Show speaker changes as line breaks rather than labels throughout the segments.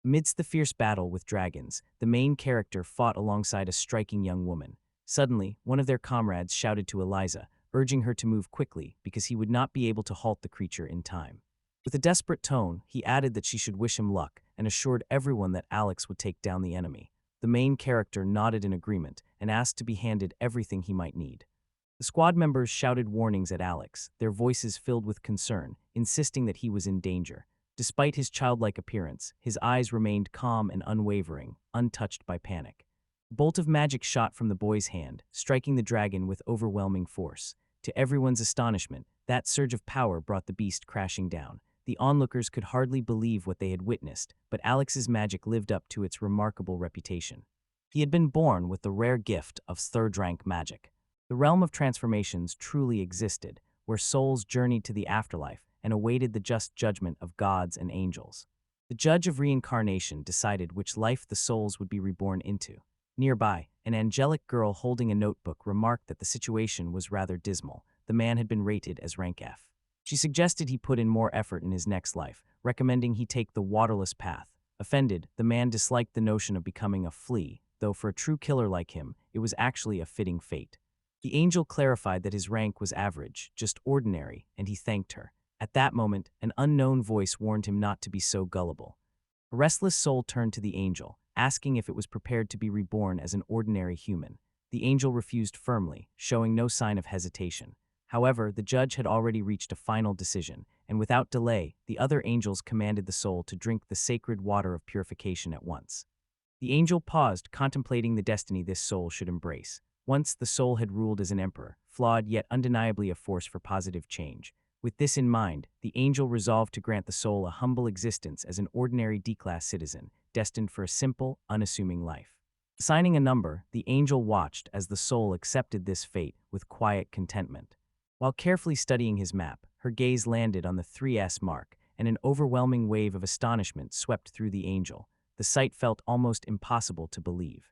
Amidst the fierce battle with dragons, the main character fought alongside a striking young woman. Suddenly, one of their comrades shouted to Eliza, urging her to move quickly because he would not be able to halt the creature in time. With a desperate tone, he added that she should wish him luck and assured everyone that Alex would take down the enemy. The main character nodded in agreement and asked to be handed everything he might need. The squad members shouted warnings at Alex, their voices filled with concern, insisting that he was in danger. Despite his childlike appearance, his eyes remained calm and unwavering, untouched by panic. A bolt of magic shot from the boy's hand, striking the dragon with overwhelming force. To everyone's astonishment, that surge of power brought the beast crashing down. The onlookers could hardly believe what they had witnessed, but Alex's magic lived up to its remarkable reputation. He had been born with the rare gift of third-rank magic. The realm of transformations truly existed, where souls journeyed to the afterlife and awaited the just judgment of gods and angels. The judge of reincarnation decided which life the souls would be reborn into. Nearby, an angelic girl holding a notebook remarked that the situation was rather dismal. The man had been rated as rank F. She suggested he put in more effort in his next life, recommending he take the waterless path. Offended, the man disliked the notion of becoming a flea, though for a true killer like him, it was actually a fitting fate. The angel clarified that his rank was average, just ordinary, and he thanked her. At that moment, an unknown voice warned him not to be so gullible. A restless soul turned to the angel, asking if it was prepared to be reborn as an ordinary human. The angel refused firmly, showing no sign of hesitation. However, the judge had already reached a final decision, and without delay, the other angels commanded the soul to drink the sacred water of purification at once. The angel paused, contemplating the destiny this soul should embrace. Once the soul had ruled as an emperor, flawed yet undeniably a force for positive change. With this in mind, the angel resolved to grant the soul a humble existence as an ordinary D-class citizen, destined for a simple, unassuming life. Assigning a number, the angel watched as the soul accepted this fate with quiet contentment. While carefully studying his map, her gaze landed on the 3S mark, and an overwhelming wave of astonishment swept through the angel. The sight felt almost impossible to believe.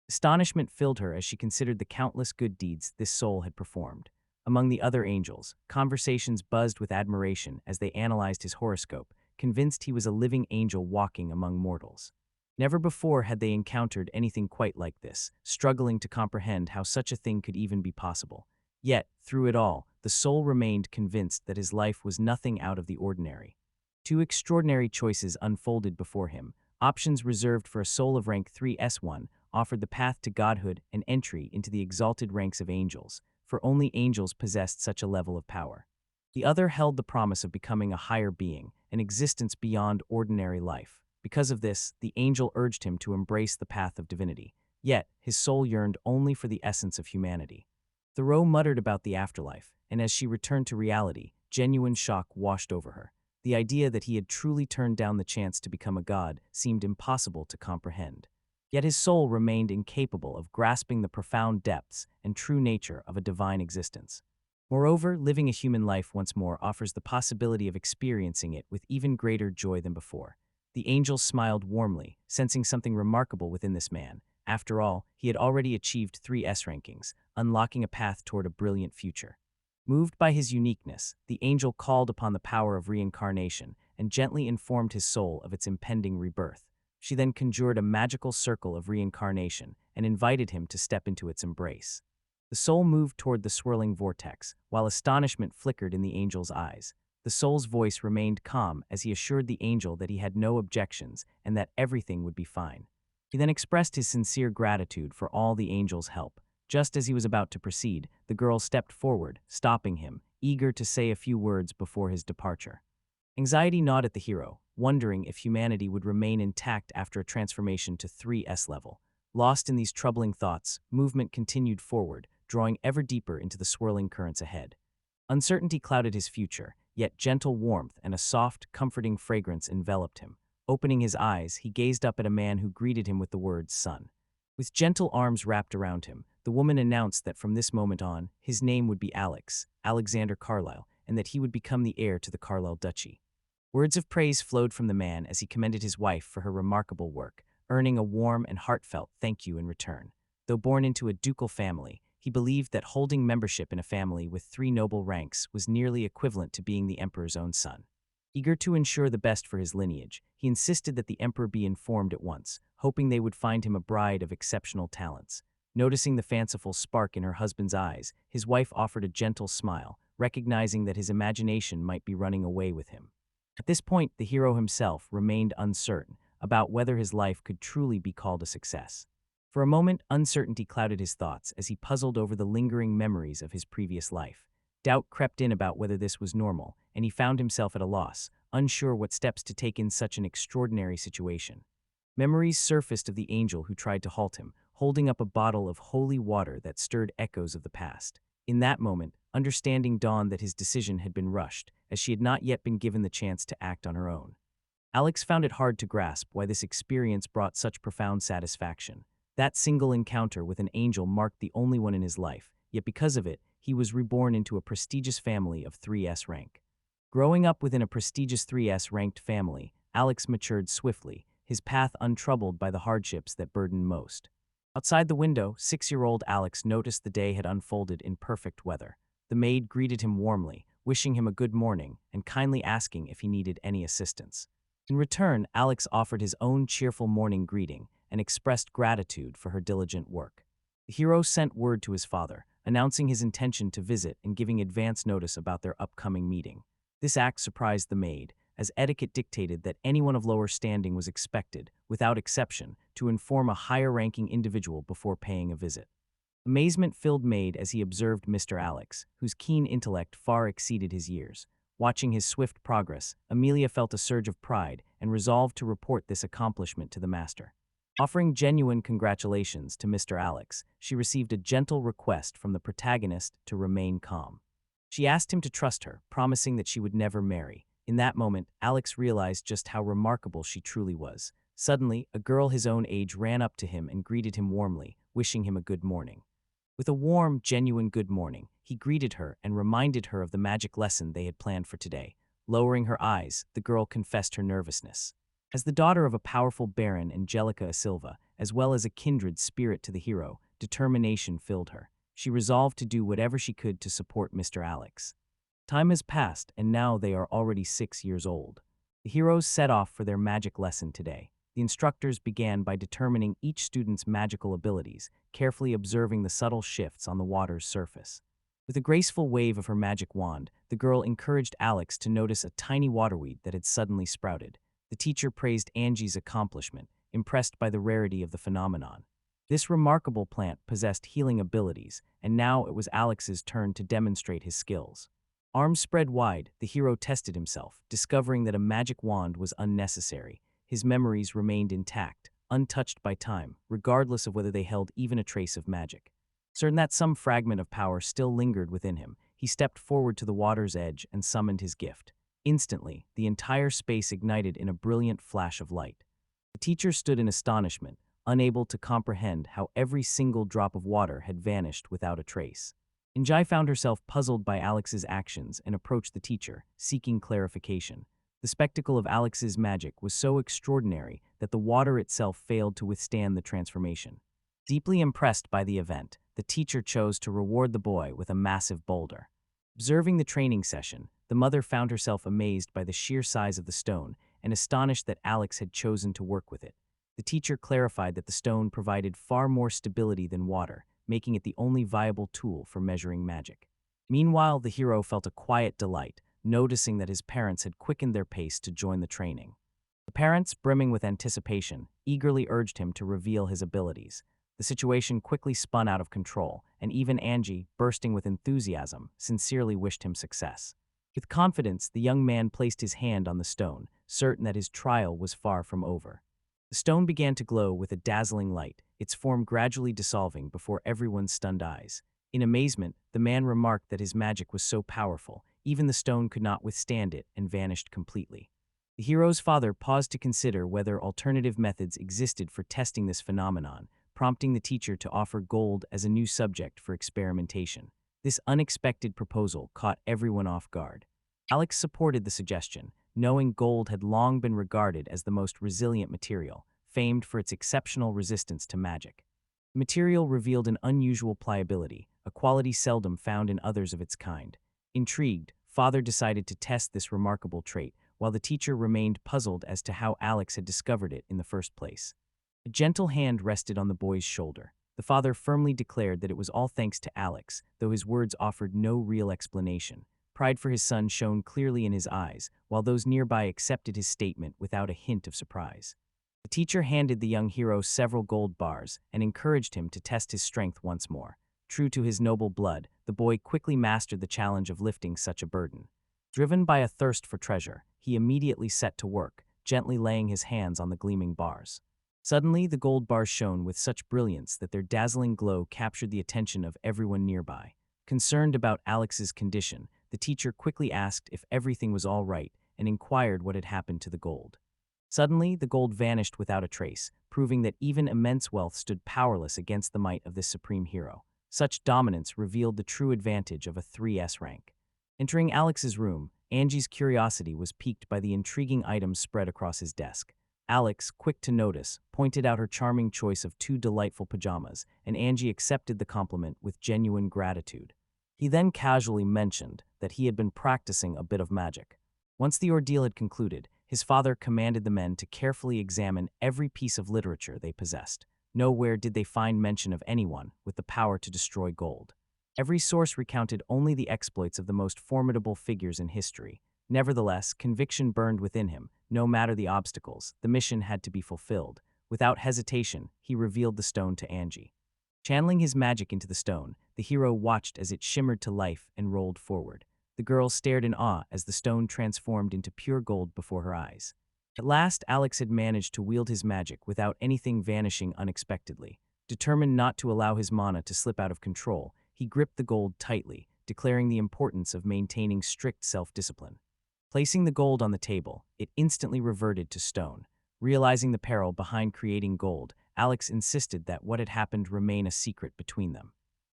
Astonishment filled her as she considered the countless good deeds this soul had performed. Among the other angels, conversations buzzed with admiration as they analyzed his horoscope, convinced he was a living angel walking among mortals. Never before had they encountered anything quite like this, struggling to comprehend how such a thing could even be possible. Yet, through it all, the soul remained convinced that his life was nothing out of the ordinary. Two extraordinary choices unfolded before him. Options reserved for a soul of rank 3S1 offered the path to godhood and entry into the exalted ranks of angels, for only angels possessed such a level of power. The other held the promise of becoming a higher being, an existence beyond ordinary life. Because of this, the angel urged him to embrace the path of divinity. Yet, his soul yearned only for the essence of humanity. Thoreau muttered about the afterlife, and as she returned to reality, genuine shock washed over her. The idea that he had truly turned down the chance to become a god seemed impossible to comprehend. Yet his soul remained incapable of grasping the profound depths and true nature of a divine existence. Moreover, living a human life once more offers the possibility of experiencing it with even greater joy than before. The angel smiled warmly, sensing something remarkable within this man. After all, he had already achieved 3S rankings, unlocking a path toward a brilliant future. Moved by his uniqueness, the angel called upon the power of reincarnation and gently informed his soul of its impending rebirth. She then conjured a magical circle of reincarnation and invited him to step into its embrace. The soul moved toward the swirling vortex, while astonishment flickered in the angel's eyes. The soul's voice remained calm as he assured the angel that he had no objections and that everything would be fine. He then expressed his sincere gratitude for all the angel's help. Just as he was about to proceed, the girl stepped forward, stopping him, eager to say a few words before his departure. Anxiety gnawed at the hero, wondering if humanity would remain intact after a transformation to 3S level. Lost in these troubling thoughts, movement continued forward, drawing ever deeper into the swirling currents ahead. Uncertainty clouded his future, yet gentle warmth and a soft, comforting fragrance enveloped him. Opening his eyes, he gazed up at a man who greeted him with the words, "Son." With gentle arms wrapped around him, the woman announced that from this moment on, his name would be Alexander Carlyle, and that he would become the heir to the Carlyle Duchy. Words of praise flowed from the man as he commended his wife for her remarkable work, earning a warm and heartfelt thank you in return. Though born into a ducal family, he believed that holding membership in a family with 3 noble ranks was nearly equivalent to being the emperor's own son. Eager to ensure the best for his lineage, he insisted that the emperor be informed at once, hoping they would find him a bride of exceptional talents. Noticing the fanciful spark in her husband's eyes, his wife offered a gentle smile, recognizing that his imagination might be running away with him. At this point, the hero himself remained uncertain about whether his life could truly be called a success. For a moment, uncertainty clouded his thoughts as he puzzled over the lingering memories of his previous life. Doubt crept in about whether this was normal, and he found himself at a loss, unsure what steps to take in such an extraordinary situation. Memories surfaced of the angel who tried to halt him, holding up a bottle of holy water that stirred echoes of the past. In that moment, understanding dawned that his decision had been rushed, as she had not yet been given the chance to act on her own. Alex found it hard to grasp why this experience brought such profound satisfaction. That single encounter with an angel marked the only one in his life, yet because of it, he was reborn into a prestigious family of 3S rank. Growing up within a prestigious 3S ranked family, Alex matured swiftly, his path untroubled by the hardships that burdened most. Outside the window, 6-year-old Alex noticed the day had unfolded in perfect weather. The maid greeted him warmly, wishing him a good morning and kindly asking if he needed any assistance. In return, Alex offered his own cheerful morning greeting and expressed gratitude for her diligent work. The hero sent word to his father, announcing his intention to visit and giving advance notice about their upcoming meeting. This act surprised the maid, as etiquette dictated that anyone of lower standing was expected, without exception, to inform a higher-ranking individual before paying a visit. Amazement filled Maid as he observed Mr. Alex, whose keen intellect far exceeded his years. Watching his swift progress, Amelia felt a surge of pride and resolved to report this accomplishment to the master. Offering genuine congratulations to Mr. Alex, she received a gentle request from the protagonist to remain calm. She asked him to trust her, promising that she would never marry. In that moment, Alex realized just how remarkable she truly was. Suddenly, a girl his own age ran up to him and greeted him warmly, wishing him a good morning. With a warm, genuine good morning, he greeted her and reminded her of the magic lesson they had planned for today. Lowering her eyes, the girl confessed her nervousness. As the daughter of a powerful baron, Angelica Silva, as well as a kindred spirit to the hero, determination filled her. She resolved to do whatever she could to support Mr. Alex. Time has passed, and now they are already 6 years old. The heroes set off for their magic lesson today. The instructors began by determining each student's magical abilities, carefully observing the subtle shifts on the water's surface. With a graceful wave of her magic wand, the girl encouraged Alex to notice a tiny waterweed that had suddenly sprouted. The teacher praised Angie's accomplishment, impressed by the rarity of the phenomenon. This remarkable plant possessed healing abilities, and now it was Alex's turn to demonstrate his skills. Arms spread wide, the hero tested himself, discovering that a magic wand was unnecessary. His memories remained intact, untouched by time, regardless of whether they held even a trace of magic. Certain that some fragment of power still lingered within him, he stepped forward to the water's edge and summoned his gift. Instantly, the entire space ignited in a brilliant flash of light. The teacher stood in astonishment, unable to comprehend how every single drop of water had vanished without a trace. Njai found herself puzzled by Alex's actions and approached the teacher, seeking clarification. The spectacle of Alex's magic was so extraordinary that the water itself failed to withstand the transformation. Deeply impressed by the event, the teacher chose to reward the boy with a massive boulder. Observing the training session, the mother found herself amazed by the sheer size of the stone and astonished that Alex had chosen to work with it. The teacher clarified that the stone provided far more stability than water, making it the only viable tool for measuring magic. Meanwhile, the hero felt a quiet delight, noticing that his parents had quickened their pace to join the training. The parents, brimming with anticipation, eagerly urged him to reveal his abilities. The situation quickly spun out of control, and even Angie, bursting with enthusiasm, sincerely wished him success. With confidence, the young man placed his hand on the stone, certain that his trial was far from over. The stone began to glow with a dazzling light, its form gradually dissolving before everyone's stunned eyes. In amazement, the man remarked that his magic was so powerful, even the stone could not withstand it and vanished completely. The hero's father paused to consider whether alternative methods existed for testing this phenomenon, prompting the teacher to offer gold as a new subject for experimentation. This unexpected proposal caught everyone off guard. Alex supported the suggestion, knowing gold had long been regarded as the most resilient material, famed for its exceptional resistance to magic. The material revealed an unusual pliability, a quality seldom found in others of its kind. Intrigued, father decided to test this remarkable trait, while the teacher remained puzzled as to how Alex had discovered it in the first place. A gentle hand rested on the boy's shoulder. The father firmly declared that it was all thanks to Alex, though his words offered no real explanation. Pride for his son shone clearly in his eyes, while those nearby accepted his statement without a hint of surprise. The teacher handed the young hero several gold bars and encouraged him to test his strength once more. True to his noble blood, the boy quickly mastered the challenge of lifting such a burden. Driven by a thirst for treasure, he immediately set to work, gently laying his hands on the gleaming bars. Suddenly, the gold bars shone with such brilliance that their dazzling glow captured the attention of everyone nearby. Concerned about Alex's condition, the teacher quickly asked if everything was all right and inquired what had happened to the gold. Suddenly, the gold vanished without a trace, proving that even immense wealth stood powerless against the might of this supreme hero. Such dominance revealed the true advantage of a 3S rank. Entering Alex's room, Angie's curiosity was piqued by the intriguing items spread across his desk. Alex, quick to notice, pointed out her charming choice of 2 delightful pajamas, and Angie accepted the compliment with genuine gratitude. He then casually mentioned that he had been practicing a bit of magic. Once the ordeal had concluded, his father commanded the men to carefully examine every piece of literature they possessed. Nowhere did they find mention of anyone with the power to destroy gold. Every source recounted only the exploits of the most formidable figures in history. Nevertheless, conviction burned within him. No matter the obstacles, the mission had to be fulfilled. Without hesitation, he revealed the stone to Angie. Channeling his magic into the stone, the hero watched as it shimmered to life and rolled forward. The girl stared in awe as the stone transformed into pure gold before her eyes. At last, Alex had managed to wield his magic without anything vanishing unexpectedly. Determined not to allow his mana to slip out of control, he gripped the gold tightly, declaring the importance of maintaining strict self-discipline. Placing the gold on the table, it instantly reverted to stone. Realizing the peril behind creating gold, Alex insisted that what had happened remain a secret between them.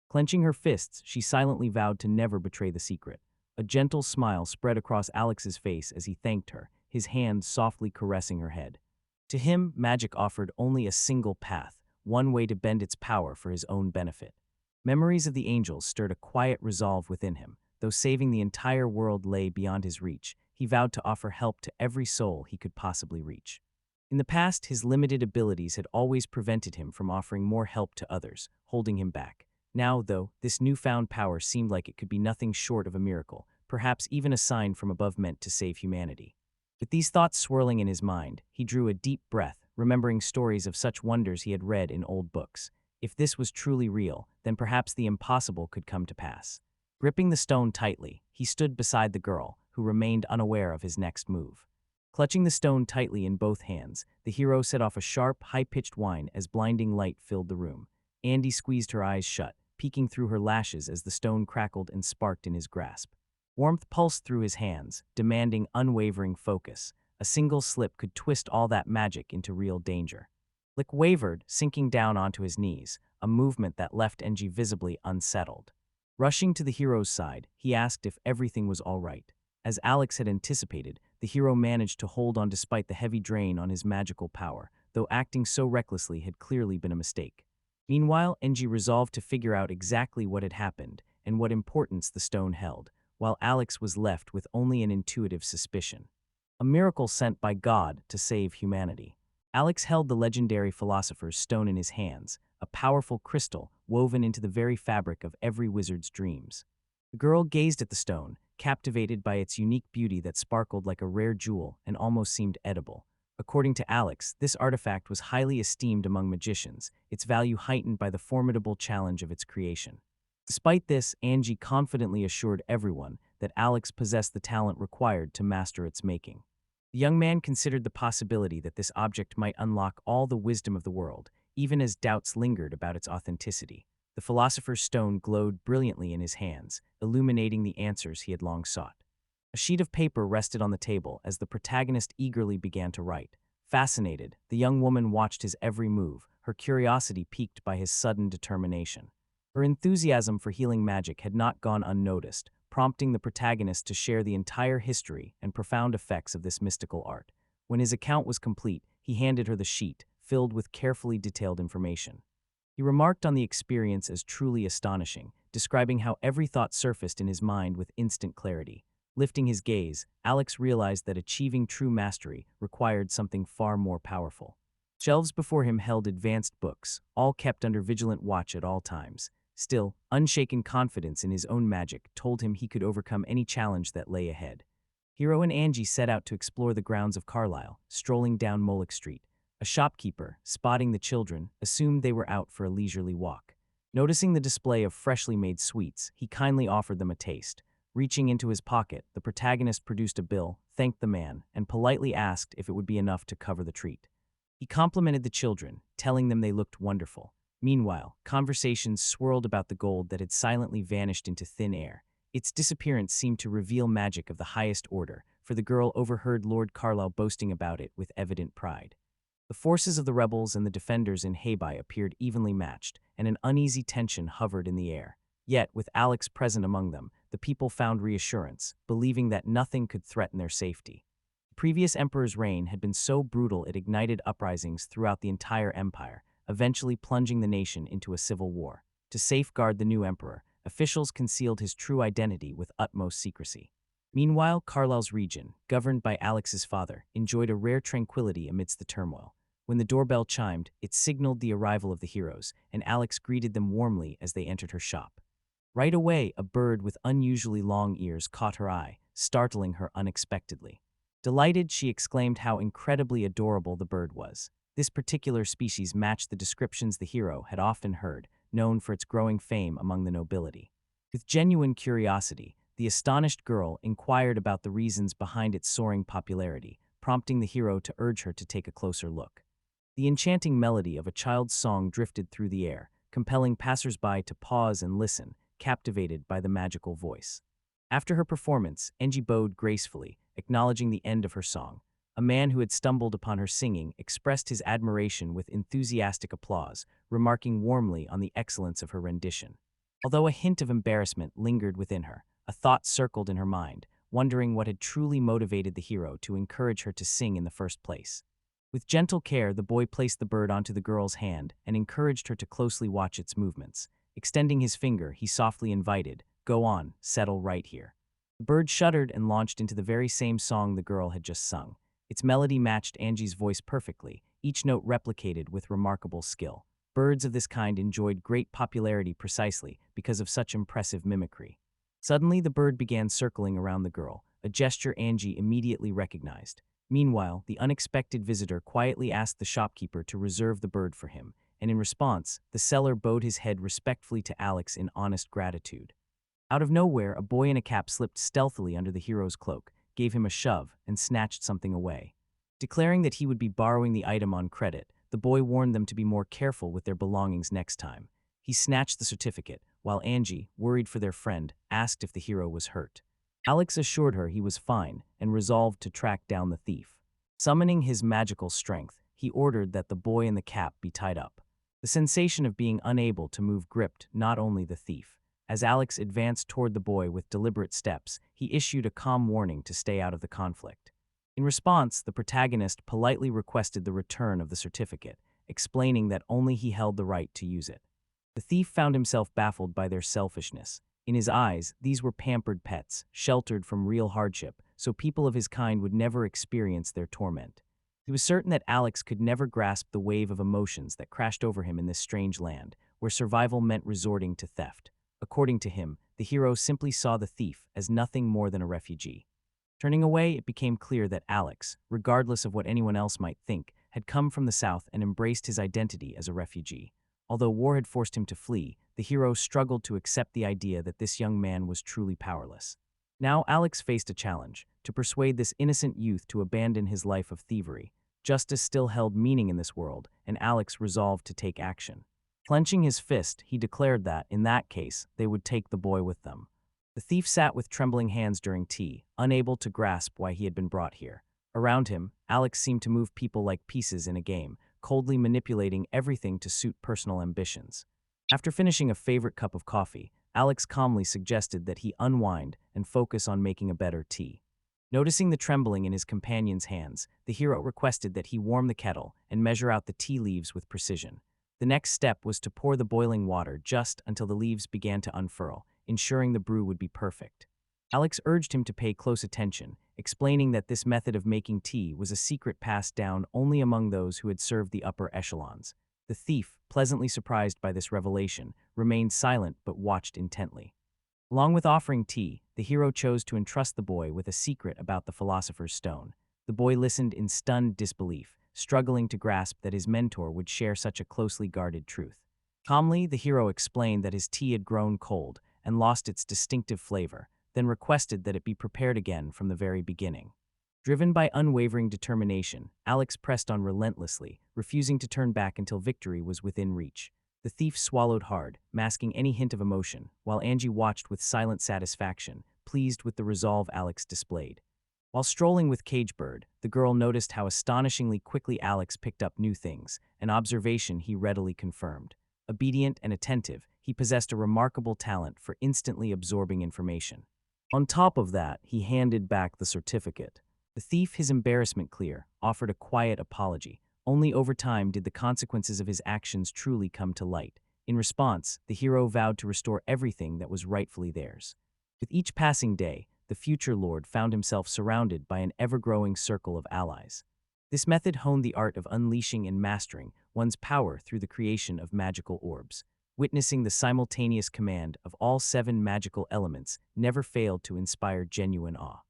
Clenching her fists, she silently vowed to never betray the secret. A gentle smile spread across Alex's face as he thanked her, his hand softly caressing her head. To him, magic offered only a single path, one way to bend its power for his own benefit. Memories of the angels stirred a quiet resolve within him. Though saving the entire world lay beyond his reach, he vowed to offer help to every soul he could possibly reach. In the past, his limited abilities had always prevented him from offering more help to others, holding him back. Now, though, this newfound power seemed like it could be nothing short of a miracle, perhaps even a sign from above meant to save humanity. With these thoughts swirling in his mind, he drew a deep breath, remembering stories of such wonders he had read in old books. If this was truly real, then perhaps the impossible could come to pass. Gripping the stone tightly, he stood beside the girl, who remained unaware of his next move. Clutching the stone tightly in both hands, the hero set off a sharp, high-pitched whine as blinding light filled the room. Andy squeezed her eyes shut, peeking through her lashes as the stone crackled and sparked in his grasp. Warmth pulsed through his hands, demanding unwavering focus. A single slip could twist all that magic into real danger. Lick wavered, sinking down onto his knees, a movement that left Engie visibly unsettled. Rushing to the hero's side, he asked if everything was all right. As Alex had anticipated, the hero managed to hold on despite the heavy drain on his magical power, though acting so recklessly had clearly been a mistake. Meanwhile, Engie resolved to figure out exactly what had happened and what importance the stone held, while Alex was left with only an intuitive suspicion. A miracle sent by God to save humanity. Alex held the legendary Philosopher's stone in his hands, a powerful crystal woven into the very fabric of every wizard's dreams. The girl gazed at the stone, captivated by its unique beauty that sparkled like a rare jewel and almost seemed edible. According to Alex, this artifact was highly esteemed among magicians, its value heightened by the formidable challenge of its creation. Despite this, Angie confidently assured everyone that Alex possessed the talent required to master its making. The young man considered the possibility that this object might unlock all the wisdom of the world, even as doubts lingered about its authenticity. The Philosopher's stone glowed brilliantly in his hands, illuminating the answers he had long sought. A sheet of paper rested on the table as the protagonist eagerly began to write. Fascinated, the young woman watched his every move, her curiosity piqued by his sudden determination. Her enthusiasm for healing magic had not gone unnoticed, prompting the protagonist to share the entire history and profound effects of this mystical art. When his account was complete, he handed her the sheet, filled with carefully detailed information. He remarked on the experience as truly astonishing, describing how every thought surfaced in his mind with instant clarity. Lifting his gaze, Alex realized that achieving true mastery required something far more powerful. Shelves before him held advanced books, all kept under vigilant watch at all times. Still, unshaken confidence in his own magic told him he could overcome any challenge that lay ahead. Hero and Angie set out to explore the grounds of Carlisle, strolling down Moloch Street. A shopkeeper, spotting the children, assumed they were out for a leisurely walk. Noticing the display of freshly made sweets, he kindly offered them a taste. Reaching into his pocket, the protagonist produced a bill, thanked the man, and politely asked if it would be enough to cover the treat. He complimented the children, telling them they looked wonderful. Meanwhile, conversations swirled about the gold that had silently vanished into thin air. Its disappearance seemed to reveal magic of the highest order, for the girl overheard Lord Carlisle boasting about it with evident pride. The forces of the rebels and the defenders in Heibai appeared evenly matched, and an uneasy tension hovered in the air. Yet, with Alex present among them, the people found reassurance, believing that nothing could threaten their safety. The previous emperor's reign had been so brutal it ignited uprisings throughout the entire empire, eventually plunging the nation into a civil war. To safeguard the new emperor, officials concealed his true identity with utmost secrecy. Meanwhile, Carlisle's region, governed by Alex's father, enjoyed a rare tranquility amidst the turmoil. When the doorbell chimed, it signaled the arrival of the heroes, and Alex greeted them warmly as they entered her shop. Right away, a bird with unusually long ears caught her eye, startling her unexpectedly. Delighted, she exclaimed how incredibly adorable the bird was. This particular species matched the descriptions the hero had often heard, known for its growing fame among the nobility. With genuine curiosity, the astonished girl inquired about the reasons behind its soaring popularity, prompting the hero to urge her to take a closer look. The enchanting melody of a child's song drifted through the air, compelling passers-by to pause and listen, captivated by the magical voice. After her performance, Angie bowed gracefully, acknowledging the end of her song. A man who had stumbled upon her singing expressed his admiration with enthusiastic applause, remarking warmly on the excellence of her rendition. Although a hint of embarrassment lingered within her, a thought circled in her mind, wondering what had truly motivated the hero to encourage her to sing in the first place. With gentle care, the boy placed the bird onto the girl's hand and encouraged her to closely watch its movements. Extending his finger, he softly invited, "Go on, settle right here." The bird shuddered and launched into the very same song the girl had just sung. Its melody matched Angie's voice perfectly, each note replicated with remarkable skill. Birds of this kind enjoyed great popularity precisely because of such impressive mimicry. Suddenly, the bird began circling around the girl, a gesture Angie immediately recognized. Meanwhile, the unexpected visitor quietly asked the shopkeeper to reserve the bird for him, and in response, the seller bowed his head respectfully to Alex in honest gratitude. Out of nowhere, a boy in a cap slipped stealthily under the hero's cloak, gave him a shove, and snatched something away. Declaring that he would be borrowing the item on credit, the boy warned them to be more careful with their belongings next time. He snatched the certificate, while Angie, worried for their friend, asked if the hero was hurt. Alex assured her he was fine and resolved to track down the thief. Summoning his magical strength, he ordered that the boy in the cap be tied up. The sensation of being unable to move gripped not only the thief. As Alex advanced toward the boy with deliberate steps, he issued a calm warning to stay out of the conflict. In response, the protagonist politely requested the return of the certificate, explaining that only he held the right to use it. The thief found himself baffled by their selfishness. In his eyes, these were pampered pets, sheltered from real hardship, so people of his kind would never experience their torment. He was certain that Alex could never grasp the wave of emotions that crashed over him in this strange land, where survival meant resorting to theft. According to him, the hero simply saw the thief as nothing more than a refugee. Turning away, it became clear that Alex, regardless of what anyone else might think, had come from the south and embraced his identity as a refugee. Although war had forced him to flee, the hero struggled to accept the idea that this young man was truly powerless. Now Alex faced a challenge, to persuade this innocent youth to abandon his life of thievery. Justice still held meaning in this world, and Alex resolved to take action. Clenching his fist, he declared that, in that case, they would take the boy with them. The thief sat with trembling hands during tea, unable to grasp why he had been brought here. Around him, Alex seemed to move people like pieces in a game, coldly manipulating everything to suit personal ambitions. After finishing a favorite cup of coffee, Alex calmly suggested that he unwind and focus on making a better tea. Noticing the trembling in his companion's hands, the hero requested that he warm the kettle and measure out the tea leaves with precision. The next step was to pour the boiling water just until the leaves began to unfurl, ensuring the brew would be perfect. Alex urged him to pay close attention, explaining that this method of making tea was a secret passed down only among those who had served the upper echelons. The thief, pleasantly surprised by this revelation, remained silent but watched intently. Along with offering tea, the hero chose to entrust the boy with a secret about the Philosopher's Stone. The boy listened in stunned disbelief, struggling to grasp that his mentor would share such a closely guarded truth. Calmly, the hero explained that his tea had grown cold and lost its distinctive flavor, then requested that it be prepared again from the very beginning. Driven by unwavering determination, Alex pressed on relentlessly, refusing to turn back until victory was within reach. The thief swallowed hard, masking any hint of emotion, while Angie watched with silent satisfaction, pleased with the resolve Alex displayed. While strolling with Cagebird, the girl noticed how astonishingly quickly Alex picked up new things, an observation he readily confirmed. Obedient and attentive, he possessed a remarkable talent for instantly absorbing information. On top of that, he handed back the certificate. The thief, his embarrassment clear, offered a quiet apology. Only over time did the consequences of his actions truly come to light. In response, the hero vowed to restore everything that was rightfully theirs. With each passing day, the future lord found himself surrounded by an ever-growing circle of allies. This method honed the art of unleashing and mastering one's power through the creation of magical orbs. Witnessing the simultaneous command of all 7 magical elements never failed to inspire genuine awe.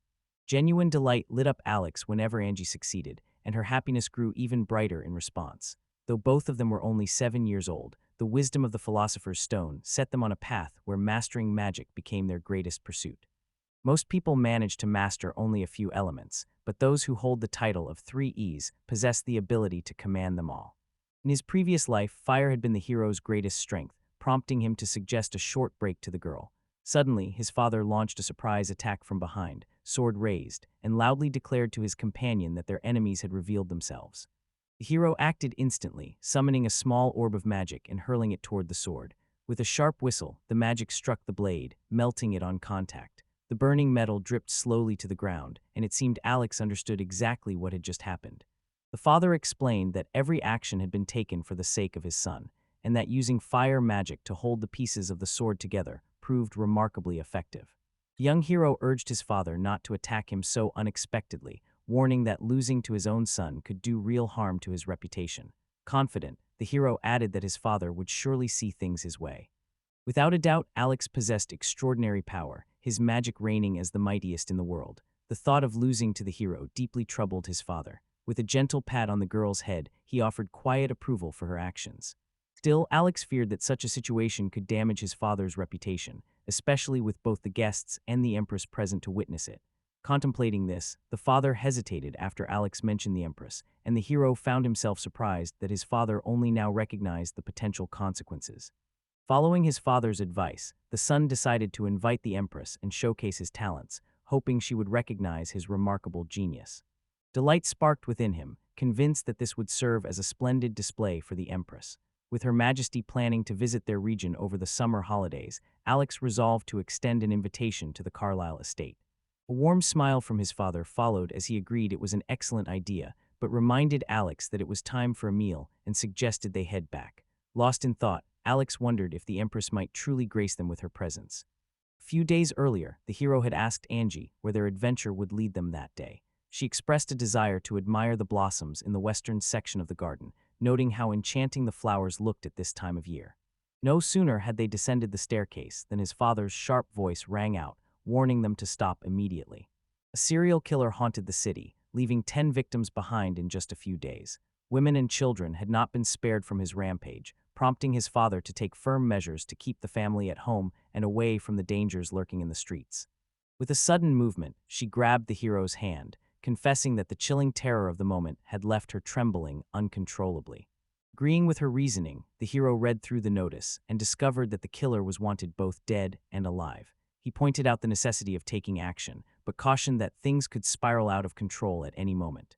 Genuine delight lit up Alex whenever Angie succeeded, and her happiness grew even brighter in response. Though both of them were only 7 years old, the wisdom of the Philosopher's Stone set them on a path where mastering magic became their greatest pursuit. Most people manage to master only a few elements, but those who hold the title of 3 E's possess the ability to command them all. In his previous life, fire had been the hero's greatest strength, prompting him to suggest a short break to the girl. Suddenly, his father launched a surprise attack from behind, sword raised, and loudly declared to his companion that their enemies had revealed themselves. The hero acted instantly, summoning a small orb of magic and hurling it toward the sword. With a sharp whistle, the magic struck the blade, melting it on contact. The burning metal dripped slowly to the ground, and it seemed Alex understood exactly what had just happened. The father explained that every action had been taken for the sake of his son, and that using fire magic to hold the pieces of the sword together proved remarkably effective. The young hero urged his father not to attack him so unexpectedly, warning that losing to his own son could do real harm to his reputation. Confident, the hero added that his father would surely see things his way. Without a doubt, Alex possessed extraordinary power, his magic reigning as the mightiest in the world. The thought of losing to the hero deeply troubled his father. With a gentle pat on the girl's head, he offered quiet approval for her actions. Still, Alex feared that such a situation could damage his father's reputation, especially with both the guests and the Empress present to witness it. Contemplating this, the father hesitated after Alex mentioned the Empress, and the hero found himself surprised that his father only now recognized the potential consequences. Following his father's advice, the son decided to invite the Empress and showcase his talents, hoping she would recognize his remarkable genius. Delight sparked within him, convinced that this would serve as a splendid display for the Empress. With Her Majesty planning to visit their region over the summer holidays, Alex resolved to extend an invitation to the Carlisle estate. A warm smile from his father followed as he agreed it was an excellent idea, but reminded Alex that it was time for a meal and suggested they head back. Lost in thought, Alex wondered if the Empress might truly grace them with her presence. A few days earlier, the hero had asked Angie where their adventure would lead them that day. She expressed a desire to admire the blossoms in the western section of the garden, noting how enchanting the flowers looked at this time of year. No sooner had they descended the staircase than his father's sharp voice rang out, warning them to stop immediately. A serial killer haunted the city, leaving 10 victims behind in just a few days. Women and children had not been spared from his rampage, prompting his father to take firm measures to keep the family at home and away from the dangers lurking in the streets. With a sudden movement, she grabbed the hero's hand, confessing that the chilling terror of the moment had left her trembling uncontrollably. Agreeing with her reasoning, the hero read through the notice and discovered that the killer was wanted both dead and alive. He pointed out the necessity of taking action, but cautioned that things could spiral out of control at any moment.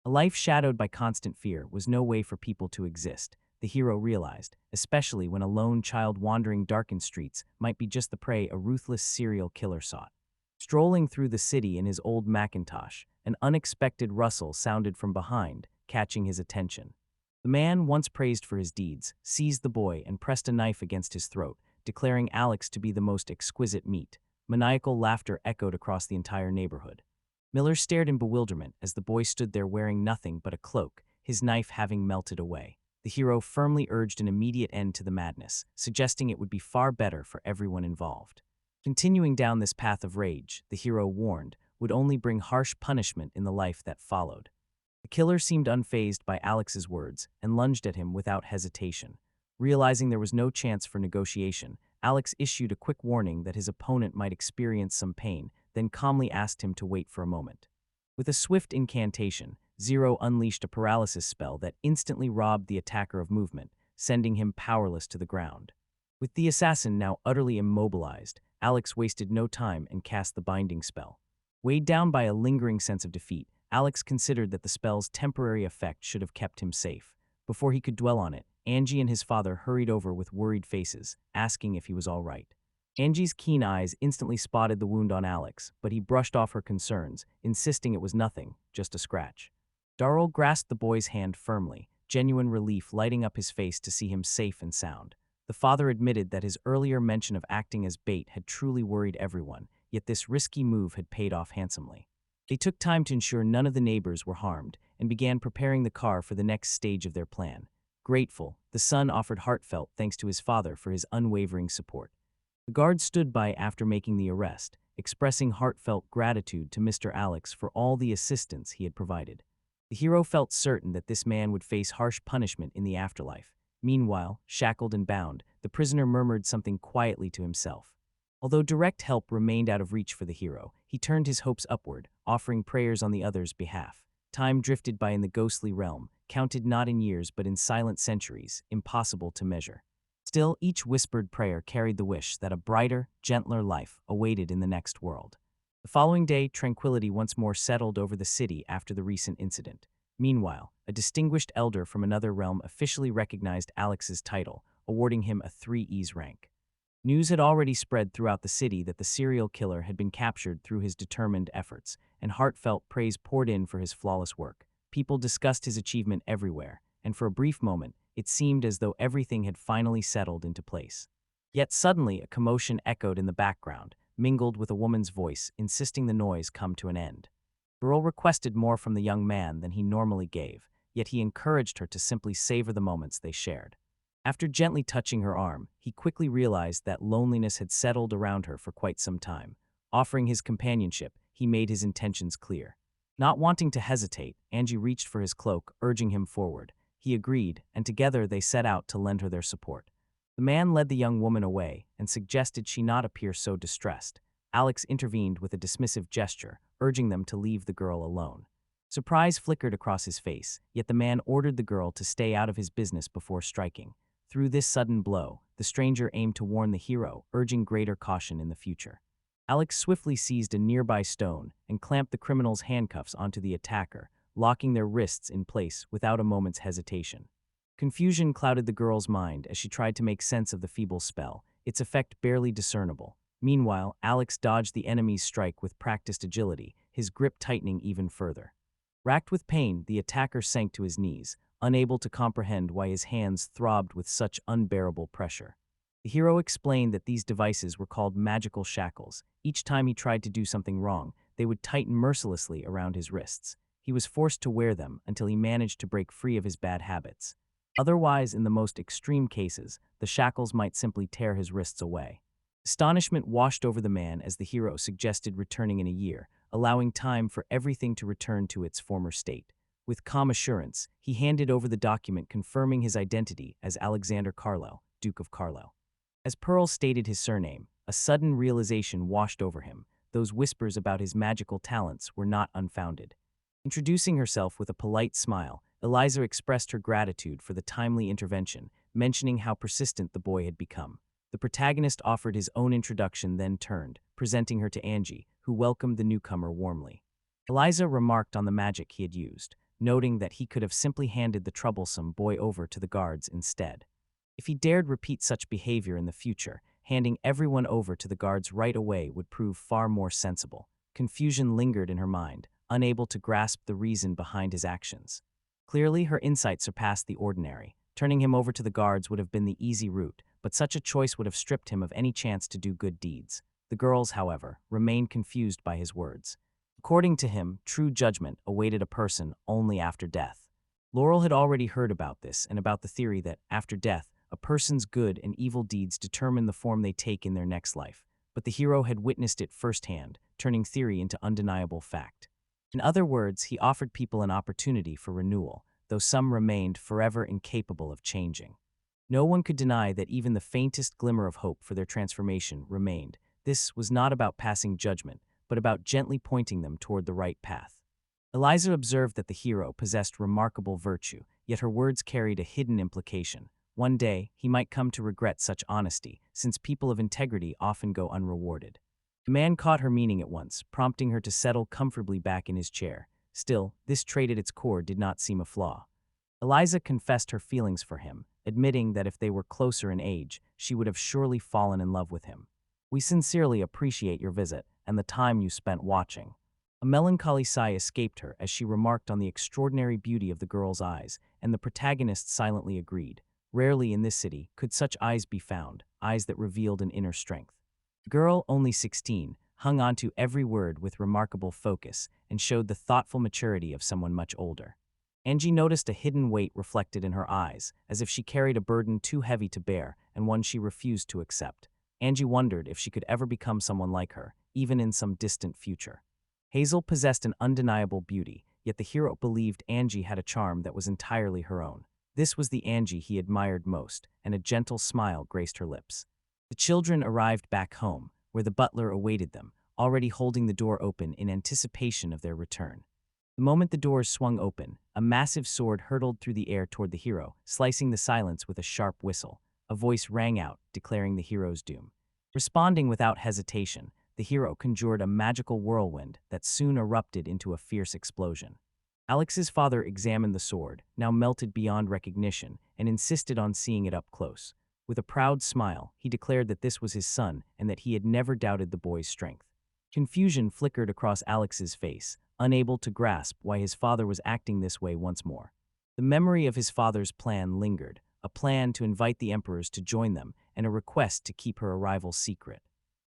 A life shadowed by constant fear was no way for people to exist, the hero realized, especially when a lone child wandering darkened streets might be just the prey a ruthless serial killer sought. Strolling through the city in his old Macintosh, an unexpected rustle sounded from behind, catching his attention. The man, once praised for his deeds, seized the boy and pressed a knife against his throat, declaring Alex to be the most exquisite meat. Maniacal laughter echoed across the entire neighborhood. Miller stared in bewilderment as the boy stood there wearing nothing but a cloak, his knife having melted away. The hero firmly urged an immediate end to the madness, suggesting it would be far better for everyone involved. Continuing down this path of rage, the hero warned, would only bring harsh punishment in the life that followed. The killer seemed unfazed by Alex's words and lunged at him without hesitation. Realizing there was no chance for negotiation, Alex issued a quick warning that his opponent might experience some pain, then calmly asked him to wait for a moment. With a swift incantation, Zero unleashed a paralysis spell that instantly robbed the attacker of movement, sending him powerless to the ground. With the assassin now utterly immobilized, Alex wasted no time and cast the binding spell. Weighed down by a lingering sense of defeat, Alex considered that the spell's temporary effect should have kept him safe. Before he could dwell on it, Angie and his father hurried over with worried faces, asking if he was all right. Angie's keen eyes instantly spotted the wound on Alex, but he brushed off her concerns, insisting it was nothing, just a scratch. Darrell grasped the boy's hand firmly, genuine relief lighting up his face to see him safe and sound. The father admitted that his earlier mention of acting as bait had truly worried everyone, yet this risky move had paid off handsomely. They took time to ensure none of the neighbors were harmed and began preparing the car for the next stage of their plan. Grateful, the son offered heartfelt thanks to his father for his unwavering support. The guard stood by after making the arrest, expressing heartfelt gratitude to Mr. Alex for all the assistance he had provided. The hero felt certain that this man would face harsh punishment in the afterlife. Meanwhile, shackled and bound, the prisoner murmured something quietly to himself. Although direct help remained out of reach for the hero, he turned his hopes upward, offering prayers on the other's behalf. Time drifted by in the ghostly realm, counted not in years but in silent centuries, impossible to measure. Still, each whispered prayer carried the wish that a brighter, gentler life awaited in the next world. The following day, tranquility once more settled over the city after the recent incident. Meanwhile, a distinguished elder from another realm officially recognized Alex's title, awarding him a 3Es rank. News had already spread throughout the city that the serial killer had been captured through his determined efforts, and heartfelt praise poured in for his flawless work. People discussed his achievement everywhere, and for a brief moment, it seemed as though everything had finally settled into place. Yet suddenly, a commotion echoed in the background, mingled with a woman's voice, insisting the noise come to an end. Burrell requested more from the young man than he normally gave, yet he encouraged her to simply savor the moments they shared. After gently touching her arm, he quickly realized that loneliness had settled around her for quite some time. Offering his companionship, he made his intentions clear. Not wanting to hesitate, Angie reached for his cloak, urging him forward. He agreed, and together they set out to lend her their support. The man led the young woman away and suggested she not appear so distressed. Alex intervened with a dismissive gesture, urging them to leave the girl alone. Surprise flickered across his face, yet the man ordered the girl to stay out of his business before striking. Through this sudden blow, the stranger aimed to warn the hero, urging greater caution in the future. Alex swiftly seized a nearby stone and clamped the criminal's handcuffs onto the attacker, locking their wrists in place without a moment's hesitation. Confusion clouded the girl's mind as she tried to make sense of the feeble spell, its effect barely discernible. Meanwhile, Alex dodged the enemy's strike with practiced agility, his grip tightening even further. Racked with pain, the attacker sank to his knees, unable to comprehend why his hands throbbed with such unbearable pressure. The hero explained that these devices were called magical shackles. Each time he tried to do something wrong, they would tighten mercilessly around his wrists. He was forced to wear them until he managed to break free of his bad habits. Otherwise, in the most extreme cases, the shackles might simply tear his wrists away. Astonishment washed over the man as the hero suggested returning in a year, allowing time for everything to return to its former state. With calm assurance, he handed over the document confirming his identity as Alexander Carlo, Duke of Carlo. As Pearl stated his surname, a sudden realization washed over him. Those whispers about his magical talents were not unfounded. Introducing herself with a polite smile, Eliza expressed her gratitude for the timely intervention, mentioning how persistent the boy had become. The protagonist offered his own introduction, then turned, presenting her to Angie, who welcomed the newcomer warmly. Eliza remarked on the magic he had used, noting that he could have simply handed the troublesome boy over to the guards instead. If he dared repeat such behavior in the future, handing everyone over to the guards right away would prove far more sensible. Confusion lingered in her mind, unable to grasp the reason behind his actions. Clearly, her insight surpassed the ordinary. Turning him over to the guards would have been the easy route, but such a choice would have stripped him of any chance to do good deeds. The girls, however, remained confused by his words. According to him, true judgment awaited a person only after death. Laurel had already heard about this and about the theory that, after death, a person's good and evil deeds determine the form they take in their next life, but the hero had witnessed it firsthand, turning theory into undeniable fact. In other words, he offered people an opportunity for renewal, though some remained forever incapable of changing. No one could deny that even the faintest glimmer of hope for their transformation remained. This was not about passing judgment, but about gently pointing them toward the right path. Eliza observed that the hero possessed remarkable virtue, yet her words carried a hidden implication. One day, he might come to regret such honesty, since people of integrity often go unrewarded. The man caught her meaning at once, prompting her to settle comfortably back in his chair. Still, this trait at its core did not seem a flaw. Eliza confessed her feelings for him, admitting that if they were closer in age, she would have surely fallen in love with him. "We sincerely appreciate your visit and the time you spent watching." A melancholy sigh escaped her as she remarked on the extraordinary beauty of the girl's eyes, and the protagonist silently agreed. Rarely in this city could such eyes be found, eyes that revealed an inner strength. The girl, only 16, hung on to every word with remarkable focus and showed the thoughtful maturity of someone much older. Angie noticed a hidden weight reflected in her eyes, as if she carried a burden too heavy to bear and one she refused to accept. Angie wondered if she could ever become someone like her, even in some distant future. Hazel possessed an undeniable beauty, yet the hero believed Angie had a charm that was entirely her own. This was the Angie he admired most, and a gentle smile graced her lips. The children arrived back home, where the butler awaited them, already holding the door open in anticipation of their return. The moment the doors swung open, a massive sword hurtled through the air toward the hero, slicing the silence with a sharp whistle. A voice rang out, declaring the hero's doom. Responding without hesitation, the hero conjured a magical whirlwind that soon erupted into a fierce explosion. Alex's father examined the sword, now melted beyond recognition, and insisted on seeing it up close. With a proud smile, he declared that this was his son and that he had never doubted the boy's strength. Confusion flickered across Alex's face, unable to grasp why his father was acting this way once more. The memory of his father's plan lingered, a plan to invite the emperors to join them and a request to keep her arrival secret.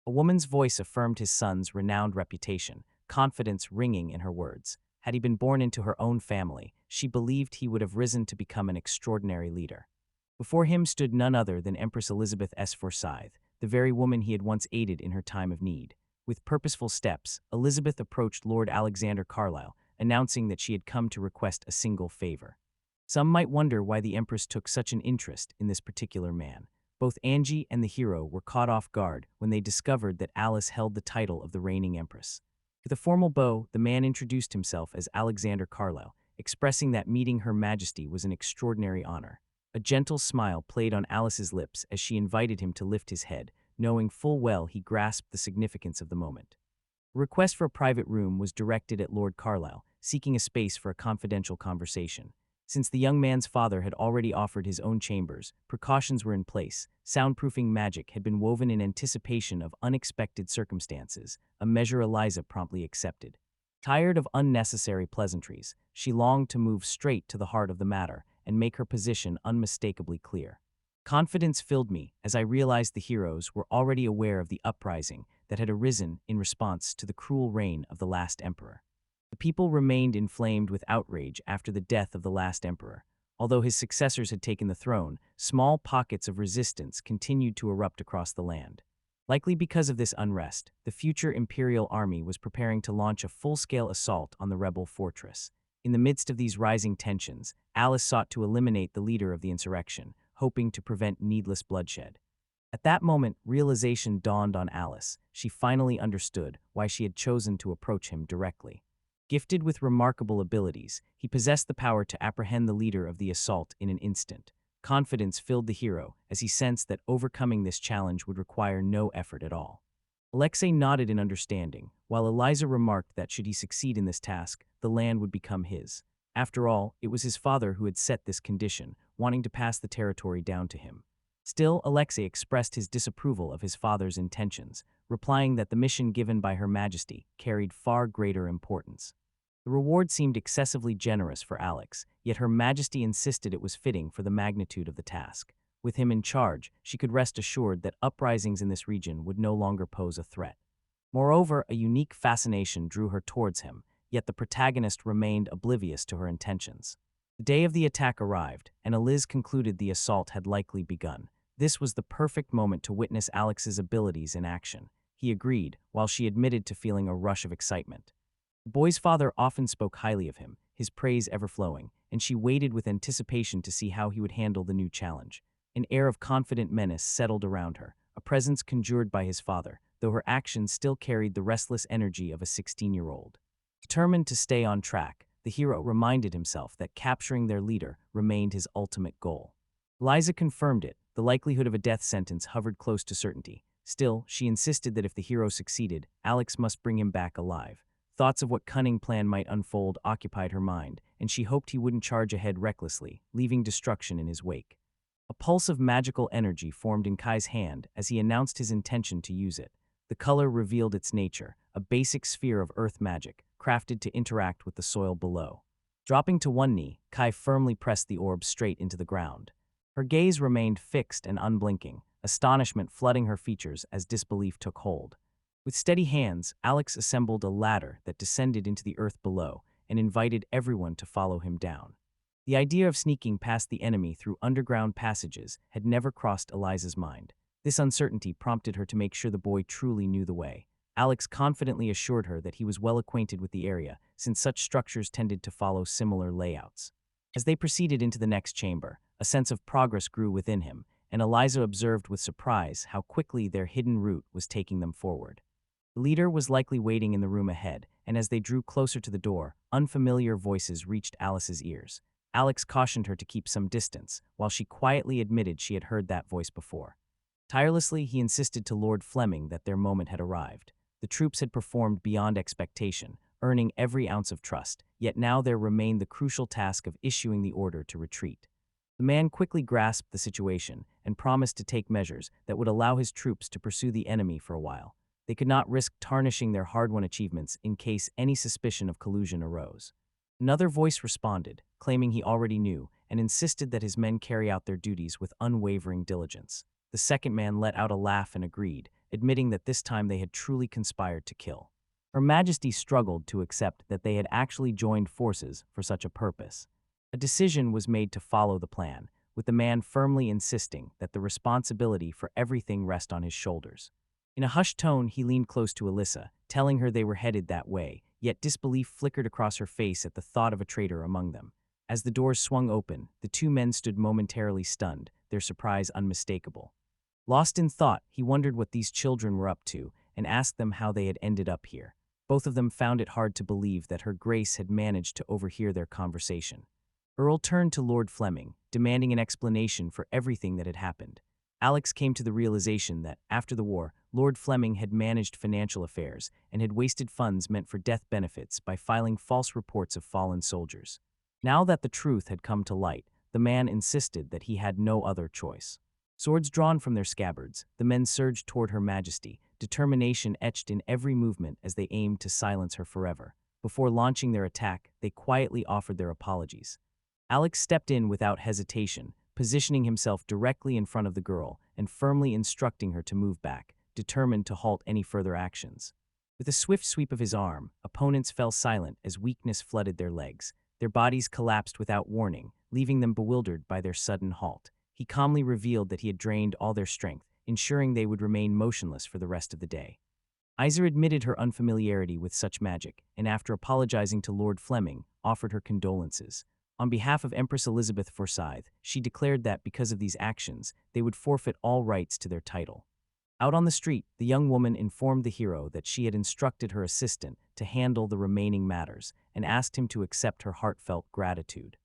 A woman's voice affirmed his son's renowned reputation, confidence ringing in her words. Had he been born into her own family, she believed he would have risen to become an extraordinary leader. Before him stood none other than Empress Elizabeth S. Forsyth, the very woman he had once aided in her time of need. With purposeful steps, Elizabeth approached Lord Alexander Carlisle, announcing that she had come to request a single favor. Some might wonder why the Empress took such an interest in this particular man. Both Angie and the hero were caught off guard when they discovered that Alice held the title of the reigning Empress. With a formal bow, the man introduced himself as Alexander Carlisle, expressing that meeting Her Majesty was an extraordinary honor. A gentle smile played on Alice's lips as she invited him to lift his head, knowing full well he grasped the significance of the moment. A request for a private room was directed at Lord Carlisle, seeking a space for a confidential conversation. Since the young man's father had already offered his own chambers, precautions were in place. Soundproofing magic had been woven in anticipation of unexpected circumstances, a measure Eliza promptly accepted. Tired of unnecessary pleasantries, she longed to move straight to the heart of the matter and make her position unmistakably clear. Confidence filled me as I realized the heroes were already aware of the uprising that had arisen in response to the cruel reign of the last emperor. The people remained inflamed with outrage after the death of the last emperor. Although his successors had taken the throne, small pockets of resistance continued to erupt across the land. Likely because of this unrest, the future imperial army was preparing to launch a full-scale assault on the rebel fortress. In the midst of these rising tensions, Alice sought to eliminate the leader of the insurrection, hoping to prevent needless bloodshed. At that moment, realization dawned on Alice. She finally understood why she had chosen to approach him directly. Gifted with remarkable abilities, he possessed the power to apprehend the leader of the assault in an instant. Confidence filled the hero as he sensed that overcoming this challenge would require no effort at all. Alexei nodded in understanding, while Eliza remarked that should he succeed in this task, the land would become his. After all, it was his father who had set this condition, wanting to pass the territory down to him. Still, Alexei expressed his disapproval of his father's intentions, replying that the mission given by Her Majesty carried far greater importance. The reward seemed excessively generous for Alex, yet Her Majesty insisted it was fitting for the magnitude of the task. With him in charge, she could rest assured that uprisings in this region would no longer pose a threat. Moreover, a unique fascination drew her towards him, yet the protagonist remained oblivious to her intentions. The day of the attack arrived, and Eliz concluded the assault had likely begun. This was the perfect moment to witness Alex's abilities in action. He agreed, while she admitted to feeling a rush of excitement. The boy's father often spoke highly of him, his praise ever flowing, and she waited with anticipation to see how he would handle the new challenge. An air of confident menace settled around her, a presence conjured by his father, though her actions still carried the restless energy of a 16-year-old. Determined to stay on track, the hero reminded himself that capturing their leader remained his ultimate goal. Liza confirmed it. The likelihood of a death sentence hovered close to certainty. Still, she insisted that if the hero succeeded, Alex must bring him back alive. Thoughts of what cunning plan might unfold occupied her mind, and she hoped he wouldn't charge ahead recklessly, leaving destruction in his wake. A pulse of magical energy formed in Kai's hand as he announced his intention to use it. The color revealed its nature, a basic sphere of earth magic, crafted to interact with the soil below. Dropping to one knee, Kai firmly pressed the orb straight into the ground. Her gaze remained fixed and unblinking, astonishment flooding her features as disbelief took hold. With steady hands, Alex assembled a ladder that descended into the earth below and invited everyone to follow him down. The idea of sneaking past the enemy through underground passages had never crossed Eliza's mind. This uncertainty prompted her to make sure the boy truly knew the way. Alex confidently assured her that he was well acquainted with the area, since such structures tended to follow similar layouts. As they proceeded into the next chamber, a sense of progress grew within him, and Eliza observed with surprise how quickly their hidden route was taking them forward. The leader was likely waiting in the room ahead, and as they drew closer to the door, unfamiliar voices reached Alice's ears. Alex cautioned her to keep some distance, while she quietly admitted she had heard that voice before. Tirelessly, he insisted to Lord Fleming that their moment had arrived. The troops had performed beyond expectation, earning every ounce of trust, yet now there remained the crucial task of issuing the order to retreat. The man quickly grasped the situation and promised to take measures that would allow his troops to pursue the enemy for a while. They could not risk tarnishing their hard-won achievements in case any suspicion of collusion arose. Another voice responded, claiming he already knew, and insisted that his men carry out their duties with unwavering diligence. The second man let out a laugh and agreed, admitting that this time they had truly conspired to kill. Her Majesty struggled to accept that they had actually joined forces for such a purpose. A decision was made to follow the plan, with the man firmly insisting that the responsibility for everything rest on his shoulders. In a hushed tone, he leaned close to Alyssa, telling her they were headed that way, yet disbelief flickered across her face at the thought of a traitor among them. As the doors swung open, the two men stood momentarily stunned, their surprise unmistakable. Lost in thought, he wondered what these children were up to and asked them how they had ended up here. Both of them found it hard to believe that Her Grace had managed to overhear their conversation. Earl turned to Lord Fleming, demanding an explanation for everything that had happened. Alex came to the realization that, after the war, Lord Fleming had managed financial affairs and had wasted funds meant for death benefits by filing false reports of fallen soldiers. Now that the truth had come to light, the man insisted that he had no other choice. Swords drawn from their scabbards, the men surged toward Her Majesty, determination etched in every movement as they aimed to silence her forever. Before launching their attack, they quietly offered their apologies. Alex stepped in without hesitation, positioning himself directly in front of the girl and firmly instructing her to move back, determined to halt any further actions. With a swift sweep of his arm, opponents fell silent as weakness flooded their legs. Their bodies collapsed without warning, leaving them bewildered by their sudden halt. He calmly revealed that he had drained all their strength, ensuring they would remain motionless for the rest of the day. Isa admitted her unfamiliarity with such magic, and after apologizing to Lord Fleming, offered her condolences. On behalf of Empress Elizabeth Forsyth, she declared that because of these actions, they would forfeit all rights to their title. Out on the street, the young woman informed the hero that she had instructed her assistant to handle the remaining matters and asked him to accept her heartfelt gratitude.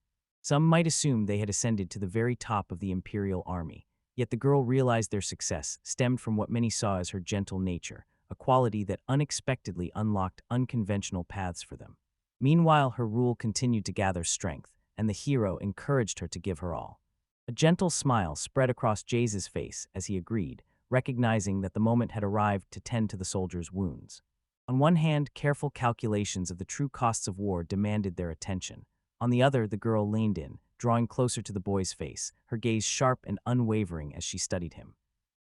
Some might assume they had ascended to the very top of the imperial army, yet the girl realized their success stemmed from what many saw as her gentle nature, a quality that unexpectedly unlocked unconventional paths for them. Meanwhile, her rule continued to gather strength, and the hero encouraged her to give her all. A gentle smile spread across Jace's face as he agreed, recognizing that the moment had arrived to tend to the soldiers' wounds. On one hand, careful calculations of the true costs of war demanded their attention. On the other, the girl leaned in, drawing closer to the boy's face, her gaze sharp and unwavering as she studied him.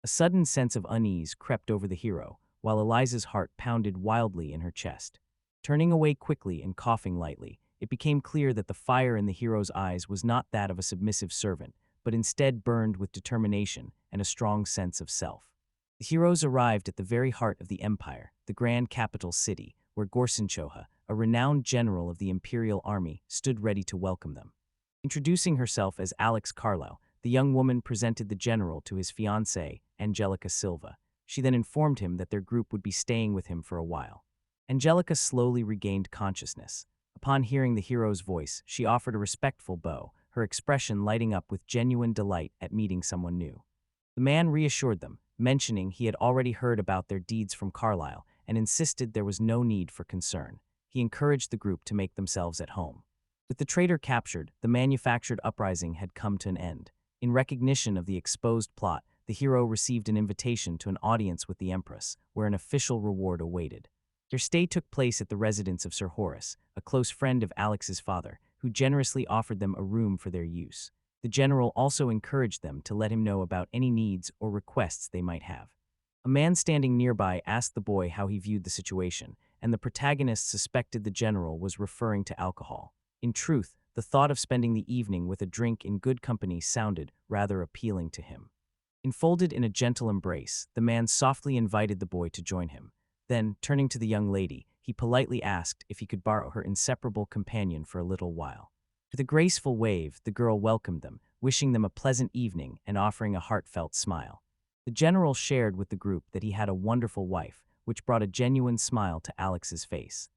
A sudden sense of unease crept over the hero, while Eliza's heart pounded wildly in her chest. Turning away quickly and coughing lightly, it became clear that the fire in the hero's eyes was not that of a submissive servant, but instead burned with determination and a strong sense of self. The heroes arrived at the very heart of the empire, the grand capital city, where Gorsenchoha, a renowned general of the imperial army, stood ready to welcome them. Introducing herself as Alex Carlyle, the young woman presented the general to his fiancée, Angelica Silva. She then informed him that their group would be staying with him for a while. Angelica slowly regained consciousness. Upon hearing the hero's voice, she offered a respectful bow, her expression lighting up with genuine delight at meeting someone new. The man reassured them, mentioning he had already heard about their deeds from Carlyle and insisted there was no need for concern. He encouraged the group to make themselves at home. With the traitor captured, the manufactured uprising had come to an end. In recognition of the exposed plot, the hero received an invitation to an audience with the Empress, where an official reward awaited. Their stay took place at the residence of Sir Horace, a close friend of Alex's father, who generously offered them a room for their use. The general also encouraged them to let him know about any needs or requests they might have. A man standing nearby asked the boy how he viewed the situation, and the protagonist suspected the general was referring to alcohol. In truth, the thought of spending the evening with a drink in good company sounded rather appealing to him. Enfolded in a gentle embrace, the man softly invited the boy to join him. Then, turning to the young lady, he politely asked if he could borrow her inseparable companion for a little while. With a graceful wave, the girl welcomed them, wishing them a pleasant evening and offering a heartfelt smile. The general shared with the group that he had a wonderful wife, which brought a genuine smile to Alex's face.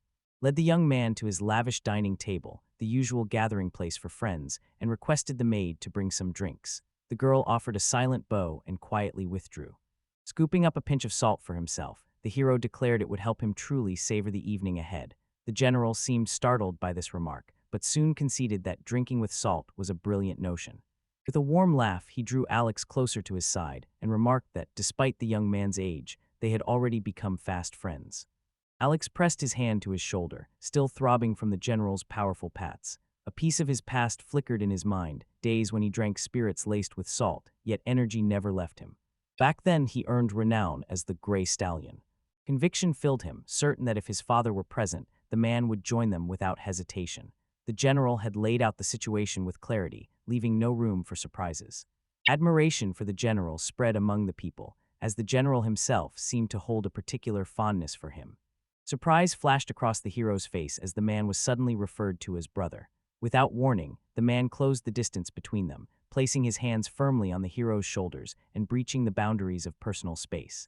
Led the young man to his lavish dining table, the usual gathering place for friends, and requested the maid to bring some drinks. The girl offered a silent bow and quietly withdrew. Scooping up a pinch of salt for himself, the hero declared it would help him truly savor the evening ahead. The general seemed startled by this remark, but soon conceded that drinking with salt was a brilliant notion. With a warm laugh, he drew Alex closer to his side and remarked that, despite the young man's age, they had already become fast friends. Alex pressed his hand to his shoulder, still throbbing from the general's powerful pats. A piece of his past flickered in his mind, days when he drank spirits laced with salt, yet energy never left him. Back then, he earned renown as the Gray Stallion. Conviction filled him, certain that if his father were present, the man would join them without hesitation. The general had laid out the situation with clarity, leaving no room for surprises. Admiration for the general spread among the people, as the general himself seemed to hold a particular fondness for him. Surprise flashed across the hero's face as the man was suddenly referred to as brother. Without warning, the man closed the distance between them, placing his hands firmly on the hero's shoulders and breaching the boundaries of personal space.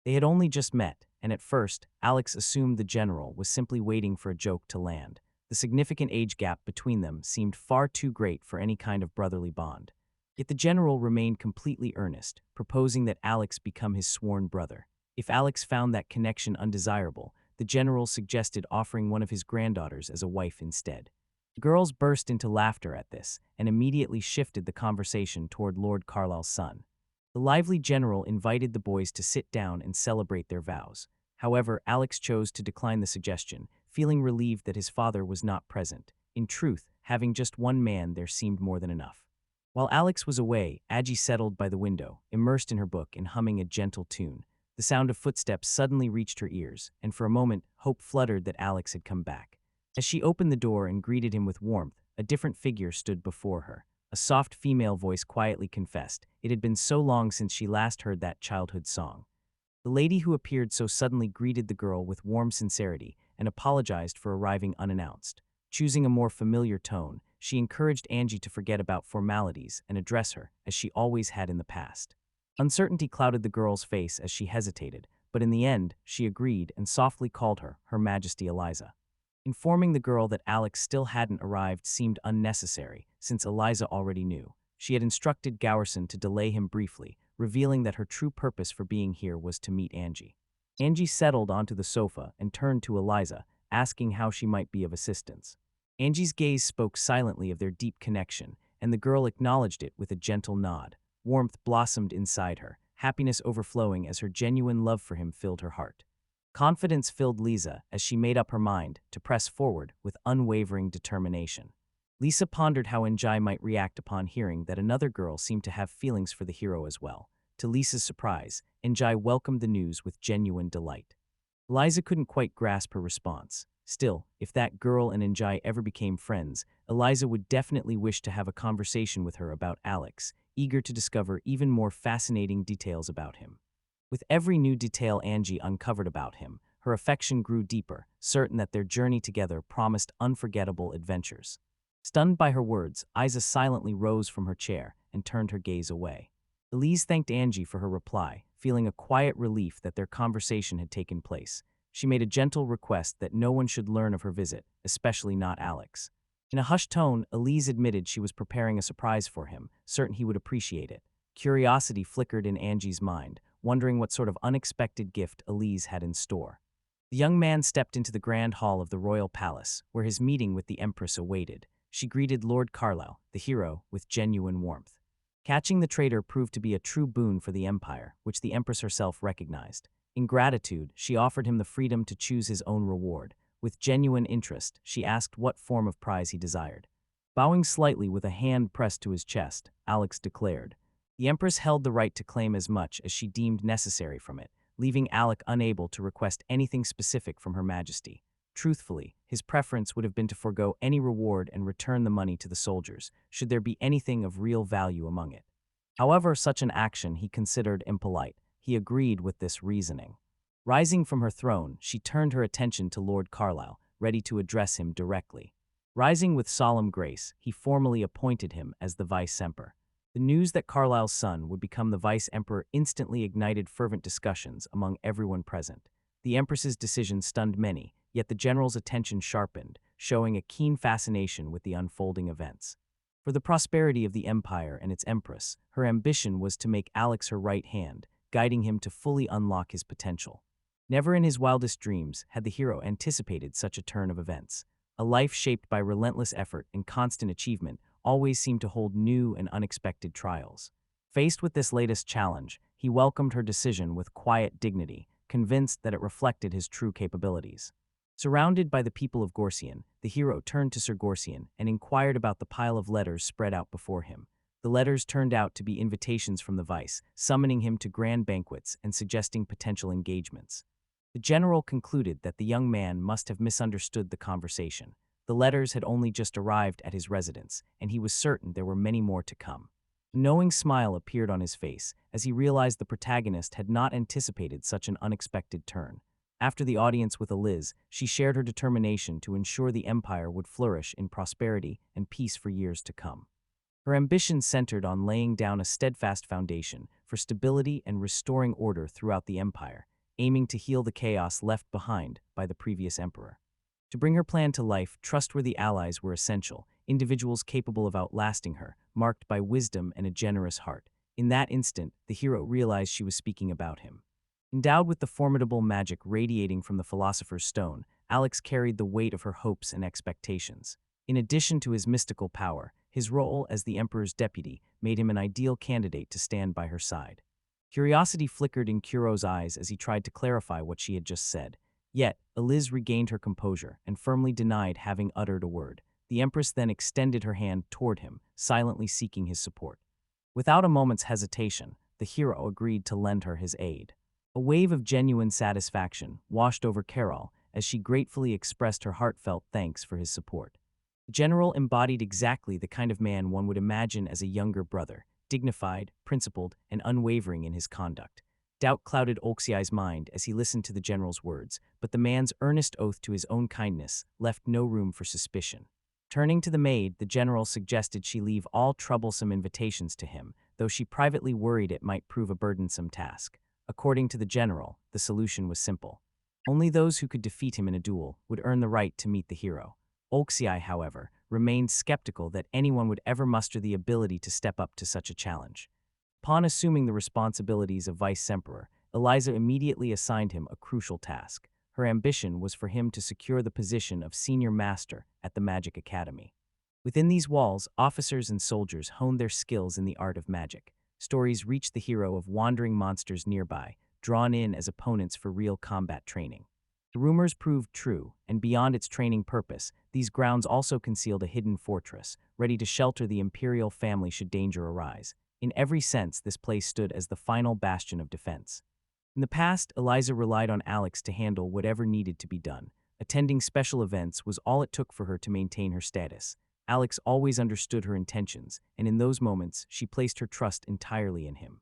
They had only just met, and at first, Alex assumed the general was simply waiting for a joke to land. The significant age gap between them seemed far too great for any kind of brotherly bond. Yet the general remained completely earnest, proposing that Alex become his sworn brother. If Alex found that connection undesirable, the general suggested offering one of his granddaughters as a wife instead. The girls burst into laughter at this, and immediately shifted the conversation toward Lord Carlisle's son. The lively general invited the boys to sit down and celebrate their vows. However, Alex chose to decline the suggestion, feeling relieved that his father was not present. In truth, having just one man there seemed more than enough. While Alex was away, Agi settled by the window, immersed in her book and humming a gentle tune. The sound of footsteps suddenly reached her ears, and for a moment, hope fluttered that Alex had come back. As she opened the door and greeted him with warmth, a different figure stood before her. A soft female voice quietly confessed it had been so long since she last heard that childhood song. The lady who appeared so suddenly greeted the girl with warm sincerity and apologized for arriving unannounced. Choosing a more familiar tone, she encouraged Angie to forget about formalities and address her, as she always had in the past. Uncertainty clouded the girl's face as she hesitated, but in the end, she agreed and softly called her Her Majesty Eliza. Informing the girl that Alex still hadn't arrived seemed unnecessary, since Eliza already knew. She had instructed Gowerson to delay him briefly, revealing that her true purpose for being here was to meet Angie. Angie settled onto the sofa and turned to Eliza, asking how she might be of assistance. Angie's gaze spoke silently of their deep connection, and the girl acknowledged it with a gentle nod. Warmth blossomed inside her, happiness overflowing as her genuine love for him filled her heart. Confidence filled Liza as she made up her mind to press forward with unwavering determination. Lisa pondered how Njai might react upon hearing that another girl seemed to have feelings for the hero as well. To Lisa's surprise, Njai welcomed the news with genuine delight. Eliza couldn't quite grasp her response. Still, if that girl and Njai ever became friends, Eliza would definitely wish to have a conversation with her about Alex, eager to discover even more fascinating details about him. With every new detail Angie uncovered about him, her affection grew deeper, certain that their journey together promised unforgettable adventures. Stunned by her words, Isa silently rose from her chair and turned her gaze away. Elise thanked Angie for her reply, feeling a quiet relief that their conversation had taken place. She made a gentle request that no one should learn of her visit, especially not Alex. In a hushed tone, Elise admitted she was preparing a surprise for him, certain he would appreciate it. Curiosity flickered in Angie's mind, wondering what sort of unexpected gift Elise had in store. The young man stepped into the grand hall of the royal palace, where his meeting with the Empress awaited. She greeted Lord Carlisle, the hero, with genuine warmth. Catching the traitor proved to be a true boon for the Empire, which the Empress herself recognized. In gratitude, she offered him the freedom to choose his own reward. With genuine interest, she asked what form of prize he desired. Bowing slightly with a hand pressed to his chest, Alex declared. The Empress held the right to claim as much as she deemed necessary from it, leaving Alec unable to request anything specific from Her Majesty. Truthfully, his preference would have been to forego any reward and return the money to the soldiers, should there be anything of real value among it. However, such an action he considered impolite. He agreed with this reasoning. Rising from her throne, she turned her attention to Lord Carlisle, ready to address him directly. Rising with solemn grace, he formally appointed him as the vice-emperor. The news that Carlisle's son would become the vice-emperor instantly ignited fervent discussions among everyone present. The Empress's decision stunned many, yet the general's attention sharpened, showing a keen fascination with the unfolding events. For the prosperity of the Empire and its Empress, her ambition was to make Alex her right hand, guiding him to fully unlock his potential. Never in his wildest dreams had the hero anticipated such a turn of events. A life shaped by relentless effort and constant achievement always seemed to hold new and unexpected trials. Faced with this latest challenge, he welcomed her decision with quiet dignity, convinced that it reflected his true capabilities. Surrounded by the people of Gorsian, the hero turned to Sir Gorsian and inquired about the pile of letters spread out before him. The letters turned out to be invitations from the vice, summoning him to grand banquets and suggesting potential engagements. The general concluded that the young man must have misunderstood the conversation. The letters had only just arrived at his residence, and he was certain there were many more to come. A knowing smile appeared on his face as he realized the protagonist had not anticipated such an unexpected turn. After the audience with Eliz, she shared her determination to ensure the empire would flourish in prosperity and peace for years to come. Her ambition centered on laying down a steadfast foundation for stability and restoring order throughout the empire, aiming to heal the chaos left behind by the previous emperor. To bring her plan to life, trustworthy allies were essential, individuals capable of outlasting her, marked by wisdom and a generous heart. In that instant, the hero realized she was speaking about him. Endowed with the formidable magic radiating from the Philosopher's Stone, Alex carried the weight of her hopes and expectations. In addition to his mystical power, his role as the Emperor's deputy made him an ideal candidate to stand by her side. Curiosity flickered in Kuro's eyes as he tried to clarify what she had just said. Yet, Eliz regained her composure and firmly denied having uttered a word. The Empress then extended her hand toward him, silently seeking his support. Without a moment's hesitation, the hero agreed to lend her his aid. A wave of genuine satisfaction washed over Carol as she gratefully expressed her heartfelt thanks for his support. The general embodied exactly the kind of man one would imagine as a younger brother, dignified, principled, and unwavering in his conduct. Doubt clouded Olxiai's mind as he listened to the general's words, but the man's earnest oath to his own kindness left no room for suspicion. Turning to the maid, the general suggested she leave all troublesome invitations to him, though she privately worried it might prove a burdensome task. According to the general, the solution was simple. Only those who could defeat him in a duel would earn the right to meet the hero. Olxiai, however, remained skeptical that anyone would ever muster the ability to step up to such a challenge. Upon assuming the responsibilities of vice-emperor, Eliza immediately assigned him a crucial task. Her ambition was for him to secure the position of senior master at the Magic Academy. Within these walls, officers and soldiers honed their skills in the art of magic. Stories reached the hero of wandering monsters nearby, drawn in as opponents for real combat training. The rumors proved true, and beyond its training purpose, these grounds also concealed a hidden fortress, ready to shelter the imperial family should danger arise. In every sense, this place stood as the final bastion of defense. In the past, Eliza relied on Alex to handle whatever needed to be done. Attending special events was all it took for her to maintain her status. Alex always understood her intentions, and in those moments, she placed her trust entirely in him.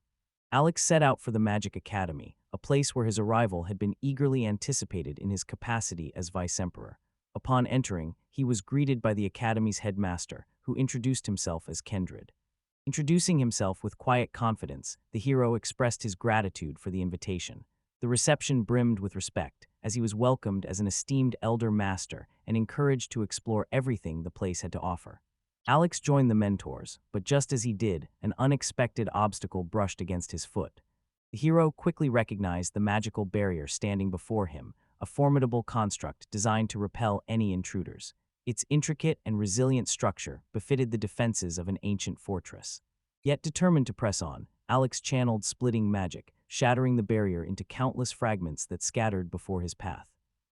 Alex set out for the Magic Academy, a place where his arrival had been eagerly anticipated in his capacity as Vice-Emperor. Upon entering, he was greeted by the Academy's headmaster, who introduced himself as Kindred. Introducing himself with quiet confidence, the hero expressed his gratitude for the invitation. The reception brimmed with respect, as he was welcomed as an esteemed elder master and encouraged to explore everything the place had to offer. Alex joined the mentors, but just as he did, an unexpected obstacle brushed against his foot. The hero quickly recognized the magical barrier standing before him, a formidable construct designed to repel any intruders. Its intricate and resilient structure befitted the defenses of an ancient fortress. Yet determined to press on, Alex channeled splitting magic, shattering the barrier into countless fragments that scattered before his path.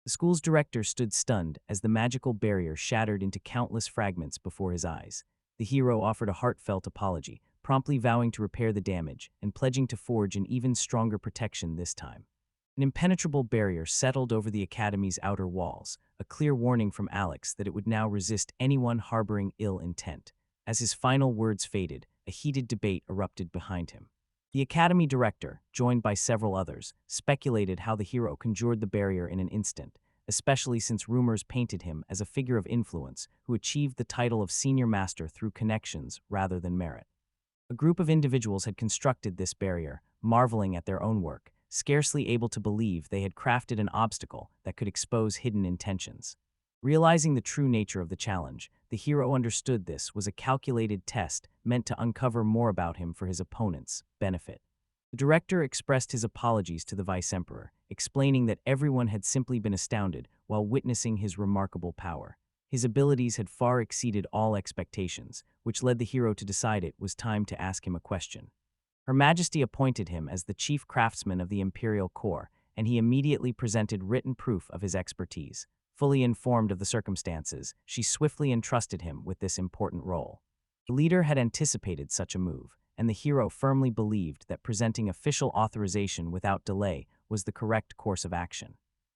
The school's director stood stunned as the magical barrier shattered into countless fragments before his eyes. The hero offered a heartfelt apology, promptly vowing to repair the damage and pledging to forge an even stronger protection this time. An impenetrable barrier settled over the Academy's outer walls, a clear warning from Alex that it would now resist anyone harboring ill intent. As his final words faded, a heated debate erupted behind him. The Academy director, joined by several others, speculated how the hero conjured the barrier in an instant, especially since rumors painted him as a figure of influence who achieved the title of senior master through connections rather than merit. A group of individuals had constructed this barrier, marveling at their own work, scarcely able to believe they had crafted an obstacle that could expose hidden intentions. Realizing the true nature of the challenge, the hero understood this was a calculated test meant to uncover more about him for his opponent's benefit. The director expressed his apologies to the Vice-Emperor, explaining that everyone had simply been astounded while witnessing his remarkable power. His abilities had far exceeded all expectations, which led the hero to decide it was time to ask him a question. Her Majesty appointed him as the chief craftsman of the Imperial Corps, and he immediately presented written proof of his expertise. Fully informed of the circumstances, she swiftly entrusted him with this important role. The leader had anticipated such a move, and the hero firmly believed that presenting official authorization without delay was the correct course of action.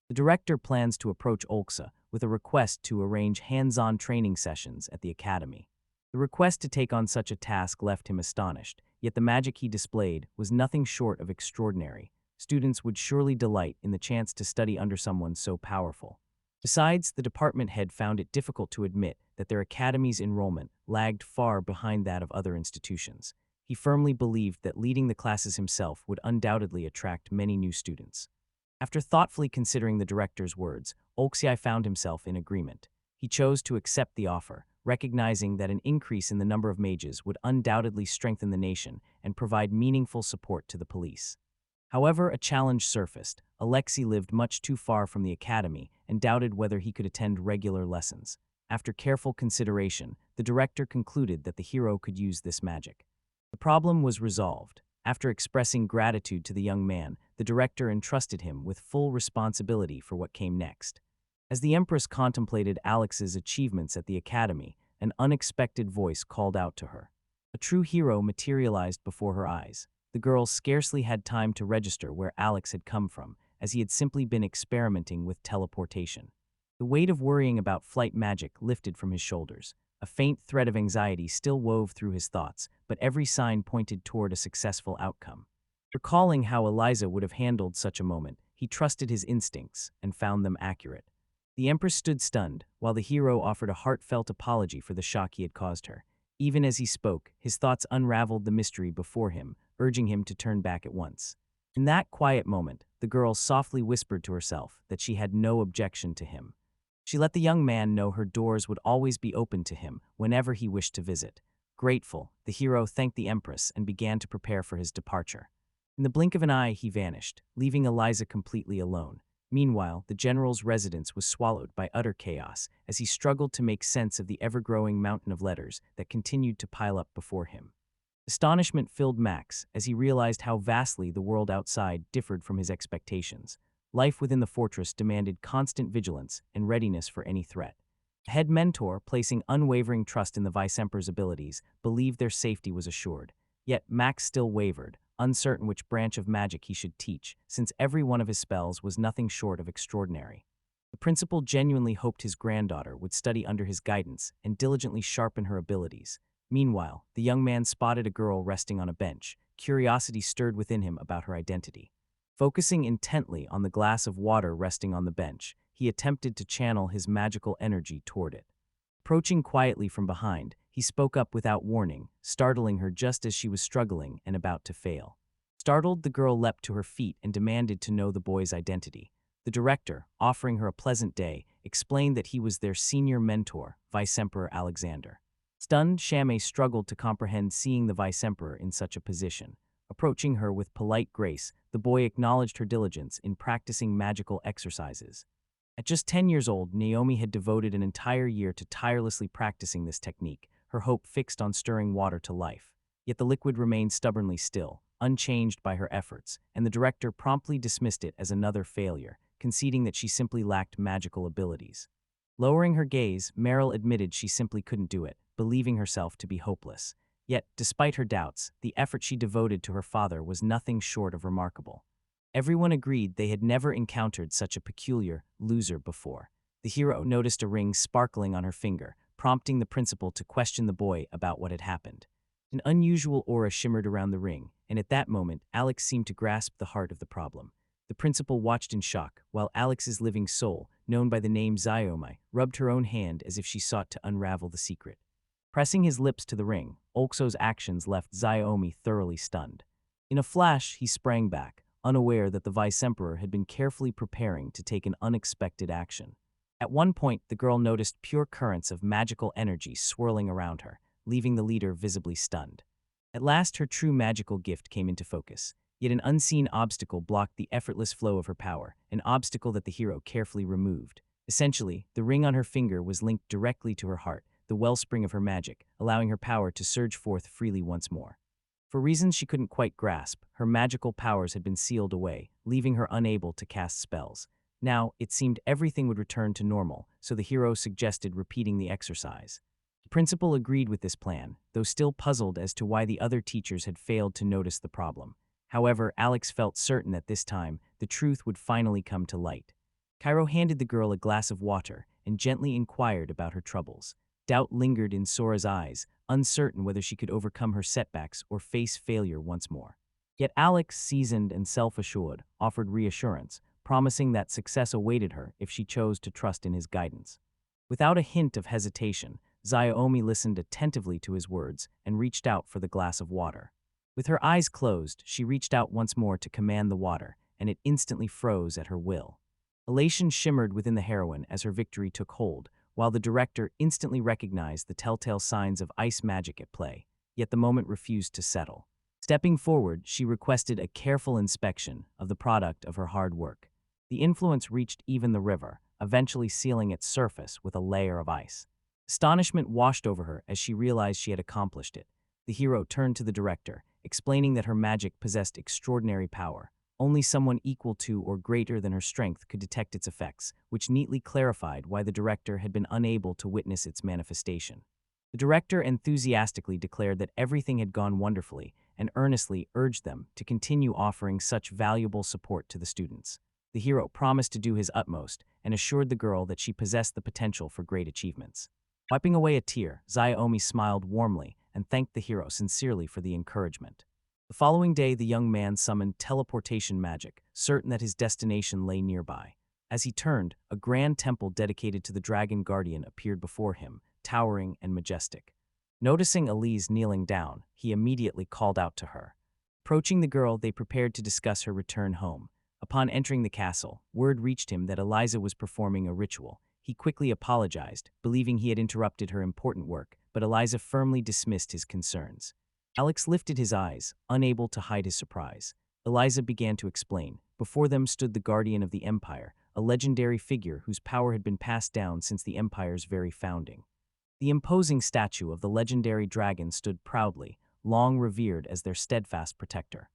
The director plans to approach Olxa with a request to arrange hands-on training sessions at the Academy. The request to take on such a task left him astonished, yet the magic he displayed was nothing short of extraordinary. Students would surely delight in the chance to study under someone so powerful. Besides, the department head found it difficult to admit that their academy's enrollment lagged far behind that of other institutions. He firmly believed that leading the classes himself would undoubtedly attract many new students. After thoughtfully considering the director's words, Olxiai found himself in agreement. He chose to accept the offer, recognizing that an increase in the number of mages would undoubtedly strengthen the nation and provide meaningful support to the police. However, a challenge surfaced. Alexei lived much too far from the academy and doubted whether he could attend regular lessons. After careful consideration, the director concluded that the hero could use this magic. The problem was resolved. After expressing gratitude to the young man, the director entrusted him with full responsibility for what came next. As the Empress contemplated Alex's achievements at the academy, an unexpected voice called out to her. A true hero materialized before her eyes. The girl scarcely had time to register where Alex had come from, as he had simply been experimenting with teleportation. The weight of worrying about flight magic lifted from his shoulders. A faint thread of anxiety still wove through his thoughts, but every sign pointed toward a successful outcome. Recalling how Eliza would have handled such a moment, he trusted his instincts and found them accurate. The Empress stood stunned, while the hero offered a heartfelt apology for the shock he had caused her. Even as he spoke, his thoughts unraveled the mystery before him, urging him to turn back at once. In that quiet moment, the girl softly whispered to herself that she had no objection to him. She let the young man know her doors would always be open to him whenever he wished to visit. Grateful, the hero thanked the Empress and began to prepare for his departure. In the blink of an eye, he vanished, leaving Eliza completely alone. Meanwhile, the general's residence was swallowed by utter chaos as he struggled to make sense of the ever-growing mountain of letters that continued to pile up before him. Astonishment filled Max as he realized how vastly the world outside differed from his expectations. Life within the fortress demanded constant vigilance and readiness for any threat. The head mentor, placing unwavering trust in the Vice-Emperor's abilities, believed their safety was assured. Yet Max still wavered, uncertain which branch of magic he should teach, since every one of his spells was nothing short of extraordinary. The principal genuinely hoped his granddaughter would study under his guidance and diligently sharpen her abilities. Meanwhile, the young man spotted a girl resting on a bench. Curiosity stirred within him about her identity. Focusing intently on the glass of water resting on the bench, he attempted to channel his magical energy toward it. Approaching quietly from behind, he spoke up without warning, startling her just as she was struggling and about to fail. Startled, the girl leapt to her feet and demanded to know the boy's identity. The director, offering her a pleasant day, explained that he was their senior mentor, Vice-Emperor Alexander. Stunned, Shammai struggled to comprehend seeing the Vice-Emperor in such a position. Approaching her with polite grace, the boy acknowledged her diligence in practicing magical exercises. At just 10 years old, Naomi had devoted an entire year to tirelessly practicing this technique, her hope fixed on stirring water to life. Yet the liquid remained stubbornly still, unchanged by her efforts, and the director promptly dismissed it as another failure, conceding that she simply lacked magical abilities. Lowering her gaze, Meryl admitted she simply couldn't do it, believing herself to be hopeless. Yet, despite her doubts, the effort she devoted to her father was nothing short of remarkable. Everyone agreed they had never encountered such a peculiar loser before. The hero noticed a ring sparkling on her finger, prompting the principal to question the boy about what had happened. An unusual aura shimmered around the ring, and at that moment, Alex seemed to grasp the heart of the problem. The principal watched in shock, while Alex's living soul, known by the name Naomi, rubbed her own hand as if she sought to unravel the secret. Pressing his lips to the ring, Olxo's actions left Naomi thoroughly stunned. In a flash, he sprang back, unaware that the Vice-Emperor had been carefully preparing to take an unexpected action. At one point, the girl noticed pure currents of magical energy swirling around her, leaving the leader visibly stunned. At last, her true magical gift came into focus. Yet an unseen obstacle blocked the effortless flow of her power, an obstacle that the hero carefully removed. Essentially, the ring on her finger was linked directly to her heart, the wellspring of her magic, allowing her power to surge forth freely once more. For reasons she couldn't quite grasp, her magical powers had been sealed away, leaving her unable to cast spells. Now, it seemed everything would return to normal, so the hero suggested repeating the exercise. The principal agreed with this plan, though still puzzled as to why the other teachers had failed to notice the problem. However, Alex felt certain that this time, the truth would finally come to light. Cairo handed the girl a glass of water and gently inquired about her troubles. Doubt lingered in Sora's eyes, uncertain whether she could overcome her setbacks or face failure once more. Yet Alex, seasoned and self-assured, offered reassurance, promising that success awaited her if she chose to trust in his guidance. Without a hint of hesitation, Naomi listened attentively to his words and reached out for the glass of water. With her eyes closed, she reached out once more to command the water, and it instantly froze at her will. Elation shimmered within the heroine as her victory took hold, while the director instantly recognized the telltale signs of ice magic at play, yet the moment refused to settle. Stepping forward, she requested a careful inspection of the product of her hard work. The influence reached even the river, eventually sealing its surface with a layer of ice. Astonishment washed over her as she realized she had accomplished it. The hero turned to the director, explaining that her magic possessed extraordinary power. Only someone equal to or greater than her strength could detect its effects, which neatly clarified why the director had been unable to witness its manifestation. The director enthusiastically declared that everything had gone wonderfully and earnestly urged them to continue offering such valuable support to the students. The hero promised to do his utmost and assured the girl that she possessed the potential for great achievements. Wiping away a tear, Naomi smiled warmly and thanked the hero sincerely for the encouragement. The following day, the young man summoned teleportation magic, certain that his destination lay nearby. As he turned, a grand temple dedicated to the dragon guardian appeared before him, towering and majestic. Noticing Elise kneeling down, he immediately called out to her. Approaching the girl, they prepared to discuss her return home. Upon entering the castle, word reached him that Eliza was performing a ritual. He quickly apologized, believing he had interrupted her important work, but Eliza firmly dismissed his concerns. Alex lifted his eyes, unable to hide his surprise. Eliza began to explain. Before them stood the guardian of the Empire, a legendary figure whose power had been passed down since the Empire's very founding. The imposing statue of the legendary dragon stood proudly, long revered as their steadfast protector.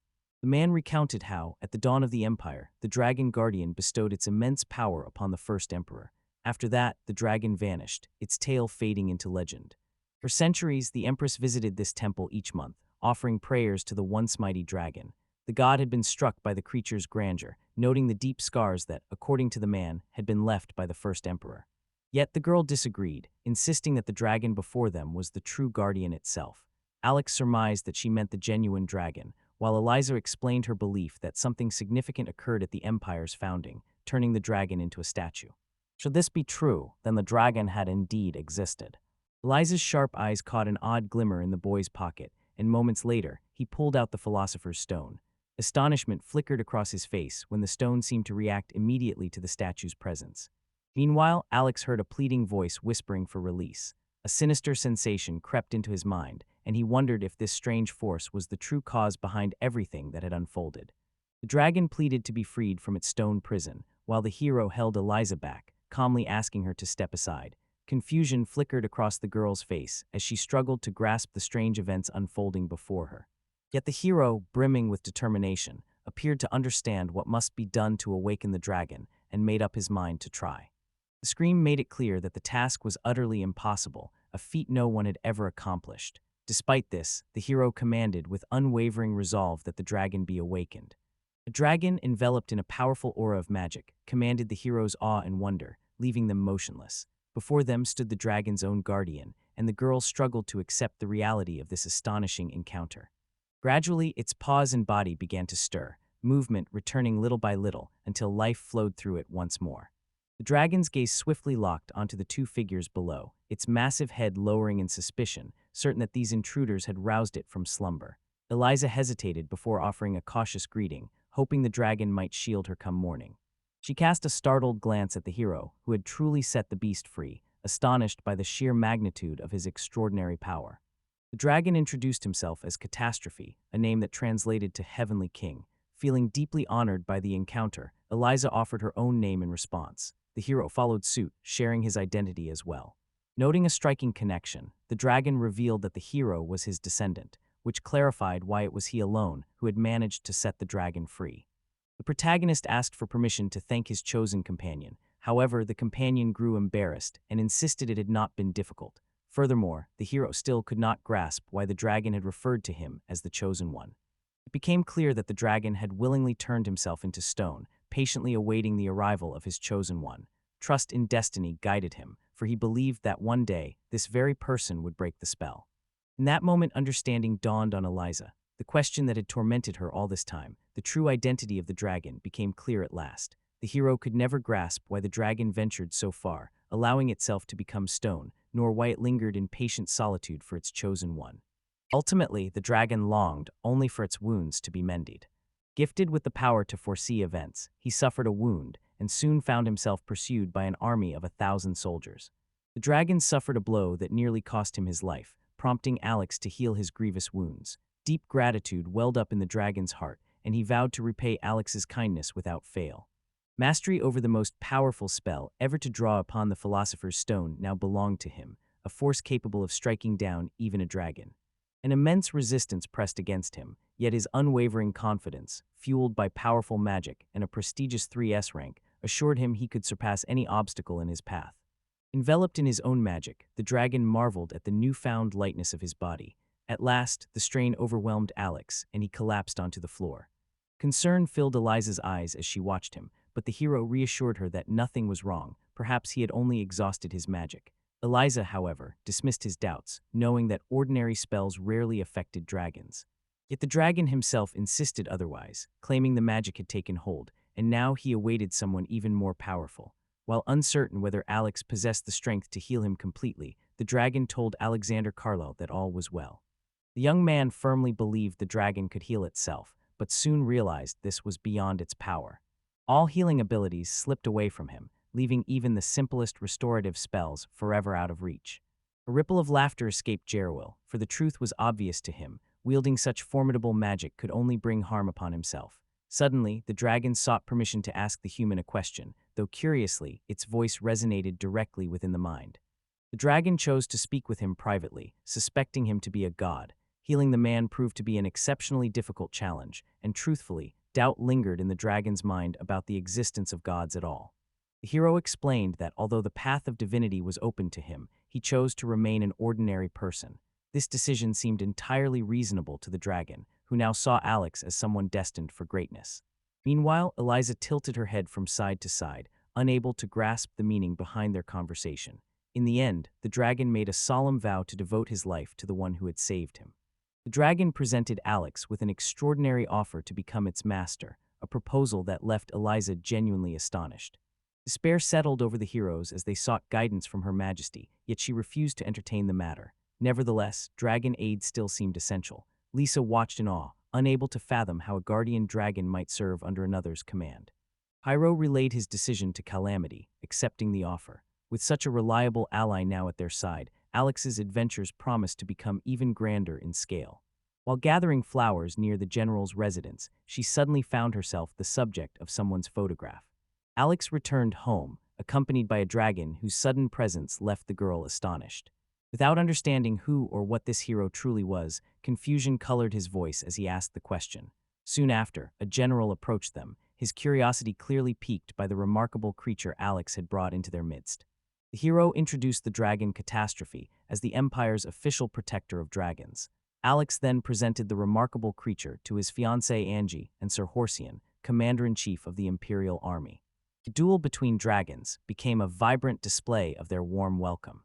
The man recounted how, at the dawn of the empire, the dragon guardian bestowed its immense power upon the first emperor. After that, the dragon vanished, its tale fading into legend. For centuries, the Empress visited this temple each month, offering prayers to the once mighty dragon. The god had been struck by the creature's grandeur, noting the deep scars that, according to the man, had been left by the first emperor. Yet the girl disagreed, insisting that the dragon before them was the true guardian itself. Alex surmised that she meant the genuine dragon, while Eliza explained her belief that something significant occurred at the empire's founding, turning the dragon into a statue. Should this be true, then the dragon had indeed existed. Eliza's sharp eyes caught an odd glimmer in the boy's pocket, and moments later, he pulled out the Philosopher's Stone. Astonishment flickered across his face when the stone seemed to react immediately to the statue's presence. Meanwhile, Alex heard a pleading voice whispering for release. A sinister sensation crept into his mind, and he wondered if this strange force was the true cause behind everything that had unfolded. The dragon pleaded to be freed from its stone prison, while the hero held Eliza back, calmly asking her to step aside. Confusion flickered across the girl's face as she struggled to grasp the strange events unfolding before her. Yet the hero, brimming with determination, appeared to understand what must be done to awaken the dragon and made up his mind to try. The scream made it clear that the task was utterly impossible, a feat no one had ever accomplished. Despite this, the hero commanded with unwavering resolve that the dragon be awakened. The dragon, enveloped in a powerful aura of magic, commanded the hero's awe and wonder, leaving them motionless. Before them stood the dragon's own guardian, and the girl struggled to accept the reality of this astonishing encounter. Gradually, its paws and body began to stir, movement returning little by little until life flowed through it once more. The dragon's gaze swiftly locked onto the two figures below, its massive head lowering in suspicion, certain that these intruders had roused it from slumber. Eliza hesitated before offering a cautious greeting, hoping the dragon might shield her come morning. She cast a startled glance at the hero, who had truly set the beast free, astonished by the sheer magnitude of his extraordinary power. The dragon introduced himself as Catastrophe, a name that translated to Heavenly King. Feeling deeply honored by the encounter, Eliza offered her own name in response. The hero followed suit, sharing his identity as well. Noting a striking connection, the dragon revealed that the hero was his descendant, which clarified why it was he alone who had managed to set the dragon free. The protagonist asked for permission to thank his chosen companion. However, the companion grew embarrassed and insisted it had not been difficult. Furthermore, the hero still could not grasp why the dragon had referred to him as the chosen one. It became clear that the dragon had willingly turned himself into stone, patiently awaiting the arrival of his chosen one. Trust in destiny guided him, for he believed that one day, this very person would break the spell. In that moment, understanding dawned on Eliza. The question that had tormented her all this time, the true identity of the dragon, became clear at last. The hero could never grasp why the dragon ventured so far, allowing itself to become stone, nor why it lingered in patient solitude for its chosen one. Ultimately, the dragon longed only for its wounds to be mended. Gifted with the power to foresee events, he suffered a wound and soon found himself pursued by an army of 1,000 soldiers. The dragon suffered a blow that nearly cost him his life, prompting Alex to heal his grievous wounds. Deep gratitude welled up in the dragon's heart, and he vowed to repay Alex's kindness without fail. Mastery over the most powerful spell ever to draw upon the Philosopher's Stone now belonged to him, a force capable of striking down even a dragon. An immense resistance pressed against him, yet his unwavering confidence, fueled by powerful magic and a prestigious 3S rank, assured him he could surpass any obstacle in his path. Enveloped in his own magic, the dragon marveled at the newfound lightness of his body. At last, the strain overwhelmed Alex, and he collapsed onto the floor. Concern filled Eliza's eyes as she watched him, but the hero reassured her that nothing was wrong. Perhaps he had only exhausted his magic. Eliza, however, dismissed his doubts, knowing that ordinary spells rarely affected dragons. Yet the dragon himself insisted otherwise, claiming the magic had taken hold, and now he awaited someone even more powerful. While uncertain whether Alex possessed the strength to heal him completely, the dragon told Alexander Carlo that all was well. The young man firmly believed the dragon could heal itself, but soon realized this was beyond its power. All healing abilities slipped away from him, leaving even the simplest restorative spells forever out of reach. A ripple of laughter escaped Jerwell, for the truth was obvious to him. Wielding such formidable magic could only bring harm upon himself. Suddenly, the dragon sought permission to ask the human a question, though curiously, its voice resonated directly within the mind. The dragon chose to speak with him privately, suspecting him to be a god. Healing the man proved to be an exceptionally difficult challenge, and truthfully, doubt lingered in the dragon's mind about the existence of gods at all. The hero explained that although the path of divinity was open to him, he chose to remain an ordinary person. This decision seemed entirely reasonable to the dragon, who now saw Alex as someone destined for greatness. Meanwhile, Eliza tilted her head from side to side, unable to grasp the meaning behind their conversation. In the end, the dragon made a solemn vow to devote his life to the one who had saved him. The dragon presented Alex with an extraordinary offer to become its master, a proposal that left Eliza genuinely astonished. Despair settled over the heroes as they sought guidance from Her Majesty, yet she refused to entertain the matter. Nevertheless, dragon aid still seemed essential. Lisa watched in awe, unable to fathom how a guardian dragon might serve under another's command. Hyro relayed his decision to Calamity, accepting the offer. With such a reliable ally now at their side, Alex's adventures promised to become even grander in scale. While gathering flowers near the general's residence, she suddenly found herself the subject of someone's photograph. Alex returned home, accompanied by a dragon whose sudden presence left the girl astonished. Without understanding who or what this hero truly was, confusion colored his voice as he asked the question. Soon after, a general approached them, his curiosity clearly piqued by the remarkable creature Alex had brought into their midst. The hero introduced the dragon Catastrophe as the Empire's official protector of dragons. Alex then presented the remarkable creature to his fiancée Angie and Sir Horsian, commander-in-chief of the Imperial Army. The duel between dragons became a vibrant display of their warm welcome.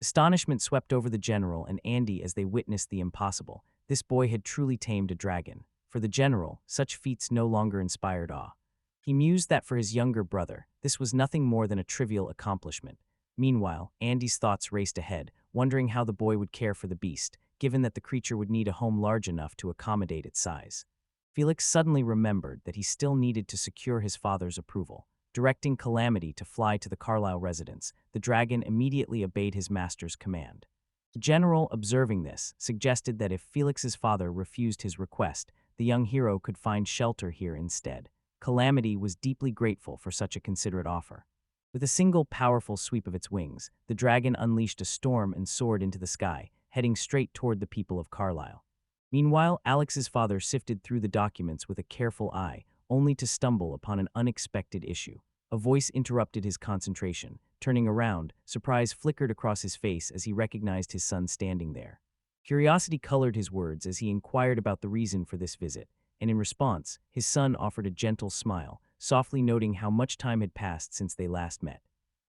Astonishment swept over the general and Andy as they witnessed the impossible. This boy had truly tamed a dragon. For the general, such feats no longer inspired awe. He mused that for his younger brother, this was nothing more than a trivial accomplishment. Meanwhile, Andy's thoughts raced ahead, wondering how the boy would care for the beast, given that the creature would need a home large enough to accommodate its size. Felix suddenly remembered that he still needed to secure his father's approval. Directing Calamity to fly to the Carlisle residence, the dragon immediately obeyed his master's command. The general, observing this, suggested that if Felix's father refused his request, the young hero could find shelter here instead. Calamity was deeply grateful for such a considerate offer. With a single powerful sweep of its wings, the dragon unleashed a storm and soared into the sky, heading straight toward the people of Carlisle. Meanwhile, Alex's father sifted through the documents with a careful eye, only to stumble upon an unexpected issue. A voice interrupted his concentration. Turning around, surprise flickered across his face as he recognized his son standing there. Curiosity colored his words as he inquired about the reason for this visit, and in response, his son offered a gentle smile, softly noting how much time had passed since they last met.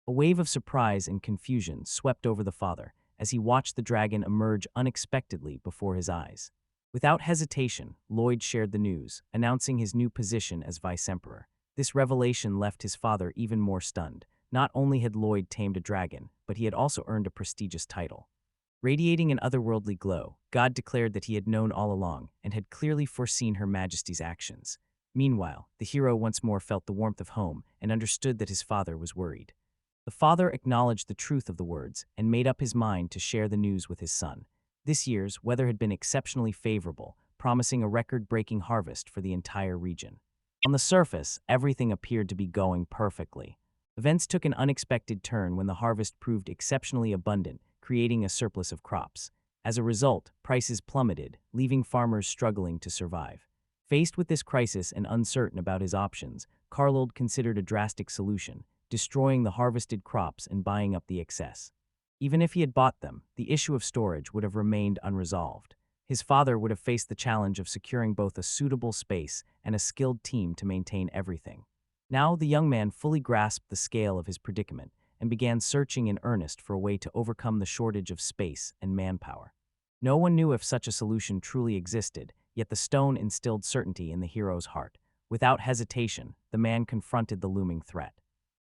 A wave of surprise and confusion swept over the father as he watched the dragon emerge unexpectedly before his eyes. Without hesitation, Lloyd shared the news, announcing his new position as vice-emperor. This revelation left his father even more stunned. Not only had Lloyd tamed a dragon, but he had also earned a prestigious title. Radiating an otherworldly glow, God declared that he had known all along and had clearly foreseen Her Majesty's actions. Meanwhile, the hero once more felt the warmth of home and understood that his father was worried. The father acknowledged the truth of the words and made up his mind to share the news with his son. This year's weather had been exceptionally favorable, promising a record-breaking harvest for the entire region. On the surface, everything appeared to be going perfectly. Events took an unexpected turn when the harvest proved exceptionally abundant, creating a surplus of crops. As a result, prices plummeted, leaving farmers struggling to survive. Faced with this crisis and uncertain about his options, Carlold considered a drastic solution, destroying the harvested crops and buying up the excess. Even if he had bought them, the issue of storage would have remained unresolved. His father would have faced the challenge of securing both a suitable space and a skilled team to maintain everything. Now the young man fully grasped the scale of his predicament and began searching in earnest for a way to overcome the shortage of space and manpower. No one knew if such a solution truly existed, yet the stone instilled certainty in the hero's heart. Without hesitation, the man confronted the looming threat.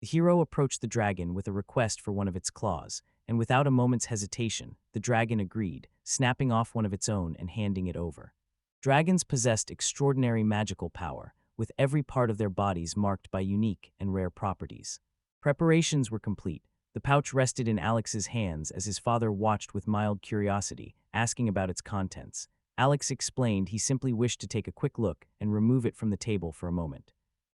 The hero approached the dragon with a request for one of its claws, and without a moment's hesitation, the dragon agreed, snapping off one of its own and handing it over. Dragons possessed extraordinary magical power, with every part of their bodies marked by unique and rare properties. Preparations were complete. The pouch rested in Alex's hands as his father watched with mild curiosity, asking about its contents. Alex explained he simply wished to take a quick look and remove it from the table for a moment.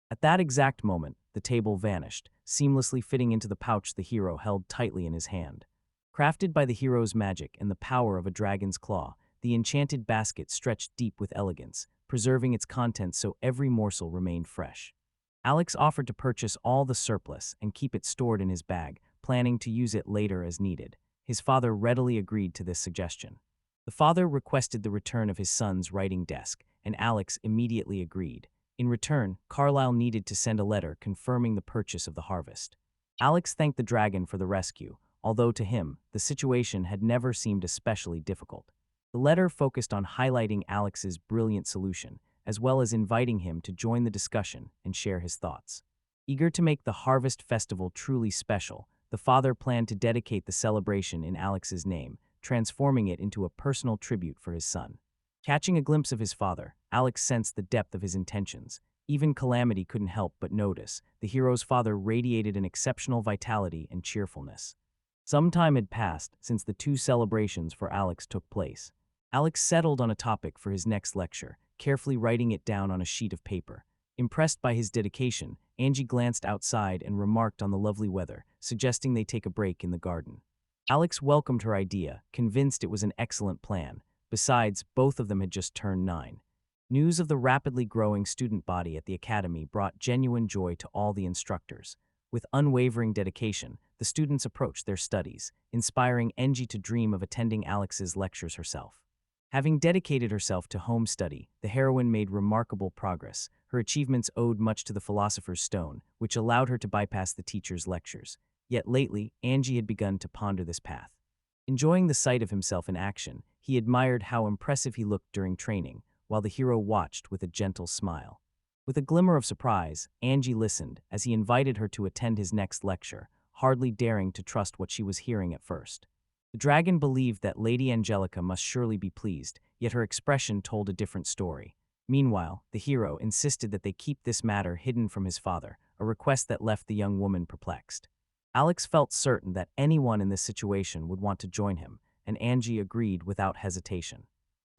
At that exact moment, the table vanished, seamlessly fitting into the pouch the hero held tightly in his hand. Crafted by the hero's magic and the power of a dragon's claw, the enchanted basket stretched deep with elegance, preserving its contents so every morsel remained fresh. Alex offered to purchase all the surplus and keep it stored in his bag, planning to use it later as needed. His father readily agreed to this suggestion. The father requested the return of his son's writing desk, and Alex immediately agreed. In return, Carlyle needed to send a letter confirming the purchase of the harvest. Alex thanked the dragon for the rescue, although to him, the situation had never seemed especially difficult. The letter focused on highlighting Alex's brilliant solution, as well as inviting him to join the discussion and share his thoughts. Eager to make the harvest festival truly special, the father planned to dedicate the celebration in Alex's name, transforming it into a personal tribute for his son. Catching a glimpse of his father, Alex sensed the depth of his intentions. Even Calamity couldn't help but notice. The hero's father radiated an exceptional vitality and cheerfulness. Some time had passed since the two celebrations for Alex took place. Alex settled on a topic for his next lecture, carefully writing it down on a sheet of paper. Impressed by his dedication, Angie glanced outside and remarked on the lovely weather, suggesting they take a break in the garden. Alex welcomed her idea, convinced it was an excellent plan. Besides, both of them had just turned 9. News of the rapidly growing student body at the academy brought genuine joy to all the instructors. With unwavering dedication, the students approached their studies, inspiring Angie to dream of attending Alex's lectures herself. Having dedicated herself to home study, the heroine made remarkable progress. Her achievements owed much to the Philosopher's Stone, which allowed her to bypass the teacher's lectures. Yet lately, Angie had begun to ponder this path. Enjoying the sight of himself in action, he admired how impressive he looked during training, while the hero watched with a gentle smile. With a glimmer of surprise, Angie listened as he invited her to attend his next lecture, hardly daring to trust what she was hearing at first. The dragon believed that Lady Angelica must surely be pleased, yet her expression told a different story. Meanwhile, the hero insisted that they keep this matter hidden from his father, a request that left the young woman perplexed. Alex felt certain that anyone in this situation would want to join him, and Angie agreed without hesitation.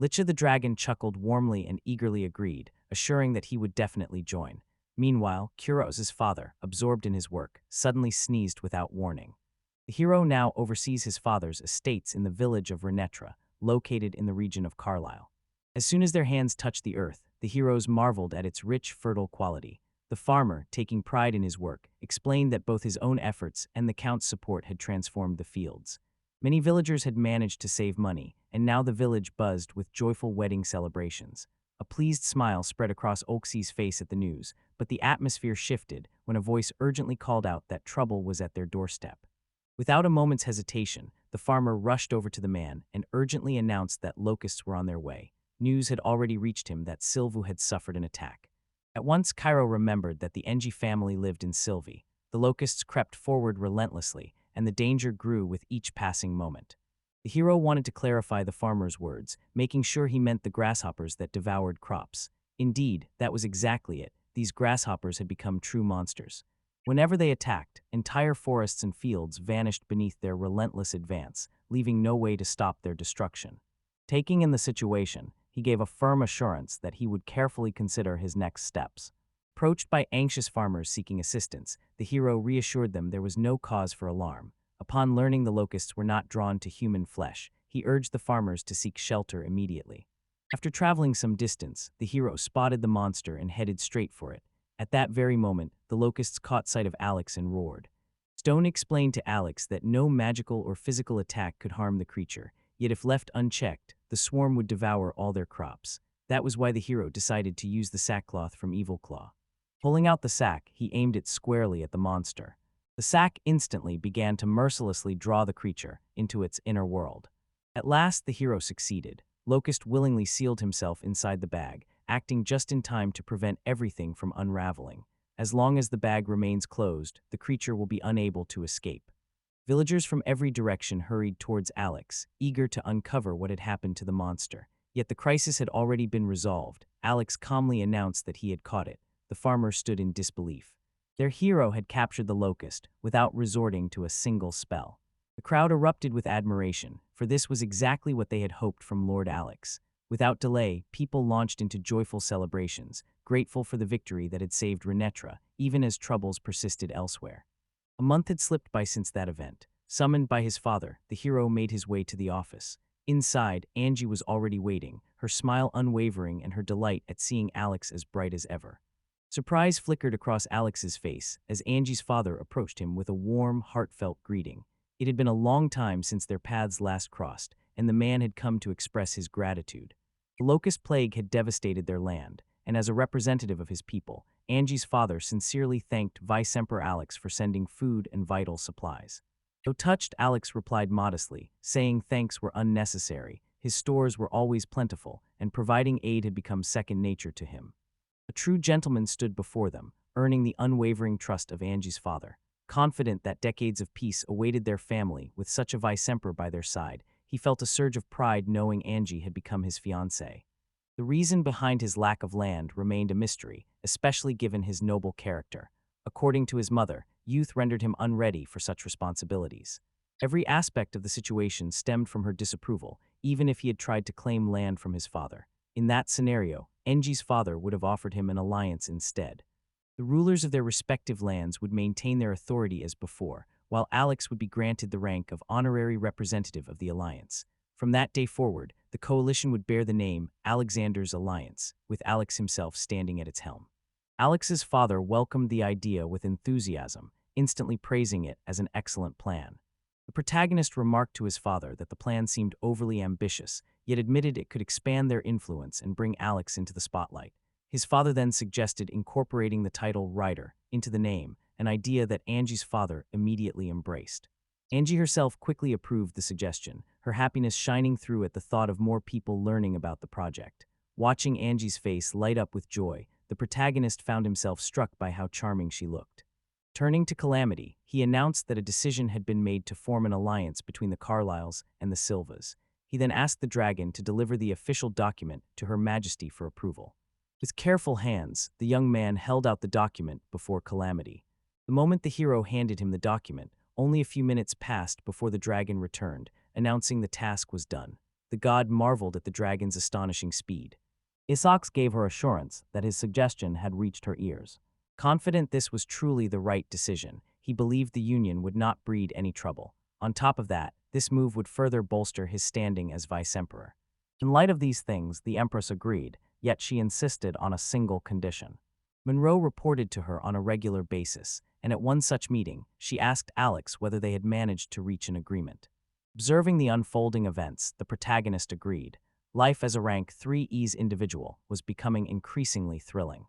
Licha the dragon chuckled warmly and eagerly agreed, assuring that he would definitely join. Meanwhile, Kuros' father, absorbed in his work, suddenly sneezed without warning. The hero now oversees his father's estates in the village of Renetra, located in the region of Carlisle. As soon as their hands touched the earth, the heroes marveled at its rich, fertile quality. The farmer, taking pride in his work, explained that both his own efforts and the Count's support had transformed the fields. Many villagers had managed to save money, and now the village buzzed with joyful wedding celebrations. A pleased smile spread across Oxy's face at the news, but the atmosphere shifted when a voice urgently called out that trouble was at their doorstep. Without a moment's hesitation, the farmer rushed over to the man and urgently announced that locusts were on their way. News had already reached him that Silvu had suffered an attack. At once, Cairo remembered that the Engie family lived in Sylvie. The locusts crept forward relentlessly, and the danger grew with each passing moment. The hero wanted to clarify the farmer's words, making sure he meant the grasshoppers that devoured crops. Indeed, that was exactly it. These grasshoppers had become true monsters. Whenever they attacked, entire forests and fields vanished beneath their relentless advance, leaving no way to stop their destruction. Taking in the situation, he gave a firm assurance that he would carefully consider his next steps. Approached by anxious farmers seeking assistance, the hero reassured them there was no cause for alarm. Upon learning the locusts were not drawn to human flesh, he urged the farmers to seek shelter immediately. After traveling some distance, the hero spotted the monster and headed straight for it. At that very moment, the locusts caught sight of Alex and roared. Stone explained to Alex that no magical or physical attack could harm the creature, yet if left unchecked, the swarm would devour all their crops. That was why the hero decided to use the sackcloth from Evil Claw. Pulling out the sack, he aimed it squarely at the monster. The sack instantly began to mercilessly draw the creature into its inner world. At last, the hero succeeded. Locust willingly sealed himself inside the bag, acting just in time to prevent everything from unraveling. As long as the bag remains closed, the creature will be unable to escape. Villagers from every direction hurried towards Alex, eager to uncover what had happened to the monster. Yet the crisis had already been resolved. Alex calmly announced that he had caught it. The farmers stood in disbelief. Their hero had captured the locust without resorting to a single spell. The crowd erupted with admiration, for this was exactly what they had hoped from Lord Alex. Without delay, people launched into joyful celebrations, grateful for the victory that had saved Renetra, even as troubles persisted elsewhere. A month had slipped by since that event. Summoned by his father, the hero made his way to the office. Inside, Angie was already waiting, her smile unwavering and her delight at seeing Alex as bright as ever. Surprise flickered across Alex's face as Angie's father approached him with a warm, heartfelt greeting. It had been a long time since their paths last crossed, and the man had come to express his gratitude. The locust plague had devastated their land, and as a representative of his people, Angie's father sincerely thanked Vice Emperor Alex for sending food and vital supplies. Though touched, Alex replied modestly, saying thanks were unnecessary. His stores were always plentiful, and providing aid had become second nature to him. A true gentleman stood before them, earning the unwavering trust of Angie's father. Confident that decades of peace awaited their family with such a vice emperor by their side, he felt a surge of pride knowing Angie had become his fiancée. The reason behind his lack of land remained a mystery, especially given his noble character. According to his mother, youth rendered him unready for such responsibilities. Every aspect of the situation stemmed from her disapproval, even if he had tried to claim land from his father. In that scenario, Angie's father would have offered him an alliance instead. The rulers of their respective lands would maintain their authority as before, while Alex would be granted the rank of honorary representative of the alliance. From that day forward, the coalition would bear the name Alexander's Alliance, with Alex himself standing at its helm. Alex's father welcomed the idea with enthusiasm, instantly praising it as an excellent plan. The protagonist remarked to his father that the plan seemed overly ambitious, yet admitted it could expand their influence and bring Alex into the spotlight. His father then suggested incorporating the title writer into the name, an idea that Angie's father immediately embraced. Angie herself quickly approved the suggestion, her happiness shining through at the thought of more people learning about the project. Watching Angie's face light up with joy, the protagonist found himself struck by how charming she looked. Turning to Calamity, he announced that a decision had been made to form an alliance between the Carlyles and the Silvas. He then asked the dragon to deliver the official document to Her Majesty for approval. With careful hands, the young man held out the document before Calamity. The moment the hero handed him the document, only a few minutes passed before the dragon returned, announcing the task was done. The god marveled at the dragon's astonishing speed. Isaacs gave her assurance that his suggestion had reached her ears. Confident this was truly the right decision, he believed the union would not breed any trouble. On top of that, this move would further bolster his standing as vice-emperor. In light of these things, the Empress agreed, yet she insisted on a single condition. Monroe reported to her on a regular basis, and at one such meeting, she asked Alex whether they had managed to reach an agreement. Observing the unfolding events, the protagonist agreed. Life as a rank 3Es individual was becoming increasingly thrilling.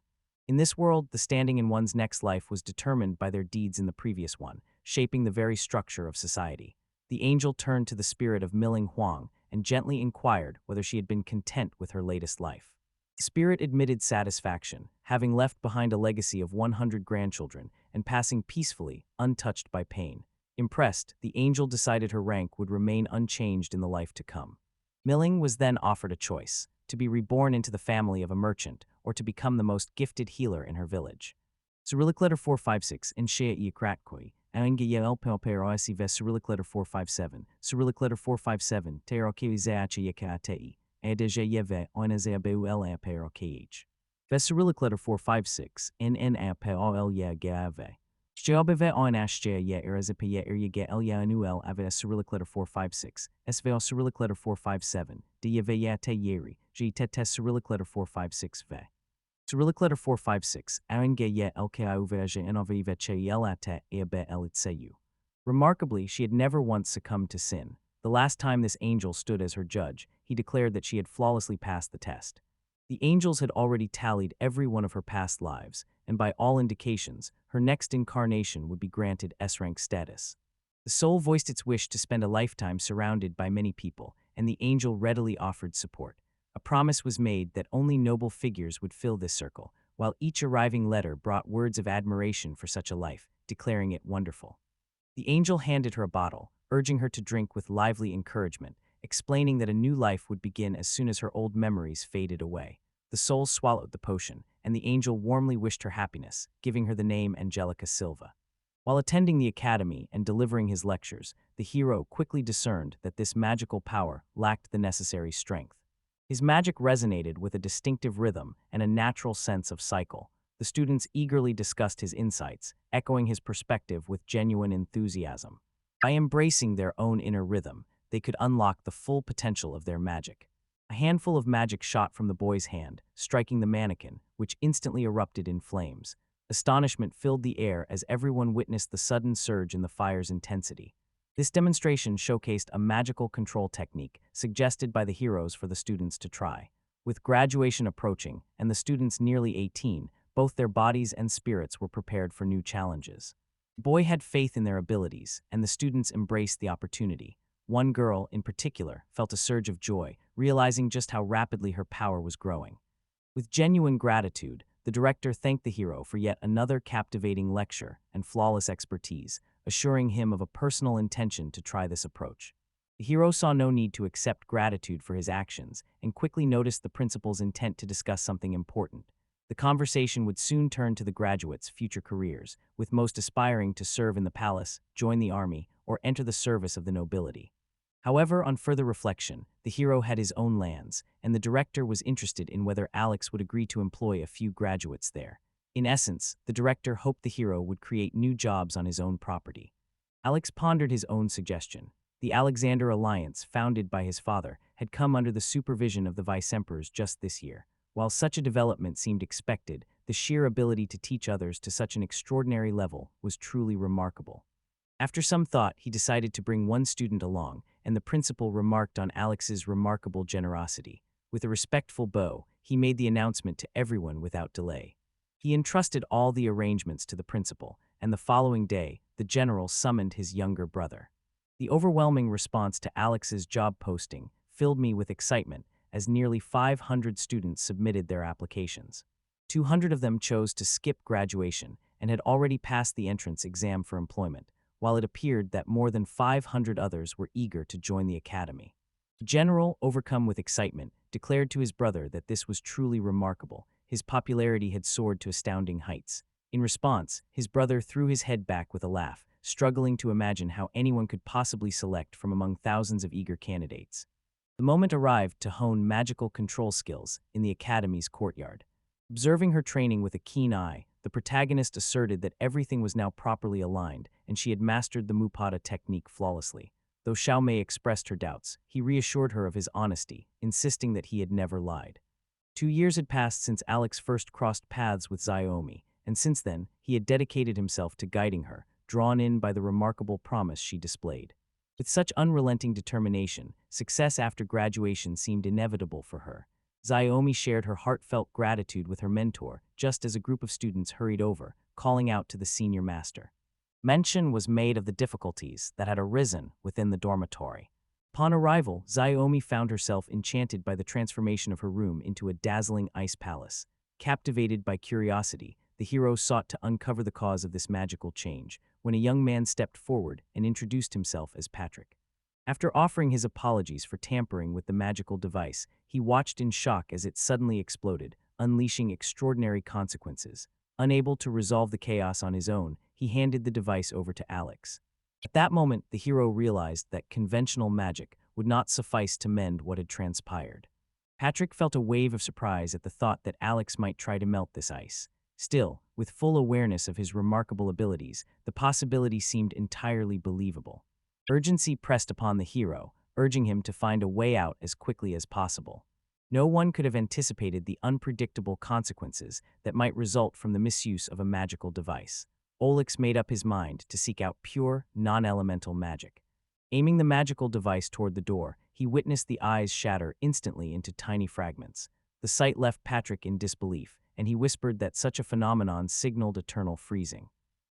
In this world, the standing in one's next life was determined by their deeds in the previous one, shaping the very structure of society. The angel turned to the spirit of Milling Huang and gently inquired whether she had been content with her latest life. The spirit admitted satisfaction, having left behind a legacy of 100 grandchildren and passing peacefully, untouched by pain. Impressed, the angel decided her rank would remain unchanged in the life to come. Milling was then offered a choice, to be reborn into the family of a merchant or to become the most gifted healer in her village. Cyrillic letter 456 in Shea Kratkoi, Angel Pelperosi ves Cyrillic letter 457, Cyrillic letter 457, Teroki Zeachi Yakatei, Adeje Yeve Onazabeu Perokh. Ves Cyrillic letter 456, NN Apel Yagave. Jobeve on Ashja Ye Erazipaya Eryaga Elya Anuel Ave Cyrillic letter 456, Sveo Cyrillic letter 457, Diaveyate Yeri, G Tetes Cyrillic letter 456 Ve. Cyrillic letter 456, Arenge Ye Elkauveja Enoviveche Yelate Ebe Elitseyu. Remarkably, she had never once succumbed to sin. The last time this angel stood as her judge, he declared that she had flawlessly passed the test. The angels had already tallied every one of her past lives, and by all indications, her next incarnation would be granted S-rank status. The soul voiced its wish to spend a lifetime surrounded by many people, and the angel readily offered support. A promise was made that only noble figures would fill this circle, while each arriving letter brought words of admiration for such a life, declaring it wonderful. The angel handed her a bottle, urging her to drink with lively encouragement, explaining that a new life would begin as soon as her old memories faded away. The soul swallowed the potion, and the angel warmly wished her happiness, giving her the name Angelica Silva. While attending the academy and delivering his lectures, the hero quickly discerned that this magical power lacked the necessary strength. His magic resonated with a distinctive rhythm and a natural sense of cycle. The students eagerly discussed his insights, echoing his perspective with genuine enthusiasm. By embracing their own inner rhythm, they could unlock the full potential of their magic. A handful of magic shot from the boy's hand, striking the mannequin, which instantly erupted in flames. Astonishment filled the air as everyone witnessed the sudden surge in the fire's intensity. This demonstration showcased a magical control technique suggested by the heroes for the students to try. With graduation approaching and the students nearly 18, both their bodies and spirits were prepared for new challenges. The boy had faith in their abilities, and the students embraced the opportunity. One girl, in particular, felt a surge of joy, realizing just how rapidly her power was growing. With genuine gratitude, the director thanked the hero for yet another captivating lecture and flawless expertise, assuring him of a personal intention to try this approach. The hero saw no need to accept gratitude for his actions and quickly noticed the principal's intent to discuss something important. The conversation would soon turn to the graduates' future careers, with most aspiring to serve in the palace, join the army, or enter the service of the nobility. However, on further reflection, the hero had his own lands, and the director was interested in whether Alex would agree to employ a few graduates there. In essence, the director hoped the hero would create new jobs on his own property. Alex pondered his own suggestion. The Alexander Alliance, founded by his father, had come under the supervision of the vice-emperors just this year. While such a development seemed expected, the sheer ability to teach others to such an extraordinary level was truly remarkable. After some thought, he decided to bring one student along, and the principal remarked on Alex's remarkable generosity. With a respectful bow, he made the announcement to everyone without delay. He entrusted all the arrangements to the principal, and the following day, the general summoned his younger brother. The overwhelming response to Alex's job posting filled me with excitement, as nearly 500 students submitted their applications. 200 of them chose to skip graduation and had already passed the entrance exam for employment, while it appeared that more than 500 others were eager to join the academy. The general, overcome with excitement, declared to his brother that this was truly remarkable. His popularity had soared to astounding heights. In response, his brother threw his head back with a laugh, struggling to imagine how anyone could possibly select from among thousands of eager candidates. The moment arrived to hone magical control skills in the academy's courtyard. Observing her training with a keen eye, the protagonist asserted that everything was now properly aligned and she had mastered the Mupada technique flawlessly. Though Xiaomei expressed her doubts, he reassured her of his honesty, insisting that he had never lied. 2 years had passed since Alex first crossed paths with Xiaomi, and since then, he had dedicated himself to guiding her, drawn in by the remarkable promise she displayed. With such unrelenting determination, success after graduation seemed inevitable for her. Xiaomi shared her heartfelt gratitude with her mentor just as a group of students hurried over, calling out to the senior master. Mention was made of the difficulties that had arisen within the dormitory. Upon arrival, Xiaomi found herself enchanted by the transformation of her room into a dazzling ice palace. Captivated by curiosity, the hero sought to uncover the cause of this magical change, when a young man stepped forward and introduced himself as Patrick. After offering his apologies for tampering with the magical device, he watched in shock as it suddenly exploded, unleashing extraordinary consequences. Unable to resolve the chaos on his own, he handed the device over to Alex. At that moment, the hero realized that conventional magic would not suffice to mend what had transpired. Patrick felt a wave of surprise at the thought that Alex might try to melt this ice. Still, with full awareness of his remarkable abilities, the possibility seemed entirely believable. Urgency pressed upon the hero, urging him to find a way out as quickly as possible. No one could have anticipated the unpredictable consequences that might result from the misuse of a magical device. Olix made up his mind to seek out pure, non-elemental magic. Aiming the magical device toward the door, he witnessed the eyes shatter instantly into tiny fragments. The sight left Patrick in disbelief, and he whispered that such a phenomenon signaled eternal freezing.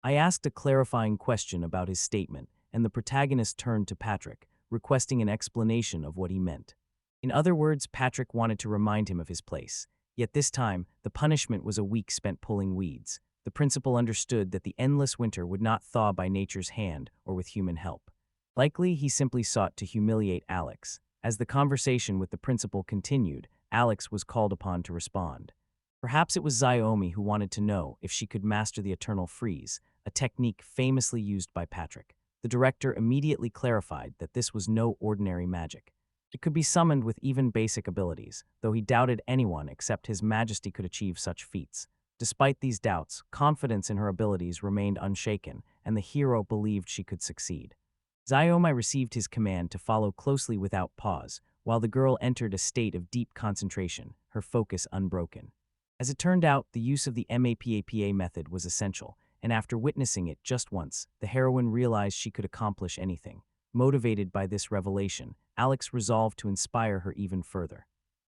I asked a clarifying question about his statement, and the protagonist turned to Patrick, requesting an explanation of what he meant. In other words, Patrick wanted to remind him of his place. Yet this time, the punishment was a week spent pulling weeds. The principal understood that the endless winter would not thaw by nature's hand or with human help. Likely, he simply sought to humiliate Alex. As the conversation with the principal continued, Alex was called upon to respond. Perhaps it was Xiaomi who wanted to know if she could master the eternal freeze, a technique famously used by Patrick. The director immediately clarified that this was no ordinary magic. It could be summoned with even basic abilities, though he doubted anyone except His Majesty could achieve such feats. Despite these doubts, confidence in her abilities remained unshaken, and the hero believed she could succeed. Naomi received his command to follow closely without pause, while the girl entered a state of deep concentration, her focus unbroken. As it turned out, the use of the MAPAPA method was essential, and after witnessing it just once, the heroine realized she could accomplish anything. Motivated by this revelation, Alex resolved to inspire her even further.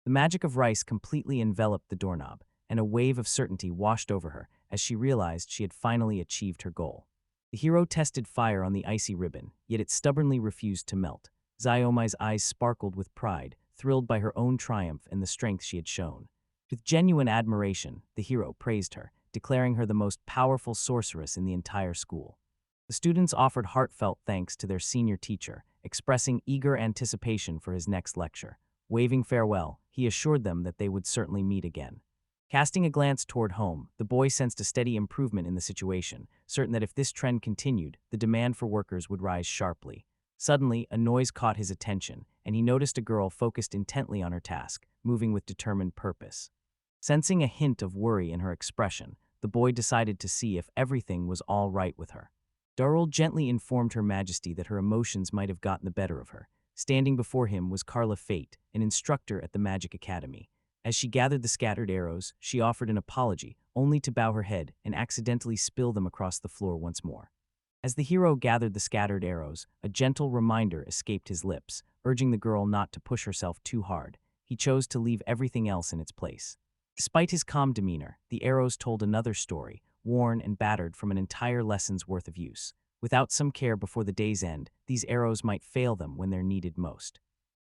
The magic of rice completely enveloped the doorknob, and a wave of certainty washed over her as she realized she had finally achieved her goal. The hero tested fire on the icy ribbon, yet it stubbornly refused to melt. Naomi's eyes sparkled with pride, thrilled by her own triumph and the strength she had shown. With genuine admiration, the hero praised her, declaring her the most powerful sorceress in the entire school. The students offered heartfelt thanks to their senior teacher, expressing eager anticipation for his next lecture. Waving farewell, he assured them that they would certainly meet again. Casting a glance toward home, the boy sensed a steady improvement in the situation, certain that if this trend continued, the demand for workers would rise sharply. Suddenly, a noise caught his attention, and he noticed a girl focused intently on her task, moving with determined purpose. Sensing a hint of worry in her expression, the boy decided to see if everything was all right with her. Darrell gently informed Her Majesty that her emotions might have gotten the better of her. Standing before him was Carla Fate, an instructor at the Magic Academy. As she gathered the scattered arrows, she offered an apology, only to bow her head and accidentally spill them across the floor once more. As the hero gathered the scattered arrows, a gentle reminder escaped his lips, urging the girl not to push herself too hard. He chose to leave everything else in its place. Despite his calm demeanor, the arrows told another story, worn and battered from an entire lesson's worth of use. Without some care before the day's end, these arrows might fail them when they're needed most.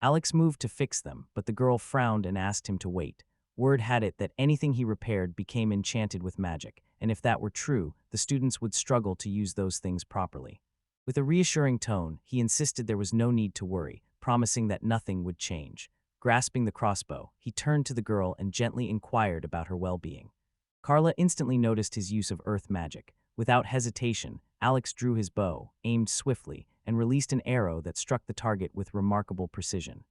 Alex moved to fix them, but the girl frowned and asked him to wait. Word had it that anything he repaired became enchanted with magic, and if that were true, the students would struggle to use those things properly. With a reassuring tone, he insisted there was no need to worry, promising that nothing would change. Grasping the crossbow, he turned to the girl and gently inquired about her well-being. Carla instantly noticed his use of earth magic. Without hesitation, Alex drew his bow, aimed swiftly, and released an arrow that struck the target with remarkable precision.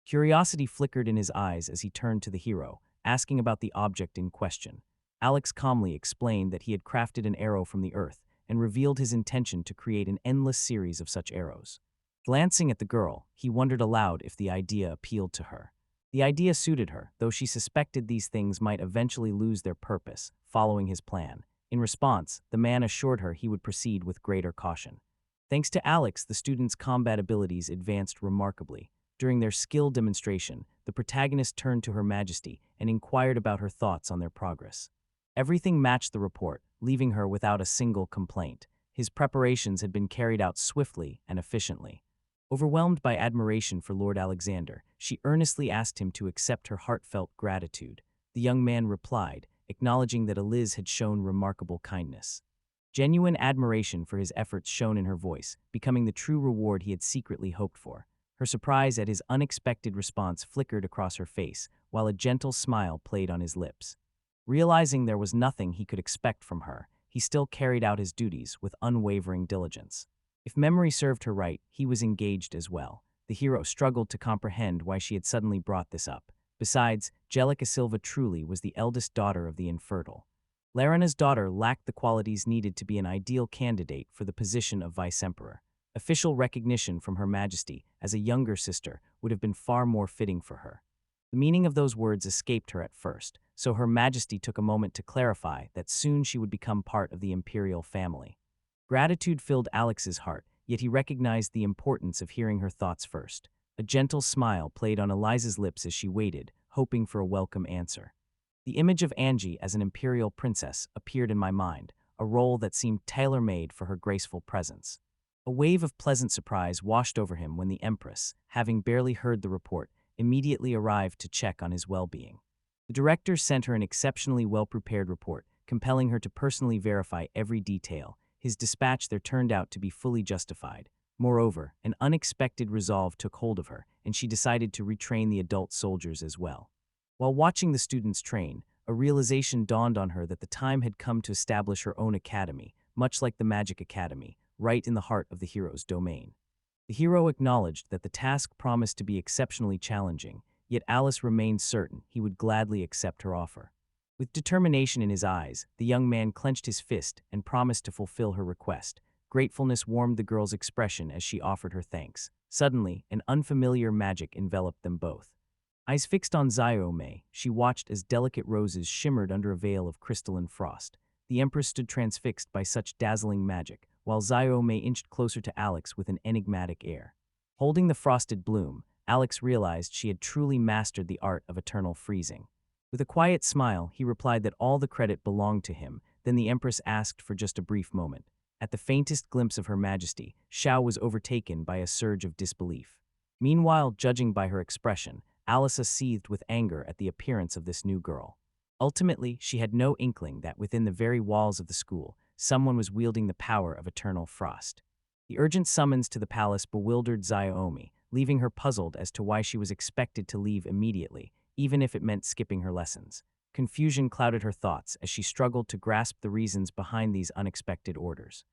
Curiosity flickered in his eyes as he turned to the hero, asking about the object in question. Alex calmly explained that he had crafted an arrow from the earth and revealed his intention to create an endless series of such arrows. Glancing at the girl, he wondered aloud if the idea appealed to her. The idea suited her, though she suspected these things might eventually lose their purpose, following his plan. In response, the man assured her he would proceed with greater caution. Thanks to Alex, the students' combat abilities advanced remarkably. During their skill demonstration, the protagonist turned to Her Majesty and inquired about her thoughts on their progress. Everything matched the report, leaving her without a single complaint. His preparations had been carried out swiftly and efficiently. Overwhelmed by admiration for Lord Alexander, she earnestly asked him to accept her heartfelt gratitude. The young man replied, acknowledging that Eliz had shown remarkable kindness. Genuine admiration for his efforts shone in her voice, becoming the true reward he had secretly hoped for. Her surprise at his unexpected response flickered across her face, while a gentle smile played on his lips. Realizing there was nothing he could expect from her, he still carried out his duties with unwavering diligence. If memory served her right, he was engaged as well. The hero struggled to comprehend why she had suddenly brought this up. Besides, Angelica Silva truly was the eldest daughter of the infertile. Larena's daughter lacked the qualities needed to be an ideal candidate for the position of vice-emperor. Official recognition from Her Majesty as a younger sister would have been far more fitting for her. The meaning of those words escaped her at first, so Her Majesty took a moment to clarify that soon she would become part of the imperial family. Gratitude filled Alex's heart, yet he recognized the importance of hearing her thoughts first. A gentle smile played on Eliza's lips as she waited, hoping for a welcome answer. The image of Angie as an imperial princess appeared in my mind, a role that seemed tailor-made for her graceful presence. A wave of pleasant surprise washed over him when the Empress, having barely heard the report, immediately arrived to check on his well-being. The director sent her an exceptionally well-prepared report, compelling her to personally verify every detail. His dispatch there turned out to be fully justified. Moreover, an unexpected resolve took hold of her, and she decided to retrain the adult soldiers as well. While watching the students train, a realization dawned on her that the time had come to establish her own academy, much like the Magic Academy, right in the heart of the hero's domain. The hero acknowledged that the task promised to be exceptionally challenging, yet Alice remained certain he would gladly accept her offer. With determination in his eyes, the young man clenched his fist and promised to fulfill her request. Gratefulness warmed the girl's expression as she offered her thanks. Suddenly, an unfamiliar magic enveloped them both. Eyes fixed on Xiaomei, she watched as delicate roses shimmered under a veil of crystalline frost. The Empress stood transfixed by such dazzling magic, while Xiaomei inched closer to Alex with an enigmatic air. Holding the frosted bloom, Alex realized she had truly mastered the art of eternal freezing. With a quiet smile, he replied that all the credit belonged to him. Then the Empress asked for just a brief moment. At the faintest glimpse of Her Majesty, Xiao was overtaken by a surge of disbelief. Meanwhile, judging by her expression, Alisa seethed with anger at the appearance of this new girl. Ultimately, she had no inkling that within the very walls of the school, someone was wielding the power of eternal frost. The urgent summons to the palace bewildered Xiaomi, leaving her puzzled as to why she was expected to leave immediately, even if it meant skipping her lessons. Confusion clouded her thoughts as she struggled to grasp the reasons behind these unexpected orders.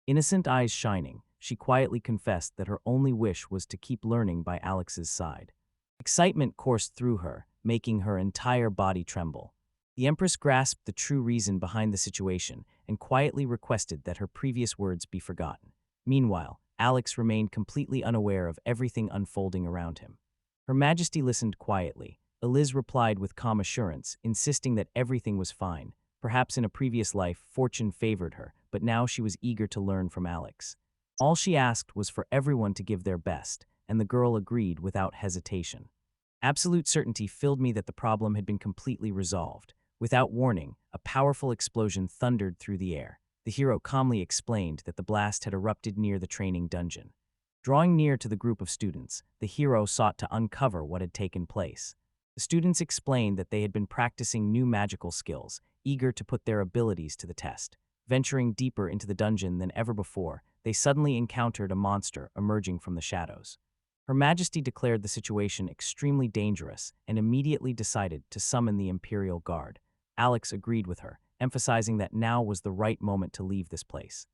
Innocent eyes shining, she quietly confessed that her only wish was to keep learning by Alex's side. Excitement coursed through her, making her entire body tremble. The Empress grasped the true reason behind the situation and quietly requested that her previous words be forgotten. Meanwhile, Alex remained completely unaware of everything unfolding around him. Her Majesty listened quietly. Eliz replied with calm assurance, insisting that everything was fine. Perhaps in a previous life, fortune favored her, but now she was eager to learn from Alex. All she asked was for everyone to give their best, and the girl agreed without hesitation. Absolute certainty filled me that the problem had been completely resolved. Without warning, a powerful explosion thundered through the air. The hero calmly explained that the blast had erupted near the training dungeon. Drawing near to the group of students, the hero sought to uncover what had taken place. The students explained that they had been practicing new magical skills, eager to put their abilities to the test. Venturing deeper into the dungeon than ever before, they suddenly encountered a monster emerging from the shadows. Her Majesty declared the situation extremely dangerous and immediately decided to summon the Imperial Guard. Alex agreed with her, emphasizing that now was the right moment to leave this place.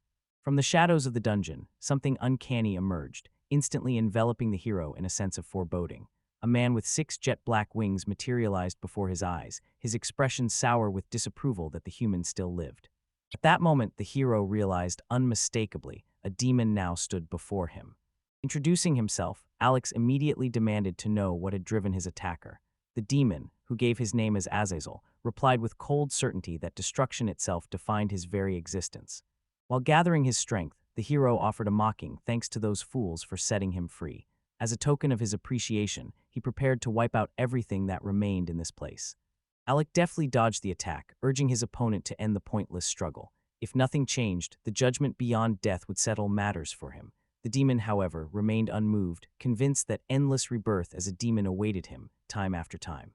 From the shadows of the dungeon, something uncanny emerged, instantly enveloping the hero in a sense of foreboding. A man with 6 jet-black wings materialized before his eyes, his expression sour with disapproval that the human still lived. At that moment, the hero realized unmistakably a demon now stood before him. Introducing himself, Alex immediately demanded to know what had driven his attacker. The demon, who gave his name as Azazel, replied with cold certainty that destruction itself defined his very existence. While gathering his strength, the hero offered a mocking thanks to those fools for setting him free. As a token of his appreciation, he prepared to wipe out everything that remained in this place. Alec deftly dodged the attack, urging his opponent to end the pointless struggle. If nothing changed, the judgment beyond death would settle matters for him. The demon, however, remained unmoved, convinced that endless rebirth as a demon awaited him, time after time.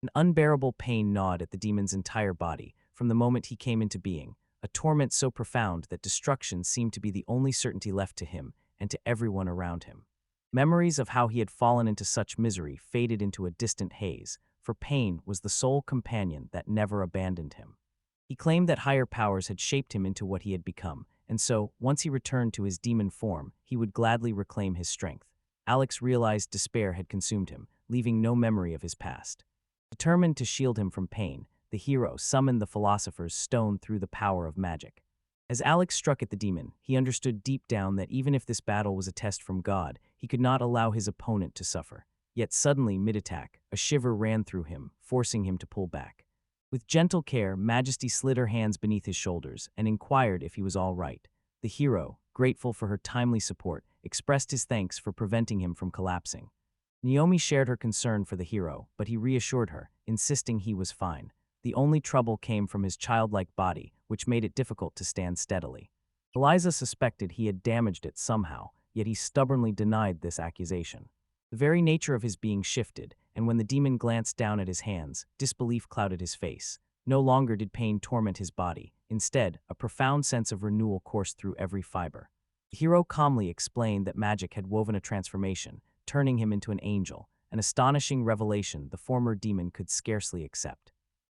An unbearable pain gnawed at the demon's entire body from the moment he came into being, a torment so profound that destruction seemed to be the only certainty left to him and to everyone around him. Memories of how he had fallen into such misery faded into a distant haze, for pain was the sole companion that never abandoned him. He claimed that higher powers had shaped him into what he had become, and so, once he returned to his demon form, he would gladly reclaim his strength. Alex realized despair had consumed him, leaving no memory of his past. Determined to shield him from pain, the hero summoned the Philosopher's stone through the power of magic. As Alex struck at the demon, he understood deep down that even if this battle was a test from God, he could not allow his opponent to suffer. Yet suddenly, mid-attack, a shiver ran through him, forcing him to pull back. With gentle care, Majesty slid her hands beneath his shoulders and inquired if he was all right. The hero, grateful for her timely support, expressed his thanks for preventing him from collapsing. Naomi shared her concern for the hero, but he reassured her, insisting he was fine. The only trouble came from his childlike body, which made it difficult to stand steadily. Eliza suspected he had damaged it somehow, yet he stubbornly denied this accusation. The very nature of his being shifted, and when the demon glanced down at his hands, disbelief clouded his face. No longer did pain torment his body. Instead, a profound sense of renewal coursed through every fiber. The hero calmly explained that magic had woven a transformation, turning him into an angel, an astonishing revelation the former demon could scarcely accept.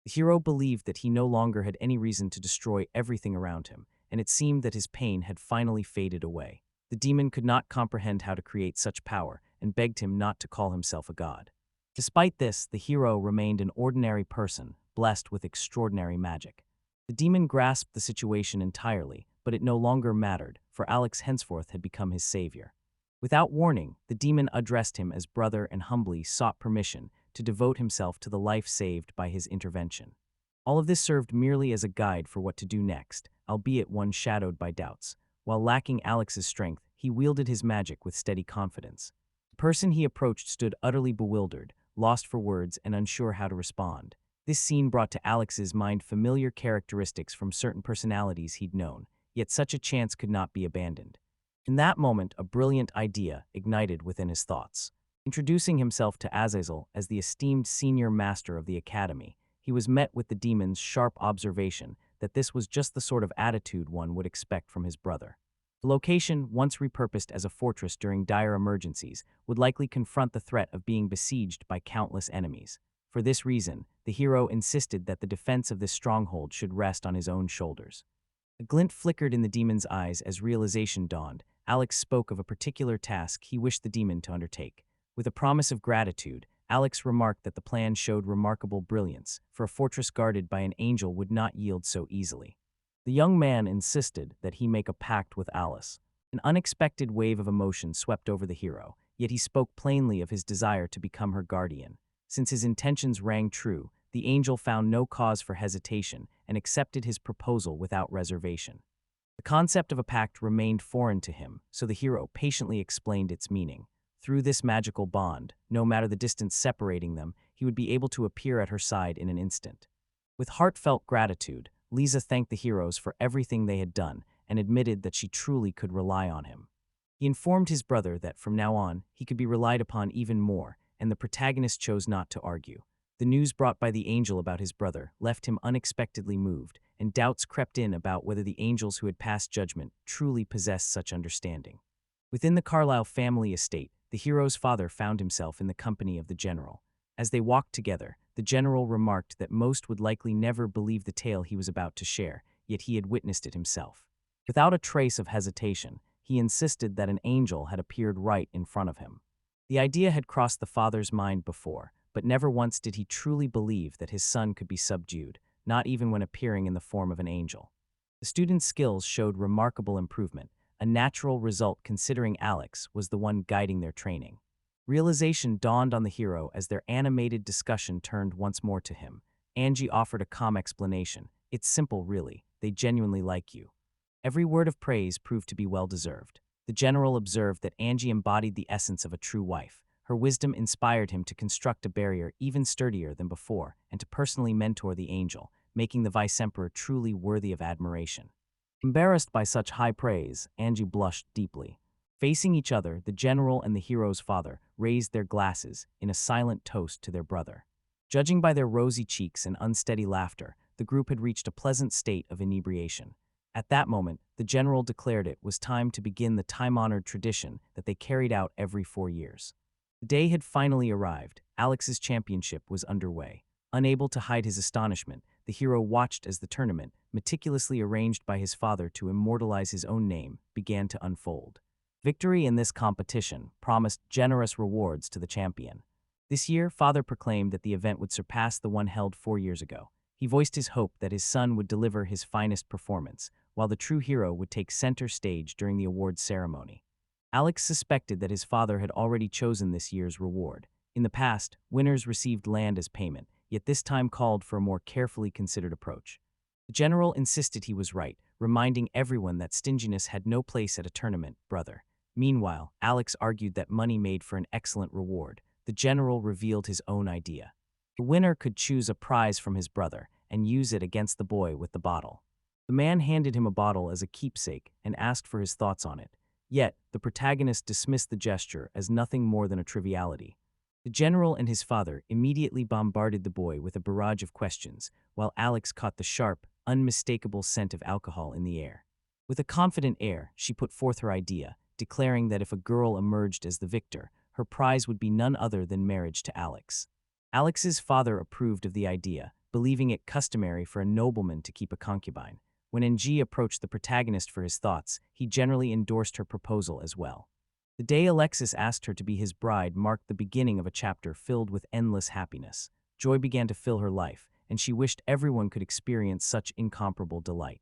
The hero believed that he no longer had any reason to destroy everything around him, and it seemed that his pain had finally faded away. The demon could not comprehend how to create such power, and begged him not to call himself a god. Despite this, the hero remained an ordinary person, blessed with extraordinary magic. The demon grasped the situation entirely, but it no longer mattered, for Alex henceforth had become his savior. Without warning, the demon addressed him as brother and humbly sought permission to devote himself to the life saved by his intervention. All of this served merely as a guide for what to do next, albeit one shadowed by doubts. While lacking Alex's strength, he wielded his magic with steady confidence. The person he approached stood utterly bewildered, lost for words and unsure how to respond. This scene brought to Alex's mind familiar characteristics from certain personalities he'd known, yet such a chance could not be abandoned. In that moment, a brilliant idea ignited within his thoughts. Introducing himself to Azazel as the esteemed senior master of the academy, he was met with the demon's sharp observation that this was just the sort of attitude one would expect from his brother. The location, once repurposed as a fortress during dire emergencies, would likely confront the threat of being besieged by countless enemies. For this reason, the hero insisted that the defense of this stronghold should rest on his own shoulders. A glint flickered in the demon's eyes as realization dawned. Alex spoke of a particular task he wished the demon to undertake. With a promise of gratitude, Alex remarked that the plan showed remarkable brilliance, for a fortress guarded by an angel would not yield so easily. The young man insisted that he make a pact with Alice. An unexpected wave of emotion swept over the hero, yet he spoke plainly of his desire to become her guardian. Since his intentions rang true, the angel found no cause for hesitation and accepted his proposal without reservation. The concept of a pact remained foreign to him, so the hero patiently explained its meaning. Through this magical bond, no matter the distance separating them, he would be able to appear at her side in an instant. With heartfelt gratitude, Lisa thanked the heroes for everything they had done and admitted that she truly could rely on him. He informed his brother that from now on, he could be relied upon even more, and the protagonist chose not to argue. The news brought by the angel about his brother left him unexpectedly moved, and doubts crept in about whether the angels who had passed judgment truly possessed such understanding. Within the Carlyle family estate, the hero's father found himself in the company of the general. As they walked together, the general remarked that most would likely never believe the tale he was about to share, yet he had witnessed it himself. Without a trace of hesitation, he insisted that an angel had appeared right in front of him. The idea had crossed the father's mind before, but never once did he truly believe that his son could be subdued, not even when appearing in the form of an angel. The student's skills showed remarkable improvement, a natural result considering Alex was the one guiding their training. Realization dawned on the hero as their animated discussion turned once more to him. Angie offered a calm explanation. It's simple, really. They genuinely like you. Every word of praise proved to be well-deserved. The general observed that Angie embodied the essence of a true wife. Her wisdom inspired him to construct a barrier even sturdier than before and to personally mentor the angel, making the vice-emperor truly worthy of admiration. Embarrassed by such high praise, Angie blushed deeply. Facing each other, the general and the hero's father raised their glasses in a silent toast to their brother. Judging by their rosy cheeks and unsteady laughter, the group had reached a pleasant state of inebriation. At that moment, the general declared it was time to begin the time-honored tradition that they carried out every 4 years. The day had finally arrived. Alex's championship was underway. Unable to hide his astonishment, the hero watched as the tournament, meticulously arranged by his father to immortalize his own name, began to unfold. Victory in this competition promised generous rewards to the champion. This year, father proclaimed that the event would surpass the one held 4 years ago. He voiced his hope that his son would deliver his finest performance, while the true hero would take center stage during the awards ceremony. Alex suspected that his father had already chosen this year's reward. In the past, winners received land as payment, yet this time called for a more carefully considered approach. The general insisted he was right, reminding everyone that stinginess had no place at a tournament, brother. Meanwhile, Alex argued that money made for an excellent reward. The general revealed his own idea. The winner could choose a prize from his brother and use it against the boy with the bottle. The man handed him a bottle as a keepsake and asked for his thoughts on it. Yet, the protagonist dismissed the gesture as nothing more than a triviality. The general and his father immediately bombarded the boy with a barrage of questions, while Alex caught the sharp, unmistakable scent of alcohol in the air. With a confident air, she put forth her idea, declaring that if a girl emerged as the victor, her prize would be none other than marriage to Alex. Alex's father approved of the idea, believing it customary for a nobleman to keep a concubine. When Ng approached the protagonist for his thoughts, he generally endorsed her proposal as well. The day Alexis asked her to be his bride marked the beginning of a chapter filled with endless happiness. Joy began to fill her life, and she wished everyone could experience such incomparable delight.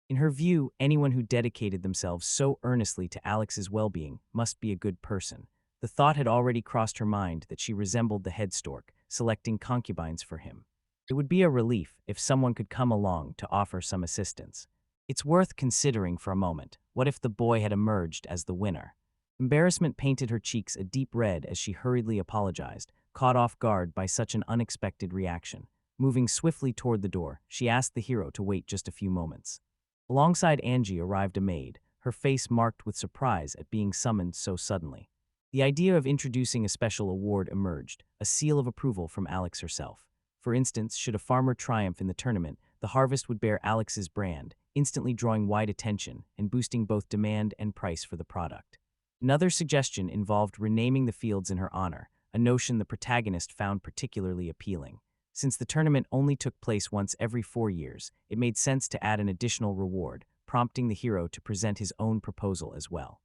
In her view, anyone who dedicated themselves so earnestly to Alex's well-being must be a good person. The thought had already crossed her mind that she resembled the head stork, selecting concubines for him. It would be a relief if someone could come along to offer some assistance. It's worth considering for a moment. What if the boy had emerged as the winner? Embarrassment painted her cheeks a deep red as she hurriedly apologized, caught off guard by such an unexpected reaction. Moving swiftly toward the door, she asked the hero to wait just a few moments. Alongside Angie arrived a maid, her face marked with surprise at being summoned so suddenly. The idea of introducing a special award emerged, a seal of approval from Alex herself. For instance, should a farmer triumph in the tournament, the harvest would bear Alex's brand, instantly drawing wide attention and boosting both demand and price for the product. Another suggestion involved renaming the fields in her honor, a notion the protagonist found particularly appealing. Since the tournament only took place once every 4 years, it made sense to add an additional reward, prompting the hero to present his own proposal as well.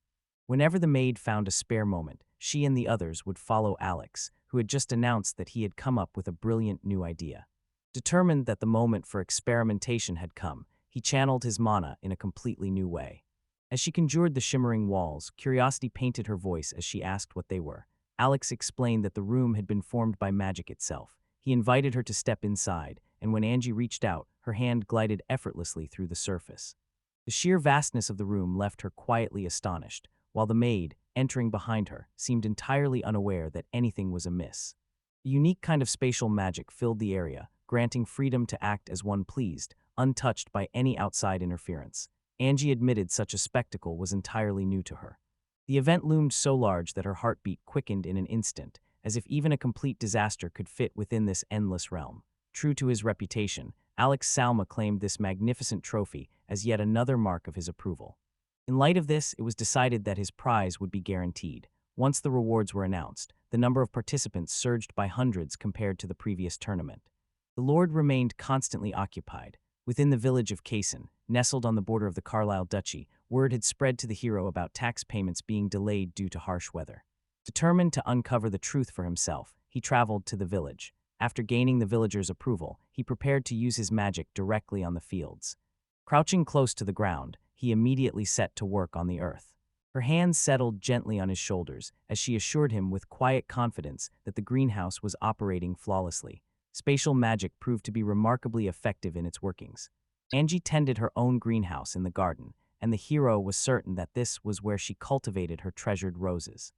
Whenever the maid found a spare moment, she and the others would follow Alex, who had just announced that he had come up with a brilliant new idea. Determined that the moment for experimentation had come, he channeled his mana in a completely new way. As she conjured the shimmering walls, curiosity painted her voice as she asked what they were. Alex explained that the room had been formed by magic itself. He invited her to step inside, and when Angie reached out, her hand glided effortlessly through the surface. The sheer vastness of the room left her quietly astonished, while the maid, entering behind her, seemed entirely unaware that anything was amiss. A unique kind of spatial magic filled the area, granting freedom to act as one pleased, untouched by any outside interference. Angie admitted such a spectacle was entirely new to her. The event loomed so large that her heartbeat quickened in an instant, as if even a complete disaster could fit within this endless realm. True to his reputation, Alex Salma claimed this magnificent trophy as yet another mark of his approval. In light of this, it was decided that his prize would be guaranteed. Once the rewards were announced, the number of participants surged by hundreds compared to the previous tournament. The Lord remained constantly occupied. Within the village of Kaysen, nestled on the border of the Carlisle Duchy, word had spread to the hero about tax payments being delayed due to harsh weather. Determined to uncover the truth for himself, he traveled to the village. After gaining the villagers' approval, he prepared to use his magic directly on the fields. Crouching close to the ground, he immediately set to work on the earth. Her hands settled gently on his shoulders as she assured him with quiet confidence that the greenhouse was operating flawlessly. Spatial magic proved to be remarkably effective in its workings. Angie tended her own greenhouse in the garden, and the hero was certain that this was where she cultivated her treasured roses.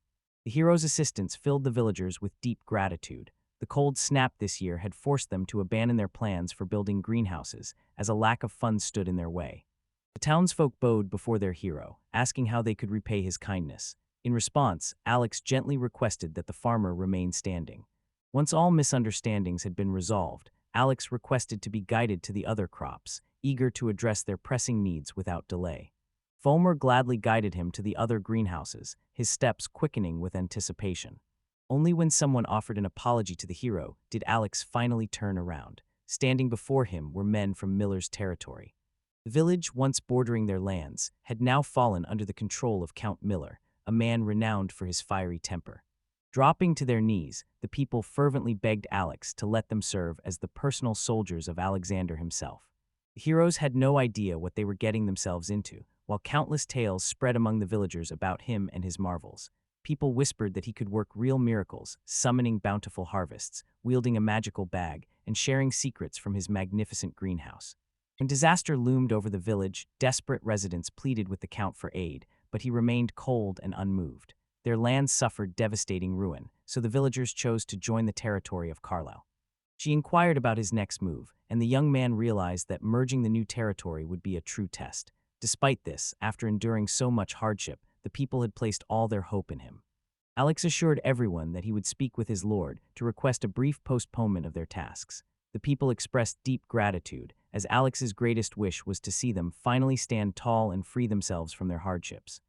The hero's assistance filled the villagers with deep gratitude. The cold snap this year had forced them to abandon their plans for building greenhouses, as a lack of funds stood in their way. The townsfolk bowed before their hero, asking how they could repay his kindness. In response, Alex gently requested that the farmer remain standing. Once all misunderstandings had been resolved, Alex requested to be guided to the other crops, eager to address their pressing needs without delay. Fulmer gladly guided him to the other greenhouses, his steps quickening with anticipation. Only when someone offered an apology to the hero did Alex finally turn around. Standing before him were men from Miller's territory. The village, once bordering their lands, had now fallen under the control of Count Miller, a man renowned for his fiery temper. Dropping to their knees, the people fervently begged Alex to let them serve as the personal soldiers of Alexander himself. The heroes had no idea what they were getting themselves into, while countless tales spread among the villagers about him and his marvels. People whispered that he could work real miracles, summoning bountiful harvests, wielding a magical bag, and sharing secrets from his magnificent greenhouse. When disaster loomed over the village, desperate residents pleaded with the Count for aid, but he remained cold and unmoved. Their lands suffered devastating ruin, so the villagers chose to join the territory of Carlisle. She inquired about his next move, and the young man realized that merging the new territory would be a true test. Despite this, after enduring so much hardship, the people had placed all their hope in him. Alex assured everyone that he would speak with his lord to request a brief postponement of their tasks. The people expressed deep gratitude, as Alex's greatest wish was to see them finally stand tall and free themselves from their hardships.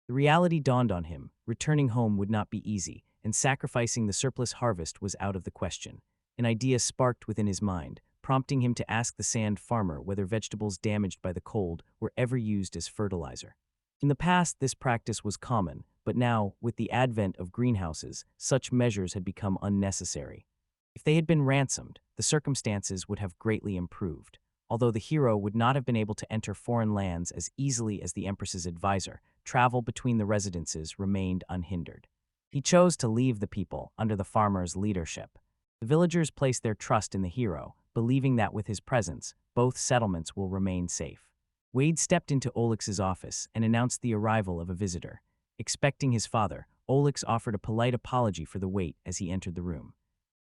The reality dawned on him: returning home would not be easy, and sacrificing the surplus harvest was out of the question. An idea sparked within his mind, prompting him to ask the sand farmer whether vegetables damaged by the cold were ever used as fertilizer. In the past, this practice was common, but now, with the advent of greenhouses, such measures had become unnecessary. If they had been ransomed, the circumstances would have greatly improved. Although the hero would not have been able to enter foreign lands as easily as the Empress's advisor, travel between the residences remained unhindered. He chose to leave the people under the farmer's leadership. The villagers placed their trust in the hero, believing that with his presence, both settlements will remain safe. Wade stepped into Olix's office and announced the arrival of a visitor. Expecting his father, Olix offered a polite apology for the wait as he entered the room.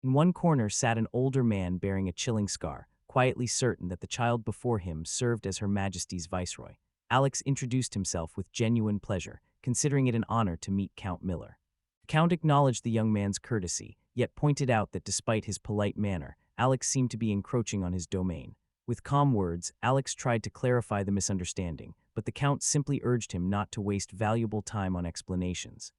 In one corner sat an older man bearing a chilling scar, quietly certain that the child before him served as Her Majesty's viceroy. Alex introduced himself with genuine pleasure, considering it an honor to meet Count Miller. The Count acknowledged the young man's courtesy, yet pointed out that despite his polite manner, Alex seemed to be encroaching on his domain. With calm words, Alex tried to clarify the misunderstanding, but the Count simply urged him not to waste valuable time on explanations.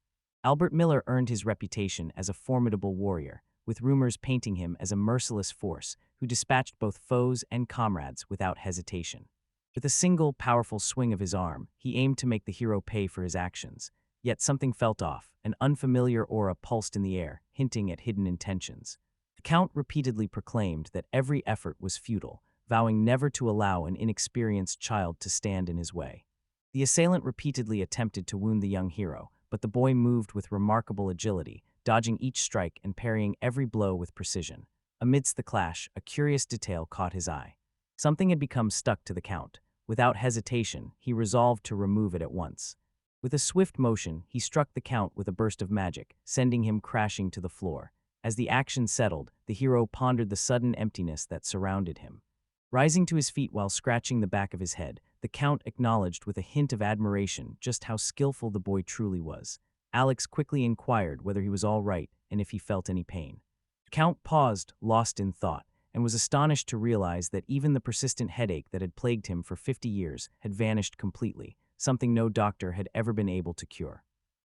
Albert Miller earned his reputation as a formidable warrior, with rumors painting him as a merciless force who dispatched both foes and comrades without hesitation. With a single, powerful swing of his arm, he aimed to make the hero pay for his actions. Yet something felt off, an unfamiliar aura pulsed in the air, hinting at hidden intentions. The Count repeatedly proclaimed that every effort was futile, vowing never to allow an inexperienced child to stand in his way. The assailant repeatedly attempted to wound the young hero, but the boy moved with remarkable agility, dodging each strike and parrying every blow with precision. Amidst the clash, a curious detail caught his eye. Something had become stuck to the Count. Without hesitation, he resolved to remove it at once. With a swift motion, he struck the Count with a burst of magic, sending him crashing to the floor. As the action settled, the hero pondered the sudden emptiness that surrounded him. Rising to his feet while scratching the back of his head, the Count acknowledged with a hint of admiration just how skillful the boy truly was. Alex quickly inquired whether he was all right and if he felt any pain. The Count paused, lost in thought, and was astonished to realize that even the persistent headache that had plagued him for 50 years had vanished completely, something no doctor had ever been able to cure.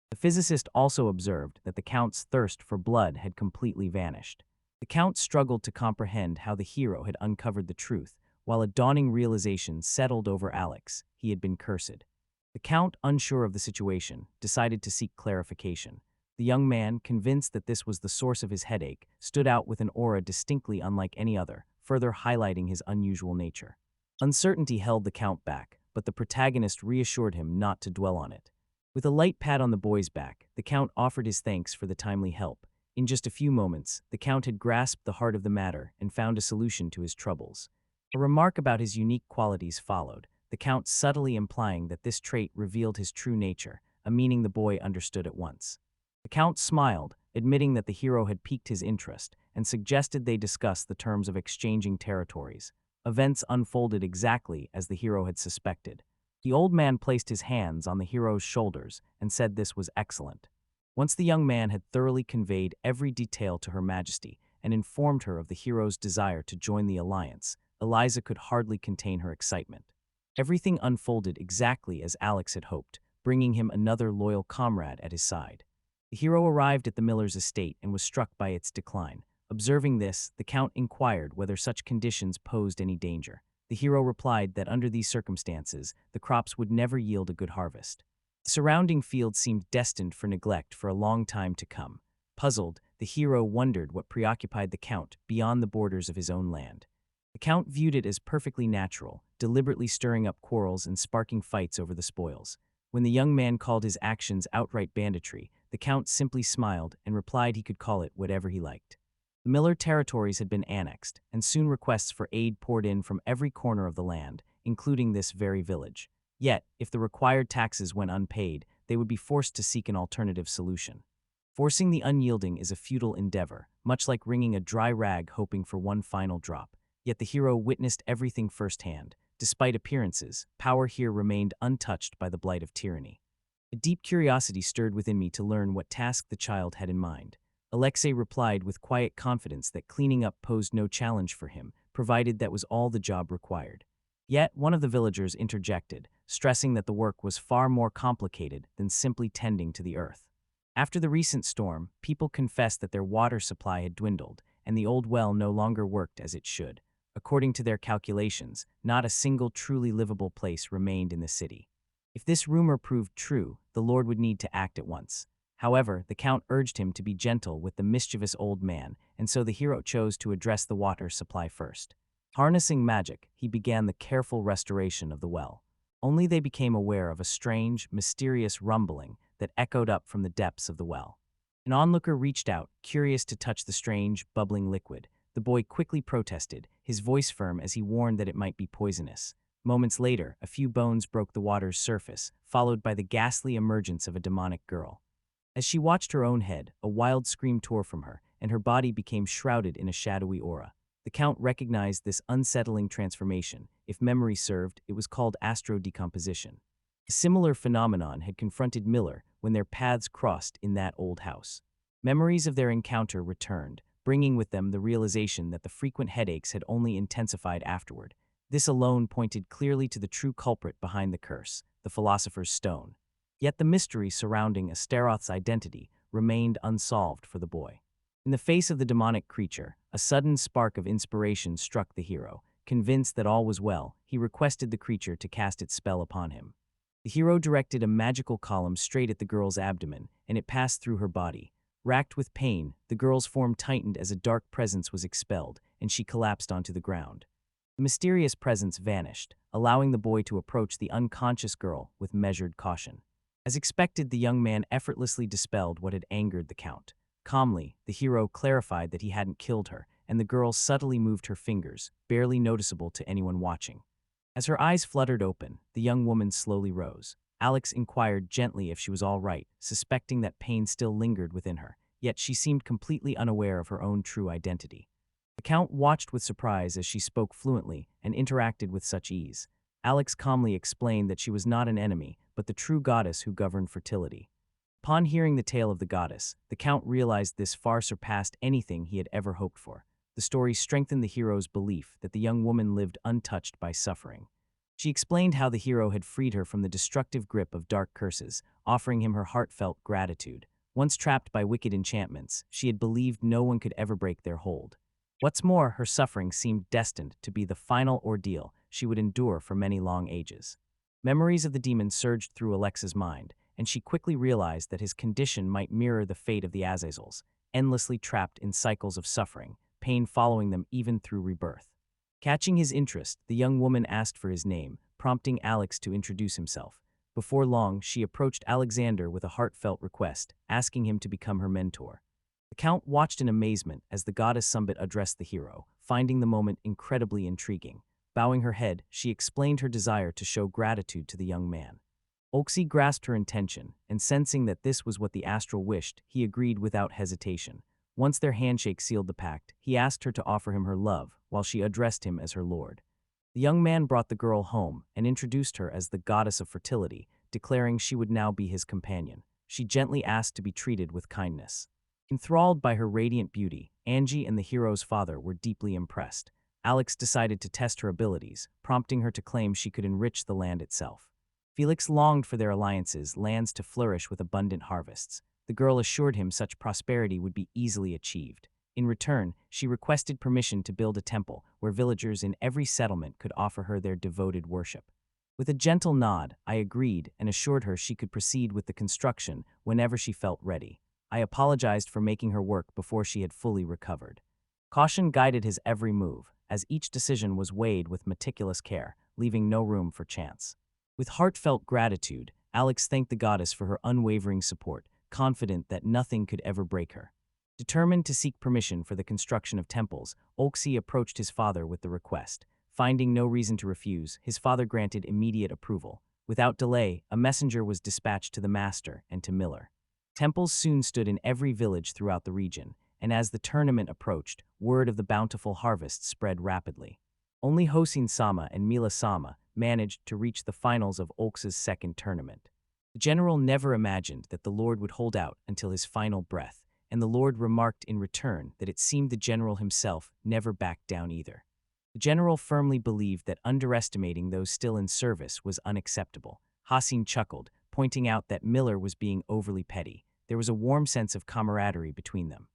The physicist also observed that the Count's thirst for blood had completely vanished. The Count struggled to comprehend how the hero had uncovered the truth, while a dawning realization settled over Alex: he had been cursed. The Count, unsure of the situation, decided to seek clarification. The young man, convinced that this was the source of his headache, stood out with an aura distinctly unlike any other, further highlighting his unusual nature. Uncertainty held the Count back, but the protagonist reassured him not to dwell on it. With a light pat on the boy's back, the Count offered his thanks for the timely help. In just a few moments, the Count had grasped the heart of the matter and found a solution to his troubles. A remark about his unique qualities followed, the Count subtly implying that this trait revealed his true nature, a meaning the boy understood at once. The Count smiled, admitting that the hero had piqued his interest, and suggested they discuss the terms of exchanging territories. Events unfolded exactly as the hero had suspected. The old man placed his hands on the hero's shoulders and said this was excellent. Once the young man had thoroughly conveyed every detail to Her Majesty and informed her of the hero's desire to join the alliance, Eliza could hardly contain her excitement. Everything unfolded exactly as Alex had hoped, bringing him another loyal comrade at his side. The hero arrived at the miller's estate and was struck by its decline. Observing this, the Count inquired whether such conditions posed any danger. The hero replied that under these circumstances, the crops would never yield a good harvest. The surrounding field seemed destined for neglect for a long time to come. Puzzled, the hero wondered what preoccupied the Count beyond the borders of his own land. The Count viewed it as perfectly natural, deliberately stirring up quarrels and sparking fights over the spoils. When the young man called his actions outright banditry, the Count simply smiled and replied he could call it whatever he liked. The Miller territories had been annexed, and soon requests for aid poured in from every corner of the land, including this very village. Yet, if the required taxes went unpaid, they would be forced to seek an alternative solution. Forcing the unyielding is a futile endeavor, much like wringing a dry rag hoping for one final drop. Yet the hero witnessed everything firsthand. Despite appearances, power here remained untouched by the blight of tyranny. A deep curiosity stirred within me to learn what task the child had in mind. Alexei replied with quiet confidence that cleaning up posed no challenge for him, provided that was all the job required. Yet, one of the villagers interjected, stressing that the work was far more complicated than simply tending to the earth. After the recent storm, people confessed that their water supply had dwindled, and the old well no longer worked as it should. According to their calculations, not a single truly livable place remained in the city. If this rumor proved true, the Lord would need to act at once. However, the Count urged him to be gentle with the mischievous old man, and so the hero chose to address the water supply first. Harnessing magic, he began the careful restoration of the well. Only they became aware of a strange, mysterious rumbling that echoed up from the depths of the well. An onlooker reached out, curious to touch the strange, bubbling liquid. The boy quickly protested, his voice firm as he warned that it might be poisonous. Moments later, a few bones broke the water's surface, followed by the ghastly emergence of a demonic girl. As she watched her own head, a wild scream tore from her, and her body became shrouded in a shadowy aura. The Count recognized this unsettling transformation. If memory served, it was called astro-decomposition. A similar phenomenon had confronted Miller when their paths crossed in that old house. Memories of their encounter returned, bringing with them the realization that the frequent headaches had only intensified afterward. This alone pointed clearly to the true culprit behind the curse, the Philosopher's Stone. Yet the mystery surrounding Astaroth's identity remained unsolved for the boy. In the face of the demonic creature, a sudden spark of inspiration struck the hero. Convinced that all was well, he requested the creature to cast its spell upon him. The hero directed a magical column straight at the girl's abdomen, and it passed through her body. Racked with pain, the girl's form tightened as a dark presence was expelled, and she collapsed onto the ground. The mysterious presence vanished, allowing the boy to approach the unconscious girl with measured caution. As expected, the young man effortlessly dispelled what had angered the Count. Calmly, the hero clarified that he hadn't killed her, and the girl subtly moved her fingers, barely noticeable to anyone watching. As her eyes fluttered open, the young woman slowly rose. Alex inquired gently if she was all right, suspecting that pain still lingered within her, yet she seemed completely unaware of her own true identity. The Count watched with surprise as she spoke fluently and interacted with such ease. Alex calmly explained that she was not an enemy, but the true goddess who governed fertility. Upon hearing the tale of the goddess, the Count realized this far surpassed anything he had ever hoped for. The story strengthened the hero's belief that the young woman lived untouched by suffering. She explained how the hero had freed her from the destructive grip of dark curses, offering him her heartfelt gratitude. Once trapped by wicked enchantments, she had believed no one could ever break their hold. What's more, her suffering seemed destined to be the final ordeal she would endure for many long ages. Memories of the demon surged through Alexa's mind, and she quickly realized that his condition might mirror the fate of the Azazels, endlessly trapped in cycles of suffering, pain following them even through rebirth. Catching his interest, the young woman asked for his name, prompting Alex to introduce himself. Before long, she approached Alexander with a heartfelt request, asking him to become her mentor. The Count watched in amazement as the goddess Sumbit addressed the hero, finding the moment incredibly intriguing. Bowing her head, she explained her desire to show gratitude to the young man. Oxy grasped her intention, and sensing that this was what the astral wished, he agreed without hesitation. Once their handshake sealed the pact, he asked her to offer him her love, while she addressed him as her lord. The young man brought the girl home and introduced her as the goddess of fertility, declaring she would now be his companion. She gently asked to be treated with kindness. Enthralled by her radiant beauty, Angie and the hero's father were deeply impressed. Alex decided to test her abilities, prompting her to claim she could enrich the land itself. Felix longed for their alliance's lands to flourish with abundant harvests. The girl assured him such prosperity would be easily achieved. In return, she requested permission to build a temple where villagers in every settlement could offer her their devoted worship. With a gentle nod, I agreed and assured her she could proceed with the construction whenever she felt ready. I apologized for making her work before she had fully recovered. Caution guided his every move, as each decision was weighed with meticulous care, leaving no room for chance. With heartfelt gratitude, Alex thanked the goddess for her unwavering support, confident that nothing could ever break her. Determined to seek permission for the construction of temples, Oxy approached his father with the request. Finding no reason to refuse, his father granted immediate approval. Without delay, a messenger was dispatched to the master and to Miller. Temples soon stood in every village throughout the region, and as the tournament approached, word of the bountiful harvest spread rapidly. Only Hosin Sama and Mila Sama managed to reach the finals of Ox's second tournament. The general never imagined that the Lord would hold out until his final breath, and the Lord remarked in return that it seemed the general himself never backed down either. The general firmly believed that underestimating those still in service was unacceptable. Hosin chuckled, pointing out that Miller was being overly petty. There was a warm sense of camaraderie between them.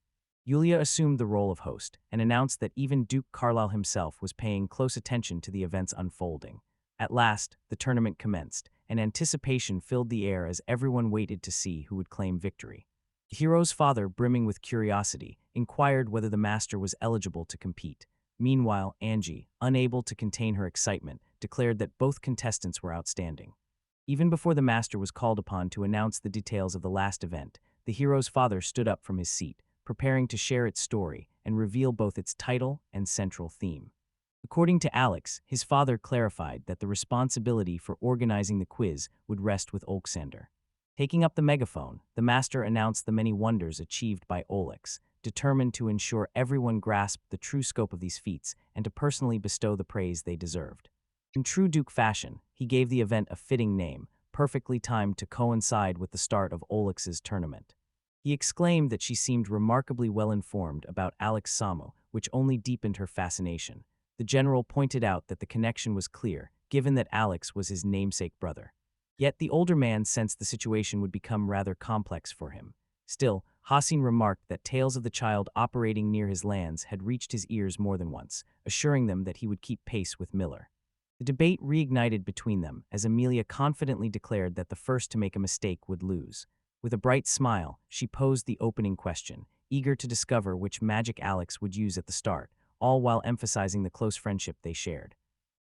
Yulia assumed the role of host and announced that even Duke Carlisle himself was paying close attention to the events unfolding. At last, the tournament commenced, and anticipation filled the air as everyone waited to see who would claim victory. The hero's father, brimming with curiosity, inquired whether the master was eligible to compete. Meanwhile, Angie, unable to contain her excitement, declared that both contestants were outstanding. Even before the master was called upon to announce the details of the last event, the hero's father stood up from his seat, preparing to share its story and reveal both its title and central theme. According to Alex, his father clarified that the responsibility for organizing the quiz would rest with Olxander. Taking up the megaphone, the master announced the many wonders achieved by Olex, determined to ensure everyone grasped the true scope of these feats and to personally bestow the praise they deserved. In true Duke fashion, he gave the event a fitting name, perfectly timed to coincide with the start of Olex's tournament. He exclaimed that she seemed remarkably well informed about Alex Samo, which only deepened her fascination. The general pointed out that the connection was clear, given that Alex was his namesake brother. Yet the older man sensed the situation would become rather complex for him. Still, Hassin remarked that tales of the child operating near his lands had reached his ears more than once, assuring them that he would keep pace with Miller. The debate reignited between them as Amelia confidently declared that the first to make a mistake would lose. With a bright smile, she posed the opening question, eager to discover which magic Alex would use at the start, all while emphasizing the close friendship they shared.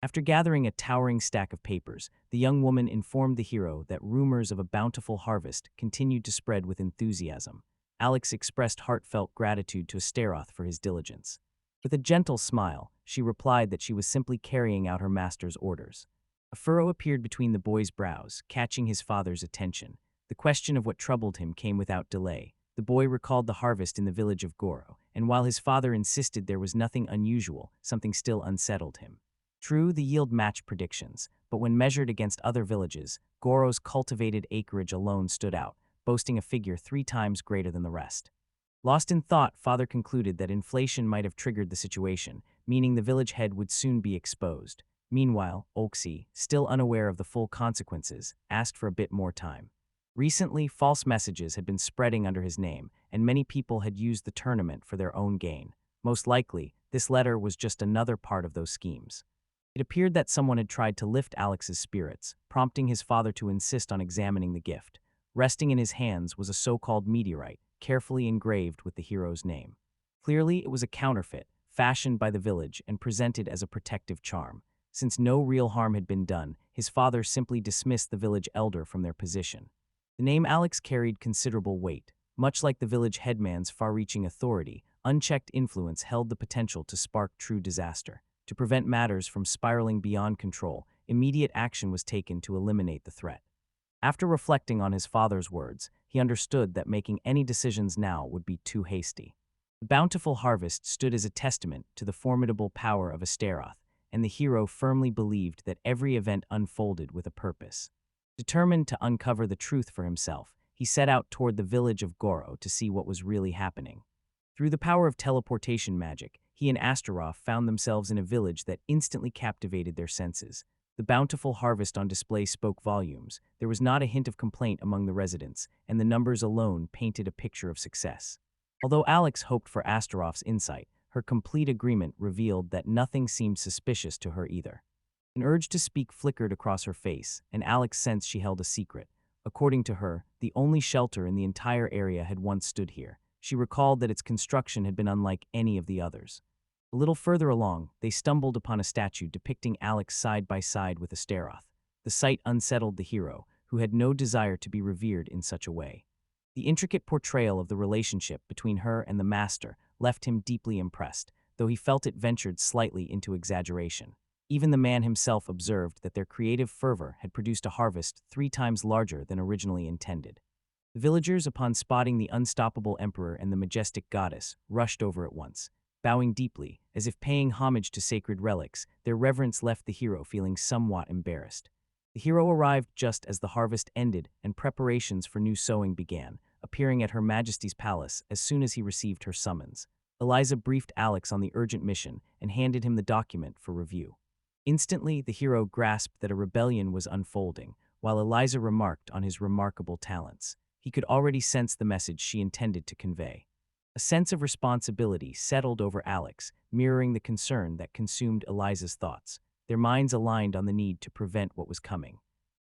After gathering a towering stack of papers, the young woman informed the hero that rumors of a bountiful harvest continued to spread with enthusiasm. Alex expressed heartfelt gratitude to Astaroth for his diligence. With a gentle smile, she replied that she was simply carrying out her master's orders. A furrow appeared between the boy's brows, catching his father's attention. The question of what troubled him came without delay. The boy recalled the harvest in the village of Goro, and while his father insisted there was nothing unusual, something still unsettled him. True, the yield matched predictions, but when measured against other villages, Goro's cultivated acreage alone stood out, boasting a figure 3 times greater than the rest. Lost in thought, father concluded that inflation might have triggered the situation, meaning the village head would soon be exposed. Meanwhile, Oxy, still unaware of the full consequences, asked for a bit more time. Recently, false messages had been spreading under his name, and many people had used the tournament for their own gain. Most likely, this letter was just another part of those schemes. It appeared that someone had tried to lift Alex's spirits, prompting his father to insist on examining the gift. Resting in his hands was a so-called meteorite, carefully engraved with the hero's name. Clearly, it was a counterfeit, fashioned by the village and presented as a protective charm. Since no real harm had been done, his father simply dismissed the village elder from their position. The name Alex carried considerable weight. Much like the village headman's far-reaching authority, unchecked influence held the potential to spark true disaster. To prevent matters from spiraling beyond control, immediate action was taken to eliminate the threat. After reflecting on his father's words, he understood that making any decisions now would be too hasty. The bountiful harvest stood as a testament to the formidable power of Astaroth, and the hero firmly believed that every event unfolded with a purpose. Determined to uncover the truth for himself, he set out toward the village of Goro to see what was really happening. Through the power of teleportation magic, he and Astaroth found themselves in a village that instantly captivated their senses. The bountiful harvest on display spoke volumes. There was not a hint of complaint among the residents, and the numbers alone painted a picture of success. Although Alex hoped for Astaroth's insight, her complete agreement revealed that nothing seemed suspicious to her either. An urge to speak flickered across her face, and Alex sensed she held a secret. According to her, the only shelter in the entire area had once stood here. She recalled that its construction had been unlike any of the others. A little further along, they stumbled upon a statue depicting Alex side by side with Astaroth. The sight unsettled the hero, who had no desire to be revered in such a way. The intricate portrayal of the relationship between her and the master left him deeply impressed, though he felt it ventured slightly into exaggeration. Even the man himself observed that their creative fervor had produced a harvest 3 times larger than originally intended. The villagers, upon spotting the unstoppable emperor and the majestic goddess, rushed over at once. Bowing deeply, as if paying homage to sacred relics, their reverence left the hero feeling somewhat embarrassed. The hero arrived just as the harvest ended and preparations for new sowing began, appearing at Her Majesty's palace as soon as he received her summons. Eliza briefed Alex on the urgent mission and handed him the document for review. Instantly, the hero grasped that a rebellion was unfolding, while Eliza remarked on his remarkable talents. He could already sense the message she intended to convey. A sense of responsibility settled over Alex, mirroring the concern that consumed Eliza's thoughts. Their minds aligned on the need to prevent what was coming.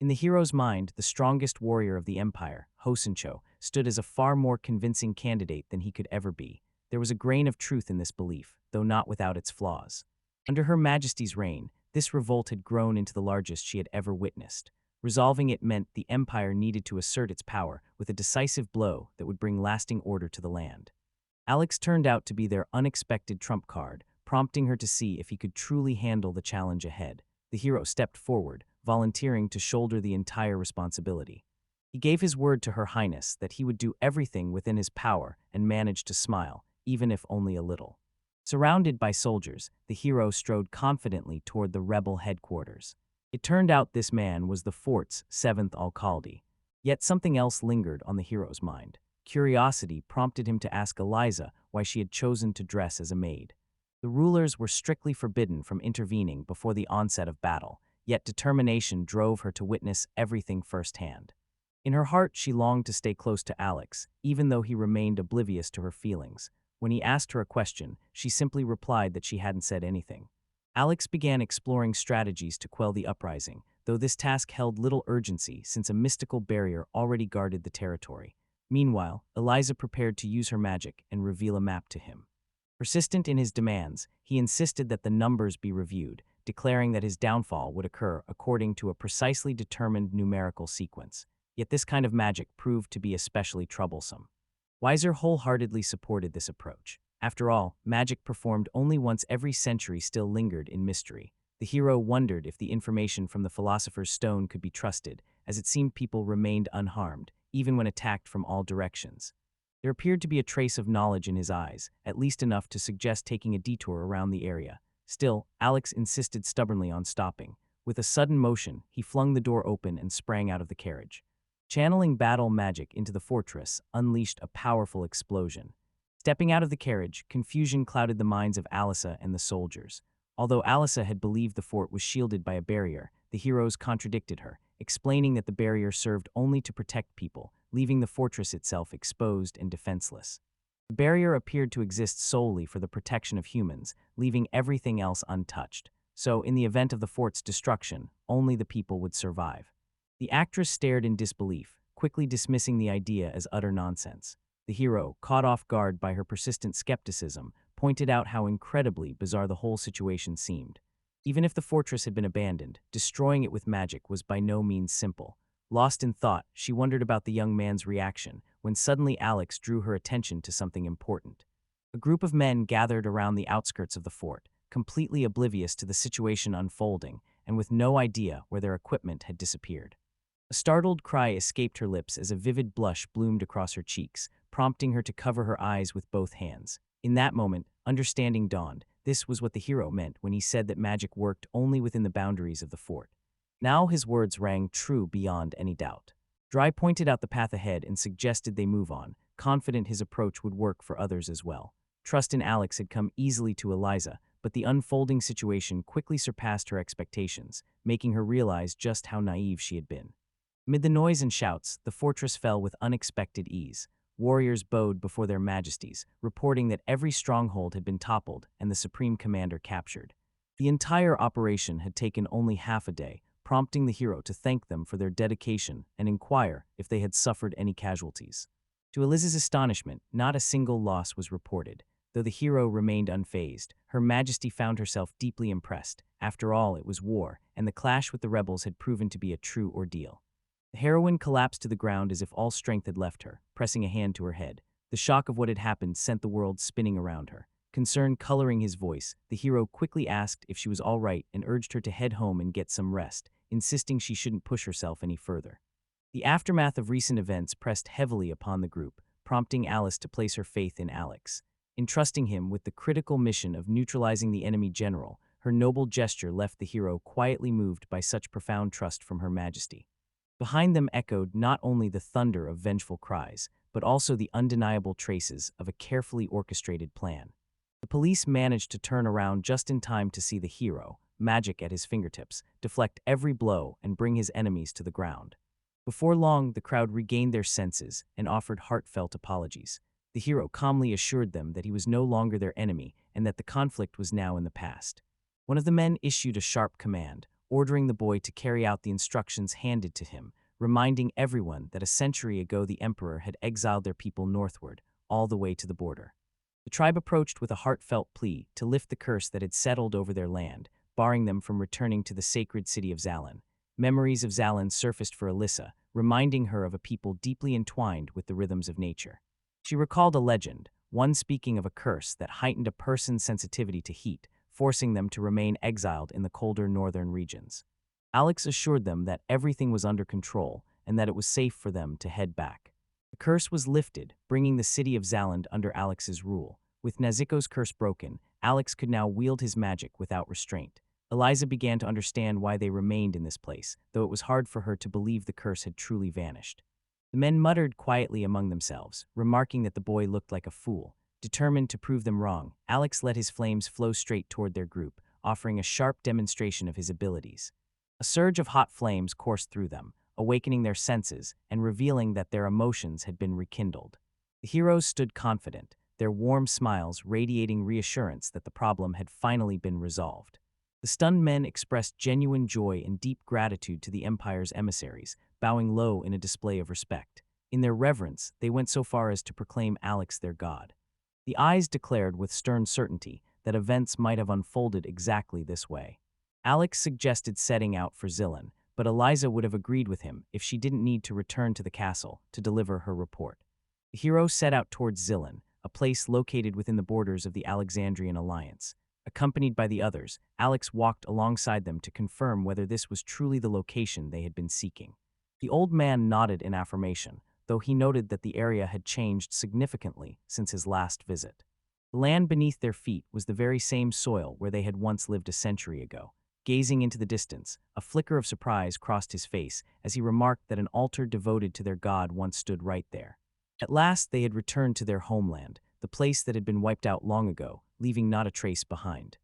In the hero's mind, the strongest warrior of the empire, Hosencho, stood as a far more convincing candidate than he could ever be. There was a grain of truth in this belief. though not without its flaws. Under Her Majesty's reign, this revolt had grown into the largest she had ever witnessed. Resolving it meant the empire needed to assert its power with a decisive blow that would bring lasting order to the land. Alex turned out to be their unexpected trump card, prompting her to see if he could truly handle the challenge ahead. The hero stepped forward, volunteering to shoulder the entire responsibility. He gave his word to Her Highness that he would do everything within his power and managed to smile, even if only a little. Surrounded by soldiers, the hero strode confidently toward the rebel headquarters. It turned out this man was the fort's 7th alcalde. Yet something else lingered on the hero's mind. Curiosity prompted him to ask Eliza why she had chosen to dress as a maid. The rulers were strictly forbidden from intervening before the onset of battle, yet determination drove her to witness everything firsthand. In her heart, she longed to stay close to Alex, even though he remained oblivious to her feelings. When he asked her a question, she simply replied that she hadn't said anything. Alex began exploring strategies to quell the uprising, though this task held little urgency since a mystical barrier already guarded the territory. Meanwhile, Eliza prepared to use her magic and reveal a map to him. Persistent in his demands, he insisted that the numbers be reviewed, declaring that his downfall would occur according to a precisely determined numerical sequence. Yet this kind of magic proved to be especially troublesome. Weiser wholeheartedly supported this approach. After all, magic performed only once every century still lingered in mystery. The hero wondered if the information from the Philosopher's Stone could be trusted, as it seemed people remained unharmed, even when attacked from all directions. There appeared to be a trace of knowledge in his eyes, at least enough to suggest taking a detour around the area. Still, Alex insisted stubbornly on stopping. With a sudden motion, he flung the door open and sprang out of the carriage. Channeling battle magic into the fortress unleashed a powerful explosion. Stepping out of the carriage, confusion clouded the minds of Alisa and the soldiers. Although Alisa had believed the fort was shielded by a barrier, the heroes contradicted her, explaining that the barrier served only to protect people, leaving the fortress itself exposed and defenseless. The barrier appeared to exist solely for the protection of humans, leaving everything else untouched. So, in the event of the fort's destruction, only the people would survive. The actress stared in disbelief, quickly dismissing the idea as utter nonsense. The hero, caught off guard by her persistent skepticism, pointed out how incredibly bizarre the whole situation seemed. Even if the fortress had been abandoned, destroying it with magic was by no means simple. Lost in thought, she wondered about the young man's reaction, when suddenly Alex drew her attention to something important. A group of men gathered around the outskirts of the fort, completely oblivious to the situation unfolding, and with no idea where their equipment had disappeared. A startled cry escaped her lips as a vivid blush bloomed across her cheeks, prompting her to cover her eyes with both hands. In that moment, understanding dawned. This was what the hero meant when he said that magic worked only within the boundaries of the fort. Now his words rang true beyond any doubt. Dry pointed out the path ahead and suggested they move on, confident his approach would work for others as well. Trust in Alex had come easily to Eliza, but the unfolding situation quickly surpassed her expectations, making her realize just how naive she had been. Amid the noise and shouts, the fortress fell with unexpected ease. Warriors bowed before their majesties, reporting that every stronghold had been toppled and the supreme commander captured. The entire operation had taken only half a day, prompting the hero to thank them for their dedication and inquire if they had suffered any casualties. To Eliza's astonishment, not a single loss was reported. Though the hero remained unfazed, Her Majesty found herself deeply impressed. After all, it was war, and the clash with the rebels had proven to be a true ordeal. The heroine collapsed to the ground as if all strength had left her, pressing a hand to her head. The shock of what had happened sent the world spinning around her. Concern coloring his voice, the hero quickly asked if she was all right and urged her to head home and get some rest, insisting she shouldn't push herself any further. The aftermath of recent events pressed heavily upon the group, prompting Alice to place her faith in Alex. Entrusting him with the critical mission of neutralizing the enemy general, her noble gesture left the hero quietly moved by such profound trust from Her Majesty. Behind them echoed not only the thunder of vengeful cries, but also the undeniable traces of a carefully orchestrated plan. The police managed to turn around just in time to see the hero, magic at his fingertips, deflect every blow and bring his enemies to the ground. Before long, the crowd regained their senses and offered heartfelt apologies. The hero calmly assured them that he was no longer their enemy and that the conflict was now in the past. One of the men issued a sharp command, ordering the boy to carry out the instructions handed to him, reminding everyone that a century ago the emperor had exiled their people northward, all the way to the border. The tribe approached with a heartfelt plea to lift the curse that had settled over their land, barring them from returning to the sacred city of Zalin. Memories of Zalin surfaced for Alyssa, reminding her of a people deeply entwined with the rhythms of nature. She recalled a legend, one speaking of a curse that heightened a person's sensitivity to heat, forcing them to remain exiled in the colder northern regions. Alex assured them that everything was under control and that it was safe for them to head back. The curse was lifted, bringing the city of Zaland under Alex's rule. With Nezuko's curse broken, Alex could now wield his magic without restraint. Eliza began to understand why they remained in this place, though it was hard for her to believe the curse had truly vanished. The men muttered quietly among themselves, remarking that the boy looked like a fool. Determined to prove them wrong, Alex let his flames flow straight toward their group, offering a sharp demonstration of his abilities. A surge of hot flames coursed through them, awakening their senses and revealing that their emotions had been rekindled. The heroes stood confident, their warm smiles radiating reassurance that the problem had finally been resolved. The stunned men expressed genuine joy and deep gratitude to the Empire's emissaries, bowing low in a display of respect. In their reverence, they went so far as to proclaim Alex their god. The eyes declared with stern certainty that events might have unfolded exactly this way. Alex suggested setting out for Zillan, but Eliza would have agreed with him if she didn't need to return to the castle to deliver her report. The hero set out towards Zillan, a place located within the borders of the Alexandrian Alliance. Accompanied by the others, Alex walked alongside them to confirm whether this was truly the location they had been seeking. The old man nodded in affirmation, though he noted that the area had changed significantly since his last visit. The land beneath their feet was the very same soil where they had once lived a century ago. Gazing into the distance, a flicker of surprise crossed his face as he remarked that an altar devoted to their god once stood right there. At last they had returned to their homeland, the place that had been wiped out long ago, leaving not a trace behind.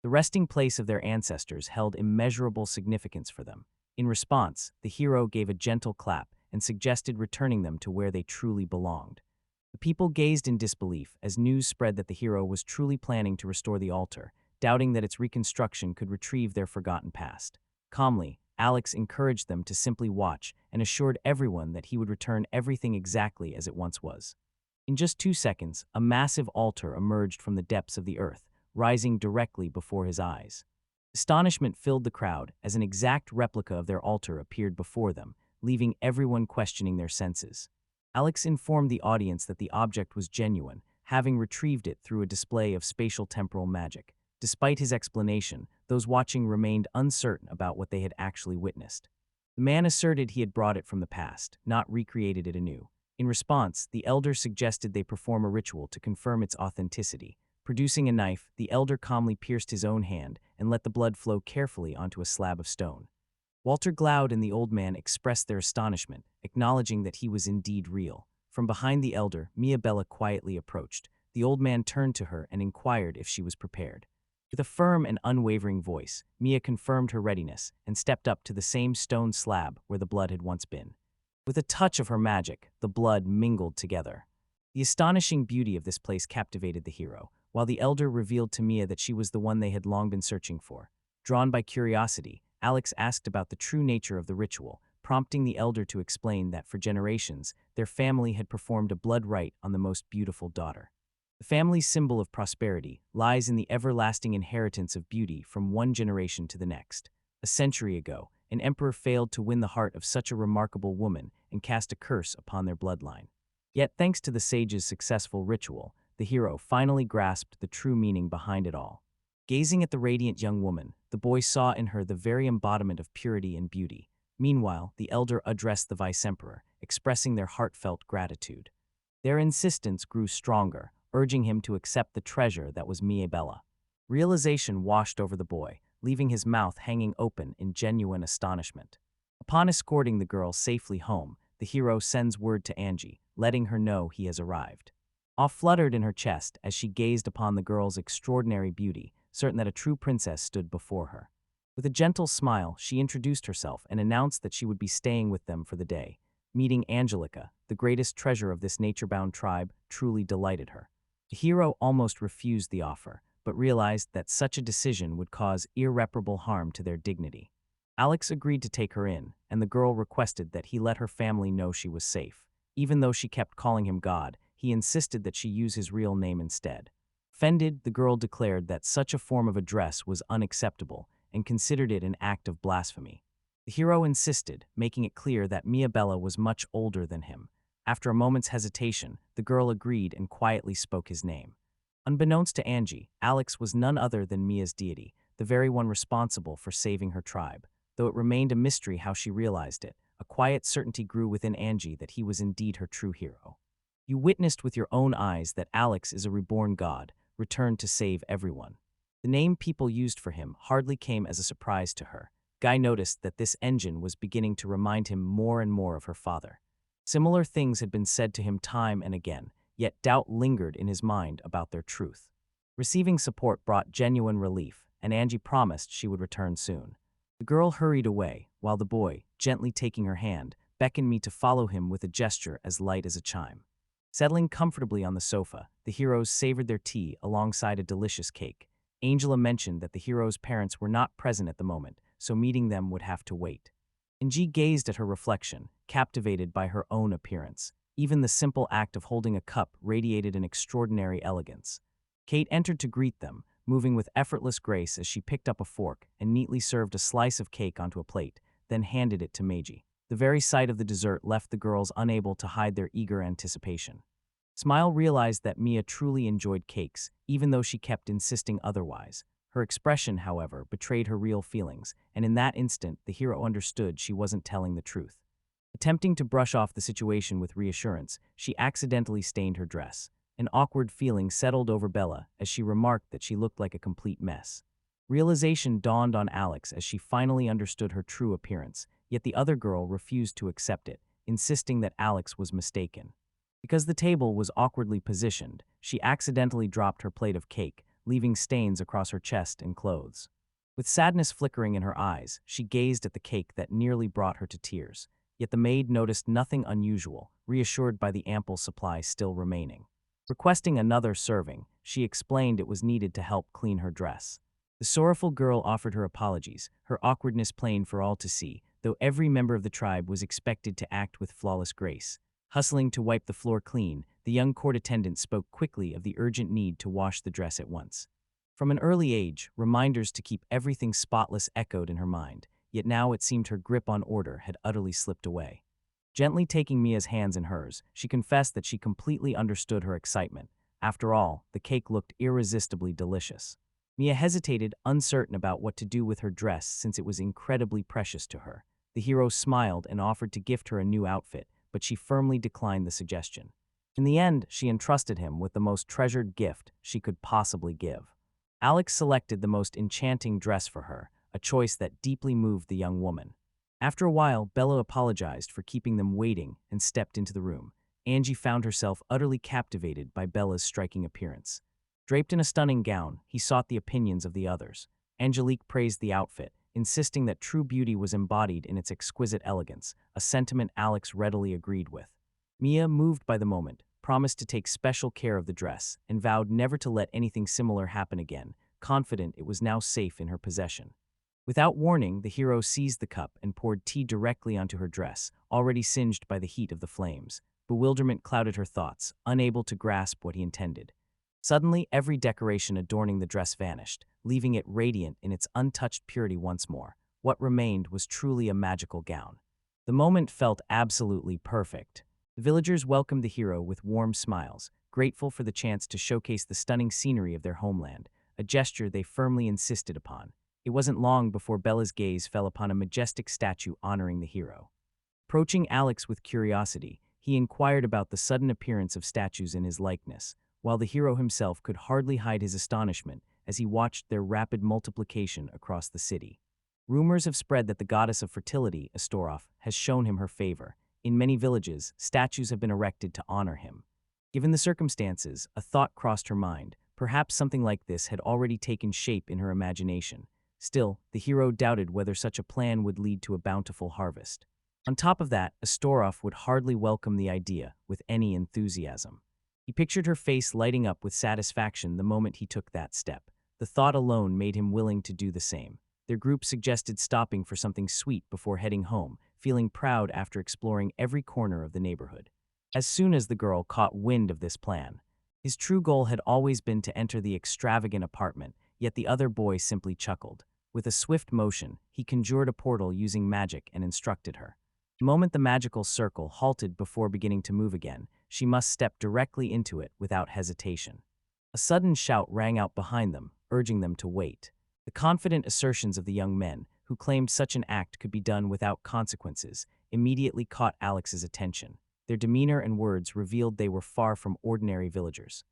The resting place of their ancestors held immeasurable significance for them. In response, the hero gave a gentle clap and suggested returning them to where they truly belonged. The people gazed in disbelief as news spread that the hero was truly planning to restore the altar, doubting that its reconstruction could retrieve their forgotten past. Calmly, Alex encouraged them to simply watch and assured everyone that he would return everything exactly as it once was. In just 2 seconds, a massive altar emerged from the depths of the earth, rising directly before his eyes. Astonishment filled the crowd as an exact replica of their altar appeared before them, leaving everyone questioning their senses. Alex informed the audience that the object was genuine, having retrieved it through a display of spatial temporal magic. Despite his explanation, those watching remained uncertain about what they had actually witnessed. The man asserted he had brought it from the past, not recreated it anew. In response, the elder suggested they perform a ritual to confirm its authenticity. Producing a knife, the elder calmly pierced his own hand and let the blood flow carefully onto a slab of stone. Walter Gloud and the old man expressed their astonishment, acknowledging that he was indeed real. From behind the elder, Bella quietly approached. The old man turned to her and inquired if she was prepared. With a firm and unwavering voice, Mia confirmed her readiness and stepped up to the same stone slab where the blood had once been. With a touch of her magic, the blood mingled together. The astonishing beauty of this place captivated the hero, while the elder revealed to Mia that she was the one they had long been searching for. Drawn by curiosity, Alex asked about the true nature of the ritual, prompting the elder to explain that for generations, their family had performed a blood rite on the most beautiful daughter. The family's symbol of prosperity lies in the everlasting inheritance of beauty from one generation to the next. A century ago, an emperor failed to win the heart of such a remarkable woman and cast a curse upon their bloodline. Yet thanks to the sage's successful ritual, the hero finally grasped the true meaning behind it all. Gazing at the radiant young woman, the boy saw in her the very embodiment of purity and beauty. Meanwhile, the elder addressed the vice-emperor, expressing their heartfelt gratitude. Their insistence grew stronger, urging him to accept the treasure that was Bella. Realization washed over the boy, leaving his mouth hanging open in genuine astonishment. Upon escorting the girl safely home, the hero sends word to Angie, letting her know he has arrived. Awe fluttered in her chest as she gazed upon the girl's extraordinary beauty, certain that a true princess stood before her. With a gentle smile, she introduced herself and announced that she would be staying with them for the day. Meeting Angelica, the greatest treasure of this nature-bound tribe, truly delighted her. The hero almost refused the offer, but realized that such a decision would cause irreparable harm to their dignity. Alex agreed to take her in, and the girl requested that he let her family know she was safe. Even though she kept calling him God, he insisted that she use his real name instead. Offended, the girl declared that such a form of address was unacceptable and considered it an act of blasphemy. The hero insisted, making it clear that Bella was much older than him. After a moment's hesitation, the girl agreed and quietly spoke his name. Unbeknownst to Angie, Alex was none other than Mia's deity, the very one responsible for saving her tribe. Though it remained a mystery how she realized it, a quiet certainty grew within Angie that he was indeed her true hero. You witnessed with your own eyes that Alex is a reborn god, returned to save everyone. The name people used for him hardly came as a surprise to her. Guy noticed that this engine was beginning to remind him more and more of her father. Similar things had been said to him time and again, yet doubt lingered in his mind about their truth. Receiving support brought genuine relief, and Angie promised she would return soon. The girl hurried away, while the boy, gently taking her hand, beckoned me to follow him with a gesture as light as a chime. Settling comfortably on the sofa, the heroes savored their tea alongside a delicious cake. Angela mentioned that the heroes' parents were not present at the moment, so meeting them would have to wait. Angie gazed at her reflection, captivated by her own appearance. Even the simple act of holding a cup radiated an extraordinary elegance. Kate entered to greet them, moving with effortless grace as she picked up a fork and neatly served a slice of cake onto a plate, then handed it to Mage. The very sight of the dessert left the girls unable to hide their eager anticipation. Smile realized that Mia truly enjoyed cakes, even though she kept insisting otherwise. Her expression, however, betrayed her real feelings, and in that instant, the hero understood she wasn't telling the truth. Attempting to brush off the situation with reassurance, she accidentally stained her dress. An awkward feeling settled over Bella as she remarked that she looked like a complete mess. Realization dawned on Alex as she finally understood her true appearance, yet the other girl refused to accept it, insisting that Alex was mistaken. Because the table was awkwardly positioned, she accidentally dropped her plate of cake, leaving stains across her chest and clothes. With sadness flickering in her eyes, she gazed at the cake that nearly brought her to tears. Yet the maid noticed nothing unusual, reassured by the ample supply still remaining. Requesting another serving, she explained it was needed to help clean her dress. The sorrowful girl offered her apologies, her awkwardness plain for all to see, though every member of the tribe was expected to act with flawless grace. Hustling to wipe the floor clean, the young court attendant spoke quickly of the urgent need to wash the dress at once. From an early age, reminders to keep everything spotless echoed in her mind, yet now it seemed her grip on order had utterly slipped away. Gently taking Mia's hands in hers, she confessed that she completely understood her excitement. After all, the cake looked irresistibly delicious. Mia hesitated, uncertain about what to do with her dress since it was incredibly precious to her. The hero smiled and offered to gift her a new outfit, but she firmly declined the suggestion. In the end, she entrusted him with the most treasured gift she could possibly give. Alex selected the most enchanting dress for her, a choice that deeply moved the young woman. After a while, Bella apologized for keeping them waiting and stepped into the room. Angie found herself utterly captivated by Bella's striking appearance. Draped in a stunning gown, he sought the opinions of the others. Angelique praised the outfit, insisting that true beauty was embodied in its exquisite elegance, a sentiment Alex readily agreed with. Mia, moved by the moment, promised to take special care of the dress and vowed never to let anything similar happen again, confident it was now safe in her possession. Without warning, the hero seized the cup and poured tea directly onto her dress, already singed by the heat of the flames. Bewilderment clouded her thoughts, unable to grasp what he intended. Suddenly, every decoration adorning the dress vanished, leaving it radiant in its untouched purity once more. What remained was truly a magical gown. The moment felt absolutely perfect. The villagers welcomed the hero with warm smiles, grateful for the chance to showcase the stunning scenery of their homeland, a gesture they firmly insisted upon. It wasn't long before Bella's gaze fell upon a majestic statue honoring the hero. Approaching Alex with curiosity, he inquired about the sudden appearance of statues in his likeness, while the hero himself could hardly hide his astonishment as he watched their rapid multiplication across the city. Rumors have spread that the goddess of fertility, Astoroth, has shown him her favor. In many villages, statues have been erected to honor him. Given the circumstances, a thought crossed her mind. Perhaps something like this had already taken shape in her imagination. Still, the hero doubted whether such a plan would lead to a bountiful harvest. On top of that, Astoroth would hardly welcome the idea with any enthusiasm. He pictured her face lighting up with satisfaction the moment he took that step. The thought alone made him willing to do the same. Their group suggested stopping for something sweet before heading home, feeling proud after exploring every corner of the neighborhood. as soon as the girl caught wind of this plan. His true goal had always been to enter the extravagant apartment, yet the other boy simply chuckled. With a swift motion, he conjured a portal using magic and instructed her. The moment the magical circle halted before beginning to move again, she must step directly into it without hesitation. A sudden shout rang out behind them, urging them to wait. The confident assertions of the young men, who claimed such an act could be done without consequences, immediately caught Alex's attention. Their demeanor and words revealed they were far from ordinary villagers.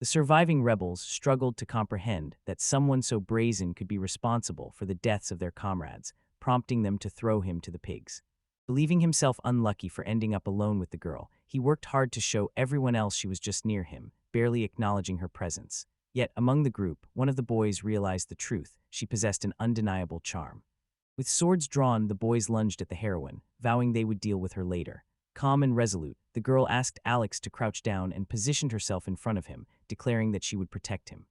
The surviving rebels struggled to comprehend that someone so brazen could be responsible for the deaths of their comrades, prompting them to throw him to the pigs. Believing himself unlucky for ending up alone with the girl, he worked hard to show everyone else she was just near him, barely acknowledging her presence. Yet, among the group, one of the boys realized the truth: she possessed an undeniable charm. With swords drawn, the boys lunged at the heroine, vowing they would deal with her later. Calm and resolute, the girl asked Alex to crouch down and positioned herself in front of him, declaring that she would protect him.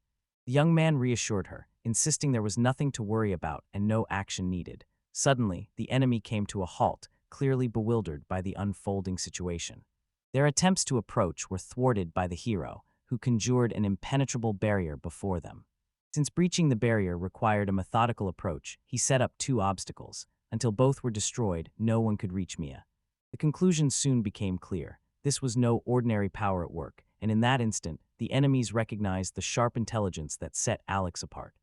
The young man reassured her, insisting there was nothing to worry about and no action needed. Suddenly, the enemy came to a halt, clearly bewildered by the unfolding situation. Their attempts to approach were thwarted by the hero, who conjured an impenetrable barrier before them. Since breaching the barrier required a methodical approach, he set up two obstacles. Until both were destroyed, no one could reach Mia. The conclusion soon became clear. This was no ordinary power at work, and in that instant, the enemies recognized the sharp intelligence that set Alex apart.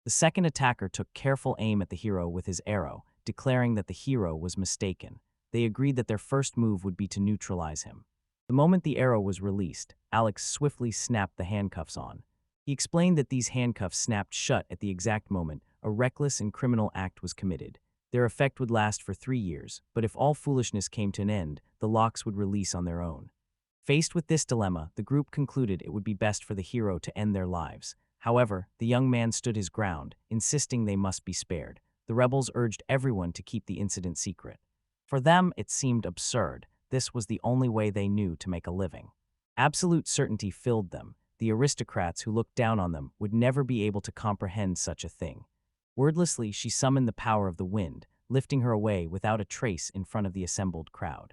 The second attacker took careful aim at the hero with his arrow, declaring that the hero was mistaken. They agreed that their first move would be to neutralize him. The moment the arrow was released, Alex swiftly snapped the handcuffs on. He explained that these handcuffs snapped shut at the exact moment a reckless and criminal act was committed. Their effect would last for 3 years, but if all foolishness came to an end, the locks would release on their own. Faced with this dilemma, the group concluded it would be best for the hero to end their lives. However, the young man stood his ground, insisting they must be spared. The rebels urged everyone to keep the incident secret. For them, it seemed absurd. This was the only way they knew to make a living. Absolute certainty filled them. The aristocrats who looked down on them would never be able to comprehend such a thing. Wordlessly, she summoned the power of the wind, lifting her away without a trace in front of the assembled crowd.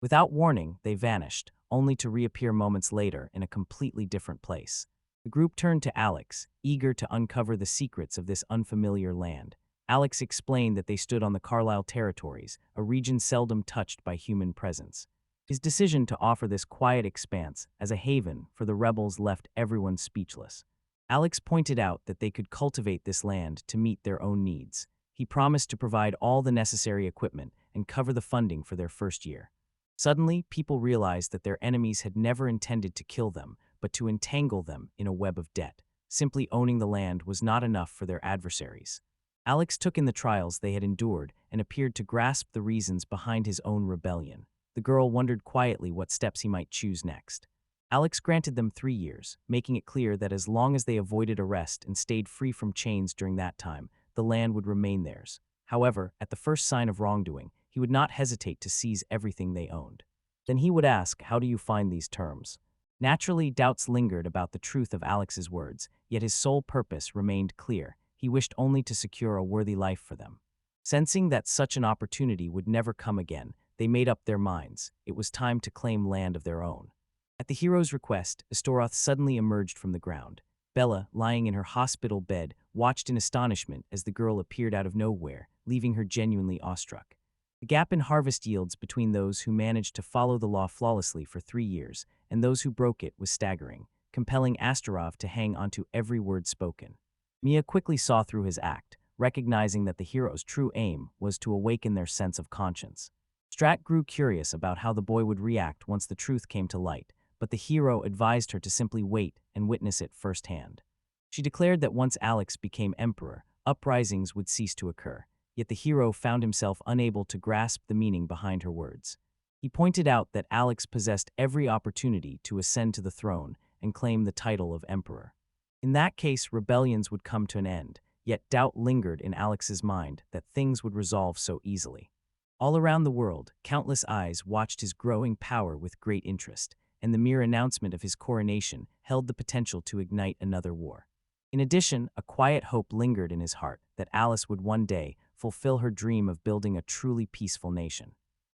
Without warning, they vanished, only to reappear moments later in a completely different place. The group turned to Alex, eager to uncover the secrets of this unfamiliar land. Alex explained that they stood on the Carlisle territories, a region seldom touched by human presence. His decision to offer this quiet expanse as a haven for the rebels left everyone speechless. Alex pointed out that they could cultivate this land to meet their own needs. He promised to provide all the necessary equipment and cover the funding for their first year. Suddenly, people realized that their enemies had never intended to kill them, but to entangle them in a web of debt. Simply owning the land was not enough for their adversaries. Alex took in the trials they had endured and appeared to grasp the reasons behind his own rebellion. The girl wondered quietly what steps he might choose next. Alex granted them 3 years, making it clear that as long as they avoided arrest and stayed free from chains during that time, the land would remain theirs. However, at the first sign of wrongdoing, he would not hesitate to seize everything they owned. Then he would ask, "How do you find these terms?" Naturally, doubts lingered about the truth of Alex's words, yet his sole purpose remained clear. He wished only to secure a worthy life for them. Sensing that such an opportunity would never come again, they made up their minds. It was time to claim land of their own. At the hero's request, Astoroth suddenly emerged from the ground. Bella, lying in her hospital bed, watched in astonishment as the girl appeared out of nowhere, leaving her genuinely awestruck. The gap in harvest yields between those who managed to follow the law flawlessly for 3 years and those who broke it was staggering, compelling Astoroth to hang onto every word spoken. Mia quickly saw through his act, recognizing that the hero's true aim was to awaken their sense of conscience. Strat grew curious about how the boy would react once the truth came to light, but the hero advised her to simply wait and witness it firsthand. She declared that once Alex became emperor, uprisings would cease to occur, yet the hero found himself unable to grasp the meaning behind her words. He pointed out that Alex possessed every opportunity to ascend to the throne and claim the title of emperor. In that case, rebellions would come to an end, yet doubt lingered in Alex's mind that things would resolve so easily. All around the world, countless eyes watched his growing power with great interest, and the mere announcement of his coronation held the potential to ignite another war. In addition, a quiet hope lingered in his heart that Alice would one day fulfill her dream of building a truly peaceful nation.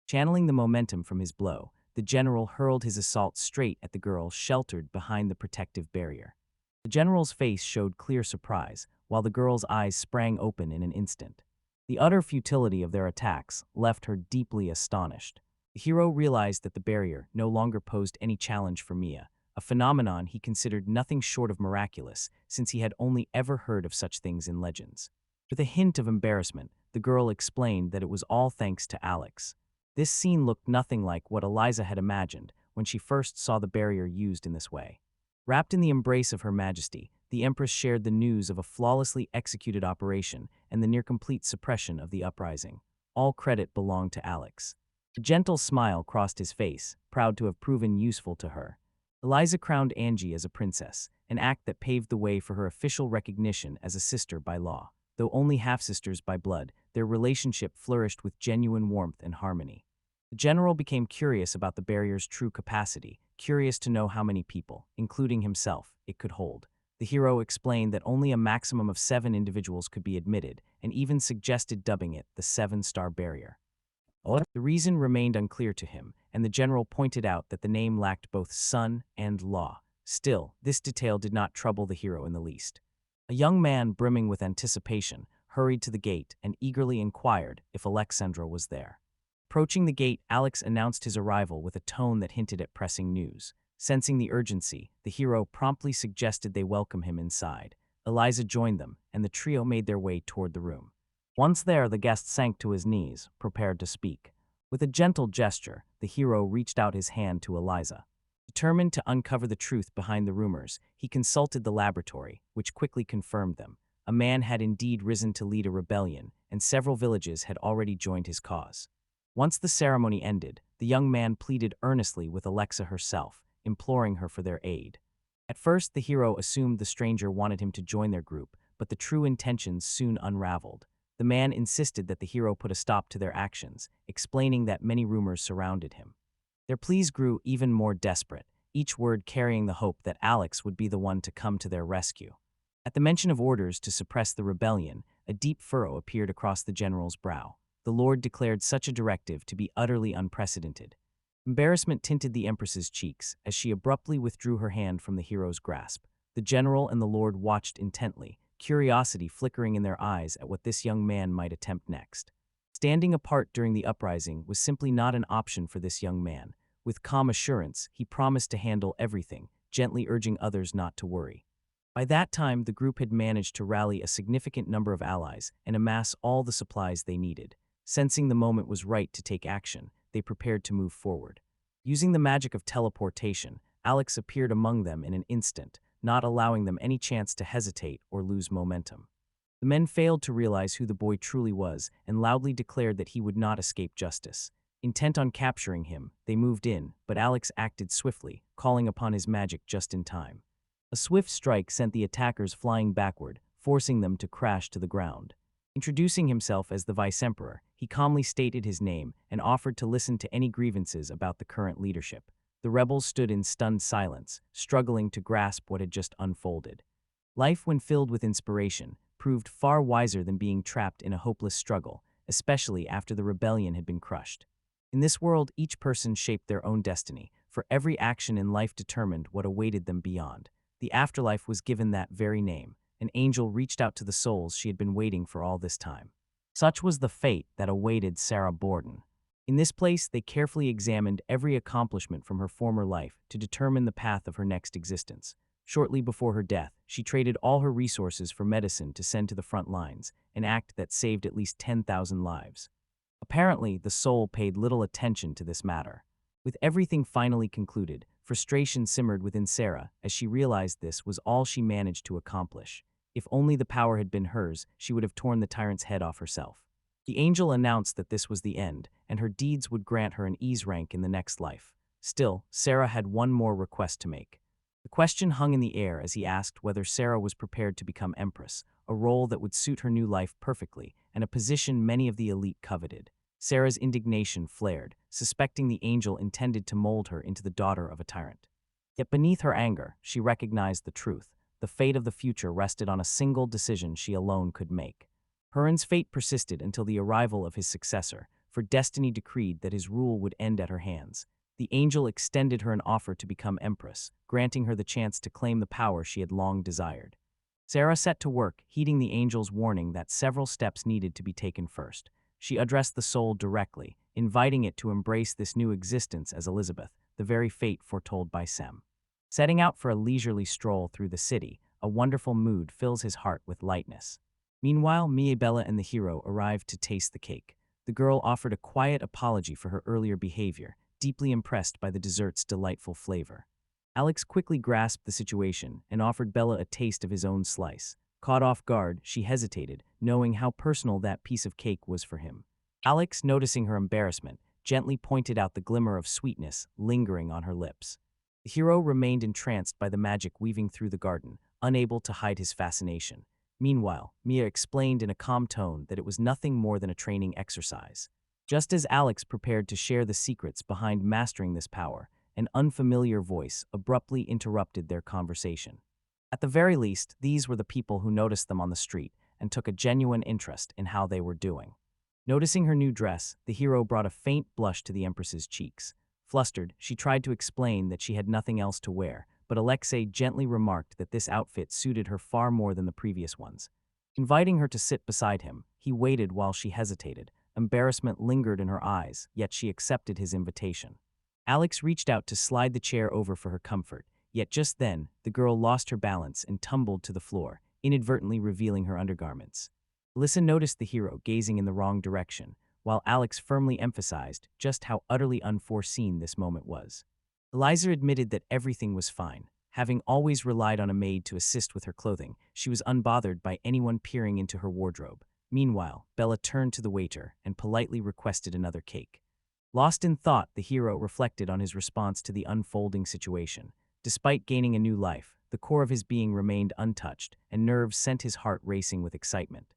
Channeling the momentum from his blow, the general hurled his assault straight at the girl sheltered behind the protective barrier. The general's face showed clear surprise, while the girl's eyes sprang open in an instant. The utter futility of their attacks left her deeply astonished. The hero realized that the barrier no longer posed any challenge for Mia, a phenomenon he considered nothing short of miraculous since he had only ever heard of such things in legends. With a hint of embarrassment, the girl explained that it was all thanks to Alex. This scene looked nothing like what Eliza had imagined when she first saw the barrier used in this way. Wrapped in the embrace of Her Majesty, the Empress shared the news of a flawlessly executed operation and the near-complete suppression of the uprising. All credit belonged to Alex. A gentle smile crossed his face, proud to have proven useful to her. Eliza crowned Angie as a princess, an act that paved the way for her official recognition as a sister by law. Though only half-sisters by blood, their relationship flourished with genuine warmth and harmony. The general became curious about the barrier's true capacity, curious to know how many people, including himself, it could hold. The hero explained that only a maximum of 7 individuals could be admitted, and even suggested dubbing it the 7-star barrier. The reason remained unclear to him, and the general pointed out that the name lacked both sun and law. Still, this detail did not trouble the hero in the least. A young man brimming with anticipation hurried to the gate and eagerly inquired if Alexandra was there. Approaching the gate, Alex announced his arrival with a tone that hinted at pressing news. Sensing the urgency, the hero promptly suggested they welcome him inside. Eliza joined them, and the trio made their way toward the room. Once there, the guest sank to his knees, prepared to speak. With a gentle gesture, the hero reached out his hand to Eliza. Determined to uncover the truth behind the rumors, he consulted the laboratory, which quickly confirmed them. A man had indeed risen to lead a rebellion, and several villages had already joined his cause. Once the ceremony ended, the young man pleaded earnestly with Alexa herself, imploring her for their aid. At first, the hero assumed the stranger wanted him to join their group, but the true intentions soon unraveled. The man insisted that the hero put a stop to their actions, explaining that many rumors surrounded him. Their pleas grew even more desperate, each word carrying the hope that Alex would be the one to come to their rescue. At the mention of orders to suppress the rebellion, a deep furrow appeared across the general's brow. The Lord declared such a directive to be utterly unprecedented. Embarrassment tinted the Empress's cheeks as she abruptly withdrew her hand from the hero's grasp. The general and the Lord watched intently, curiosity flickering in their eyes at what this young man might attempt next. Standing apart during the uprising was simply not an option for this young man. With calm assurance, he promised to handle everything, gently urging others not to worry. By that time, the group had managed to rally a significant number of allies and amass all the supplies they needed. Sensing the moment was right to take action, they prepared to move forward. Using the magic of teleportation, Alex appeared among them in an instant, not allowing them any chance to hesitate or lose momentum. The men failed to realize who the boy truly was and loudly declared that he would not escape justice. Intent on capturing him, they moved in, but Alex acted swiftly, calling upon his magic just in time. A swift strike sent the attackers flying backward, forcing them to crash to the ground. Introducing himself as the Vice-Emperor, he calmly stated his name and offered to listen to any grievances about the current leadership. The rebels stood in stunned silence, struggling to grasp what had just unfolded. Life, when filled with inspiration, proved far wiser than being trapped in a hopeless struggle, especially after the rebellion had been crushed. In this world, each person shaped their own destiny, for every action in life determined what awaited them beyond. The afterlife was given that very name. An angel reached out to the souls she had been waiting for all this time. Such was the fate that awaited Sarah Borden. In this place, they carefully examined every accomplishment from her former life to determine the path of her next existence. Shortly before her death, she traded all her resources for medicine to send to the front lines, an act that saved at least 10,000 lives. Apparently, the soul paid little attention to this matter. With everything finally concluded, frustration simmered within Sarah as she realized this was all she managed to accomplish. If only the power had been hers, she would have torn the tyrant's head off herself. The angel announced that this was the end, and her deeds would grant her an ease rank in the next life. Still, Sarah had one more request to make. The question hung in the air as he asked whether Sarah was prepared to become Empress, a role that would suit her new life perfectly, and a position many of the elite coveted. Sarah's indignation flared, suspecting the angel intended to mold her into the daughter of a tyrant. Yet beneath her anger, she recognized the truth. The fate of the future rested on a single decision she alone could make. Huron's fate persisted until the arrival of his successor, for destiny decreed that his rule would end at her hands. the angel extended her an offer to become Empress, granting her the chance to claim the power she had long desired. Sarah set to work, heeding the angel's warning that several steps needed to be taken first. She addressed the soul directly, inviting it to embrace this new existence as Elizabeth, the very fate foretold by Sem. Setting out for a leisurely stroll through the city, a wonderful mood fills his heart with lightness. Meanwhile, Bella and the hero arrived to taste the cake. The girl offered a quiet apology for her earlier behavior, deeply impressed by the dessert's delightful flavor. Alex quickly grasped the situation and offered Bella a taste of his own slice. Caught off guard, she hesitated, knowing how personal that piece of cake was for him. Alex, noticing her embarrassment, gently pointed out the glimmer of sweetness lingering on her lips. The hero remained entranced by the magic weaving through the garden, unable to hide his fascination. Meanwhile, Mia explained in a calm tone that it was nothing more than a training exercise. Just as Alex prepared to share the secrets behind mastering this power, an unfamiliar voice abruptly interrupted their conversation. At the very least, these were the people who noticed them on the street and took a genuine interest in how they were doing. Noticing her new dress, the hero brought a faint blush to the Empress's cheeks. Flustered, she tried to explain that she had nothing else to wear, but Alexei gently remarked that this outfit suited her far more than the previous ones. Inviting her to sit beside him, he waited while she hesitated. Embarrassment lingered in her eyes, yet she accepted his invitation. Alex reached out to slide the chair over for her comfort, yet just then, the girl lost her balance and tumbled to the floor, inadvertently revealing her undergarments. Alyssa noticed the hero gazing in the wrong direction, while Alex firmly emphasized just how utterly unforeseen this moment was. Eliza admitted that everything was fine. Having always relied on a maid to assist with her clothing, she was unbothered by anyone peering into her wardrobe. Meanwhile, Bella turned to the waiter and politely requested another cake. Lost in thought, the hero reflected on his response to the unfolding situation. Despite gaining a new life, the core of his being remained untouched, and nerves sent his heart racing with excitement.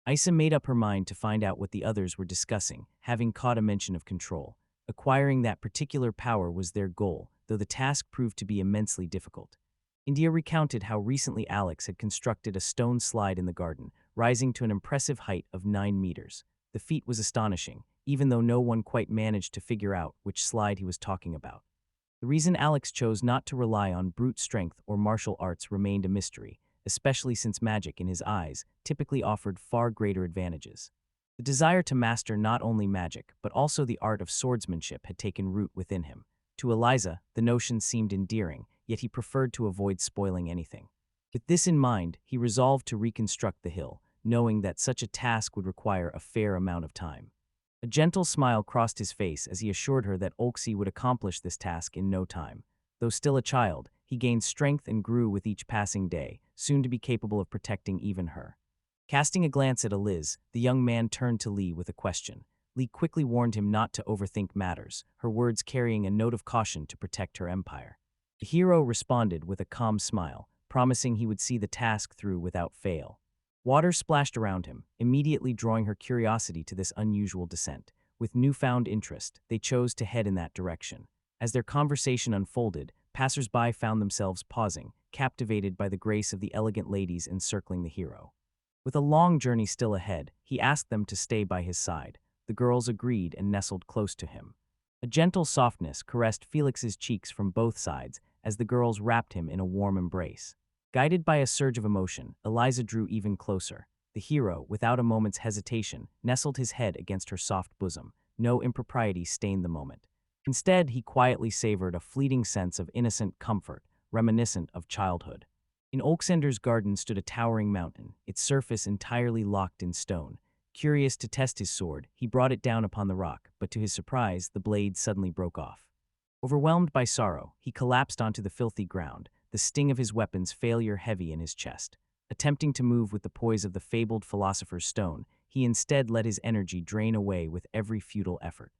Isa made up her mind to find out what the others were discussing, having caught a mention of control. Acquiring that particular power was their goal, though the task proved to be immensely difficult. India recounted how recently Alex had constructed a stone slide in the garden, rising to an impressive height of 9 meters. The feat was astonishing, even though no one quite managed to figure out which slide he was talking about. The reason Alex chose not to rely on brute strength or martial arts remained a mystery, especially since magic in his eyes typically offered far greater advantages. The desire to master not only magic, but also the art of swordsmanship had taken root within him. To Eliza, the notion seemed endearing, yet he preferred to avoid spoiling anything. With this in mind, he resolved to reconstruct the hill, knowing that such a task would require a fair amount of time. A gentle smile crossed his face as he assured her that Olxi would accomplish this task in no time. Though still a child, he gained strength and grew with each passing day, soon to be capable of protecting even her. Casting a glance at Eliz, the young man turned to Lee with a question. Lee quickly warned him not to overthink matters, her words carrying a note of caution to protect her empire. The hero responded with a calm smile, promising he would see the task through without fail. Water splashed around him, immediately drawing her curiosity to this unusual descent. With newfound interest, they chose to head in that direction. As their conversation unfolded, passers-by found themselves pausing, captivated by the grace of the elegant ladies encircling the hero. With a long journey still ahead, he asked them to stay by his side. The girls agreed and nestled close to him. A gentle softness caressed Felix's cheeks from both sides as the girls wrapped him in a warm embrace. Guided by a surge of emotion, Eliza drew even closer. The hero, without a moment's hesitation, nestled his head against her soft bosom. No impropriety stained the moment. Instead, he quietly savored a fleeting sense of innocent comfort, reminiscent of childhood. In Oaksender's garden stood a towering mountain, its surface entirely locked in stone. Curious to test his sword, he brought it down upon the rock, but to his surprise, the blade suddenly broke off. Overwhelmed by sorrow, he collapsed onto the filthy ground, the sting of his weapon's failure heavy in his chest. Attempting to move with the poise of the fabled philosopher's stone, he instead let his energy drain away with every futile effort.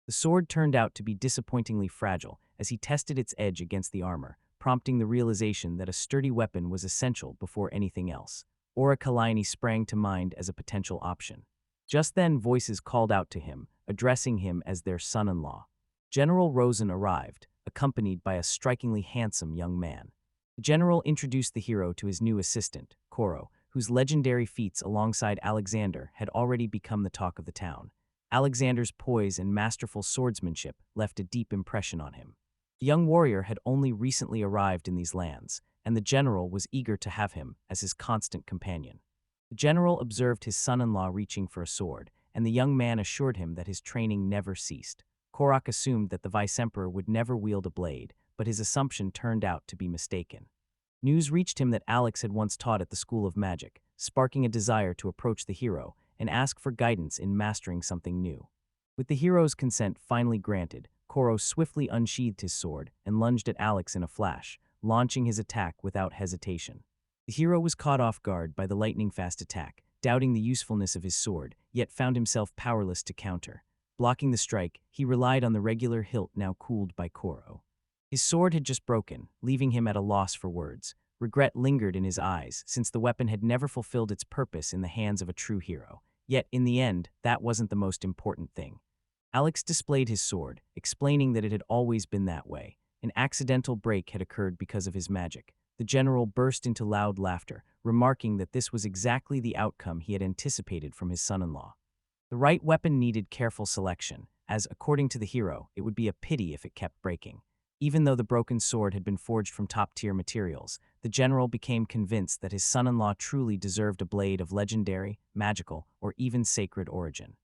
The sword turned out to be disappointingly fragile as he tested its edge against the armor, prompting the realization that a sturdy weapon was essential before anything else. Aura Kalaini sprang to mind as a potential option. Just then, voices called out to him, addressing him as their son-in-law. General Rosen arrived, accompanied by a strikingly handsome young man. The general introduced the hero to his new assistant, Koro, whose legendary feats alongside Alexander had already become the talk of the town. Alexander's poise and masterful swordsmanship left a deep impression on him. The young warrior had only recently arrived in these lands, and the general was eager to have him as his constant companion. The general observed his son-in-law reaching for a sword, and the young man assured him that his training never ceased. Korok assumed that the vice-emperor would never wield a blade, but his assumption turned out to be mistaken. News reached him that Alex had once taught at the School of Magic, sparking a desire to approach the hero and ask for guidance in mastering something new. With the hero's consent finally granted, Koro swiftly unsheathed his sword and lunged at Alex in a flash, launching his attack without hesitation. The hero was caught off guard by the lightning-fast attack, doubting the usefulness of his sword, yet found himself powerless to counter. Blocking the strike, he relied on the regular hilt now cooled by Koro. His sword had just broken, leaving him at a loss for words. Regret lingered in his eyes, since the weapon had never fulfilled its purpose in the hands of a true hero. Yet, in the end, that wasn't the most important thing. Alex displayed his sword, explaining that it had always been that way. An accidental break had occurred because of his magic. The general burst into loud laughter, remarking that this was exactly the outcome he had anticipated from his son-in-law. The right weapon needed careful selection, as, according to the hero, it would be a pity if it kept breaking. Even though the broken sword had been forged from top-tier materials, the general became convinced that his son-in-law truly deserved a blade of legendary, magical, or even sacred origin.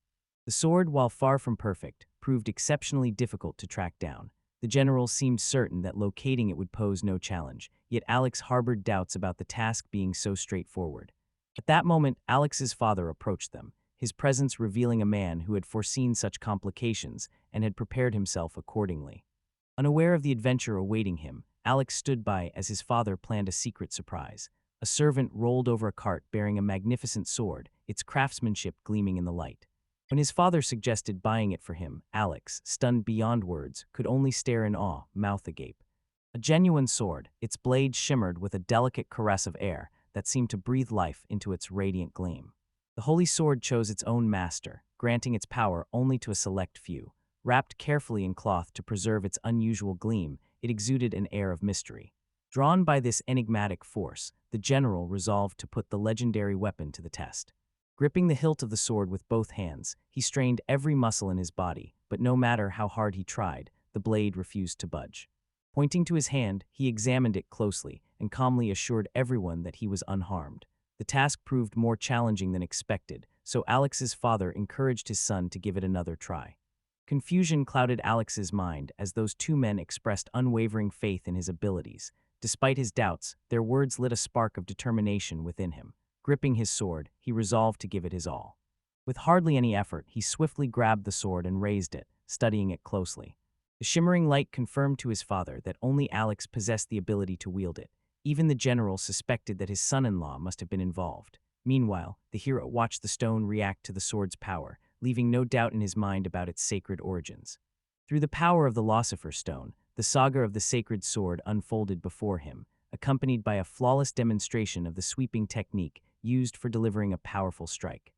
The sword, while far from perfect, proved exceptionally difficult to track down. The general seemed certain that locating it would pose no challenge, yet Alex harbored doubts about the task being so straightforward. At that moment, Alex's father approached them, his presence revealing a man who had foreseen such complications and had prepared himself accordingly. Unaware of the adventure awaiting him, Alex stood by as his father planned a secret surprise. A servant rolled over a cart bearing a magnificent sword, its craftsmanship gleaming in the light. When his father suggested buying it for him, Alex, stunned beyond words, could only stare in awe, mouth agape. A genuine sword, its blade shimmered with a delicate caress of air that seemed to breathe life into its radiant gleam. The holy sword chose its own master, granting its power only to a select few. Wrapped carefully in cloth to preserve its unusual gleam, it exuded an air of mystery. Drawn by this enigmatic force, the general resolved to put the legendary weapon to the test. Gripping the hilt of the sword with both hands, he strained every muscle in his body, but no matter how hard he tried, the blade refused to budge. Pointing to his hand, he examined it closely and calmly assured everyone that he was unharmed. The task proved more challenging than expected, so Alex's father encouraged his son to give it another try. Confusion clouded Alex's mind as those two men expressed unwavering faith in his abilities. Despite his doubts, their words lit a spark of determination within him. Gripping his sword, he resolved to give it his all. With hardly any effort, he swiftly grabbed the sword and raised it, studying it closely. The shimmering light confirmed to his father that only Alex possessed the ability to wield it. Even the general suspected that his son-in-law must have been involved. Meanwhile, the hero watched the stone react to the sword's power, leaving no doubt in his mind about its sacred origins. Through the power of the Philosopher stone, the saga of the sacred sword unfolded before him, accompanied by a flawless demonstration of the sweeping technique used for delivering a powerful strike.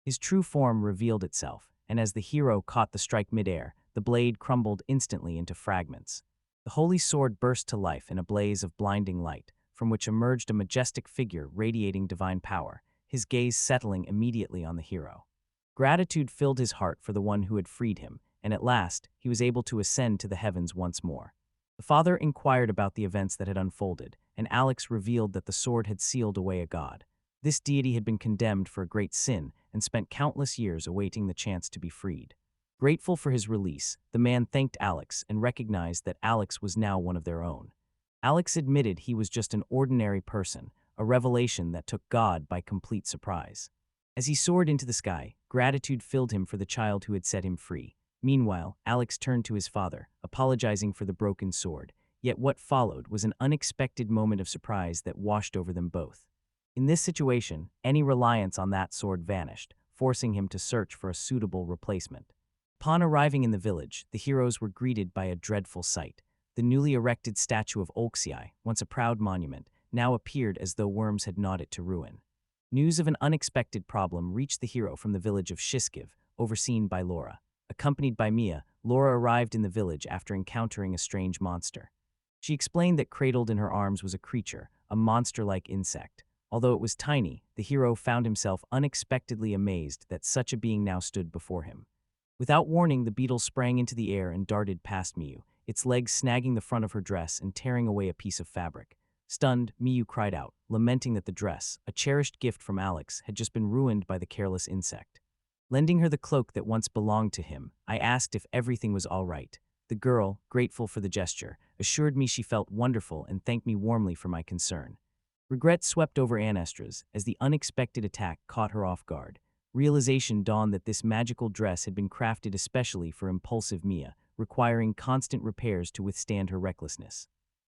His true form revealed itself, and as the hero caught the strike midair, the blade crumbled instantly into fragments. The holy sword burst to life in a blaze of blinding light, from which emerged a majestic figure radiating divine power, his gaze settling immediately on the hero. Gratitude filled his heart for the one who had freed him, and at last, he was able to ascend to the heavens once more. The father inquired about the events that had unfolded, and Alex revealed that the sword had sealed away a god. This deity had been condemned for a great sin and spent countless years awaiting the chance to be freed. Grateful for his release, the man thanked Alex and recognized that Alex was now one of their own. Alex admitted he was just an ordinary person, a revelation that took God by complete surprise. As he soared into the sky, gratitude filled him for the child who had set him free. Meanwhile, Alex turned to his father, apologizing for the broken sword. Yet what followed was an unexpected moment of surprise that washed over them both. In this situation, any reliance on that sword vanished, forcing him to search for a suitable replacement. Upon arriving in the village, the heroes were greeted by a dreadful sight. The newly erected statue of Olxi, once a proud monument, now appeared as though worms had gnawed it to ruin. News of an unexpected problem reached the hero from the village of Shiskiv, overseen by Laura. Accompanied by Mia, Laura arrived in the village after encountering a strange monster. She explained that cradled in her arms was a creature, a monster-like insect. Although it was tiny, the hero found himself unexpectedly amazed that such a being now stood before him. Without warning, the beetle sprang into the air and darted past Miyu, its legs snagging the front of her dress and tearing away a piece of fabric. Stunned, Miyu cried out, lamenting that the dress, a cherished gift from Alex, had just been ruined by the careless insect. Lending her the cloak that once belonged to him, I asked if everything was all right. The girl, grateful for the gesture, assured me she felt wonderful and thanked me warmly for my concern. Regret swept over Anestras as the unexpected attack caught her off guard. Realization dawned that this magical dress had been crafted especially for impulsive Mia, requiring constant repairs to withstand her recklessness.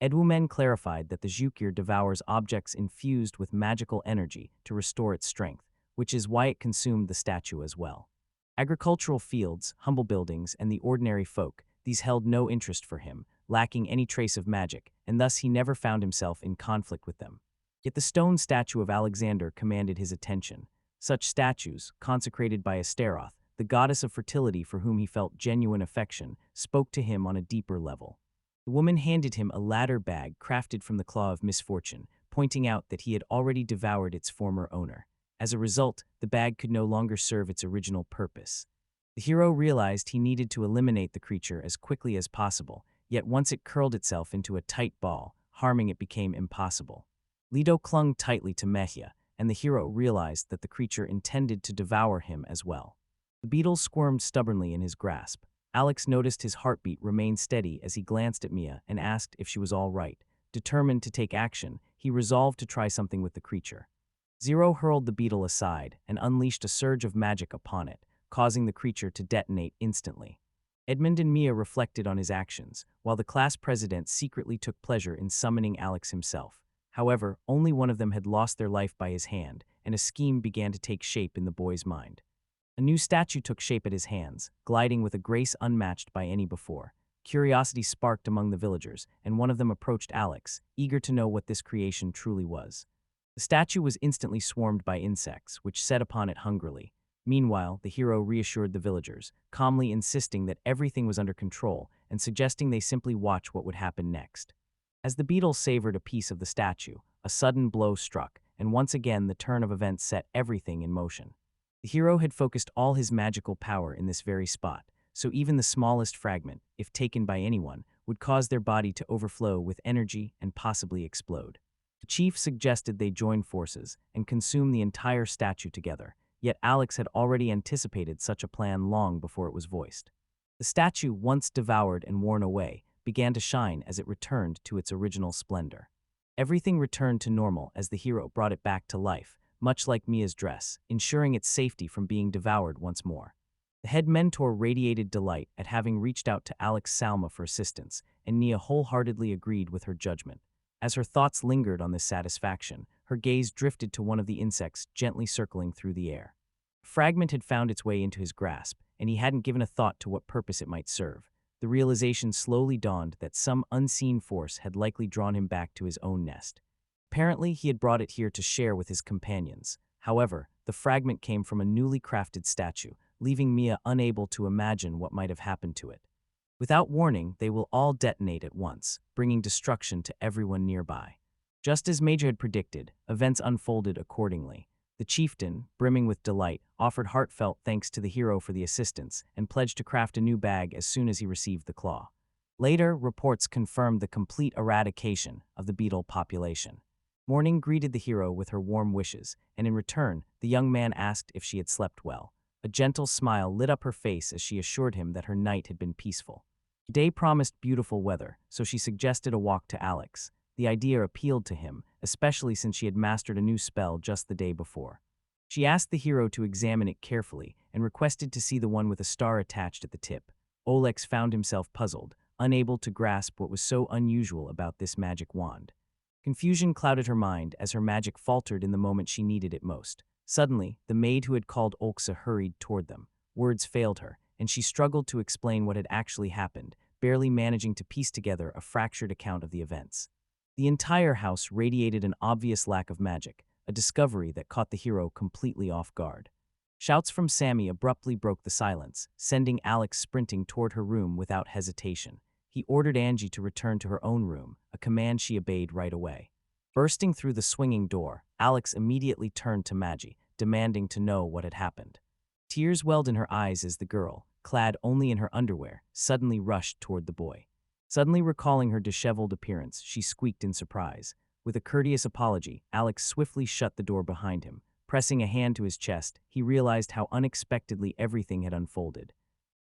Edwumen clarified that the Zhukir devours objects infused with magical energy to restore its strength, which is why it consumed the statue as well. Agricultural fields, humble buildings, and the ordinary folk, these held no interest for him, lacking any trace of magic, and thus he never found himself in conflict with them. Yet the stone statue of Alexander commanded his attention. Such statues, consecrated by Astaroth, the goddess of fertility for whom he felt genuine affection, spoke to him on a deeper level. The woman handed him a ladder bag crafted from the claw of misfortune, pointing out that he had already devoured its former owner. As a result, the bag could no longer serve its original purpose. The hero realized he needed to eliminate the creature as quickly as possible, yet once it curled itself into a tight ball, harming it became impossible. Lido clung tightly to Mejia, and the hero realized that the creature intended to devour him as well. The beetle squirmed stubbornly in his grasp. Alex noticed his heartbeat remained steady as he glanced at Mia and asked if she was all right. Determined to take action, he resolved to try something with the creature. Zero hurled the beetle aside and unleashed a surge of magic upon it, causing the creature to detonate instantly. Edmund and Mia reflected on his actions, while the class president secretly took pleasure in summoning Alex himself. However, only one of them had lost their life by his hand, and a scheme began to take shape in the boy's mind. A new statue took shape at his hands, gliding with a grace unmatched by any before. Curiosity sparked among the villagers, and one of them approached Alex, eager to know what this creation truly was. The statue was instantly swarmed by insects, which set upon it hungrily. Meanwhile, the hero reassured the villagers, calmly insisting that everything was under control and suggesting they simply watch what would happen next. As the beetle savored a piece of the statue, a sudden blow struck, and once again the turn of events set everything in motion. The hero had focused all his magical power in this very spot, so even the smallest fragment, if taken by anyone, would cause their body to overflow with energy and possibly explode. The chief suggested they join forces and consume the entire statue together, yet Alex had already anticipated such a plan long before it was voiced. The statue, once devoured and worn away, began to shine as it returned to its original splendor. Everything returned to normal as the hero brought it back to life, much like Mia's dress, ensuring its safety from being devoured once more. The head mentor radiated delight at having reached out to Alex Salma for assistance, and Nia wholeheartedly agreed with her judgment. As her thoughts lingered on this satisfaction, her gaze drifted to one of the insects gently circling through the air. A fragment had found its way into his grasp, and he hadn't given a thought to what purpose it might serve. The realization slowly dawned that some unseen force had likely drawn him back to his own nest. Apparently, he had brought it here to share with his companions. However, the fragment came from a newly crafted statue, leaving Mia unable to imagine what might have happened to it. Without warning, they will all detonate at once, bringing destruction to everyone nearby. Just as Mage had predicted, events unfolded accordingly. The chieftain, brimming with delight, offered heartfelt thanks to the hero for the assistance and pledged to craft a new bag as soon as he received the claw. Later, reports confirmed the complete eradication of the beetle population. Morning greeted the hero with her warm wishes, and in return, the young man asked if she had slept well. A gentle smile lit up her face as she assured him that her night had been peaceful. The day promised beautiful weather, so she suggested a walk to Alex. The idea appealed to him, especially since she had mastered a new spell just the day before. She asked the hero to examine it carefully and requested to see the one with a star attached at the tip. Olex found himself puzzled, unable to grasp what was so unusual about this magic wand. Confusion clouded her mind as her magic faltered in the moment she needed it most. Suddenly, the maid who had called Olxa hurried toward them. Words failed her, and she struggled to explain what had actually happened, barely managing to piece together a fractured account of the events. The entire house radiated an obvious lack of magic, a discovery that caught the hero completely off guard. Shouts from Sammy abruptly broke the silence, sending Alex sprinting toward her room without hesitation. He ordered Angie to return to her own room, a command she obeyed right away. Bursting through the swinging door, Alex immediately turned to Mage, demanding to know what had happened. Tears welled in her eyes as the girl, clad only in her underwear, suddenly rushed toward the boy. Suddenly recalling her disheveled appearance, she squeaked in surprise. With a courteous apology, Alex swiftly shut the door behind him. Pressing a hand to his chest, he realized how unexpectedly everything had unfolded.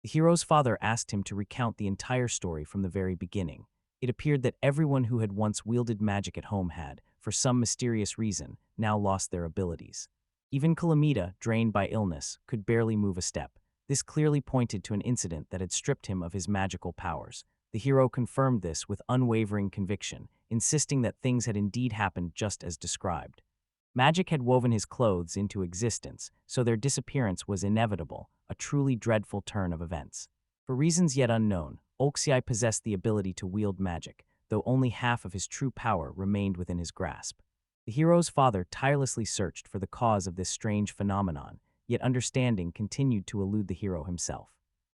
The hero's father asked him to recount the entire story from the very beginning. It appeared that everyone who had once wielded magic at home had, for some mysterious reason, now lost their abilities. Even Kalamita, drained by illness, could barely move a step. This clearly pointed to an incident that had stripped him of his magical powers. The hero confirmed this with unwavering conviction, insisting that things had indeed happened just as described. Magic had woven his clothes into existence, so their disappearance was inevitable, a truly dreadful turn of events. For reasons yet unknown, Oxai possessed the ability to wield magic, though only half of his true power remained within his grasp. The hero's father tirelessly searched for the cause of this strange phenomenon, yet understanding continued to elude the hero himself.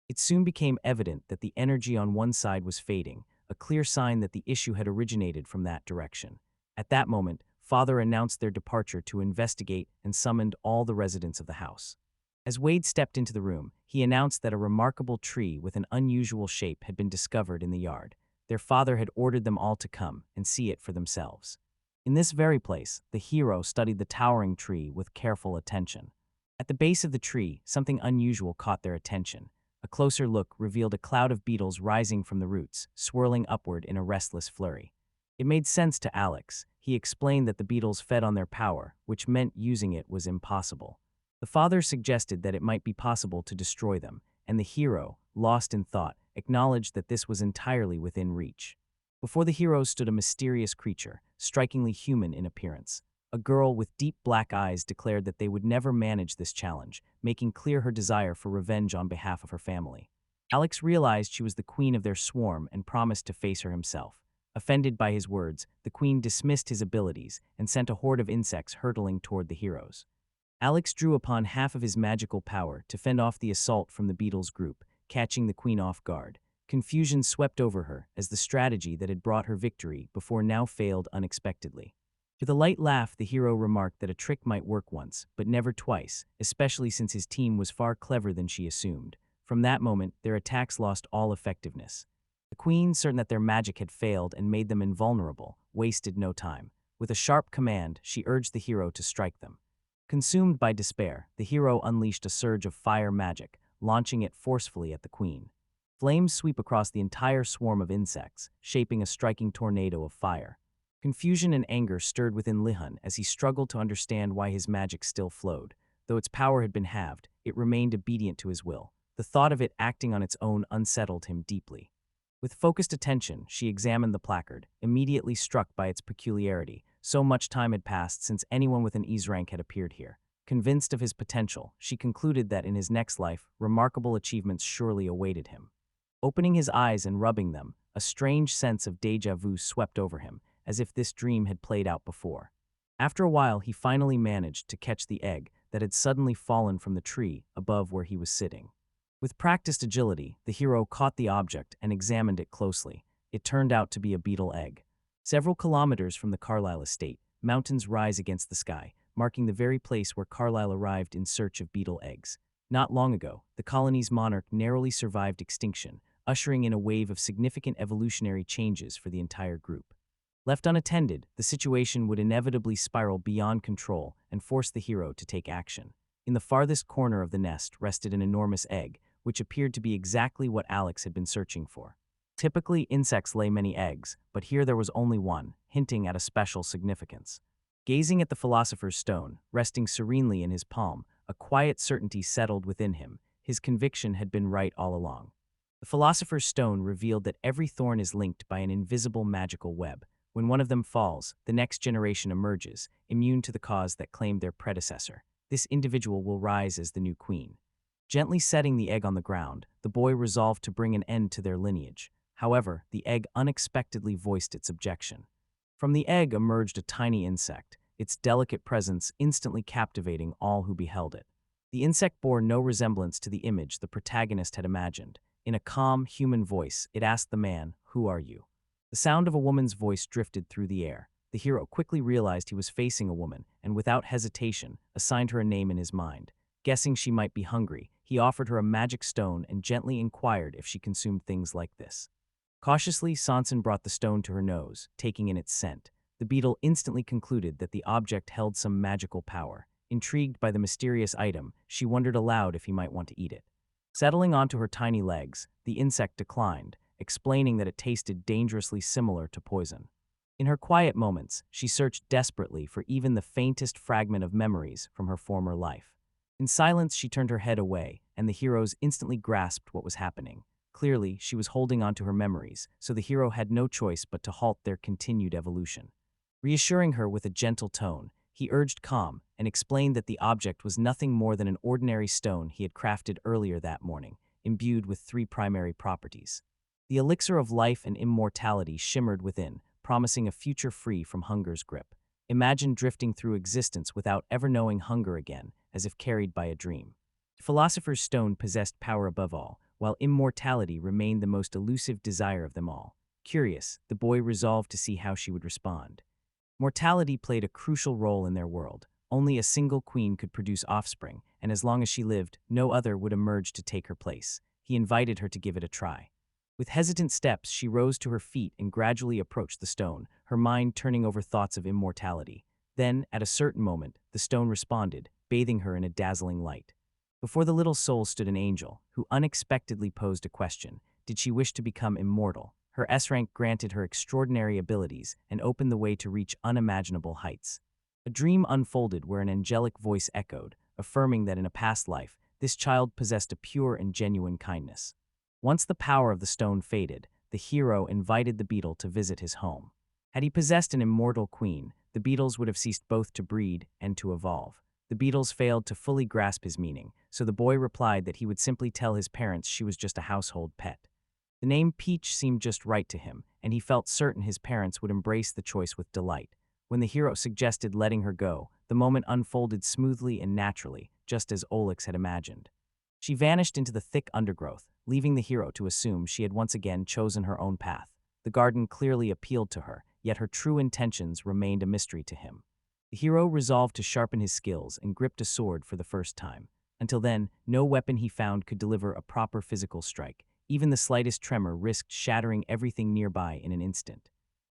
It soon became evident that the energy on one side was fading, a clear sign that the issue had originated from that direction. At that moment, Father announced their departure to investigate and summoned all the residents of the house. As Wade stepped into the room, he announced that a remarkable tree with an unusual shape had been discovered in the yard. Their father had ordered them all to come and see it for themselves. In this very place, the hero studied the towering tree with careful attention. At the base of the tree, something unusual caught their attention. A closer look revealed a cloud of beetles rising from the roots, swirling upward in a restless flurry. It made sense to Alex. He explained that the beetles fed on their power, which meant using it was impossible. The father suggested that it might be possible to destroy them, and the hero, lost in thought, acknowledged that this was entirely within reach. Before the hero stood a mysterious creature, strikingly human in appearance. A girl with deep black eyes declared that they would never manage this challenge, making clear her desire for revenge on behalf of her family. Alex realized she was the queen of their swarm and promised to face her himself. Offended by his words, the queen dismissed his abilities and sent a horde of insects hurtling toward the heroes. Alex drew upon half of his magical power to fend off the assault from the beetles group, catching the queen off guard. Confusion swept over her as the strategy that had brought her victory before now failed unexpectedly. With a light laugh, the hero remarked that a trick might work once, but never twice, especially since his team was far cleverer than she assumed. From that moment, their attacks lost all effectiveness. The queen, certain that their magic had failed and made them invulnerable, wasted no time. With a sharp command, she urged the hero to strike them. Consumed by despair, the hero unleashed a surge of fire magic, launching it forcefully at the queen. Flames sweep across the entire swarm of insects, shaping a striking tornado of fire. Confusion and anger stirred within Lihun as he struggled to understand why his magic still flowed. Though its power had been halved, it remained obedient to his will. The thought of it acting on its own unsettled him deeply. With focused attention, she examined the placard, immediately struck by its peculiarity. So much time had passed since anyone with an E's rank had appeared here. Convinced of his potential, she concluded that in his next life, remarkable achievements surely awaited him. Opening his eyes and rubbing them, a strange sense of déjà vu swept over him, as if this dream had played out before. After a while, he finally managed to catch the egg that had suddenly fallen from the tree above where he was sitting. With practiced agility, the hero caught the object and examined it closely. It turned out to be a beetle egg. Several kilometers from the Carlisle estate, mountains rise against the sky, marking the very place where Carlisle arrived in search of beetle eggs. Not long ago, the colony's monarch narrowly survived extinction, ushering in a wave of significant evolutionary changes for the entire group. Left unattended, the situation would inevitably spiral beyond control and force the hero to take action. In the farthest corner of the nest rested an enormous egg, which appeared to be exactly what Alex had been searching for. Typically, insects lay many eggs, but here there was only one, hinting at a special significance. Gazing at the Philosopher's Stone, resting serenely in his palm, a quiet certainty settled within him. His conviction had been right all along. The Philosopher's Stone revealed that every thorn is linked by an invisible magical web. When one of them falls, the next generation emerges, immune to the cause that claimed their predecessor. This individual will rise as the new queen. Gently setting the egg on the ground, the boy resolved to bring an end to their lineage. However, the egg unexpectedly voiced its objection. From the egg emerged a tiny insect, its delicate presence instantly captivating all who beheld it. The insect bore no resemblance to the image the protagonist had imagined. In a calm, human voice, it asked the man, "Who are you?" The sound of a woman's voice drifted through the air. The hero quickly realized he was facing a woman, and without hesitation, assigned her a name in his mind. Guessing she might be hungry, he offered her a magic stone and gently inquired if she consumed things like this. Cautiously, Sanson brought the stone to her nose, taking in its scent. The beetle instantly concluded that the object held some magical power. Intrigued by the mysterious item, she wondered aloud if he might want to eat it. Settling onto her tiny legs, the insect declined, explaining that it tasted dangerously similar to poison. In her quiet moments, she searched desperately for even the faintest fragment of memories from her former life. In silence, she turned her head away, and the heroes instantly grasped what was happening. Clearly, she was holding onto her memories, so the hero had no choice but to halt their continued evolution. Reassuring her with a gentle tone, he urged calm and explained that the object was nothing more than an ordinary stone he had crafted earlier that morning, imbued with 3 primary properties. The elixir of life and immortality shimmered within, promising a future free from hunger's grip. Imagine drifting through existence without ever knowing hunger again, as if carried by a dream. The Philosopher's Stone possessed power above all, while immortality remained the most elusive desire of them all. Curious, the boy resolved to see how she would respond. Mortality played a crucial role in their world. Only a single queen could produce offspring, and as long as she lived, no other would emerge to take her place. He invited her to give it a try. With hesitant steps, she rose to her feet and gradually approached the stone, her mind turning over thoughts of immortality. Then, at a certain moment, the stone responded, bathing her in a dazzling light. Before the little soul stood an angel, who unexpectedly posed a question. Did she wish to become immortal? Her S-rank granted her extraordinary abilities and opened the way to reach unimaginable heights. A dream unfolded where an angelic voice echoed, affirming that in a past life, this child possessed a pure and genuine kindness. Once the power of the stone faded, the hero invited the beetle to visit his home. Had he possessed an immortal queen, the beetles would have ceased both to breed and to evolve. The beetles failed to fully grasp his meaning, so the boy replied that he would simply tell his parents she was just a household pet. The name Peach seemed just right to him, and he felt certain his parents would embrace the choice with delight. When the hero suggested letting her go, the moment unfolded smoothly and naturally, just as Olix had imagined. She vanished into the thick undergrowth, leaving the hero to assume she had once again chosen her own path. The garden clearly appealed to her, yet her true intentions remained a mystery to him. The hero resolved to sharpen his skills and gripped a sword for the first time. Until then, no weapon he found could deliver a proper physical strike. Even the slightest tremor risked shattering everything nearby in an instant.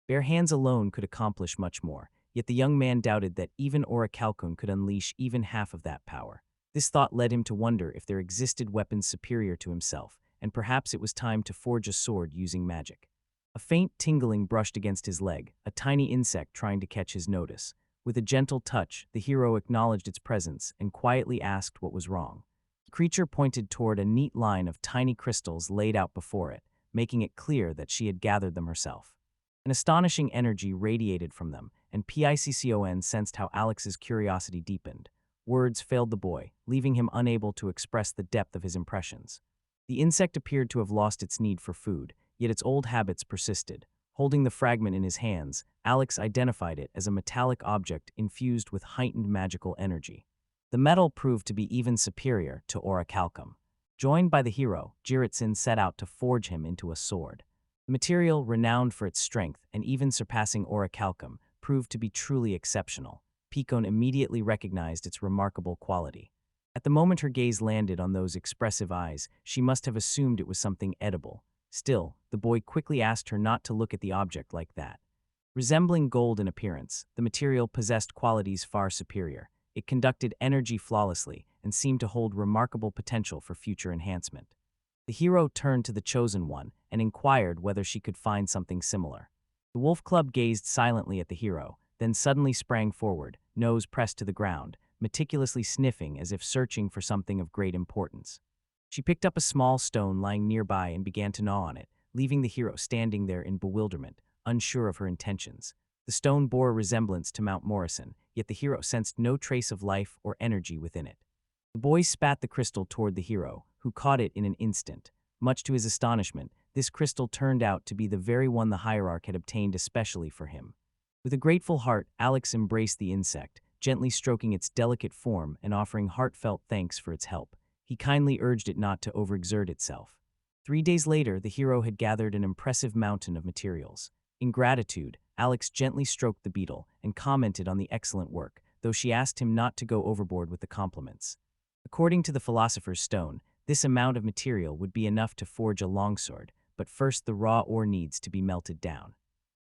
Bare hands alone could accomplish much more, yet the young man doubted that even orichalcum could unleash even half of that power. This thought led him to wonder if there existed weapons superior to himself, and perhaps it was time to forge a sword using magic. A faint tingling brushed against his leg, a tiny insect trying to catch his notice. With a gentle touch, the hero acknowledged its presence and quietly asked what was wrong. The creature pointed toward a neat line of tiny crystals laid out before it, making it clear that she had gathered them herself. An astonishing energy radiated from them, and Piccon sensed how Alex's curiosity deepened. Words failed the boy, leaving him unable to express the depth of his impressions. The insect appeared to have lost its need for food, yet its old habits persisted. Holding the fragment in his hands, Alex identified it as a metallic object infused with heightened magical energy. The metal proved to be even superior to orichalcum. Joined by the hero, Jiritsin set out to forge him into a sword. The material, renowned for its strength and even surpassing orichalcum, proved to be truly exceptional. Piccon immediately recognized its remarkable quality. At the moment her gaze landed on those expressive eyes, she must have assumed it was something edible. Still, the boy quickly asked her not to look at the object like that. Resembling gold in appearance, the material possessed qualities far superior. It conducted energy flawlessly and seemed to hold remarkable potential for future enhancement. The hero turned to the chosen one and inquired whether she could find something similar. The wolf club gazed silently at the hero, then suddenly sprang forward, nose pressed to the ground, meticulously sniffing as if searching for something of great importance. She picked up a small stone lying nearby and began to gnaw on it, leaving the hero standing there in bewilderment, unsure of her intentions. The stone bore a resemblance to Mount Morrison, yet the hero sensed no trace of life or energy within it. The boy spat the crystal toward the hero, who caught it in an instant. Much to his astonishment, this crystal turned out to be the very one the hierarch had obtained especially for him. With a grateful heart, Alex embraced the insect, gently stroking its delicate form and offering heartfelt thanks for its help. He kindly urged it not to overexert itself. 3 days later, the hero had gathered an impressive mountain of materials. In gratitude, Alex gently stroked the beetle and commented on the excellent work, though she asked him not to go overboard with the compliments. According to the Philosopher's Stone, this amount of material would be enough to forge a longsword, but first the raw ore needs to be melted down.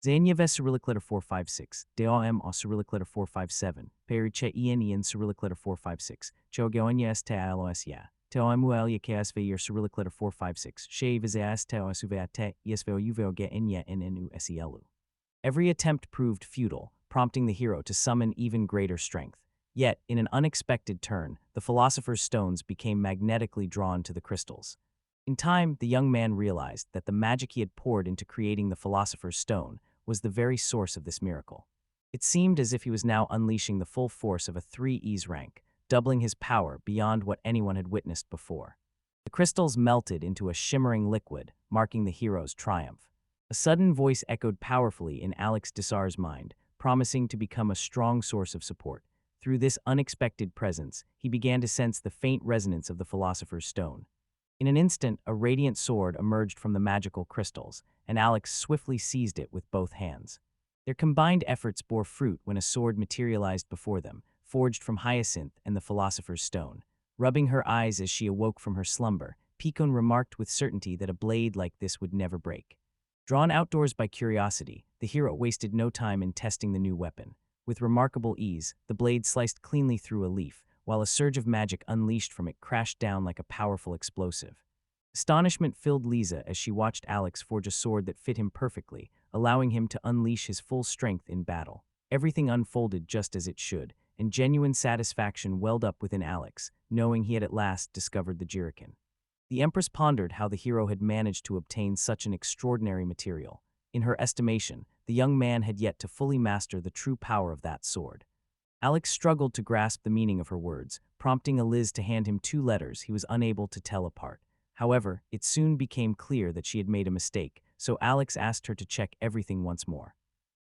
Zanyaves Cyrillic letter 456, DOM o Cyrillic letter 457, Periche Ian Cyrillic letter 456, Chogonya Estalos Ya, Teomuel Yakasve your Cyrillic letter 456, Shave is Teosuveate, Yesveo Uveo Ge Enya Nnu Selu. Every attempt proved futile, prompting the hero to summon even greater strength. Yet, in an unexpected turn, the Philosopher's Stones became magnetically drawn to the crystals. In time, the young man realized that the magic he had poured into creating the Philosopher's Stone was the very source of this miracle. It seemed as if he was now unleashing the full force of a 3Es rank, doubling his power beyond what anyone had witnessed before. The crystals melted into a shimmering liquid, marking the hero's triumph. A sudden voice echoed powerfully in Alex Dessar's mind, promising to become a strong source of support. Through this unexpected presence, he began to sense the faint resonance of the Philosopher's Stone. In an instant, a radiant sword emerged from the magical crystals, and Alex swiftly seized it with both hands. Their combined efforts bore fruit when a sword materialized before them, forged from hyacinth and the Philosopher's Stone. Rubbing her eyes as she awoke from her slumber, Picon remarked with certainty that a blade like this would never break. Drawn outdoors by curiosity, the hero wasted no time in testing the new weapon. With remarkable ease, the blade sliced cleanly through a leaf, while a surge of magic unleashed from it crashed down like a powerful explosive. Astonishment filled Lisa as she watched Alex forge a sword that fit him perfectly, allowing him to unleash his full strength in battle. Everything unfolded just as it should, and genuine satisfaction welled up within Alex, knowing he had at last discovered the Jiriken. The Empress pondered how the hero had managed to obtain such an extraordinary material. In her estimation, the young man had yet to fully master the true power of that sword. Alex struggled to grasp the meaning of her words, prompting Eliz to hand him 2 letters he was unable to tell apart. However, it soon became clear that she had made a mistake, so Alex asked her to check everything once more.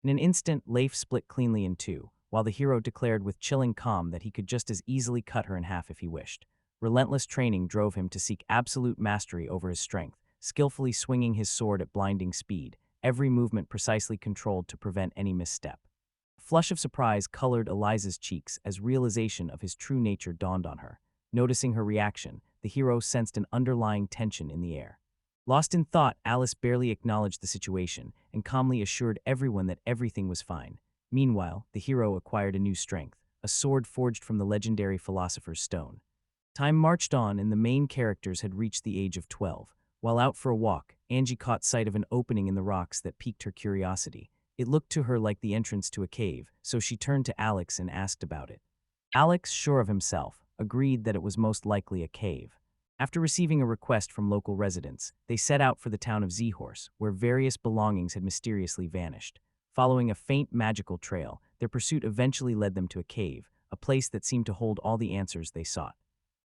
In an instant, Leif split cleanly in 2, while the hero declared with chilling calm that he could just as easily cut her in half if he wished. Relentless training drove him to seek absolute mastery over his strength, skillfully swinging his sword at blinding speed, every movement precisely controlled to prevent any misstep. A flush of surprise colored Eliza's cheeks as realization of his true nature dawned on her. Noticing her reaction, the hero sensed an underlying tension in the air. Lost in thought, Alice barely acknowledged the situation and calmly assured everyone that everything was fine. Meanwhile, the hero acquired a new strength, a sword forged from the legendary Philosopher's Stone. Time marched on and the main characters had reached the age of 12. While out for a walk, Angie caught sight of an opening in the rocks that piqued her curiosity. It looked to her like the entrance to a cave, so she turned to Alex and asked about it. Alex, sure of himself, agreed that it was most likely a cave. After receiving a request from local residents, they set out for the town of Zhorse, where various belongings had mysteriously vanished. Following a faint magical trail, their pursuit eventually led them to a cave, a place that seemed to hold all the answers they sought.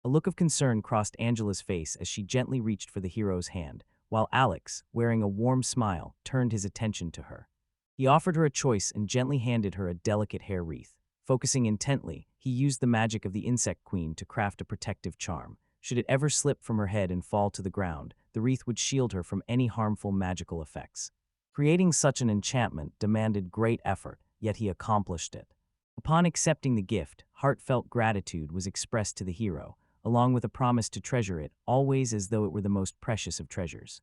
A look of concern crossed Angela's face as she gently reached for the hero's hand, while Alex, wearing a warm smile, turned his attention to her. He offered her a choice and gently handed her a delicate hair wreath. Focusing intently, he used the magic of the insect queen to craft a protective charm. Should it ever slip from her head and fall to the ground, the wreath would shield her from any harmful magical effects. Creating such an enchantment demanded great effort, yet he accomplished it. Upon accepting the gift, heartfelt gratitude was expressed to the hero, along with a promise to treasure it, always as though it were the most precious of treasures.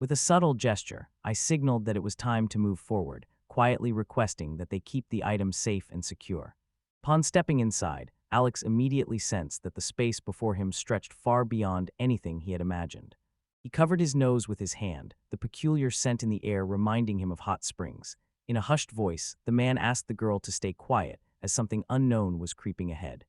With a subtle gesture, I signaled that it was time to move forward, quietly requesting that they keep the item safe and secure. Upon stepping inside, Alex immediately sensed that the space before him stretched far beyond anything he had imagined. He covered his nose with his hand, the peculiar scent in the air reminding him of hot springs. In a hushed voice, the man asked the girl to stay quiet, as something unknown was creeping ahead.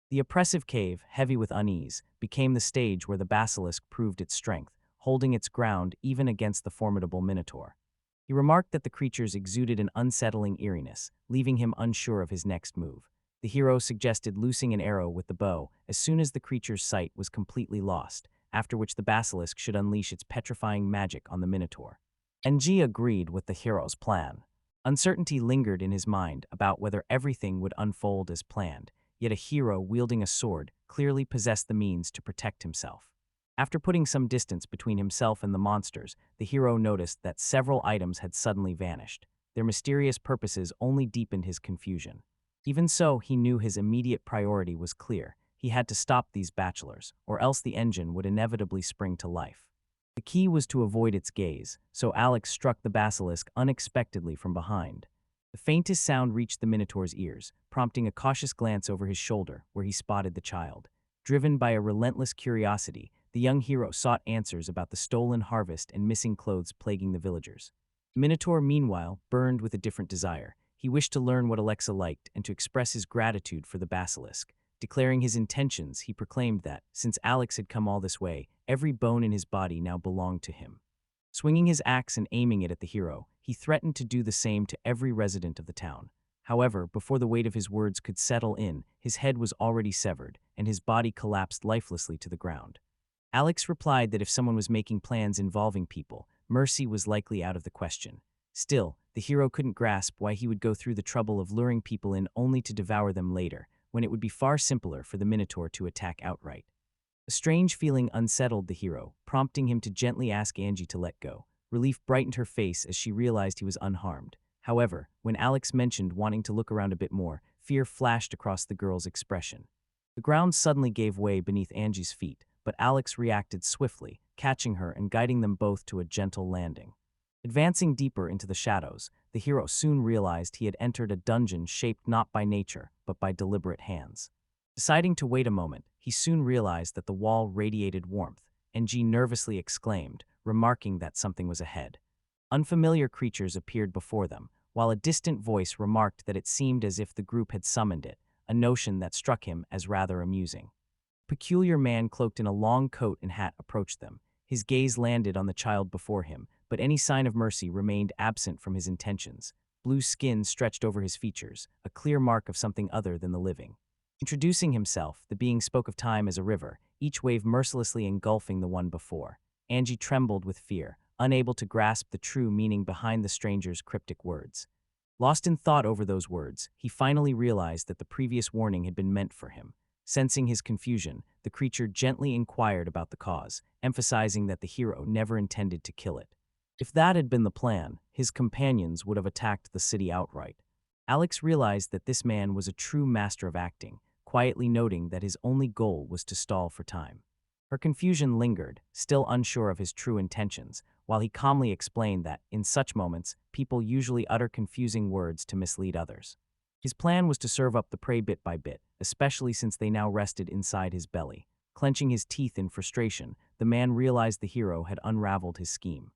The oppressive cave, heavy with unease, became the stage where the basilisk proved its strength, holding its ground even against the formidable minotaur. He remarked that the creatures exuded an unsettling eeriness, leaving him unsure of his next move. The hero suggested loosing an arrow with the bow as soon as the creature's sight was completely lost, after which the basilisk should unleash its petrifying magic on the minotaur. Ng agreed with the hero's plan. Uncertainty lingered in his mind about whether everything would unfold as planned, yet a hero wielding a sword clearly possessed the means to protect himself. After putting some distance between himself and the monsters, the hero noticed that several items had suddenly vanished. Their mysterious purposes only deepened his confusion. Even so, he knew his immediate priority was clear. he had to stop these bachelors, or else the engine would inevitably spring to life. The key was to avoid its gaze, so Alex struck the basilisk unexpectedly from behind. The faintest sound reached the Minotaur's ears, prompting a cautious glance over his shoulder, where he spotted the child. Driven by a relentless curiosity, the young hero sought answers about the stolen harvest and missing clothes plaguing the villagers. The Minotaur, meanwhile, burned with a different desire. He wished to learn what Alexa liked and to express his gratitude for the basilisk. Declaring his intentions, he proclaimed that, since Alex had come all this way, every bone in his body now belonged to him. Swinging his axe and aiming it at the hero, he threatened to do the same to every resident of the town. However, before the weight of his words could settle in, his head was already severed, and his body collapsed lifelessly to the ground. Alex replied that if someone was making plans involving people, mercy was likely out of the question. Still, the hero couldn't grasp why he would go through the trouble of luring people in only to devour them later, when it would be far simpler for the Minotaur to attack outright. A strange feeling unsettled the hero, prompting him to gently ask Angie to let go. Relief brightened her face as she realized he was unharmed. However, when Alex mentioned wanting to look around a bit more, fear flashed across the girl's expression. The ground suddenly gave way beneath Angie's feet, but Alex reacted swiftly, catching her and guiding them both to a gentle landing. Advancing deeper into the shadows, the hero soon realized he had entered a dungeon shaped not by nature, but by deliberate hands. Deciding to wait a moment, he soon realized that the wall radiated warmth, and G nervously exclaimed, remarking that something was ahead. Unfamiliar creatures appeared before them, while a distant voice remarked that it seemed as if the group had summoned it, a notion that struck him as rather amusing. A peculiar man cloaked in a long coat and hat approached them. His gaze landed on the child before him, but any sign of mercy remained absent from his intentions. Blue skin stretched over his features, a clear mark of something other than the living. Introducing himself, the being spoke of time as a river, each wave mercilessly engulfing the one before. Angie trembled with fear, unable to grasp the true meaning behind the stranger's cryptic words. Lost in thought over those words, he finally realized that the previous warning had been meant for him. Sensing his confusion, the creature gently inquired about the cause, emphasizing that the hero never intended to kill it. If that had been the plan, his companions would have attacked the city outright. Alex realized that this man was a true master of acting, quietly noting that his only goal was to stall for time. Her confusion lingered, still unsure of his true intentions, while he calmly explained that, in such moments, people usually utter confusing words to mislead others. His plan was to serve up the prey bit by bit, especially since they now rested inside his belly. Clenching his teeth in frustration, the man realized the hero had unraveled his scheme.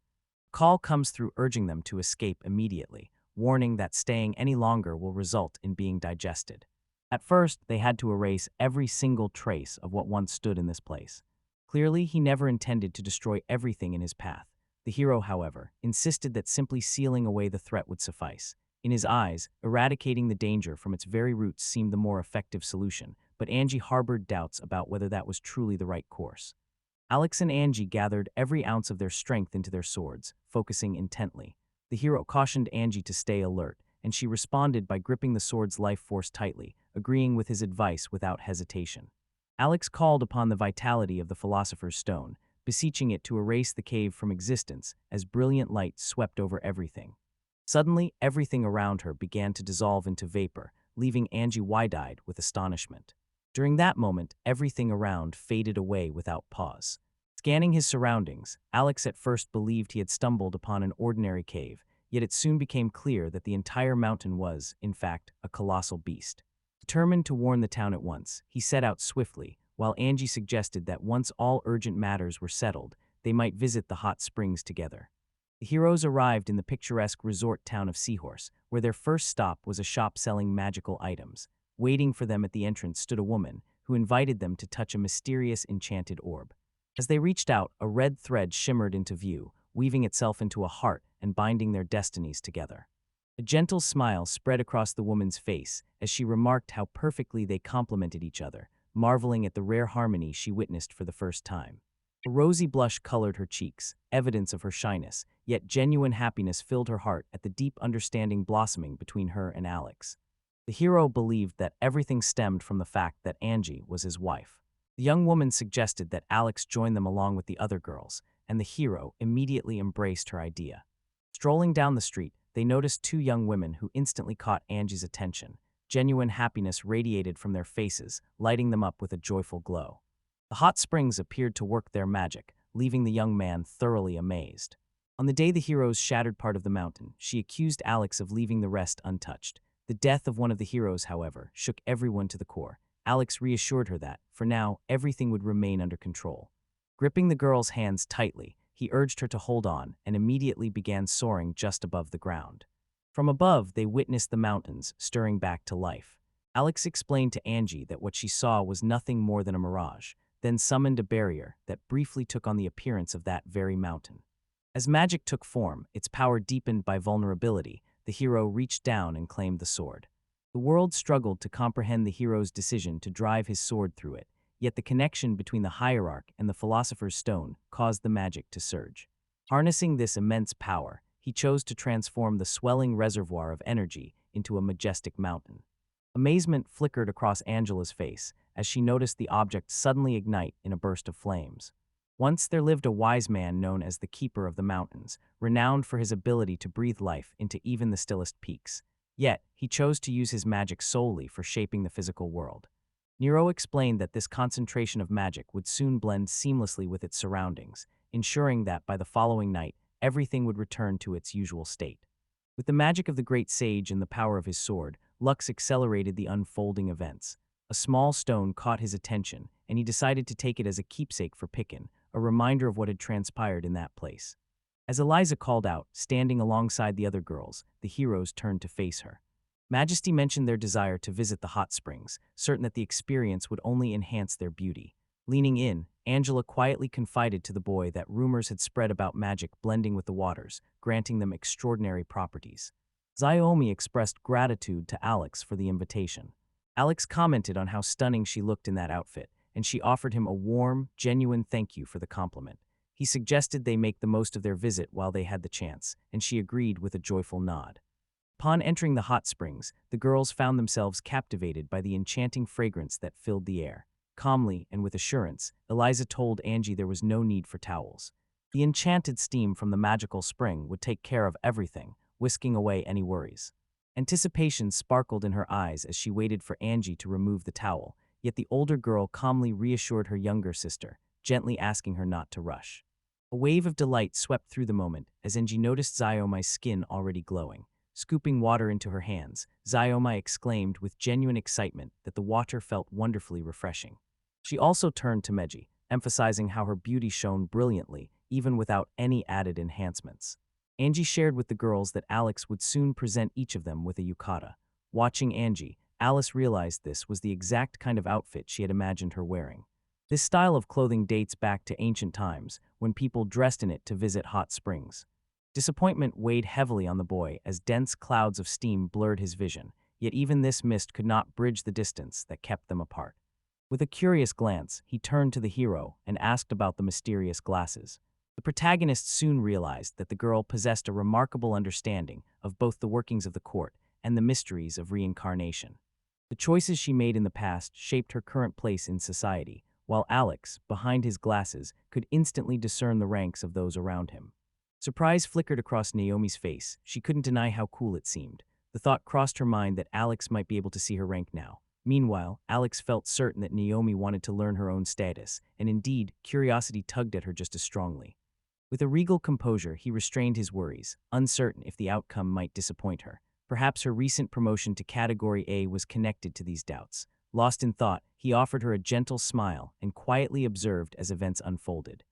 A call comes through urging them to escape immediately, warning that staying any longer will result in being digested. At first, they had to erase every single trace of what once stood in this place. Clearly, he never intended to destroy everything in his path. The hero, however, insisted that simply sealing away the threat would suffice. In his eyes, eradicating the danger from its very roots seemed the more effective solution, but Angie harbored doubts about whether that was truly the right course. Alex and Angie gathered every ounce of their strength into their swords, focusing intently. The hero cautioned Angie to stay alert, and she responded by gripping the sword's life force tightly, agreeing with his advice without hesitation. Alex called upon the vitality of the Philosopher's Stone, beseeching it to erase the cave from existence as brilliant light swept over everything. Suddenly, everything around her began to dissolve into vapor, leaving Angie wide-eyed with astonishment. During that moment, everything around faded away without pause. Scanning his surroundings, Alex at first believed he had stumbled upon an ordinary cave, yet it soon became clear that the entire mountain was, in fact, a colossal beast. Determined to warn the town at once, he set out swiftly, while Angie suggested that once all urgent matters were settled, they might visit the hot springs together. The heroes arrived in the picturesque resort town of Seahorse, where their first stop was a shop selling magical items. Waiting for them at the entrance stood a woman, who invited them to touch a mysterious enchanted orb. As they reached out, a red thread shimmered into view, weaving itself into a heart and binding their destinies together. A gentle smile spread across the woman's face as she remarked how perfectly they complemented each other, marveling at the rare harmony she witnessed for the first time. A rosy blush colored her cheeks, evidence of her shyness, yet genuine happiness filled her heart at the deep understanding blossoming between her and Alex. The hero believed that everything stemmed from the fact that Angie was his wife. The young woman suggested that Alex join them along with the other girls, and the hero immediately embraced her idea. Strolling down the street, they noticed two young women who instantly caught Angie's attention. genuine happiness radiated from their faces, lighting them up with a joyful glow. The hot springs appeared to work their magic, leaving the young man thoroughly amazed. On the day the heroes shattered part of the mountain, she accused Alex of leaving the rest untouched. The death of one of the heroes, however, shook everyone to the core. Alex reassured her that, for now, everything would remain under control. Gripping the girl's hands tightly, he urged her to hold on and immediately began soaring just above the ground. From above, they witnessed the mountains stirring back to life. Alex explained to Angie that what she saw was nothing more than a mirage, then summoned a barrier that briefly took on the appearance of that very mountain. As magic took form, its power deepened by vulnerability, the hero reached down and claimed the sword. The world struggled to comprehend the hero's decision to drive his sword through it, yet the connection between the hierarch and the Philosopher's Stone caused the magic to surge. Harnessing this immense power, he chose to transform the swelling reservoir of energy into a majestic mountain. Amazement flickered across Angela's face as she noticed the object suddenly ignite in a burst of flames. Once there lived a wise man known as the Keeper of the Mountains, renowned for his ability to breathe life into even the stillest peaks. Yet, he chose to use his magic solely for shaping the physical world. Nero explained that this concentration of magic would soon blend seamlessly with its surroundings, ensuring that by the following night, everything would return to its usual state. With the magic of the great sage and the power of his sword, Lux accelerated the unfolding events. A small stone caught his attention, and he decided to take it as a keepsake for Picken, a reminder of what had transpired in that place. As Eliza called out, standing alongside the other girls, the heroes turned to face her. Majesty mentioned their desire to visit the hot springs, certain that the experience would only enhance their beauty. Leaning in, Angela quietly confided to the boy that rumors had spread about magic blending with the waters, granting them extraordinary properties. Naomi expressed gratitude to Alex for the invitation. Alex commented on how stunning she looked in that outfit, and she offered him a warm, genuine thank you for the compliment. He suggested they make the most of their visit while they had the chance, and she agreed with a joyful nod. Upon entering the hot springs, the girls found themselves captivated by the enchanting fragrance that filled the air. Calmly and with assurance, Eliza told Angie there was no need for towels. The enchanted steam from the magical spring would take care of everything, whisking away any worries. Anticipation sparkled in her eyes as she waited for Angie to remove the towel, yet the older girl calmly reassured her younger sister, gently asking her not to rush. A wave of delight swept through the moment as Angie noticed Ziomi's skin already glowing. Scooping water into her hands, Ziomi exclaimed with genuine excitement that the water felt wonderfully refreshing. She also turned to Mage, emphasizing how her beauty shone brilliantly, even without any added enhancements. Angie shared with the girls that Alex would soon present each of them with a yukata. Watching Angie, Alice realized this was the exact kind of outfit she had imagined her wearing. This style of clothing dates back to ancient times, when people dressed in it to visit hot springs. Disappointment weighed heavily on the boy as dense clouds of steam blurred his vision, yet even this mist could not bridge the distance that kept them apart. With a curious glance, he turned to the hero and asked about the mysterious glasses. The protagonist soon realized that the girl possessed a remarkable understanding of both the workings of the court and the mysteries of reincarnation. The choices she made in the past shaped her current place in society, while Alex, behind his glasses, could instantly discern the ranks of those around him. Surprise flickered across Naomi's face. She couldn't deny how cool it seemed. The thought crossed her mind that Alex might be able to see her rank now. Meanwhile, Alex felt certain that Naomi wanted to learn her own status, and indeed, curiosity tugged at her just as strongly. With a regal composure, he restrained his worries, uncertain if the outcome might disappoint her. Perhaps her recent promotion to Category A was connected to these doubts. Lost in thought, he offered her a gentle smile and quietly observed as events unfolded.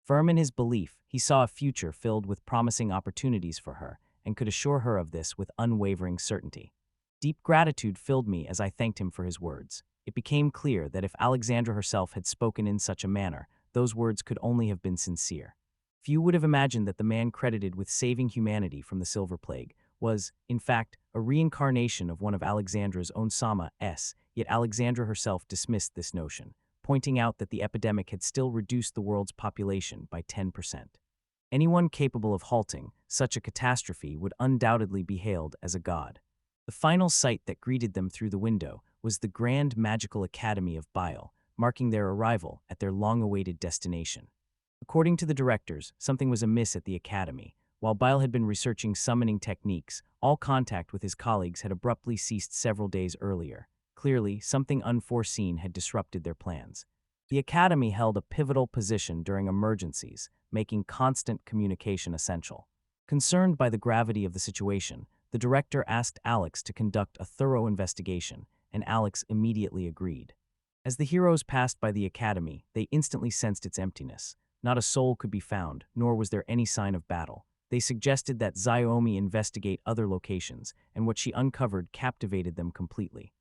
Firm in his belief, he saw a future filled with promising opportunities for her and could assure her of this with unwavering certainty. Deep gratitude filled me as I thanked him for his words. It became clear that if Alexandra herself had spoken in such a manner, those words could only have been sincere. Few would have imagined that the man credited with saving humanity from the Silver Plague was, in fact, a reincarnation of one of Alexandra's own Sama-s, yet Alexandra herself dismissed this notion, pointing out that the epidemic had still reduced the world's population by 10%. Anyone capable of halting such a catastrophe would undoubtedly be hailed as a god. The final sight that greeted them through the window was the Grand Magical Academy of Bile, marking their arrival at their long-awaited destination. According to the directors, something was amiss at the academy. While Bile had been researching summoning techniques, all contact with his colleagues had abruptly ceased several days earlier. Clearly, something unforeseen had disrupted their plans. The Academy held a pivotal position during emergencies, making constant communication essential. Concerned by the gravity of the situation, the director asked Alex to conduct a thorough investigation, and Alex immediately agreed. As the heroes passed by the Academy, they instantly sensed its emptiness. Not a soul could be found, nor was there any sign of battle. They suggested that Naomi investigate other locations, and what she uncovered captivated them completely.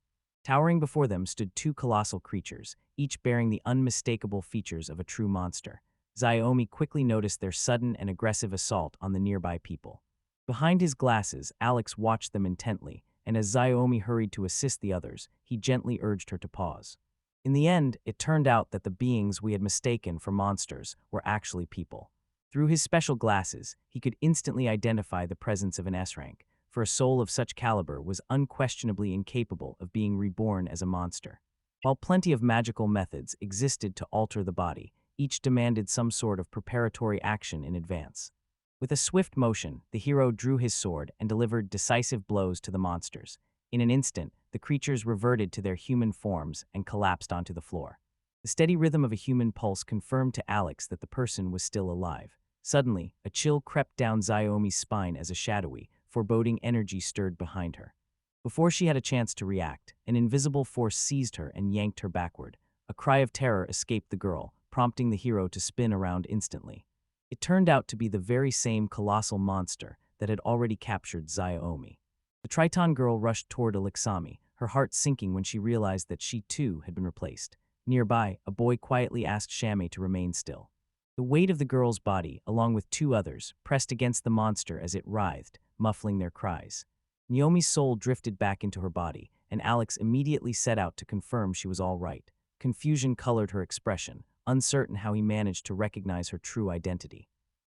Towering before them stood two colossal creatures, each bearing the unmistakable features of a true monster. Naomi quickly noticed their sudden and aggressive assault on the nearby people. Behind his glasses, Alex watched them intently, and as Naomi hurried to assist the others, he gently urged her to pause. In the end, it turned out that the beings we had mistaken for monsters were actually people. Through his special glasses, he could instantly identify the presence of an S-rank, for a soul of such caliber was unquestionably incapable of being reborn as a monster. While plenty of magical methods existed to alter the body, each demanded some sort of preparatory action in advance. With a swift motion, the hero drew his sword and delivered decisive blows to the monsters. In an instant, the creatures reverted to their human forms and collapsed onto the floor. The steady rhythm of a human pulse confirmed to Alex that the person was still alive. Suddenly, a chill crept down Naomi's spine as a shadowy, foreboding energy stirred behind her. Before she had a chance to react, an invisible force seized her and yanked her backward. A cry of terror escaped the girl, prompting the hero to spin around instantly. It turned out to be the very same colossal monster that had already captured Naomi. The Triton girl rushed toward Alexami, her heart sinking when she realized that she too had been replaced. Nearby, a boy quietly asked Shame to remain still. The weight of the girl's body, along with two others, pressed against the monster as it writhed, muffling their cries. Naomi's soul drifted back into her body, and Alex immediately set out to confirm she was all right. Confusion colored her expression, uncertain how he managed to recognize her true identity.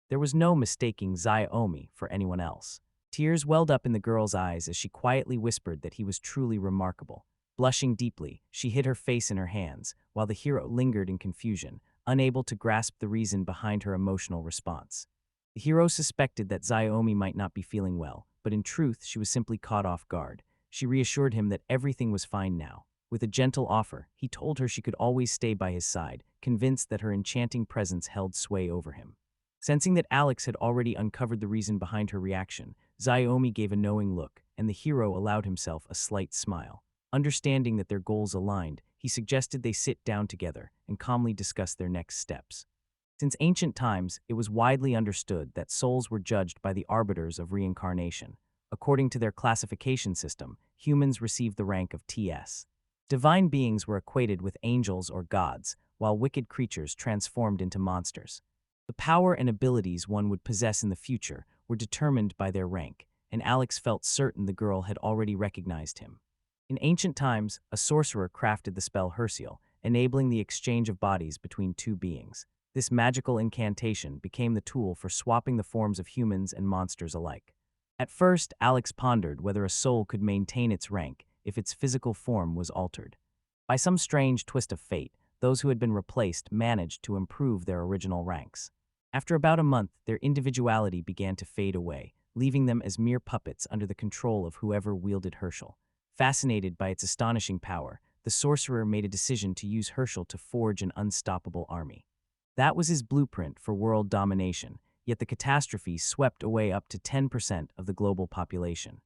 There was no mistaking Naomi for anyone else. Tears welled up in the girl's eyes as she quietly whispered that he was truly remarkable. Blushing deeply, she hid her face in her hands, while the hero lingered in confusion, unable to grasp the reason behind her emotional response. The hero suspected that Naomi might not be feeling well, but in truth she was simply caught off guard. She reassured him that everything was fine now. With a gentle offer, he told her she could always stay by his side, convinced that her enchanting presence held sway over him. Sensing that Alex had already uncovered the reason behind her reaction, Naomi gave a knowing look, and the hero allowed himself a slight smile. Understanding that their goals aligned, he suggested they sit down together and calmly discuss their next steps. Since ancient times, it was widely understood that souls were judged by the arbiters of reincarnation. According to their classification system, humans received the rank of TS. Divine beings were equated with angels or gods, while wicked creatures transformed into monsters. The power and abilities one would possess in the future were determined by their rank, and Alex felt certain the girl had already recognized him. In ancient times, a sorcerer crafted the spell Herseal, enabling the exchange of bodies between two beings. This magical incantation became the tool for swapping the forms of humans and monsters alike. At first, Alex pondered whether a soul could maintain its rank if its physical form was altered. By some strange twist of fate, those who had been replaced managed to improve their original ranks. After about a month, their individuality began to fade away, leaving them as mere puppets under the control of whoever wielded Herschel. Fascinated by its astonishing power, the sorcerer made a decision to use Herschel to forge an unstoppable army. That was his blueprint for world domination, yet the catastrophe swept away up to 10% of the global population.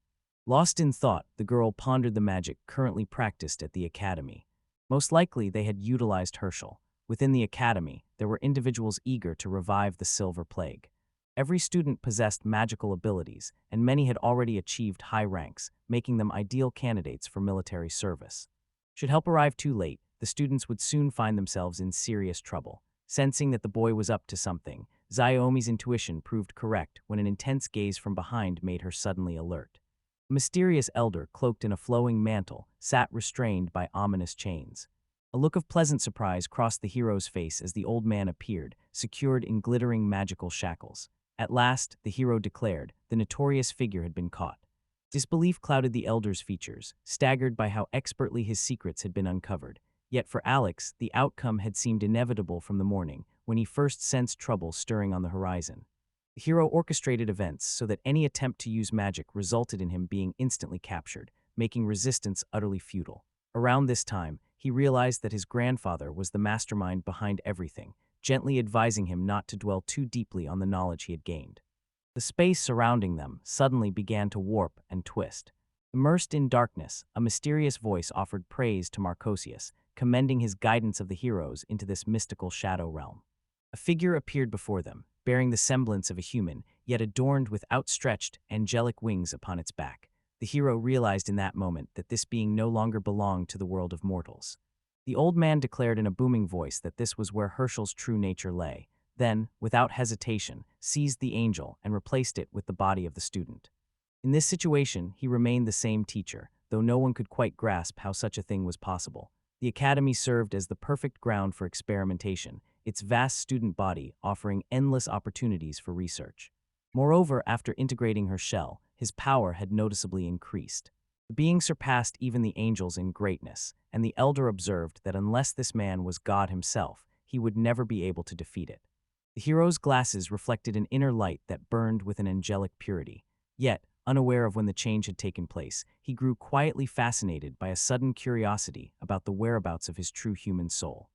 Lost in thought, the girl pondered the magic currently practiced at the Academy. Most likely they had utilized Herschel. Within the Academy, there were individuals eager to revive the Silver Plague. Every student possessed magical abilities, and many had already achieved high ranks, making them ideal candidates for military service. Should help arrive too late, the students would soon find themselves in serious trouble. Sensing that the boy was up to something, Naomi's intuition proved correct when an intense gaze from behind made her suddenly alert. A mysterious elder, cloaked in a flowing mantle, sat restrained by ominous chains. A look of pleasant surprise crossed the hero's face as the old man appeared, secured in glittering magical shackles. At last, the hero declared, the notorious figure had been caught. Disbelief clouded the elder's features, staggered by how expertly his secrets had been uncovered. Yet for Alex, the outcome had seemed inevitable from the morning, when he first sensed trouble stirring on the horizon. The hero orchestrated events so that any attempt to use magic resulted in him being instantly captured, making resistance utterly futile. Around this time, he realized that his grandfather was the mastermind behind everything, gently advising him not to dwell too deeply on the knowledge he had gained. The space surrounding them suddenly began to warp and twist. Immersed in darkness, a mysterious voice offered praise to Marcosius, commending his guidance of the heroes into this mystical shadow realm. A figure appeared before them, bearing the semblance of a human, yet adorned with outstretched, angelic wings upon its back. The hero realized in that moment that this being no longer belonged to the world of mortals. The old man declared in a booming voice that this was where Herschel's true nature lay, then, without hesitation, seized the angel and replaced it with the body of the student. In this situation, he remained the same teacher, though no one could quite grasp how such a thing was possible. The academy served as the perfect ground for experimentation, its vast student body offering endless opportunities for research. Moreover, after integrating her shell, his power had noticeably increased. The being surpassed even the angels in greatness, and the elder observed that unless this man was God himself, he would never be able to defeat it. The hero's glasses reflected an inner light that burned with an angelic purity. Yet, unaware of when the change had taken place, he grew quietly fascinated by a sudden curiosity about the whereabouts of his true human soul.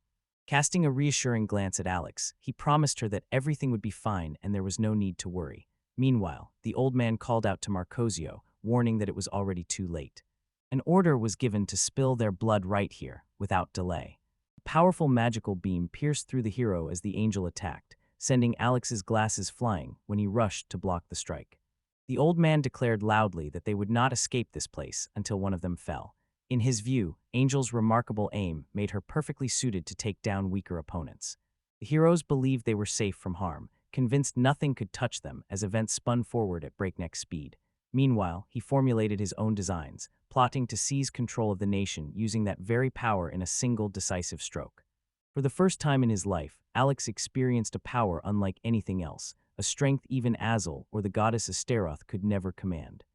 Casting a reassuring glance at Alex, he promised her that everything would be fine and there was no need to worry. Meanwhile, the old man called out to Marcosio, warning that it was already too late. An order was given to spill their blood right here, without delay. A powerful magical beam pierced through the hero as the angel attacked, sending Alex's glasses flying when he rushed to block the strike. The old man declared loudly that they would not escape this place until one of them fell. In his view, Angel's remarkable aim made her perfectly suited to take down weaker opponents. The heroes believed they were safe from harm, convinced nothing could touch them as events spun forward at breakneck speed. Meanwhile, he formulated his own designs, plotting to seize control of the nation using that very power in a single decisive stroke. For the first time in his life, Alex experienced a power unlike anything else, a strength even Azul or the goddess Astaroth could never command.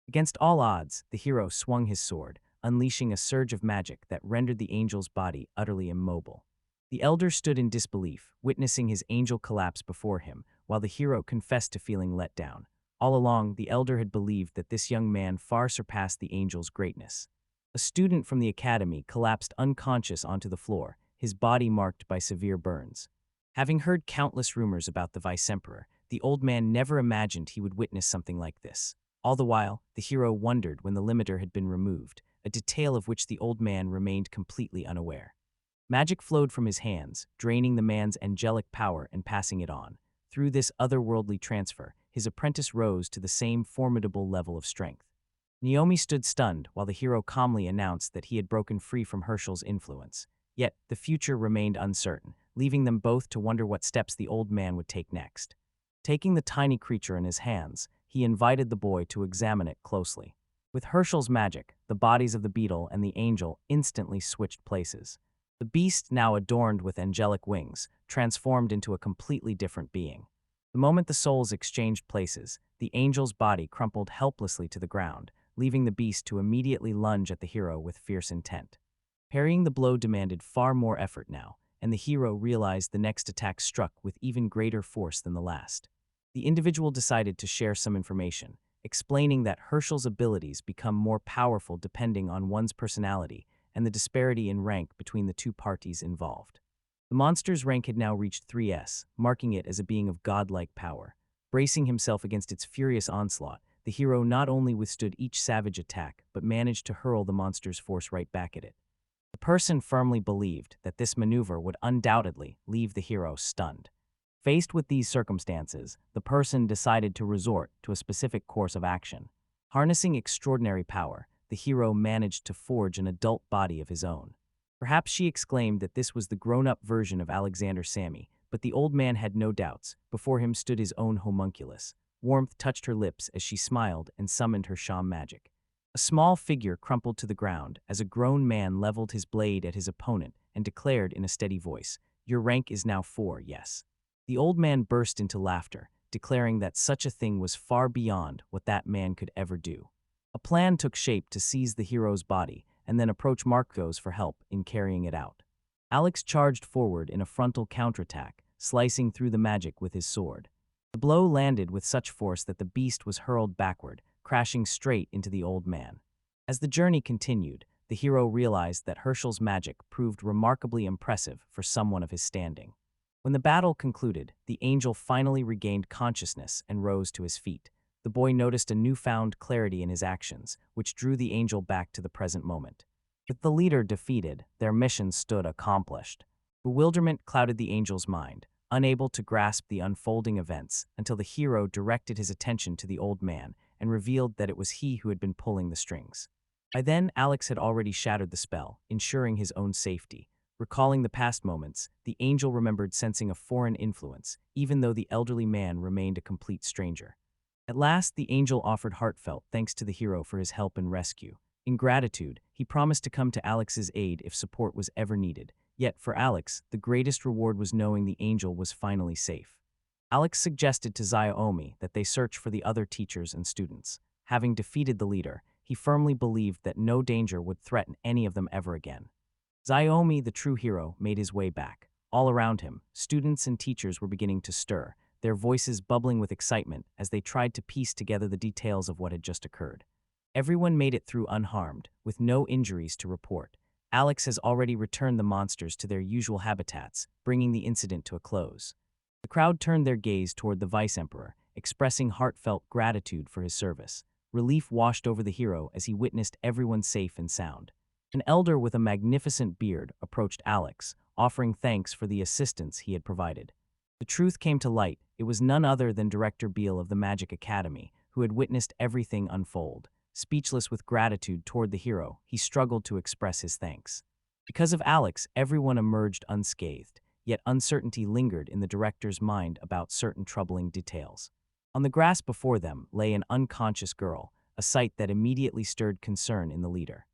Against all odds, the hero swung his sword, unleashing a surge of magic that rendered the angel's body utterly immobile. The elder stood in disbelief, witnessing his angel collapse before him, while the hero confessed to feeling let down. All along, the elder had believed that this young man far surpassed the angel's greatness. A student from the academy collapsed unconscious onto the floor, his body marked by severe burns. Having heard countless rumors about the vice-emperor, the old man never imagined he would witness something like this. All the while, the hero wondered when the limiter had been removed, a detail of which the old man remained completely unaware. Magic flowed from his hands, draining the man's angelic power and passing it on. Through this otherworldly transfer, his apprentice rose to the same formidable level of strength. Naomi stood stunned while the hero calmly announced that he had broken free from Herschel's influence. Yet, the future remained uncertain, leaving them both to wonder what steps the old man would take next. Taking the tiny creature in his hands, he invited the boy to examine it closely. With Herschel's magic, the bodies of the beetle and the angel instantly switched places. The beast, now adorned with angelic wings, transformed into a completely different being. The moment the souls exchanged places, the angel's body crumpled helplessly to the ground, leaving the beast to immediately lunge at the hero with fierce intent. Parrying the blow demanded far more effort now, and the hero realized the next attack struck with even greater force than the last. The individual decided to share some information, explaining that Herschel's abilities become more powerful depending on one's personality and the disparity in rank between the two parties involved. The monster's rank had now reached 3S, marking it as a being of godlike power. Bracing himself against its furious onslaught, the hero not only withstood each savage attack, but managed to hurl the monster's force right back at it. The person firmly believed that this maneuver would undoubtedly leave the hero stunned. Faced with these circumstances, the person decided to resort to a specific course of action. Harnessing extraordinary power, the hero managed to forge an adult body of his own. Perhaps she exclaimed that this was the grown-up version of Alexander Sammy, but the old man had no doubts. Before him stood his own homunculus. Warmth touched her lips as she smiled and summoned her sham magic. A small figure crumpled to the ground as a grown man leveled his blade at his opponent and declared in a steady voice, "Your rank is now 4, yes." The old man burst into laughter, declaring that such a thing was far beyond what that man could ever do. A plan took shape to seize the hero's body and then approach Marcos for help in carrying it out. Alex charged forward in a frontal counterattack, slicing through the magic with his sword. The blow landed with such force that the beast was hurled backward, crashing straight into the old man. As the journey continued, the hero realized that Herschel's magic proved remarkably impressive for someone of his standing. When the battle concluded, the angel finally regained consciousness and rose to his feet. The boy noticed a newfound clarity in his actions, which drew the angel back to the present moment. With the leader defeated, their mission stood accomplished. Bewilderment clouded the angel's mind, unable to grasp the unfolding events until the hero directed his attention to the old man and revealed that it was he who had been pulling the strings. By then, Alex had already shattered the spell, ensuring his own safety. Recalling the past moments, the angel remembered sensing a foreign influence, even though the elderly man remained a complete stranger. At last, the angel offered heartfelt thanks to the hero for his help and rescue. In gratitude, he promised to come to Alex's aid if support was ever needed. Yet, for Alex, the greatest reward was knowing the angel was finally safe. Alex suggested to Naomi that they search for the other teachers and students. Having defeated the leader, he firmly believed that no danger would threaten any of them ever again. Naomi, the true hero, made his way back. All around him, students and teachers were beginning to stir, their voices bubbling with excitement as they tried to piece together the details of what had just occurred. Everyone made it through unharmed, with no injuries to report. Alex has already returned the monsters to their usual habitats, bringing the incident to a close. The crowd turned their gaze toward the vice-emperor, expressing heartfelt gratitude for his service. Relief washed over the hero as he witnessed everyone safe and sound. An elder with a magnificent beard approached Alex, offering thanks for the assistance he had provided. The truth came to light. It was none other than Director Beale of the Magic Academy, who had witnessed everything unfold. Speechless with gratitude toward the hero, he struggled to express his thanks. Because of Alex, everyone emerged unscathed, yet uncertainty lingered in the director's mind about certain troubling details. On the grass before them lay an unconscious girl, a sight that immediately stirred concern in the leader.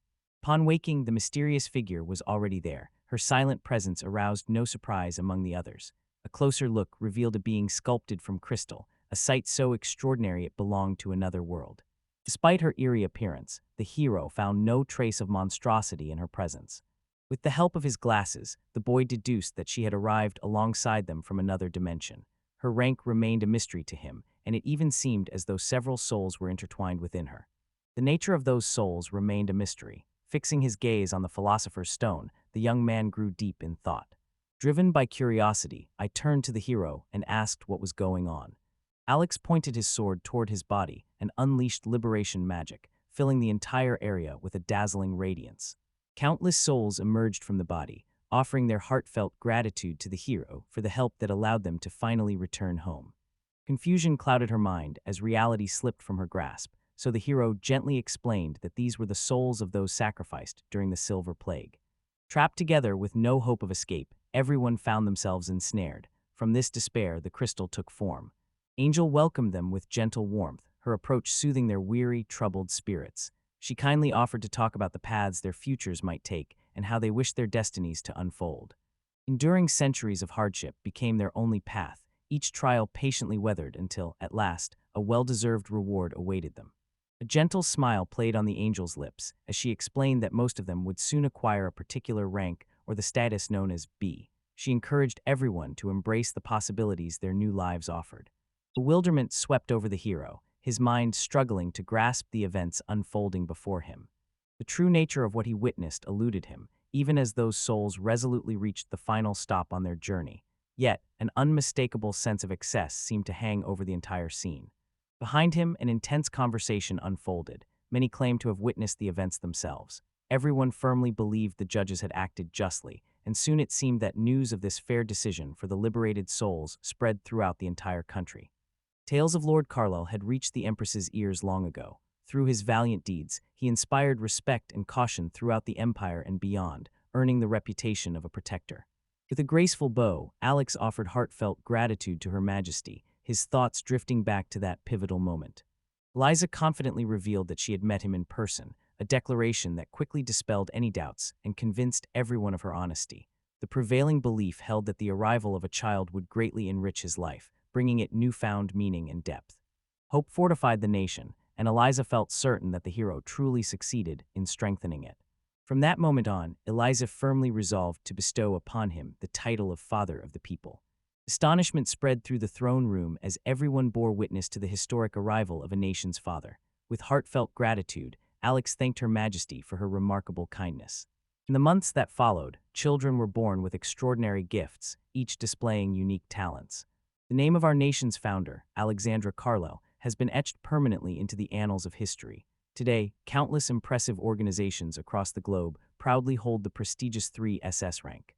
Upon waking, the mysterious figure was already there. Her silent presence aroused no surprise among the others. A closer look revealed a being sculpted from crystal, a sight so extraordinary it belonged to another world. Despite her eerie appearance, the hero found no trace of monstrosity in her presence. With the help of his glasses, the boy deduced that she had arrived alongside them from another dimension. Her rank remained a mystery to him, and it even seemed as though several souls were intertwined within her. The nature of those souls remained a mystery. Fixing his gaze on the Philosopher's Stone, the young man grew deep in thought. Driven by curiosity, I turned to the hero and asked what was going on. Alex pointed his sword toward his body and unleashed liberation magic, filling the entire area with a dazzling radiance. Countless souls emerged from the body, offering their heartfelt gratitude to the hero for the help that allowed them to finally return home. Confusion clouded her mind as reality slipped from her grasp, so the hero gently explained that these were the souls of those sacrificed during the Silver Plague. Trapped together with no hope of escape, everyone found themselves ensnared. From this despair, the crystal took form. Angel welcomed them with gentle warmth, her approach soothing their weary, troubled spirits. She kindly offered to talk about the paths their futures might take and how they wished their destinies to unfold. Enduring centuries of hardship became their only path, each trial patiently weathered until, at last, a well-deserved reward awaited them. A gentle smile played on the angel's lips as she explained that most of them would soon acquire a particular rank or the status known as B. She encouraged everyone to embrace the possibilities their new lives offered. Bewilderment swept over the hero, his mind struggling to grasp the events unfolding before him. The true nature of what he witnessed eluded him, even as those souls resolutely reached the final stop on their journey. Yet, an unmistakable sense of excess seemed to hang over the entire scene. Behind him, an intense conversation unfolded. Many claimed to have witnessed the events themselves. Everyone firmly believed the judges had acted justly, and soon it seemed that news of this fair decision for the liberated souls spread throughout the entire country. Tales of Lord Carlisle had reached the Empress's ears long ago. Through his valiant deeds, he inspired respect and caution throughout the Empire and beyond, earning the reputation of a protector. With a graceful bow, Alex offered heartfelt gratitude to Her Majesty, his thoughts drifting back to that pivotal moment. Eliza confidently revealed that she had met him in person, a declaration that quickly dispelled any doubts and convinced everyone of her honesty. The prevailing belief held that the arrival of a child would greatly enrich his life, bringing it newfound meaning and depth. Hope fortified the nation, and Eliza felt certain that the hero truly succeeded in strengthening it. From that moment on, Eliza firmly resolved to bestow upon him the title of Father of the People. Astonishment spread through the throne room as everyone bore witness to the historic arrival of a nation's father. With heartfelt gratitude, Alex thanked Her Majesty for her remarkable kindness. In the months that followed, children were born with extraordinary gifts, each displaying unique talents. The name of our nation's founder, Alexandra Carlo, has been etched permanently into the annals of history. Today, countless impressive organizations across the globe proudly hold the prestigious 3SS rank.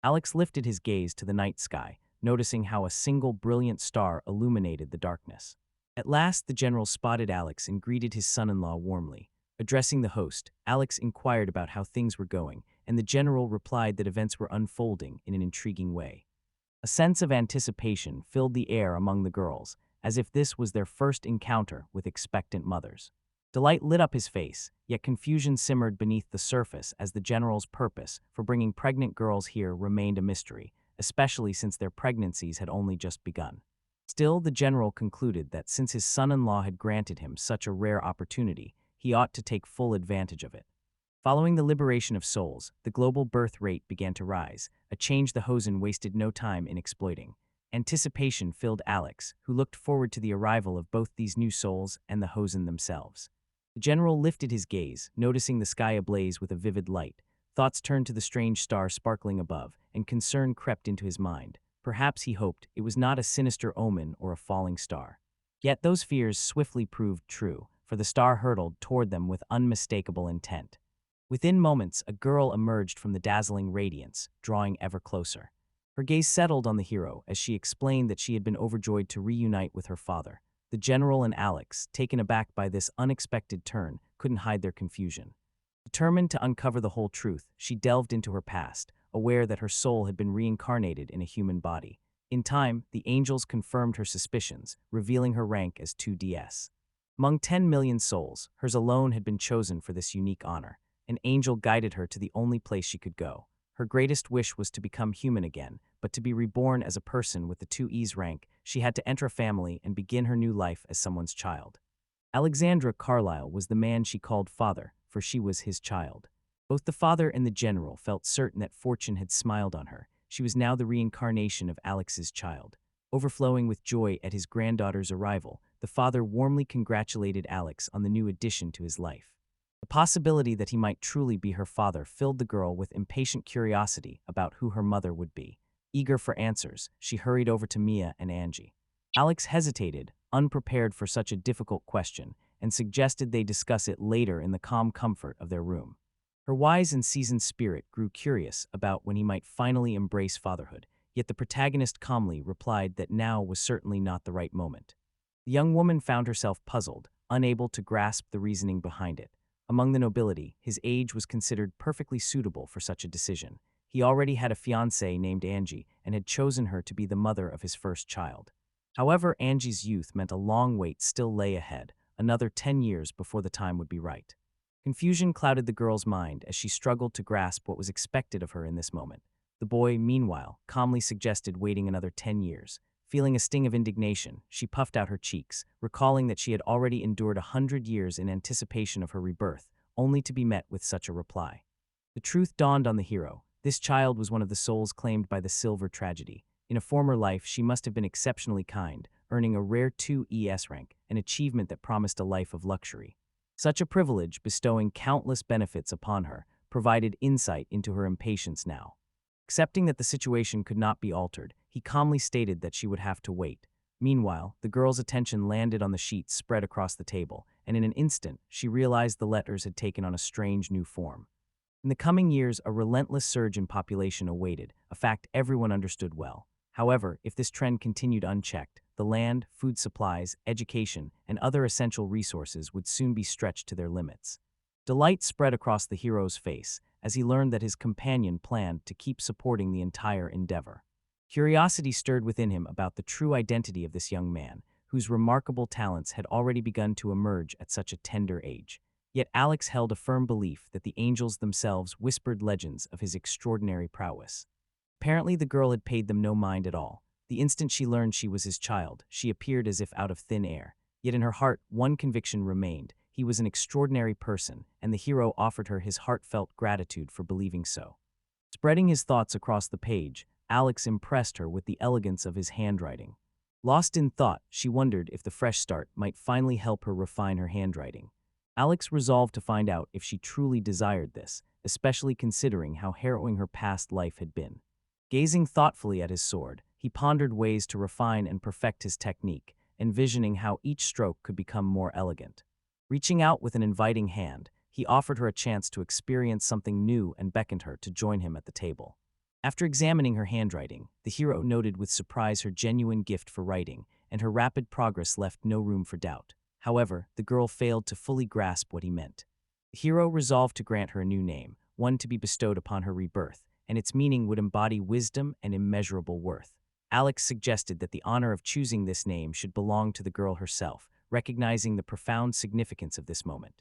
Alex lifted his gaze to the night sky, noticing how a single brilliant star illuminated the darkness. At last, the general spotted Alex and greeted his son-in-law warmly. Addressing the host, Alex inquired about how things were going, and the general replied that events were unfolding in an intriguing way. A sense of anticipation filled the air among the girls, as if this was their first encounter with expectant mothers. Delight lit up his face, yet confusion simmered beneath the surface as the general's purpose for bringing pregnant girls here remained a mystery, especially since their pregnancies had only just begun. Still, the general concluded that since his son-in-law had granted him such a rare opportunity, he ought to take full advantage of it. Following the liberation of souls, the global birth rate began to rise, a change the Hosen wasted no time in exploiting. Anticipation filled Alex, who looked forward to the arrival of both these new souls and the Hosen themselves. The general lifted his gaze, noticing the sky ablaze with a vivid light. Thoughts turned to the strange star sparkling above, and concern crept into his mind. Perhaps he hoped it was not a sinister omen or a falling star. Yet those fears swiftly proved true, for the star hurtled toward them with unmistakable intent. Within moments, a girl emerged from the dazzling radiance, drawing ever closer. Her gaze settled on the hero as she explained that she had been overjoyed to reunite with her father. The general and Alex, taken aback by this unexpected turn, couldn't hide their confusion. Determined to uncover the whole truth, she delved into her past, aware that her soul had been reincarnated in a human body. In time, the angels confirmed her suspicions, revealing her rank as 2DS. Among 10 million souls, hers alone had been chosen for this unique honor. An angel guided her to the only place she could go. Her greatest wish was to become human again, but to be reborn as a person with the 2Es rank, she had to enter a family and begin her new life as someone's child. Alexandra Carlyle was the man she called father, for she was his child. Both the father and the general felt certain that fortune had smiled on her. She was now the reincarnation of Alex's child. Overflowing with joy at his granddaughter's arrival, the father warmly congratulated Alex on the new addition to his life. The possibility that he might truly be her father filled the girl with impatient curiosity about who her mother would be. Eager for answers, she hurried over to Mia and Angie. Alex hesitated, unprepared for such a difficult question, and suggested they discuss it later in the calm comfort of their room. Her wise and seasoned spirit grew curious about when he might finally embrace fatherhood, yet the protagonist calmly replied that now was certainly not the right moment. The young woman found herself puzzled, unable to grasp the reasoning behind it. Among the nobility, his age was considered perfectly suitable for such a decision. He already had a fiancée named Angie and had chosen her to be the mother of his first child. However, Angie's youth meant a long wait still lay ahead, another 10 years before the time would be right. Confusion clouded the girl's mind as she struggled to grasp what was expected of her in this moment. The boy, meanwhile, calmly suggested waiting another 10 years. Feeling a sting of indignation, she puffed out her cheeks, recalling that she had already endured 100 years in anticipation of her rebirth, only to be met with such a reply. The truth dawned on the hero. This child was one of the souls claimed by the Silver Tragedy. In a former life, she must have been exceptionally kind, earning a rare 2Es rank, an achievement that promised a life of luxury. Such a privilege, bestowing countless benefits upon her, provided insight into her impatience now. Accepting that the situation could not be altered, he calmly stated that she would have to wait. Meanwhile, the girl's attention landed on the sheets spread across the table, and in an instant, she realized the letters had taken on a strange new form. In the coming years, a relentless surge in population awaited, a fact everyone understood well. However, if this trend continued unchecked, the land, food supplies, education, and other essential resources would soon be stretched to their limits. Delight spread across the hero's face as he learned that his companion planned to keep supporting the entire endeavor. Curiosity stirred within him about the true identity of this young man, whose remarkable talents had already begun to emerge at such a tender age. Yet Alex held a firm belief that the angels themselves whispered legends of his extraordinary prowess. Apparently, the girl had paid them no mind at all. The instant she learned she was his child, she appeared as if out of thin air. Yet in her heart, one conviction remained. He was an extraordinary person, and the hero offered her his heartfelt gratitude for believing so. Spreading his thoughts across the page, Alex impressed her with the elegance of his handwriting. Lost in thought, she wondered if the fresh start might finally help her refine her handwriting. Alex resolved to find out if she truly desired this, especially considering how harrowing her past life had been. Gazing thoughtfully at his sword, he pondered ways to refine and perfect his technique, envisioning how each stroke could become more elegant. Reaching out with an inviting hand, he offered her a chance to experience something new and beckoned her to join him at the table. After examining her handwriting, the hero noted with surprise her genuine gift for writing, and her rapid progress left no room for doubt. However, the girl failed to fully grasp what he meant. The hero resolved to grant her a new name, one to be bestowed upon her rebirth, and its meaning would embody wisdom and immeasurable worth. Alex suggested that the honor of choosing this name should belong to the girl herself, recognizing the profound significance of this moment.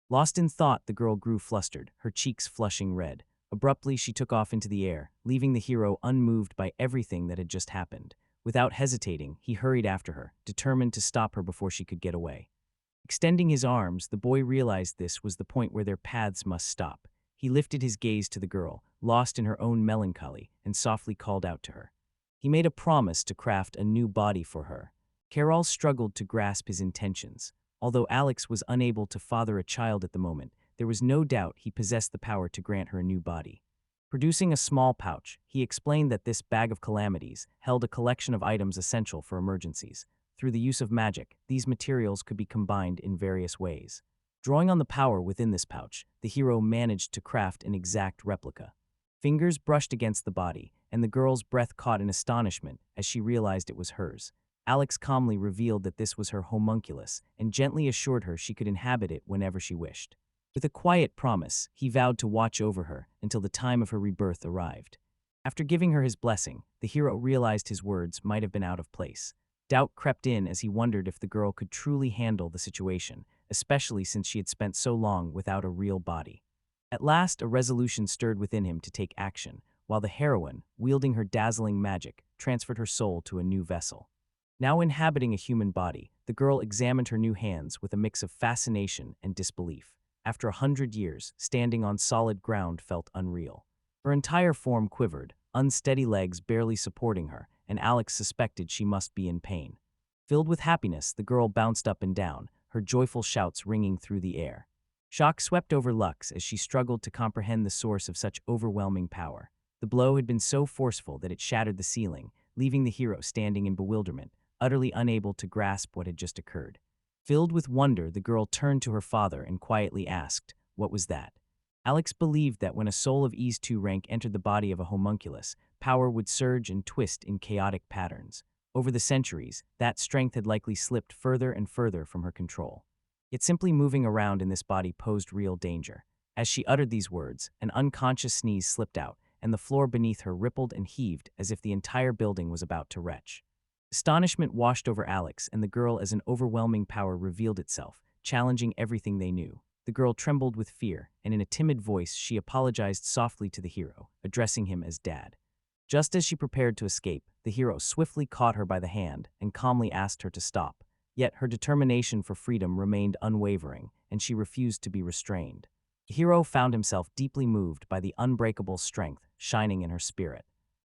Lost in thought, the girl grew flustered, her cheeks flushing red. Abruptly, she took off into the air, leaving the hero unmoved by everything that had just happened. Without hesitating, he hurried after her, determined to stop her before she could get away. Extending his arms, the boy realized this was the point where their paths must stop. He lifted his gaze to the girl, lost in her own melancholy, and softly called out to her. He made a promise to craft a new body for her. Carol struggled to grasp his intentions. Although Alex was unable to father a child at the moment, there was no doubt he possessed the power to grant her a new body. Producing a small pouch, he explained that this bag of calamities held a collection of items essential for emergencies. Through the use of magic, these materials could be combined in various ways. Drawing on the power within this pouch, the hero managed to craft an exact replica. Fingers brushed against the body, and the girl's breath caught in astonishment as she realized it was hers. Alex calmly revealed that this was her homunculus and gently assured her she could inhabit it whenever she wished. With a quiet promise, he vowed to watch over her until the time of her rebirth arrived. After giving her his blessing, the hero realized his words might have been out of place. Doubt crept in as he wondered if the girl could truly handle the situation, especially since she had spent so long without a real body. At last, a resolution stirred within him to take action, while the heroine, wielding her dazzling magic, transferred her soul to a new vessel. Now inhabiting a human body, the girl examined her new hands with a mix of fascination and disbelief. After 100 years, standing on solid ground felt unreal. Her entire form quivered, unsteady legs barely supporting her, and Alex suspected she must be in pain. Filled with happiness, the girl bounced up and down, her joyful shouts ringing through the air. Shock swept over Lux as she struggled to comprehend the source of such overwhelming power. The blow had been so forceful that it shattered the ceiling, leaving the hero standing in bewilderment, utterly unable to grasp what had just occurred. Filled with wonder, the girl turned to her father and quietly asked, "What was that?" Alex believed that when a soul of Ease 2 rank entered the body of a homunculus, power would surge and twist in chaotic patterns. Over the centuries, that strength had likely slipped further and further from her control. Yet simply moving around in this body posed real danger. As she uttered these words, an unconscious sneeze slipped out, and the floor beneath her rippled and heaved as if the entire building was about to retch. Astonishment washed over Alex and the girl as an overwhelming power revealed itself, challenging everything they knew. The girl trembled with fear, and in a timid voice she apologized softly to the hero, addressing him as Dad. Just as she prepared to escape, the hero swiftly caught her by the hand and calmly asked her to stop. Yet her determination for freedom remained unwavering, and she refused to be restrained. The hero found himself deeply moved by the unbreakable strength shining in her spirit.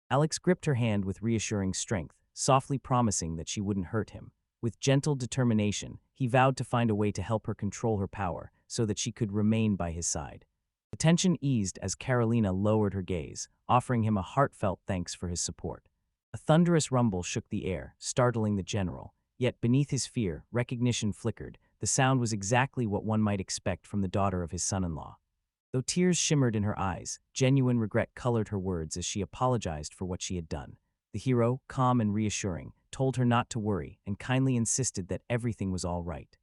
Alex gripped her hand with reassuring strength, softly promising that she wouldn't hurt him. With gentle determination, he vowed to find a way to help her control her power so that she could remain by his side. The tension eased as Carolina lowered her gaze, offering him a heartfelt thanks for his support. A thunderous rumble shook the air, startling the general. Yet beneath his fear, recognition flickered. The sound was exactly what one might expect from the daughter of his son-in-law. Though tears shimmered in her eyes, genuine regret colored her words as she apologized for what she had done. The hero, calm and reassuring, told her not to worry and kindly insisted that everything was all right.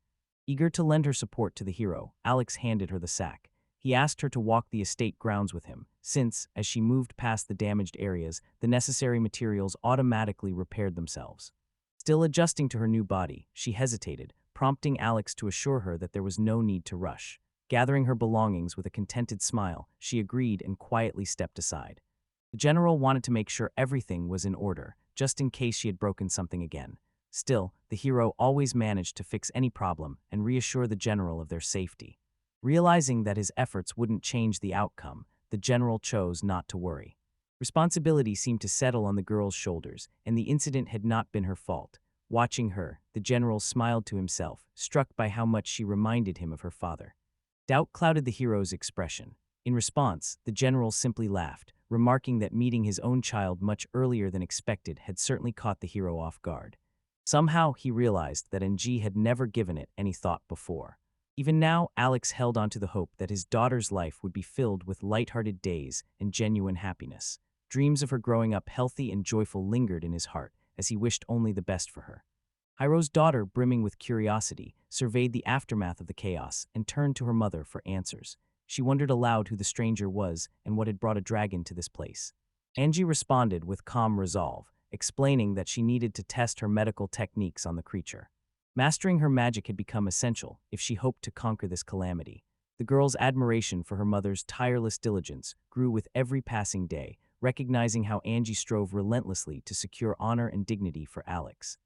Eager to lend her support to the hero, Alex handed her the sack. He asked her to walk the estate grounds with him, since, as she moved past the damaged areas, the necessary materials automatically repaired themselves. Still adjusting to her new body, she hesitated, prompting Alex to assure her that there was no need to rush. Gathering her belongings with a contented smile, she agreed and quietly stepped aside. The general wanted to make sure everything was in order, just in case she had broken something again. Still, the hero always managed to fix any problem and reassure the general of their safety. Realizing that his efforts wouldn't change the outcome, the general chose not to worry. Responsibility seemed to settle on the girl's shoulders, and the incident had not been her fault. Watching her, the general smiled to himself, struck by how much she reminded him of her father. Doubt clouded the hero's expression. In response, the general simply laughed, remarking that meeting his own child much earlier than expected had certainly caught the hero off guard. Somehow, he realized that NG had never given it any thought before. Even now, Alex held on to the hope that his daughter's life would be filled with light-hearted days and genuine happiness. Dreams of her growing up healthy and joyful lingered in his heart, as he wished only the best for her. Hyro's daughter, brimming with curiosity, surveyed the aftermath of the chaos and turned to her mother for answers. She wondered aloud who the stranger was and what had brought a dragon to this place. Angie responded with calm resolve, explaining that she needed to test her medical techniques on the creature. Mastering her magic had become essential if she hoped to conquer this calamity. The girl's admiration for her mother's tireless diligence grew with every passing day, recognizing how Angie strove relentlessly to secure honor and dignity for Alex.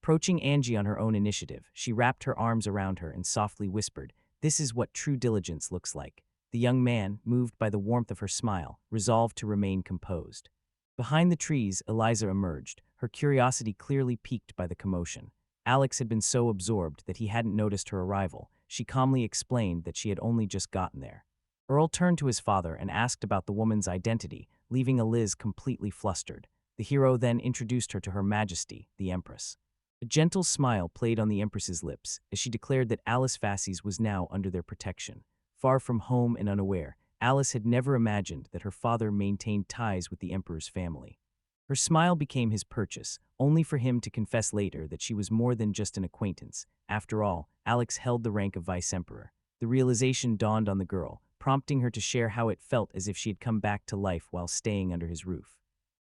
Approaching Angie on her own initiative, she wrapped her arms around her and softly whispered, "This is what true diligence looks like." The young man, moved by the warmth of her smile, resolved to remain composed. Behind the trees, Eliza emerged, her curiosity clearly piqued by the commotion. Alex had been so absorbed that he hadn't noticed her arrival. She calmly explained that she had only just gotten there. Earl turned to his father and asked about the woman's identity, leaving Eliz completely flustered. The hero then introduced her to Her Majesty, the Empress. A gentle smile played on the Empress's lips as she declared that Alice Fasces was now under their protection. Far from home and unaware, Alice had never imagined that her father maintained ties with the Emperor's family. Her smile became his purchase, only for him to confess later that she was more than just an acquaintance. After all, Alex held the rank of Vice-Emperor. The realization dawned on the girl, prompting her to share how it felt as if she had come back to life while staying under his roof.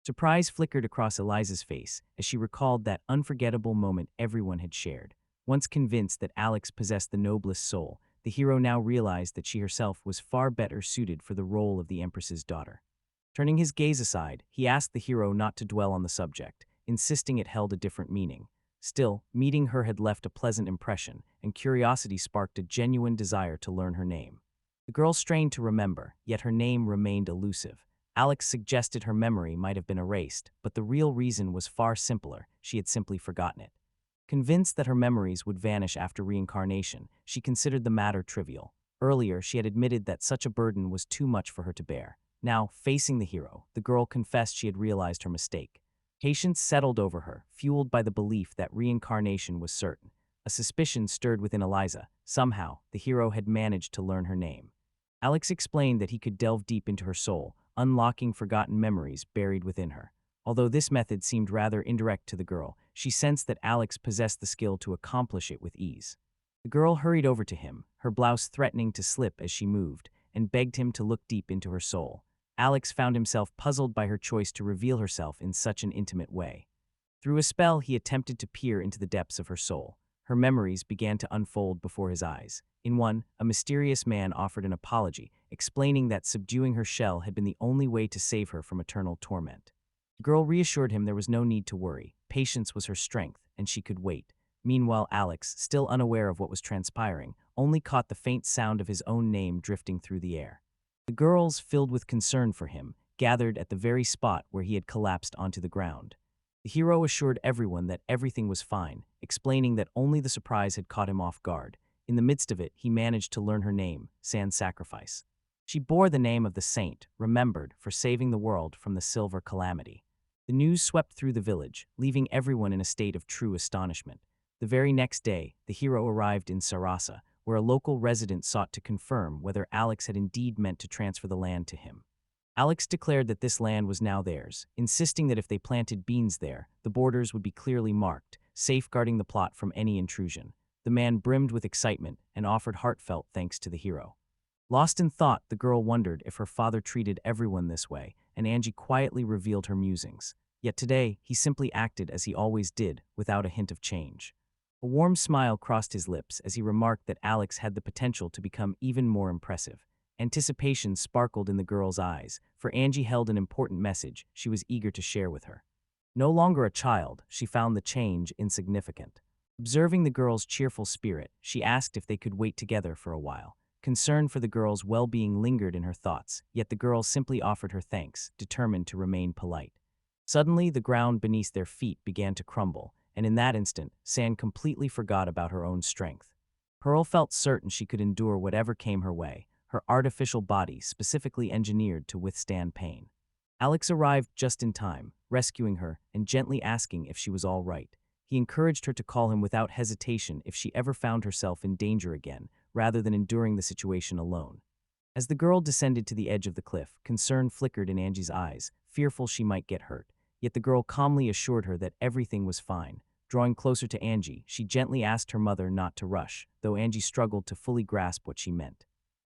Surprise flickered across Eliza's face as she recalled that unforgettable moment everyone had shared. Once convinced that Alex possessed the noblest soul, the hero now realized that she herself was far better suited for the role of the Empress's daughter. Turning his gaze aside, he asked the hero not to dwell on the subject, insisting it held a different meaning. Still, meeting her had left a pleasant impression, and curiosity sparked a genuine desire to learn her name. The girl strained to remember, yet her name remained elusive. Alex suggested her memory might have been erased, but the real reason was far simpler. She had simply forgotten it. Convinced that her memories would vanish after reincarnation, she considered the matter trivial. Earlier, she had admitted that such a burden was too much for her to bear. Now, facing the hero, the girl confessed she had realized her mistake. Patience settled over her, fueled by the belief that reincarnation was certain. A suspicion stirred within Eliza. Somehow, the hero had managed to learn her name. Alex explained that he could delve deep into her soul, unlocking forgotten memories buried within her. Although this method seemed rather indirect to the girl, she sensed that Alex possessed the skill to accomplish it with ease. The girl hurried over to him, her blouse threatening to slip as she moved, and begged him to look deep into her soul. Alex found himself puzzled by her choice to reveal herself in such an intimate way. Through a spell, he attempted to peer into the depths of her soul. Her memories began to unfold before his eyes. In one, a mysterious man offered an apology, explaining that subduing her shell had been the only way to save her from eternal torment. The girl reassured him there was no need to worry. Patience was her strength, and she could wait. Meanwhile, Alex, still unaware of what was transpiring, only caught the faint sound of his own name drifting through the air. The girls, filled with concern for him, gathered at the very spot where he had collapsed onto the ground. The hero assured everyone that everything was fine, explaining that only the surprise had caught him off guard. In the midst of it, he managed to learn her name, Sans Sacrifice. She bore the name of the saint, remembered for saving the world from the silver calamity. The news swept through the village, leaving everyone in a state of true astonishment. The very next day, the hero arrived in Sarasa, where a local resident sought to confirm whether Alex had indeed meant to transfer the land to him. Alex declared that this land was now theirs, insisting that if they planted beans there, the borders would be clearly marked, safeguarding the plot from any intrusion. The man brimmed with excitement and offered heartfelt thanks to the hero. Lost in thought, the girl wondered if her father treated everyone this way, and Angie quietly revealed her musings. Yet today, he simply acted as he always did, without a hint of change. A warm smile crossed his lips as he remarked that Alex had the potential to become even more impressive. Anticipation sparkled in the girl's eyes, for Angie held an important message she was eager to share with her. No longer a child, she found the change insignificant. Observing the girl's cheerful spirit, she asked if they could wait together for a while. Concern for the girl's well-being lingered in her thoughts, yet the girl simply offered her thanks, determined to remain polite. Suddenly, the ground beneath their feet began to crumble, and in that instant, San completely forgot about her own strength. Pearl felt certain she could endure whatever came her way, her artificial body specifically engineered to withstand pain. Alex arrived just in time, rescuing her and gently asking if she was all right. He encouraged her to call him without hesitation if she ever found herself in danger again, rather than enduring the situation alone. As the girl descended to the edge of the cliff, concern flickered in Angie's eyes, fearful she might get hurt. Yet the girl calmly assured her that everything was fine. Drawing closer to Angie, she gently asked her mother not to rush, though Angie struggled to fully grasp what she meant.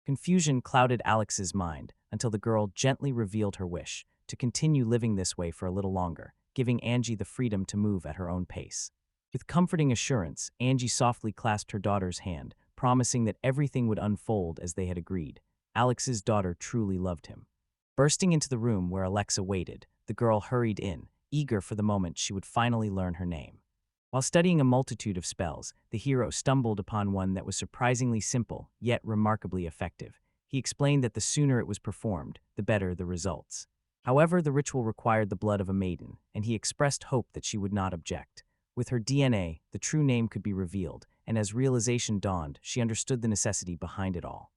Confusion clouded Alex's mind until the girl gently revealed her wish to continue living this way for a little longer, giving Angie the freedom to move at her own pace. With comforting assurance, Angie softly clasped her daughter's hand, promising that everything would unfold as they had agreed. Alex's daughter truly loved him. Bursting into the room where Alexa waited, the girl hurried in, eager for the moment she would finally learn her name. While studying a multitude of spells, the hero stumbled upon one that was surprisingly simple, yet remarkably effective. He explained that the sooner it was performed, the better the results. However, the ritual required the blood of a maiden, and he expressed hope that she would not object. With her DNA, the true name could be revealed, and as realization dawned, she understood the necessity behind it all.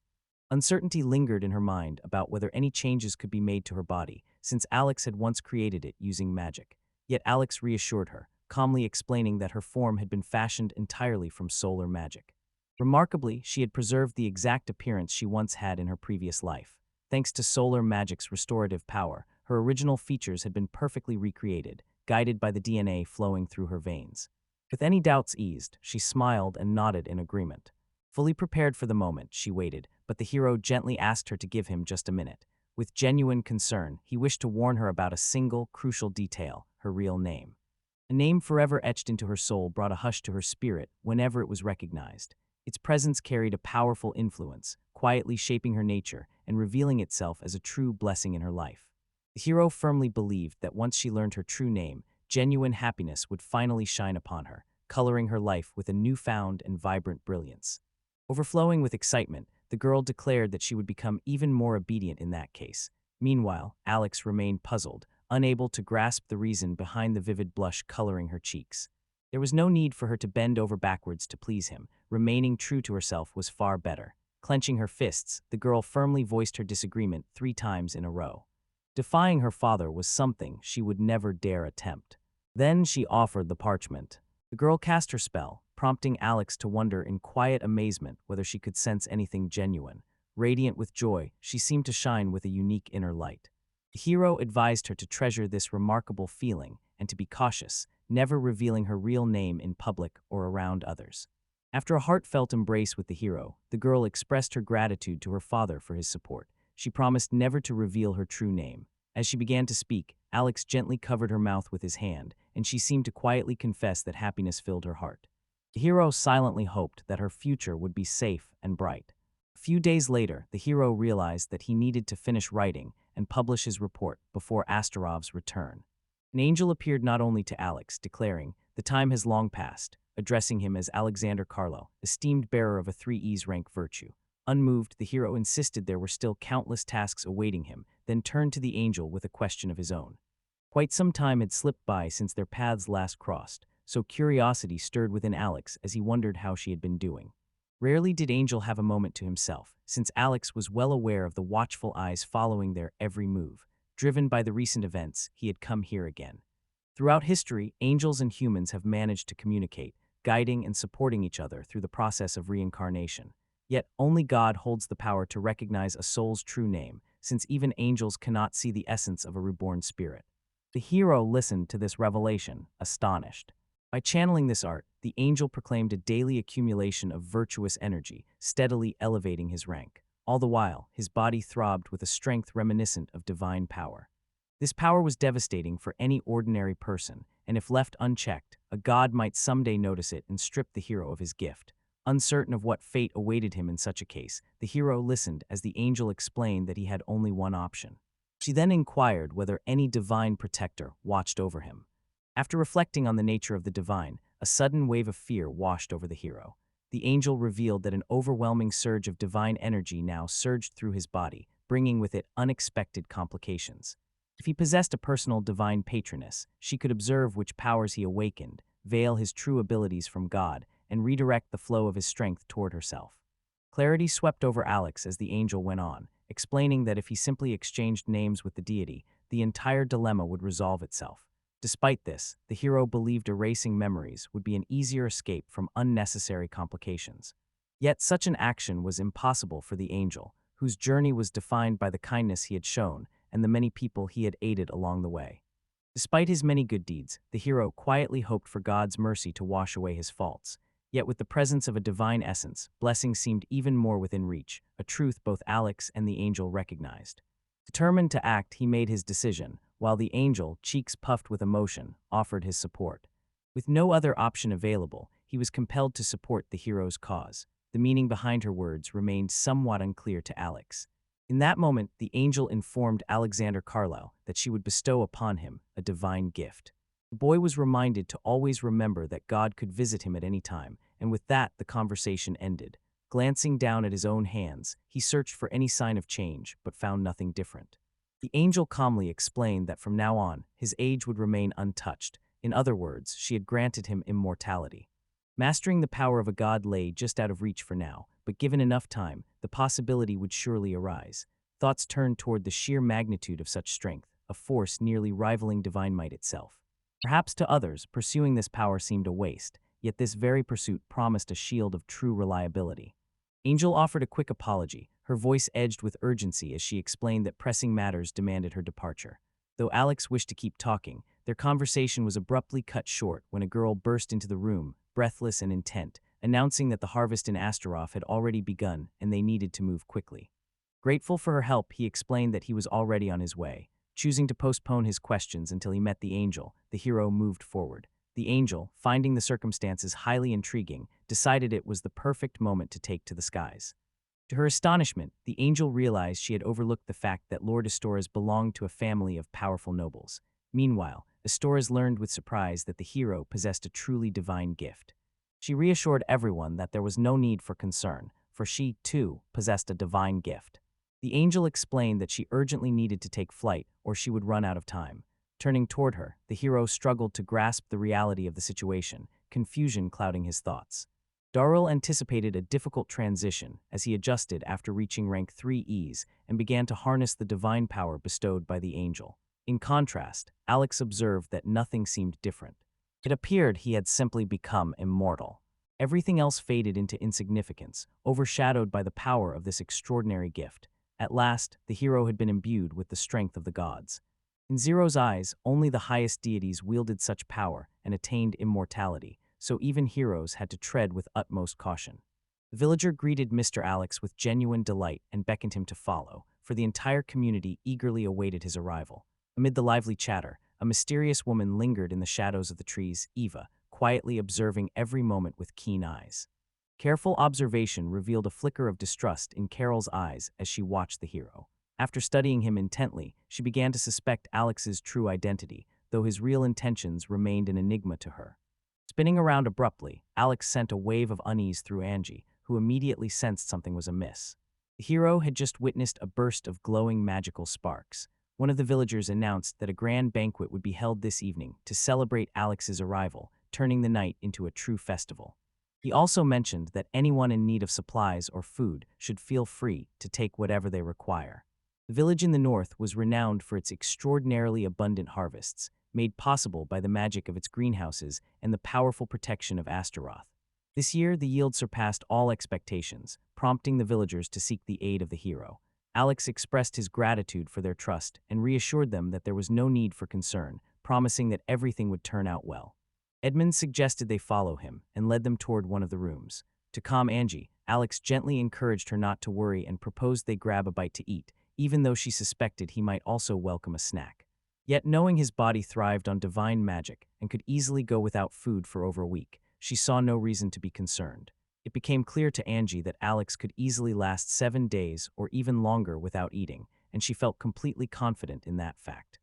Uncertainty lingered in her mind about whether any changes could be made to her body, since Alex had once created it using magic. Yet Alex reassured her, calmly explaining that her form had been fashioned entirely from solar magic. Remarkably, she had preserved the exact appearance she once had in her previous life. Thanks to solar magic's restorative power, her original features had been perfectly recreated, guided by the DNA flowing through her veins. With any doubts eased, she smiled and nodded in agreement. Fully prepared for the moment, she waited, but the hero gently asked her to give him just a minute. With genuine concern, he wished to warn her about a single, crucial detail: her real name. A name forever etched into her soul brought a hush to her spirit whenever it was recognized. Its presence carried a powerful influence, quietly shaping her nature and revealing itself as a true blessing in her life. The hero firmly believed that once she learned her true name, genuine happiness would finally shine upon her, coloring her life with a newfound and vibrant brilliance. Overflowing with excitement, the girl declared that she would become even more obedient in that case. Meanwhile, Alex remained puzzled, unable to grasp the reason behind the vivid blush coloring her cheeks. There was no need for her to bend over backwards to please him. Remaining true to herself was far better. Clenching her fists, the girl firmly voiced her disagreement 3 times in a row. Defying her father was something she would never dare attempt. Then she offered the parchment. The girl cast her spell, prompting Alex to wonder in quiet amazement whether she could sense anything genuine. Radiant with joy, she seemed to shine with a unique inner light. The hero advised her to treasure this remarkable feeling and to be cautious, never revealing her real name in public or around others. After a heartfelt embrace with the hero, the girl expressed her gratitude to her father for his support. She promised never to reveal her true name. As she began to speak, Alex gently covered her mouth with his hand, and she seemed to quietly confess that happiness filled her heart. The hero silently hoped that her future would be safe and bright. A few days later, the hero realized that he needed to finish writing and publish his report before Astarov's return. An angel appeared not only to Alex, declaring, "The time has long passed," addressing him as Alexander Carlo, esteemed bearer of a 3Es rank virtue. Unmoved, the hero insisted there were still countless tasks awaiting him, then turned to the angel with a question of his own. Quite some time had slipped by since their paths last crossed, so curiosity stirred within Alex as he wondered how she had been doing. Rarely did Angel have a moment to himself, since Alex was well aware of the watchful eyes following their every move. Driven by the recent events, he had come here again. Throughout history, angels and humans have managed to communicate, guiding and supporting each other through the process of reincarnation. Yet, only God holds the power to recognize a soul's true name, since even angels cannot see the essence of a reborn spirit. The hero listened to this revelation, astonished. By channeling this art, the angel proclaimed a daily accumulation of virtuous energy, steadily elevating his rank. All the while, his body throbbed with a strength reminiscent of divine power. This power was devastating for any ordinary person, and if left unchecked, a god might someday notice it and strip the hero of his gift. Uncertain of what fate awaited him in such a case, the hero listened as the angel explained that he had only one option. She then inquired whether any divine protector watched over him. After reflecting on the nature of the divine, a sudden wave of fear washed over the hero. the angel revealed that an overwhelming surge of divine energy now surged through his body, bringing with it unexpected complications. If he possessed a personal divine patroness, she could observe which powers he awakened, veil his true abilities from God, and redirect the flow of his strength toward herself. Clarity swept over Alex as the angel went on, explaining that if he simply exchanged names with the deity, the entire dilemma would resolve itself. Despite this, the hero believed erasing memories would be an easier escape from unnecessary complications. Yet such an action was impossible for the angel, whose journey was defined by the kindness he had shown and the many people he had aided along the way. Despite his many good deeds, the hero quietly hoped for God's mercy to wash away his faults. Yet with the presence of a divine essence, blessing seemed even more within reach, a truth both Alex and the angel recognized. Determined to act, he made his decision, while the angel, cheeks puffed with emotion, offered his support. With no other option available, he was compelled to support the hero's cause. The meaning behind her words remained somewhat unclear to Alex. In that moment, the angel informed Alexander Carlyle that she would bestow upon him a divine gift. The boy was reminded to always remember that God could visit him at any time, and with that, the conversation ended. Glancing down at his own hands, he searched for any sign of change, but found nothing different. The angel calmly explained that from now on, his age would remain untouched. In other words, she had granted him immortality. Mastering the power of a god lay just out of reach for now, but given enough time, the possibility would surely arise. Thoughts turned toward the sheer magnitude of such strength, a force nearly rivaling divine might itself. Perhaps to others, pursuing this power seemed a waste, yet this very pursuit promised a shield of true reliability. Angel offered a quick apology, her voice edged with urgency as she explained that pressing matters demanded her departure. Though Alex wished to keep talking, their conversation was abruptly cut short when a girl burst into the room, breathless and intent, announcing that the harvest in Astaroth had already begun and they needed to move quickly. Grateful for her help, he explained that he was already on his way. Choosing to postpone his questions until he met the angel, the hero moved forward. The angel, finding the circumstances highly intriguing, decided it was the perfect moment to take to the skies. To her astonishment, the angel realized she had overlooked the fact that Lord Astoras belonged to a family of powerful nobles. Meanwhile, Astoras learned with surprise that the hero possessed a truly divine gift. She reassured everyone that there was no need for concern, for she, too, possessed a divine gift. The angel explained that she urgently needed to take flight, or she would run out of time. Turning toward her, the hero struggled to grasp the reality of the situation, confusion clouding his thoughts. Darrell anticipated a difficult transition as he adjusted after reaching rank 3Es and began to harness the divine power bestowed by the angel. In contrast, Alex observed that nothing seemed different. It appeared he had simply become immortal. Everything else faded into insignificance, overshadowed by the power of this extraordinary gift. At last, the hero had been imbued with the strength of the gods. In Zero's eyes, only the highest deities wielded such power and attained immortality, so even heroes had to tread with utmost caution. The villager greeted Mr. Alex with genuine delight and beckoned him to follow, for the entire community eagerly awaited his arrival. Amid the lively chatter, a mysterious woman lingered in the shadows of the trees, Eva, quietly observing every moment with keen eyes. Careful observation revealed a flicker of distrust in Carol's eyes as she watched the hero. After studying him intently, she began to suspect Alex's true identity, though his real intentions remained an enigma to her. Spinning around abruptly, Alex sent a wave of unease through Angie, who immediately sensed something was amiss. The hero had just witnessed a burst of glowing magical sparks. One of the villagers announced that a grand banquet would be held this evening to celebrate Alex's arrival, turning the night into a true festival. He also mentioned that anyone in need of supplies or food should feel free to take whatever they require. The village in the north was renowned for its extraordinarily abundant harvests, made possible by the magic of its greenhouses and the powerful protection of Astaroth. This year, the yield surpassed all expectations, prompting the villagers to seek the aid of the hero. Alex expressed his gratitude for their trust and reassured them that there was no need for concern, promising that everything would turn out well. Edmund suggested they follow him and led them toward one of the rooms. To calm Angie, Alex gently encouraged her not to worry and proposed they grab a bite to eat, even though she suspected he might also welcome a snack. Yet knowing his body thrived on divine magic and could easily go without food for over a week, she saw no reason to be concerned. It became clear to Angie that Alex could easily last 7 days or even longer without eating, and she felt completely confident in that fact.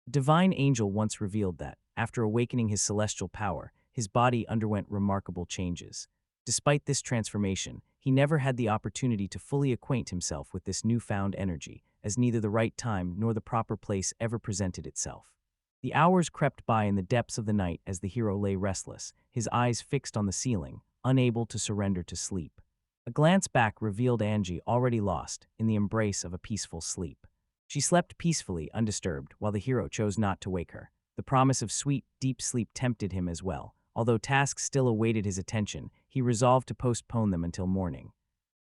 The divine angel once revealed that, after awakening his celestial power, his body underwent remarkable changes. Despite this transformation, he never had the opportunity to fully acquaint himself with this newfound energy, as neither the right time nor the proper place ever presented itself. The hours crept by in the depths of the night as the hero lay restless, his eyes fixed on the ceiling, unable to surrender to sleep. A glance back revealed Angie already lost in the embrace of a peaceful sleep. She slept peacefully, undisturbed, while the hero chose not to wake her. The promise of sweet, deep sleep tempted him as well. Although tasks still awaited his attention, he resolved to postpone them until morning.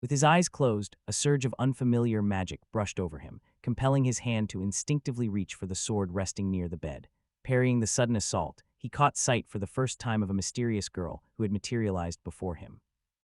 With his eyes closed, a surge of unfamiliar magic brushed over him, compelling his hand to instinctively reach for the sword resting near the bed. Parrying the sudden assault, he caught sight for the first time of a mysterious girl who had materialized before him.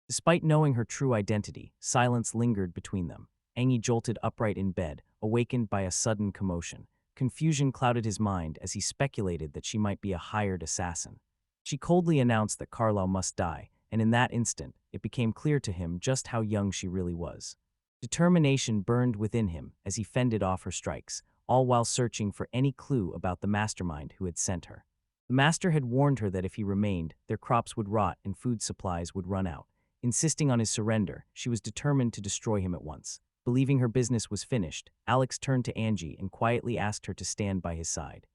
Despite knowing her true identity, silence lingered between them. Angie jolted upright in bed, awakened by a sudden commotion. Confusion clouded his mind as he speculated that she might be a hired assassin. She coldly announced that Carlisle must die, and in that instant, it became clear to him just how young she really was. Determination burned within him as he fended off her strikes, all while searching for any clue about the mastermind who had sent her. The master had warned her that if he remained, their crops would rot and food supplies would run out. Insisting on his surrender, she was determined to destroy him at once. Believing her business was finished, Alex turned to Angie and quietly asked her to stand by his side.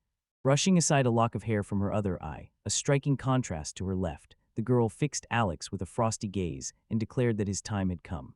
Brushing aside a lock of hair from her other eye, a striking contrast to her left, the girl fixed Alex with a frosty gaze and declared that his time had come.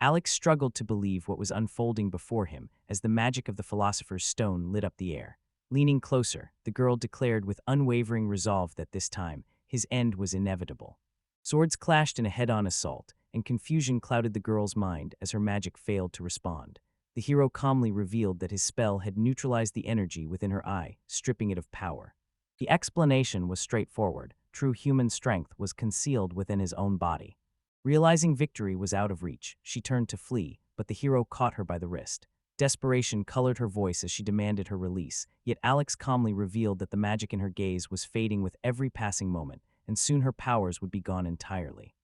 Alex struggled to believe what was unfolding before him as the magic of the Philosopher's stone lit up the air. Leaning closer, the girl declared with unwavering resolve that this time, his end was inevitable. Swords clashed in a head-on assault, and confusion clouded the girl's mind as her magic failed to respond. The hero calmly revealed that his spell had neutralized the energy within her eye, stripping it of power. The explanation was straightforward. True human strength was concealed within his own body. Realizing victory was out of reach, she turned to flee, but the hero caught her by the wrist. Desperation colored her voice as she demanded her release, yet Alex calmly revealed that the magic in her gaze was fading with every passing moment, and soon her powers would be gone entirely.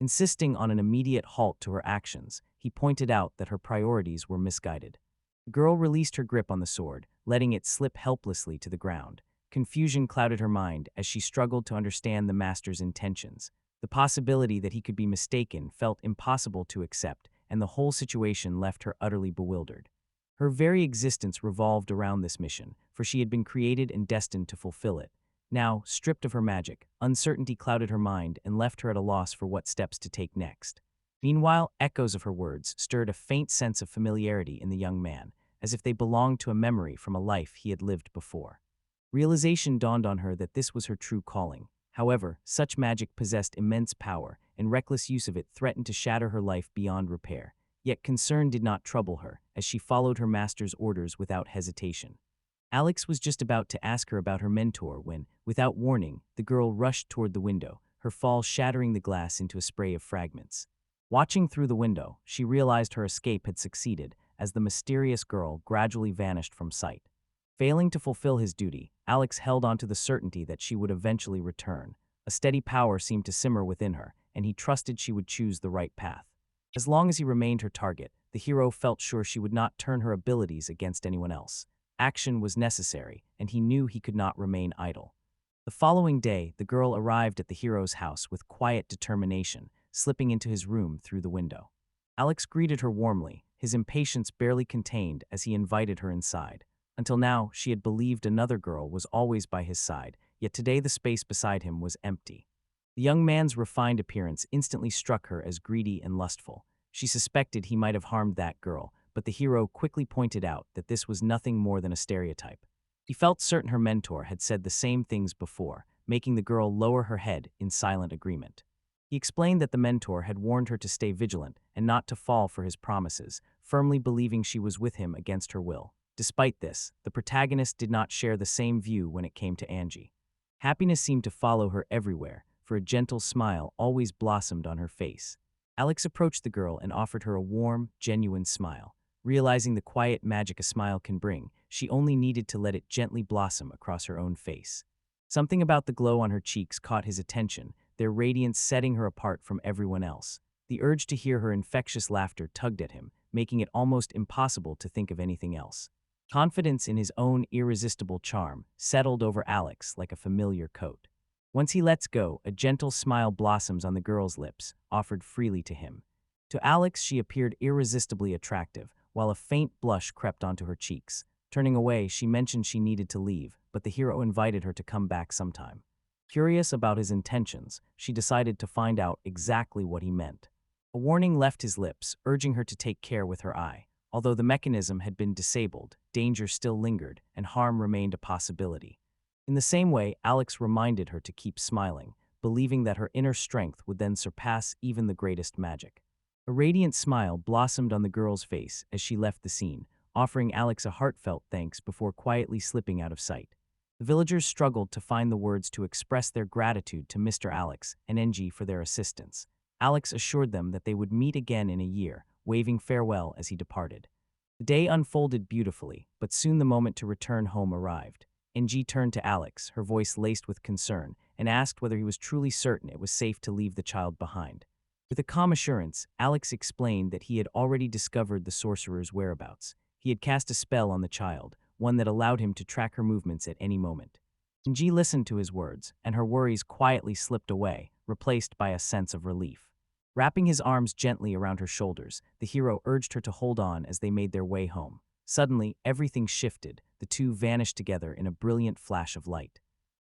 Insisting on an immediate halt to her actions, he pointed out that her priorities were misguided. The girl released her grip on the sword, letting it slip helplessly to the ground. Confusion clouded her mind as she struggled to understand the master's intentions. The possibility that he could be mistaken felt impossible to accept, and the whole situation left her utterly bewildered. Her very existence revolved around this mission, for she had been created and destined to fulfill it. Now, stripped of her magic, uncertainty clouded her mind and left her at a loss for what steps to take next. Meanwhile, echoes of her words stirred a faint sense of familiarity in the young man, as if they belonged to a memory from a life he had lived before. Realization dawned on her that this was her true calling. However, such magic possessed immense power, and reckless use of it threatened to shatter her life beyond repair. Yet concern did not trouble her, as she followed her master's orders without hesitation. Alex was just about to ask her about her mentor when, without warning, the girl rushed toward the window, her fall shattering the glass into a spray of fragments. Watching through the window, she realized her escape had succeeded, as the mysterious girl gradually vanished from sight. Failing to fulfill his duty, Alex held on to the certainty that she would eventually return. A steady power seemed to simmer within her, and he trusted she would choose the right path. As long as he remained her target, the hero felt sure she would not turn her abilities against anyone else. Action was necessary, and he knew he could not remain idle. The following day, the girl arrived at the hero's house with quiet determination, slipping into his room through the window. Alex greeted her warmly, his impatience barely contained as he invited her inside. Until now, she had believed another girl was always by his side, yet today the space beside him was empty. The young man's refined appearance instantly struck her as greedy and lustful. She suspected he might have harmed that girl, but the hero quickly pointed out that this was nothing more than a stereotype. He felt certain her mentor had said the same things before, making the girl lower her head in silent agreement. He explained that the mentor had warned her to stay vigilant and not to fall for his promises, firmly believing she was with him against her will. Despite this, the protagonist did not share the same view when it came to Angie. Happiness seemed to follow her everywhere, for a gentle smile always blossomed on her face. Alex approached the girl and offered her a warm, genuine smile. Realizing the quiet magic a smile can bring, she only needed to let it gently blossom across her own face. Something about the glow on her cheeks caught his attention, their radiance setting her apart from everyone else. The urge to hear her infectious laughter tugged at him, making it almost impossible to think of anything else. Confidence in his own irresistible charm settled over Alex like a familiar coat. Once he lets go, a gentle smile blossoms on the girl's lips, offered freely to him. To Alex, she appeared irresistibly attractive, while a faint blush crept onto her cheeks. Turning away, she mentioned she needed to leave, but the hero invited her to come back sometime. Curious about his intentions, she decided to find out exactly what he meant. A warning left his lips, urging her to take care with her eye. Although the mechanism had been disabled, danger still lingered, and harm remained a possibility. In the same way, Alex reminded her to keep smiling, believing that her inner strength would then surpass even the greatest magic. A radiant smile blossomed on the girl's face as she left the scene, offering Alex a heartfelt thanks before quietly slipping out of sight. The villagers struggled to find the words to express their gratitude to Mr. Alex and NG for their assistance. Alex assured them that they would meet again in a year, waving farewell as he departed. The day unfolded beautifully, but soon the moment to return home arrived. NG turned to Alex, her voice laced with concern, and asked whether he was truly certain it was safe to leave the child behind. With a calm assurance, Alex explained that he had already discovered the sorcerer's whereabouts. He had cast a spell on the child, one that allowed him to track her movements at any moment. NG listened to his words, and her worries quietly slipped away, replaced by a sense of relief. Wrapping his arms gently around her shoulders, the hero urged her to hold on as they made their way home. Suddenly, everything shifted. The two vanished together in a brilliant flash of light.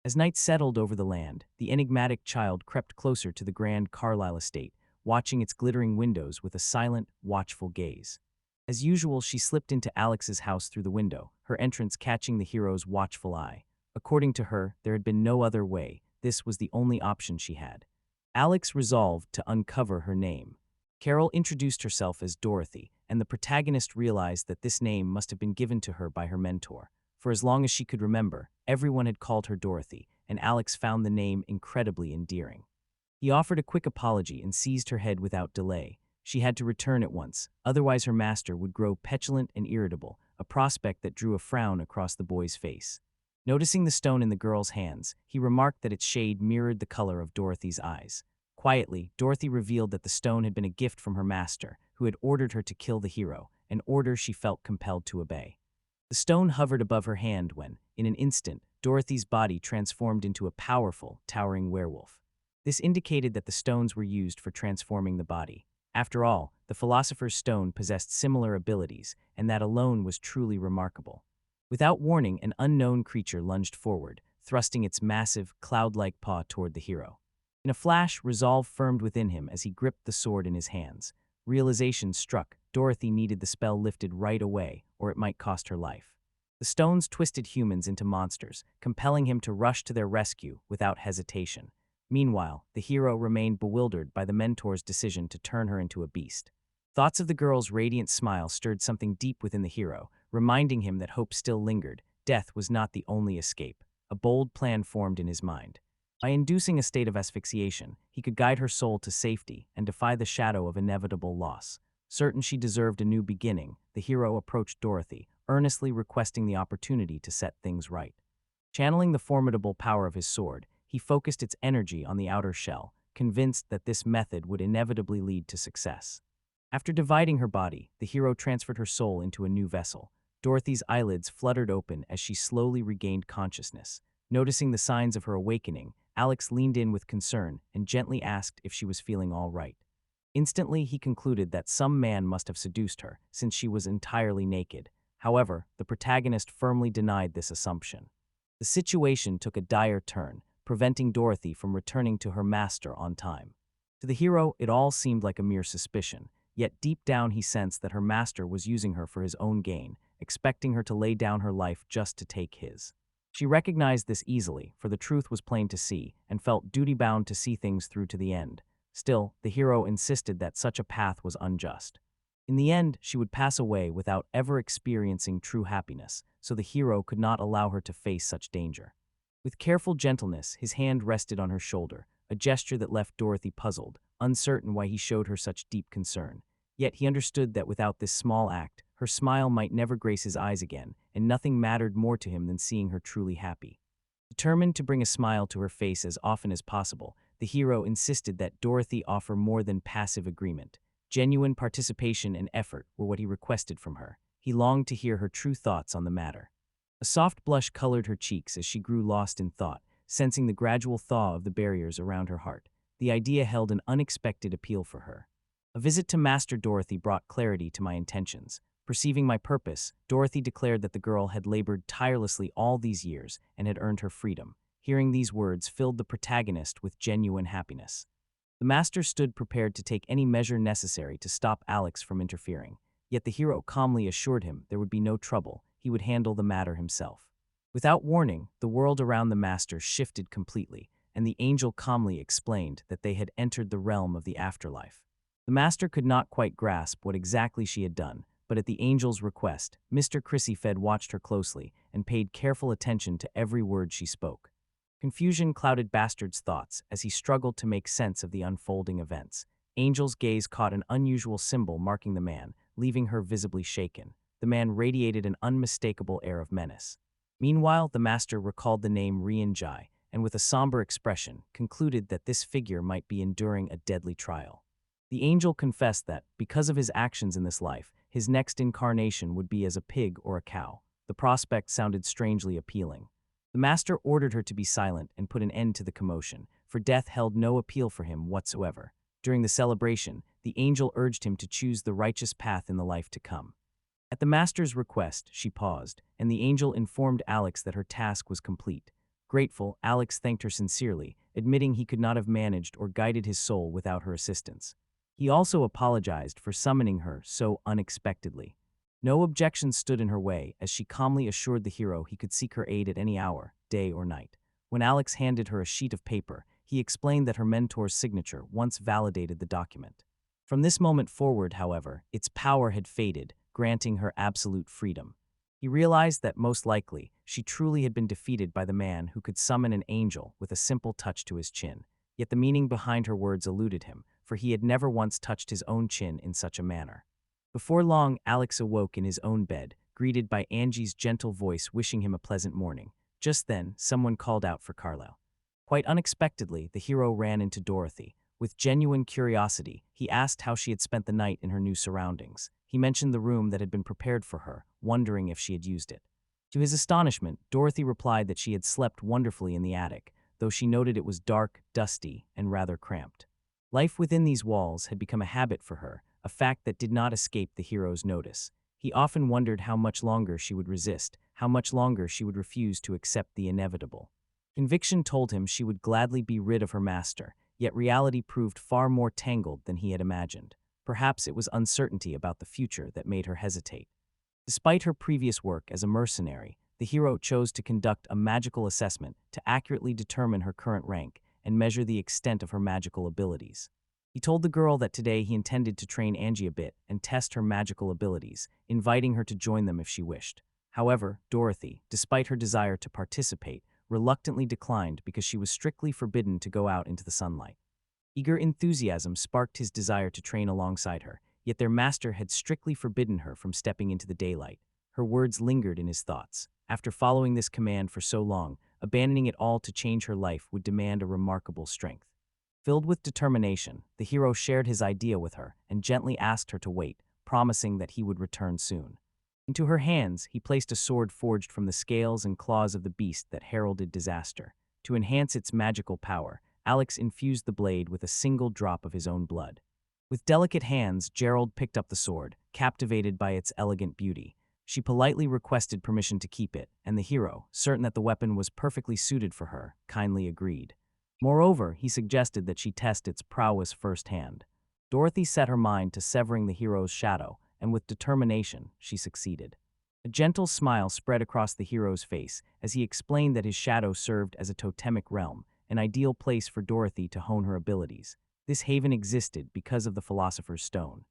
As night settled over the land, the enigmatic child crept closer to the grand Carlisle estate, watching its glittering windows with a silent, watchful gaze. As usual, she slipped into Alex's house through the window, her entrance catching the hero's watchful eye. According to her, there had been no other way. This was the only option she had. Alex resolved to uncover her name. Carol introduced herself as Dorothy, and the protagonist realized that this name must have been given to her by her mentor. For as long as she could remember, everyone had called her Dorothy, and Alex found the name incredibly endearing. He offered a quick apology and seized her head without delay. She had to return at once, otherwise her master would grow petulant and irritable, a prospect that drew a frown across the boy's face. Noticing the stone in the girl's hands, he remarked that its shade mirrored the color of Dorothy's eyes. Quietly, Dorothy revealed that the stone had been a gift from her master, who had ordered her to kill the hero, an order she felt compelled to obey. The stone hovered above her hand when, in an instant, Dorothy's body transformed into a powerful, towering werewolf. This indicated that the stones were used for transforming the body. After all, the Philosopher's Stone possessed similar abilities, and that alone was truly remarkable. Without warning, an unknown creature lunged forward, thrusting its massive, cloud-like paw toward the hero. In a flash, resolve firmed within him as he gripped the sword in his hands. Realization struck. Dorothy needed the spell lifted right away, or it might cost her life. The stones twisted humans into monsters, compelling him to rush to their rescue without hesitation. Meanwhile, the hero remained bewildered by the mentor's decision to turn her into a beast. Thoughts of the girl's radiant smile stirred something deep within the hero, reminding him that hope still lingered. Death was not the only escape. A bold plan formed in his mind. By inducing a state of asphyxiation, he could guide her soul to safety and defy the shadow of inevitable loss. Certain she deserved a new beginning, the hero approached Dorothy, earnestly requesting the opportunity to set things right. Channeling the formidable power of his sword, he focused its energy on the outer shell, convinced that this method would inevitably lead to success. After dividing her body, the hero transferred her soul into a new vessel. Dorothy's eyelids fluttered open as she slowly regained consciousness. Noticing the signs of her awakening, Alex leaned in with concern and gently asked if she was feeling all right. Instantly, he concluded that some man must have seduced her, since she was entirely naked. However, the protagonist firmly denied this assumption. The situation took a dire turn, preventing Dorothy from returning to her master on time. To the hero, it all seemed like a mere suspicion, yet deep down he sensed that her master was using her for his own gain, expecting her to lay down her life just to take his. She recognized this easily, for the truth was plain to see, and felt duty-bound to see things through to the end. Still, the hero insisted that such a path was unjust. In the end, she would pass away without ever experiencing true happiness, so the hero could not allow her to face such danger. With careful gentleness, his hand rested on her shoulder, a gesture that left Dorothy puzzled, uncertain why he showed her such deep concern. Yet he understood that without this small act, her smile might never grace his eyes again, and nothing mattered more to him than seeing her truly happy. Determined to bring a smile to her face as often as possible, the hero insisted that Dorothy offer more than passive agreement. Genuine participation and effort were what he requested from her. He longed to hear her true thoughts on the matter. A soft blush colored her cheeks as she grew lost in thought, sensing the gradual thaw of the barriers around her heart. The idea held an unexpected appeal for her. A visit to Master Dorothy brought clarity to my intentions. Perceiving my purpose, Dorothy declared that the girl had labored tirelessly all these years and had earned her freedom. Hearing these words filled the protagonist with genuine happiness. The master stood prepared to take any measure necessary to stop Alex from interfering. Yet the hero calmly assured him there would be no trouble, he would handle the matter himself. Without warning, the world around the master shifted completely, and the angel calmly explained that they had entered the realm of the afterlife. The master could not quite grasp what exactly she had done, but at the angel's request, Mr. Crissyfed watched her closely and paid careful attention to every word she spoke. Confusion clouded Bastard's thoughts as he struggled to make sense of the unfolding events. Angel's gaze caught an unusual symbol marking the man, leaving her visibly shaken. The man radiated an unmistakable air of menace. Meanwhile, the master recalled the name Rianjai, and with a somber expression, concluded that this figure might be enduring a deadly trial. The angel confessed that, because of his actions in this life, his next incarnation would be as a pig or a cow. The prospect sounded strangely appealing. The master ordered her to be silent and put an end to the commotion, for death held no appeal for him whatsoever. During the celebration, the angel urged him to choose the righteous path in the life to come. At the master's request, she paused, and the angel informed Alex that her task was complete. Grateful, Alex thanked her sincerely, admitting he could not have managed or guided his soul without her assistance. He also apologized for summoning her so unexpectedly. No objections stood in her way, as she calmly assured the hero he could seek her aid at any hour, day or night. When Alex handed her a sheet of paper, he explained that her mentor's signature once validated the document. From this moment forward, however, its power had faded, granting her absolute freedom. He realized that most likely, she truly had been defeated by the man who could summon an angel with a simple touch to his chin. Yet the meaning behind her words eluded him, for he had never once touched his own chin in such a manner. Before long, Alex awoke in his own bed, greeted by Angie's gentle voice wishing him a pleasant morning. Just then, someone called out for Carlisle. Quite unexpectedly, the hero ran into Dorothy. With genuine curiosity, he asked how she had spent the night in her new surroundings. He mentioned the room that had been prepared for her, wondering if she had used it. To his astonishment, Dorothy replied that she had slept wonderfully in the attic, though she noted it was dark, dusty, and rather cramped. Life within these walls had become a habit for her, a fact that did not escape the hero's notice. He often wondered how much longer she would resist, how much longer she would refuse to accept the inevitable. Conviction told him she would gladly be rid of her master, yet reality proved far more tangled than he had imagined. Perhaps it was uncertainty about the future that made her hesitate. Despite her previous work as a mercenary, the hero chose to conduct a magical assessment to accurately determine her current rank and measure the extent of her magical abilities. He told the girl that today he intended to train Angie a bit and test her magical abilities, inviting her to join them if she wished. However, Dorothy, despite her desire to participate, reluctantly declined because she was strictly forbidden to go out into the sunlight. Eager enthusiasm sparked his desire to train alongside her, yet their master had strictly forbidden her from stepping into the daylight. Her words lingered in his thoughts. After following this command for so long, abandoning it all to change her life would demand a remarkable strength. Filled with determination, the hero shared his idea with her and gently asked her to wait, promising that he would return soon. Into her hands, he placed a sword forged from the scales and claws of the beast that heralded disaster. To enhance its magical power, Alex infused the blade with a single drop of his own blood. With delicate hands, Gerald picked up the sword, captivated by its elegant beauty. She politely requested permission to keep it, and the hero, certain that the weapon was perfectly suited for her, kindly agreed. Moreover, he suggested that she test its prowess firsthand. Dorothy set her mind to severing the hero's shadow, and with determination, she succeeded. A gentle smile spread across the hero's face as he explained that his shadow served as a totemic realm, an ideal place for Dorothy to hone her abilities. This haven existed because of the Philosopher's Stone.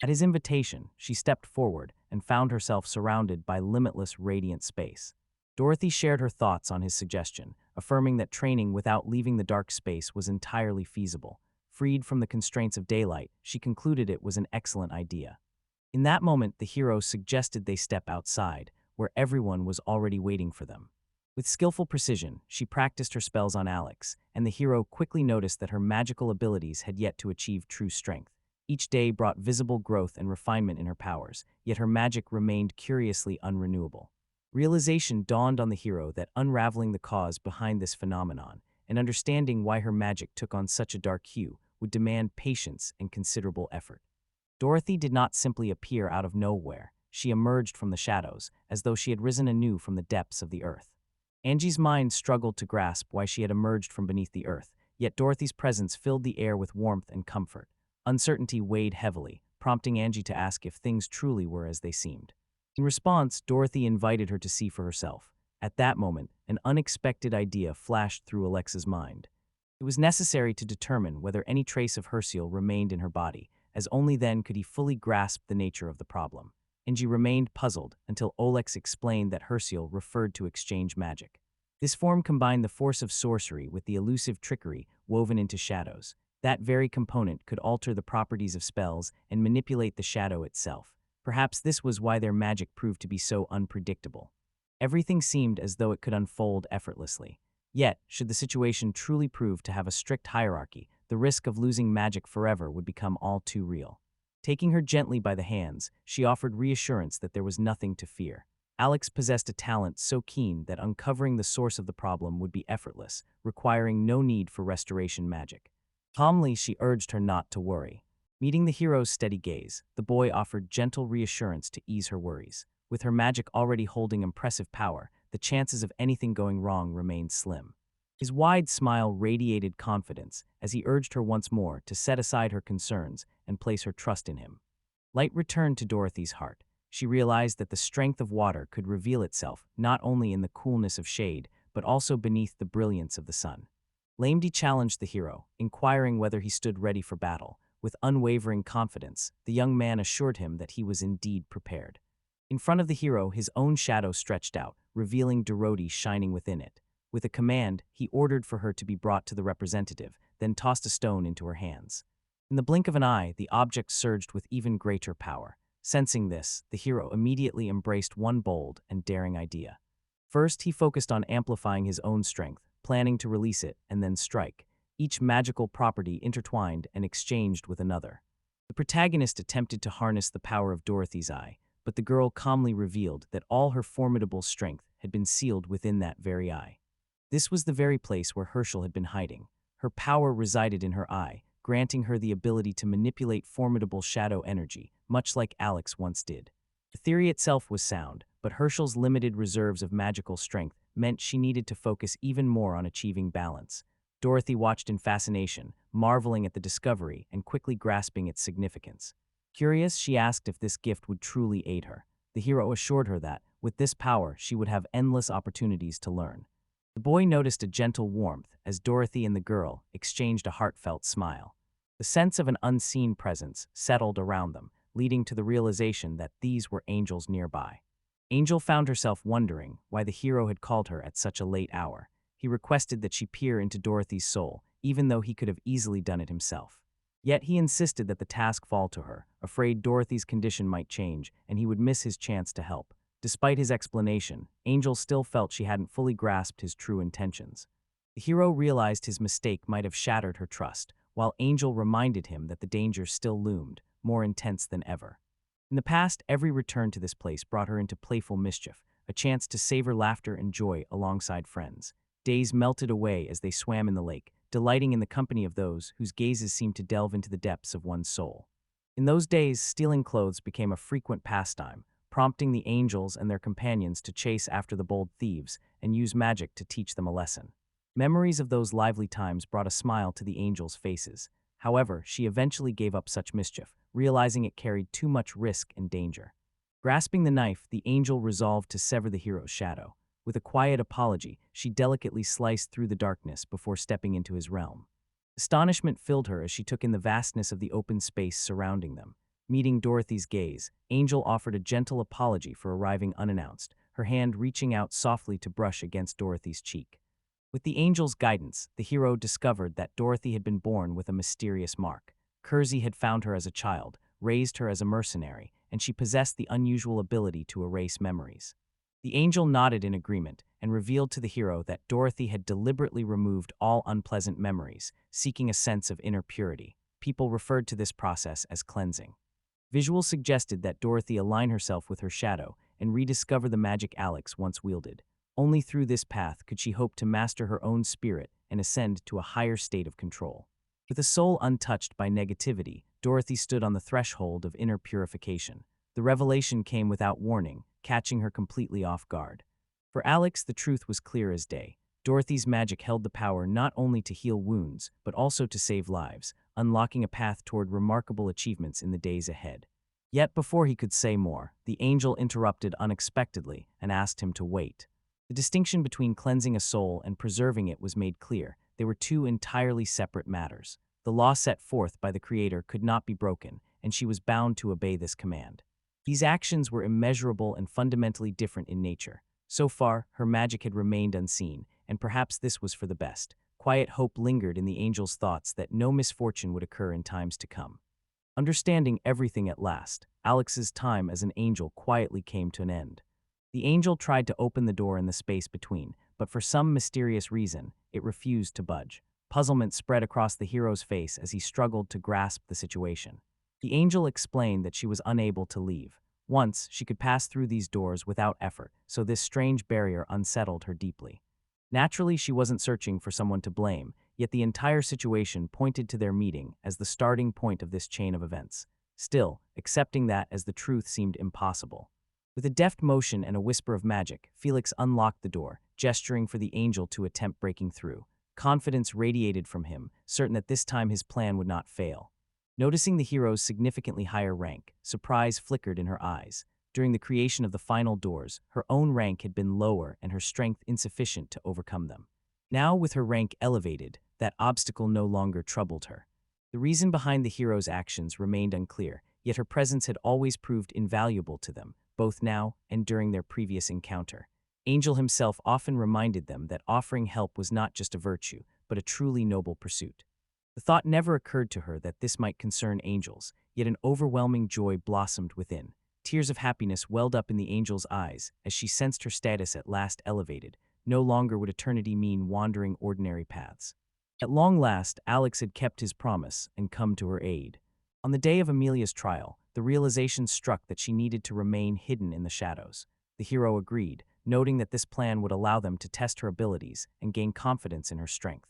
At his invitation, she stepped forward and found herself surrounded by limitless radiant space. Dorothy shared her thoughts on his suggestion, affirming that training without leaving the dark space was entirely feasible. Freed from the constraints of daylight, she concluded it was an excellent idea. In that moment, the hero suggested they step outside, where everyone was already waiting for them. With skillful precision, she practiced her spells on Alex, and the hero quickly noticed that her magical abilities had yet to achieve true strength. Each day brought visible growth and refinement in her powers, yet her magic remained curiously unrenewable. Realization dawned on the hero that unraveling the cause behind this phenomenon and understanding why her magic took on such a dark hue would demand patience and considerable effort. Dorothy did not simply appear out of nowhere. She emerged from the shadows, as though she had risen anew from the depths of the earth. Angie's mind struggled to grasp why she had emerged from beneath the earth, yet Dorothy's presence filled the air with warmth and comfort. Uncertainty weighed heavily, prompting Angie to ask if things truly were as they seemed. In response, Dorothy invited her to see for herself. At that moment, an unexpected idea flashed through Alexa's mind. It was necessary to determine whether any trace of Herciel remained in her body, as only then could he fully grasp the nature of the problem. Angie remained puzzled until Olex explained that Herciel referred to exchange magic. This form combined the force of sorcery with the elusive trickery woven into shadows. That very component could alter the properties of spells and manipulate the shadow itself. Perhaps this was why their magic proved to be so unpredictable. Everything seemed as though it could unfold effortlessly. Yet, should the situation truly prove to have a strict hierarchy, the risk of losing magic forever would become all too real. Taking her gently by the hands, she offered reassurance that there was nothing to fear. Alex possessed a talent so keen that uncovering the source of the problem would be effortless, requiring no need for restoration magic. Calmly, she urged her not to worry. Meeting the hero's steady gaze, the boy offered gentle reassurance to ease her worries. With her magic already holding impressive power, the chances of anything going wrong remained slim. His wide smile radiated confidence as he urged her once more to set aside her concerns and place her trust in him. Light returned to Dorothy's heart. She realized that the strength of water could reveal itself not only in the coolness of shade, but also beneath the brilliance of the sun. Lamedy challenged the hero, inquiring whether he stood ready for battle. With unwavering confidence, the young man assured him that he was indeed prepared. In front of the hero, his own shadow stretched out, revealing Dorothy shining within it. With a command, he ordered for her to be brought to the representative, then tossed a stone into her hands. In the blink of an eye, the object surged with even greater power. Sensing this, the hero immediately embraced one bold and daring idea. First, he focused on amplifying his own strength, planning to release it and then strike, each magical property intertwined and exchanged with another. The protagonist attempted to harness the power of Dorothy's eye, but the girl calmly revealed that all her formidable strength had been sealed within that very eye. This was the very place where Herciel had been hiding. Her power resided in her eye, granting her the ability to manipulate formidable shadow energy, much like Alex once did. The theory itself was sound, but Herciel's limited reserves of magical strength meant she needed to focus even more on achieving balance. Dorothy watched in fascination, marveling at the discovery and quickly grasping its significance. Curious, she asked if this gift would truly aid her. The hero assured her that, with this power, she would have endless opportunities to learn. The boy noticed a gentle warmth as Dorothy and the girl exchanged a heartfelt smile. The sense of an unseen presence settled around them, leading to the realization that these were angels nearby. Angel found herself wondering why the hero had called her at such a late hour. He requested that she peer into Dorothy's soul, even though he could have easily done it himself. Yet he insisted that the task fall to her, afraid Dorothy's condition might change and he would miss his chance to help. Despite his explanation, Angel still felt she hadn't fully grasped his true intentions. The hero realized his mistake might have shattered her trust, while Angel reminded him that the danger still loomed, more intense than ever. In the past, every return to this place brought her into playful mischief, a chance to savor laughter and joy alongside friends. Days melted away as they swam in the lake, delighting in the company of those whose gazes seemed to delve into the depths of one's soul. In those days, stealing clothes became a frequent pastime, prompting the angels and their companions to chase after the bold thieves and use magic to teach them a lesson. Memories of those lively times brought a smile to the angels' faces. However, she eventually gave up such mischief, realizing it carried too much risk and danger. Grasping the knife, the angel resolved to sever the hero's shadow. With a quiet apology, she delicately sliced through the darkness before stepping into his realm. Astonishment filled her as she took in the vastness of the open space surrounding them. Meeting Dorothy's gaze, Angel offered a gentle apology for arriving unannounced, her hand reaching out softly to brush against Dorothy's cheek. With the angel's guidance, the hero discovered that Dorothy had been born with a mysterious mark. Kersey had found her as a child, raised her as a mercenary, and she possessed the unusual ability to erase memories. The angel nodded in agreement and revealed to the hero that Dorothy had deliberately removed all unpleasant memories, seeking a sense of inner purity. People referred to this process as cleansing. Visuals suggested that Dorothy align herself with her shadow, and rediscover the magic Alex once wielded. Only through this path could she hope to master her own spirit and ascend to a higher state of control. With a soul untouched by negativity, Dorothy stood on the threshold of inner purification. The revelation came without warning, catching her completely off guard. For Alex, the truth was clear as day. Dorothy's magic held the power not only to heal wounds, but also to save lives, unlocking a path toward remarkable achievements in the days ahead. Yet before he could say more, the angel interrupted unexpectedly and asked him to wait. The distinction between cleansing a soul and preserving it was made clear. They were two entirely separate matters. The law set forth by the Creator could not be broken, and she was bound to obey this command. These actions were immeasurable and fundamentally different in nature. So far, her magic had remained unseen, and perhaps this was for the best. Quiet hope lingered in the angel's thoughts that no misfortune would occur in times to come. Understanding everything at last, Alex's time as an angel quietly came to an end. The angel tried to open the door in the space between, but for some mysterious reason, it refused to budge. Puzzlement spread across the hero's face as he struggled to grasp the situation. The angel explained that she was unable to leave. Once, she could pass through these doors without effort, so this strange barrier unsettled her deeply. Naturally, she wasn't searching for someone to blame, yet the entire situation pointed to their meeting as the starting point of this chain of events. Still, accepting that as the truth seemed impossible. With a deft motion and a whisper of magic, Felix unlocked the door, gesturing for the angel to attempt breaking through. Confidence radiated from him, certain that this time his plan would not fail. Noticing the hero's significantly higher rank, surprise flickered in her eyes. During the creation of the final doors, her own rank had been lower and her strength insufficient to overcome them. Now, with her rank elevated, that obstacle no longer troubled her. The reason behind the hero's actions remained unclear, yet her presence had always proved invaluable to them, both now and during their previous encounter. Angel himself often reminded them that offering help was not just a virtue, but a truly noble pursuit. The thought never occurred to her that this might concern angels, yet an overwhelming joy blossomed within. Tears of happiness welled up in the angel's eyes as she sensed her status at last elevated. No longer would eternity mean wandering ordinary paths. At long last, Alex had kept his promise and come to her aid. On the day of Amelia's trial, the realization struck that she needed to remain hidden in the shadows. The hero agreed, noting that this plan would allow them to test her abilities and gain confidence in her strength.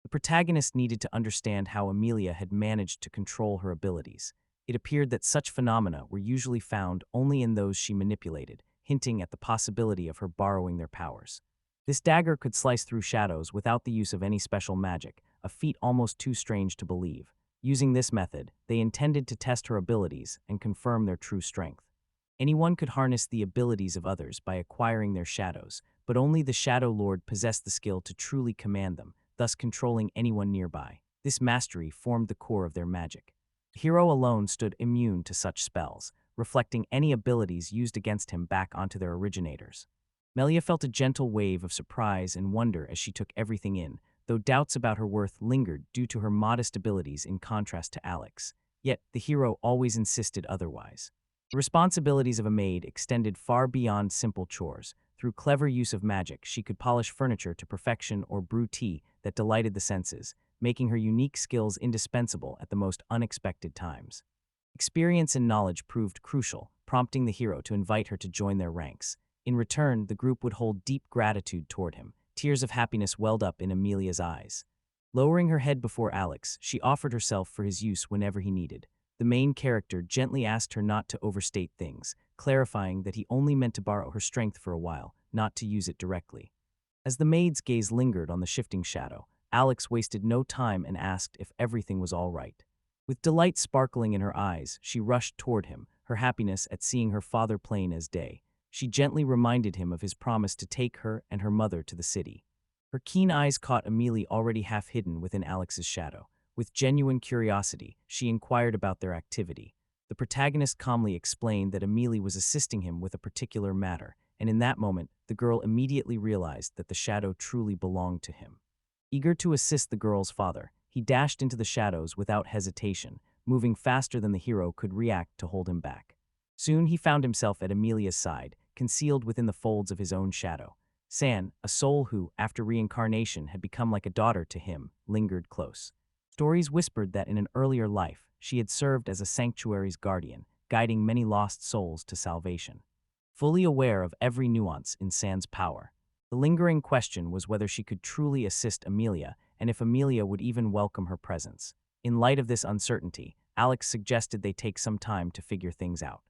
The protagonist needed to understand how Amelia had managed to control her abilities. It appeared that such phenomena were usually found only in those she manipulated, hinting at the possibility of her borrowing their powers. This dagger could slice through shadows without the use of any special magic, a feat almost too strange to believe. Using this method, they intended to test her abilities and confirm their true strength. Anyone could harness the abilities of others by acquiring their shadows, but only the Shadow Lord possessed the skill to truly command them, thus controlling anyone nearby. This mastery formed the core of their magic. The hero alone stood immune to such spells, reflecting any abilities used against him back onto their originators. Melia felt a gentle wave of surprise and wonder as she took everything in, though doubts about her worth lingered due to her modest abilities in contrast to Alex. Yet, the hero always insisted otherwise. The responsibilities of a maid extended far beyond simple chores. Through clever use of magic, she could polish furniture to perfection or brew tea that delighted the senses, making her unique skills indispensable at the most unexpected times. Experience and knowledge proved crucial, prompting the hero to invite her to join their ranks. In return, the group would hold deep gratitude toward him. Tears of happiness welled up in Amelia's eyes. Lowering her head before Alex, she offered herself for his use whenever he needed. The main character gently asked her not to overstate things, clarifying that he only meant to borrow her strength for a while, not to use it directly. As the maid's gaze lingered on the shifting shadow, Alex wasted no time and asked if everything was all right. With delight sparkling in her eyes, she rushed toward him, her happiness at seeing her father plain as day. She gently reminded him of his promise to take her and her mother to the city. Her keen eyes caught Amelie already half hidden within Alex's shadow. With genuine curiosity, she inquired about their activity. The protagonist calmly explained that Amelie was assisting him with a particular matter, and in that moment, the girl immediately realized that the shadow truly belonged to him. Eager to assist the girl's father, he dashed into the shadows without hesitation, moving faster than the hero could react to hold him back. Soon he found himself at Amelia's side, concealed within the folds of his own shadow. San, a soul who, after reincarnation, had become like a daughter to him, lingered close. Stories whispered that in an earlier life, she had served as a sanctuary's guardian, guiding many lost souls to salvation. fully aware of every nuance in Sand's power. The lingering question was whether she could truly assist Amelia, and if Amelia would even welcome her presence. In light of this uncertainty, Alex suggested they take some time to figure things out.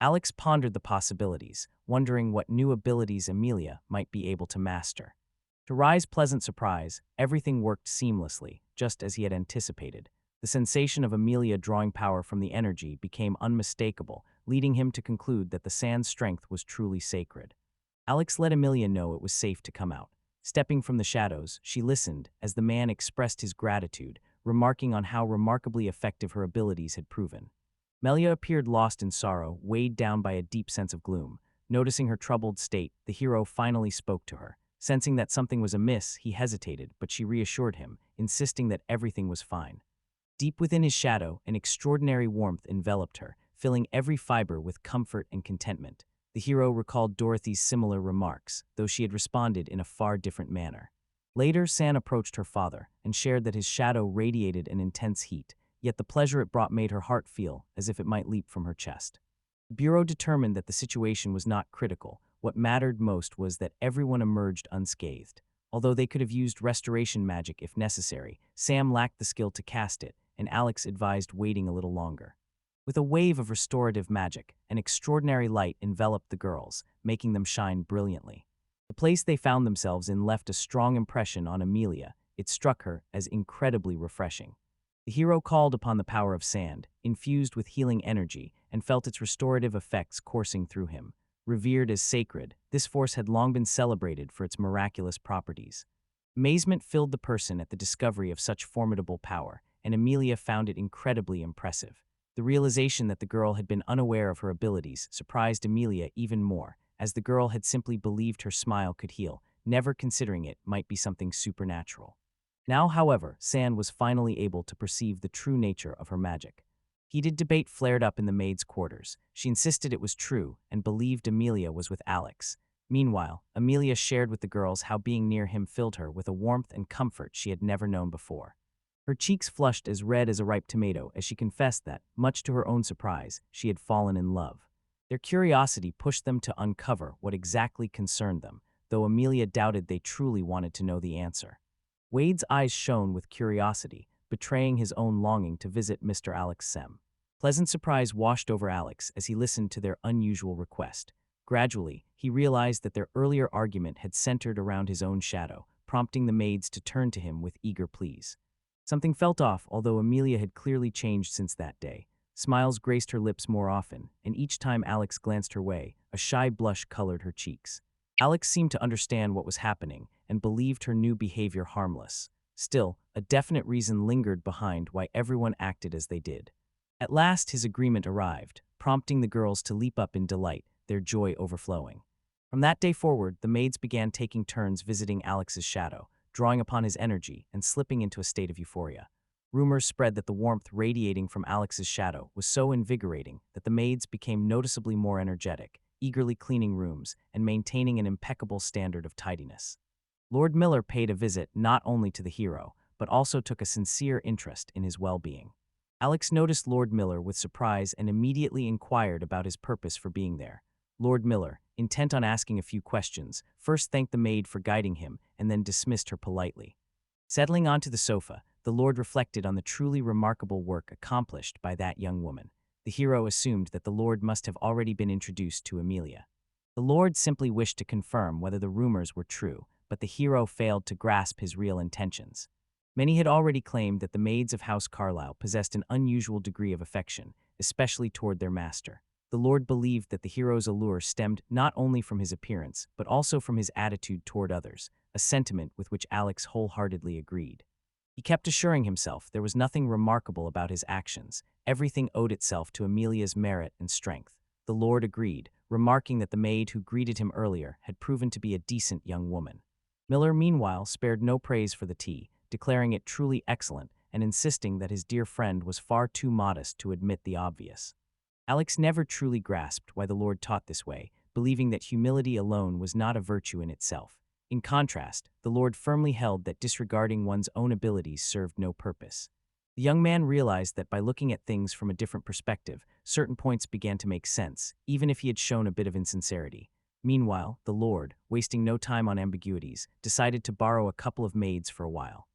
Alex pondered the possibilities, wondering what new abilities Amelia might be able to master. To Rai's pleasant surprise, everything worked seamlessly, just as he had anticipated. The sensation of Amelia drawing power from the energy became unmistakable, leading him to conclude that the sand's strength was truly sacred. Alex let Amelia know it was safe to come out. Stepping from the shadows, she listened as the man expressed his gratitude, remarking on how remarkably effective her abilities had proven. Melia appeared lost in sorrow, weighed down by a deep sense of gloom. Noticing her troubled state, the hero finally spoke to her. Sensing that something was amiss, he hesitated, but she reassured him, insisting that everything was fine. Deep within his shadow, an extraordinary warmth enveloped her, filling every fiber with comfort and contentment. The hero recalled Dorothy's similar remarks, though she had responded in a far different manner. Later, San approached her father and shared that his shadow radiated an intense heat, yet the pleasure it brought made her heart feel as if it might leap from her chest. The Bureau determined that the situation was not critical. What mattered most was that everyone emerged unscathed. Although they could have used restoration magic if necessary, Sam lacked the skill to cast it, and Alex advised waiting a little longer. With a wave of restorative magic, an extraordinary light enveloped the girls, making them shine brilliantly. The place they found themselves in left a strong impression on Amelia. It struck her as incredibly refreshing. The hero called upon the power of sand, infused with healing energy, and felt its restorative effects coursing through him. Revered as sacred, this force had long been celebrated for its miraculous properties. Amazement filled the person at the discovery of such formidable power, and Amelia found it incredibly impressive. The realization that the girl had been unaware of her abilities surprised Amelia even more, as the girl had simply believed her smile could heal, never considering it might be something supernatural. Now, however, San was finally able to perceive the true nature of her magic. Heated debate flared up in the maid's quarters. She insisted it was true and believed Amelia was with Alex. Meanwhile, Amelia shared with the girls how being near him filled her with a warmth and comfort she had never known before. Her cheeks flushed as red as a ripe tomato as she confessed that, much to her own surprise, she had fallen in love. Their curiosity pushed them to uncover what exactly concerned them, though Amelia doubted they truly wanted to know the answer. Wade's eyes shone with curiosity, betraying his own longing to visit Mr. Alex Sem. Pleasant surprise washed over Alex as he listened to their unusual request. Gradually, he realized that their earlier argument had centered around his own shadow, prompting the maids to turn to him with eager pleas. Something felt off, although Amelia had clearly changed since that day. Smiles graced her lips more often, and each time Alex glanced her way, a shy blush colored her cheeks. Alex seemed to understand what was happening and believed her new behavior harmless. Still, a definite reason lingered behind why everyone acted as they did. At last, his agreement arrived, prompting the girls to leap up in delight, their joy overflowing. From that day forward, the maids began taking turns visiting Alex's shadow, drawing upon his energy and slipping into a state of euphoria. Rumors spread that the warmth radiating from Alex's shadow was so invigorating that the maids became noticeably more energetic, eagerly cleaning rooms and maintaining an impeccable standard of tidiness. Lord Miller paid a visit not only to the hero, but also took a sincere interest in his well-being. Alex noticed Lord Miller with surprise and immediately inquired about his purpose for being there. Lord Miller, intent on asking a few questions, first thanked the maid for guiding him and then dismissed her politely. Settling onto the sofa, the Lord reflected on the truly remarkable work accomplished by that young woman. The hero assumed that the Lord must have already been introduced to Amelia. The Lord simply wished to confirm whether the rumors were true, but the hero failed to grasp his real intentions. Many had already claimed that the maids of House Carlisle possessed an unusual degree of affection, especially toward their master. The Lord believed that the hero's allure stemmed not only from his appearance, but also from his attitude toward others, a sentiment with which Alex wholeheartedly agreed. He kept assuring himself there was nothing remarkable about his actions. Everything owed itself to Amelia's merit and strength. The Lord agreed, remarking that the maid who greeted him earlier had proven to be a decent young woman. Miller, meanwhile, spared no praise for the tea, declaring it truly excellent and insisting that his dear friend was far too modest to admit the obvious. Alex never truly grasped why the Lord taught this way, believing that humility alone was not a virtue in itself. In contrast, the Lord firmly held that disregarding one's own abilities served no purpose. The The young man realized that by looking at things from a different perspective, certain points began to make sense, even if he had shown a bit of insincerity. Meanwhile, the Lord, wasting no time on ambiguities, decided to borrow a couple of maids for a while.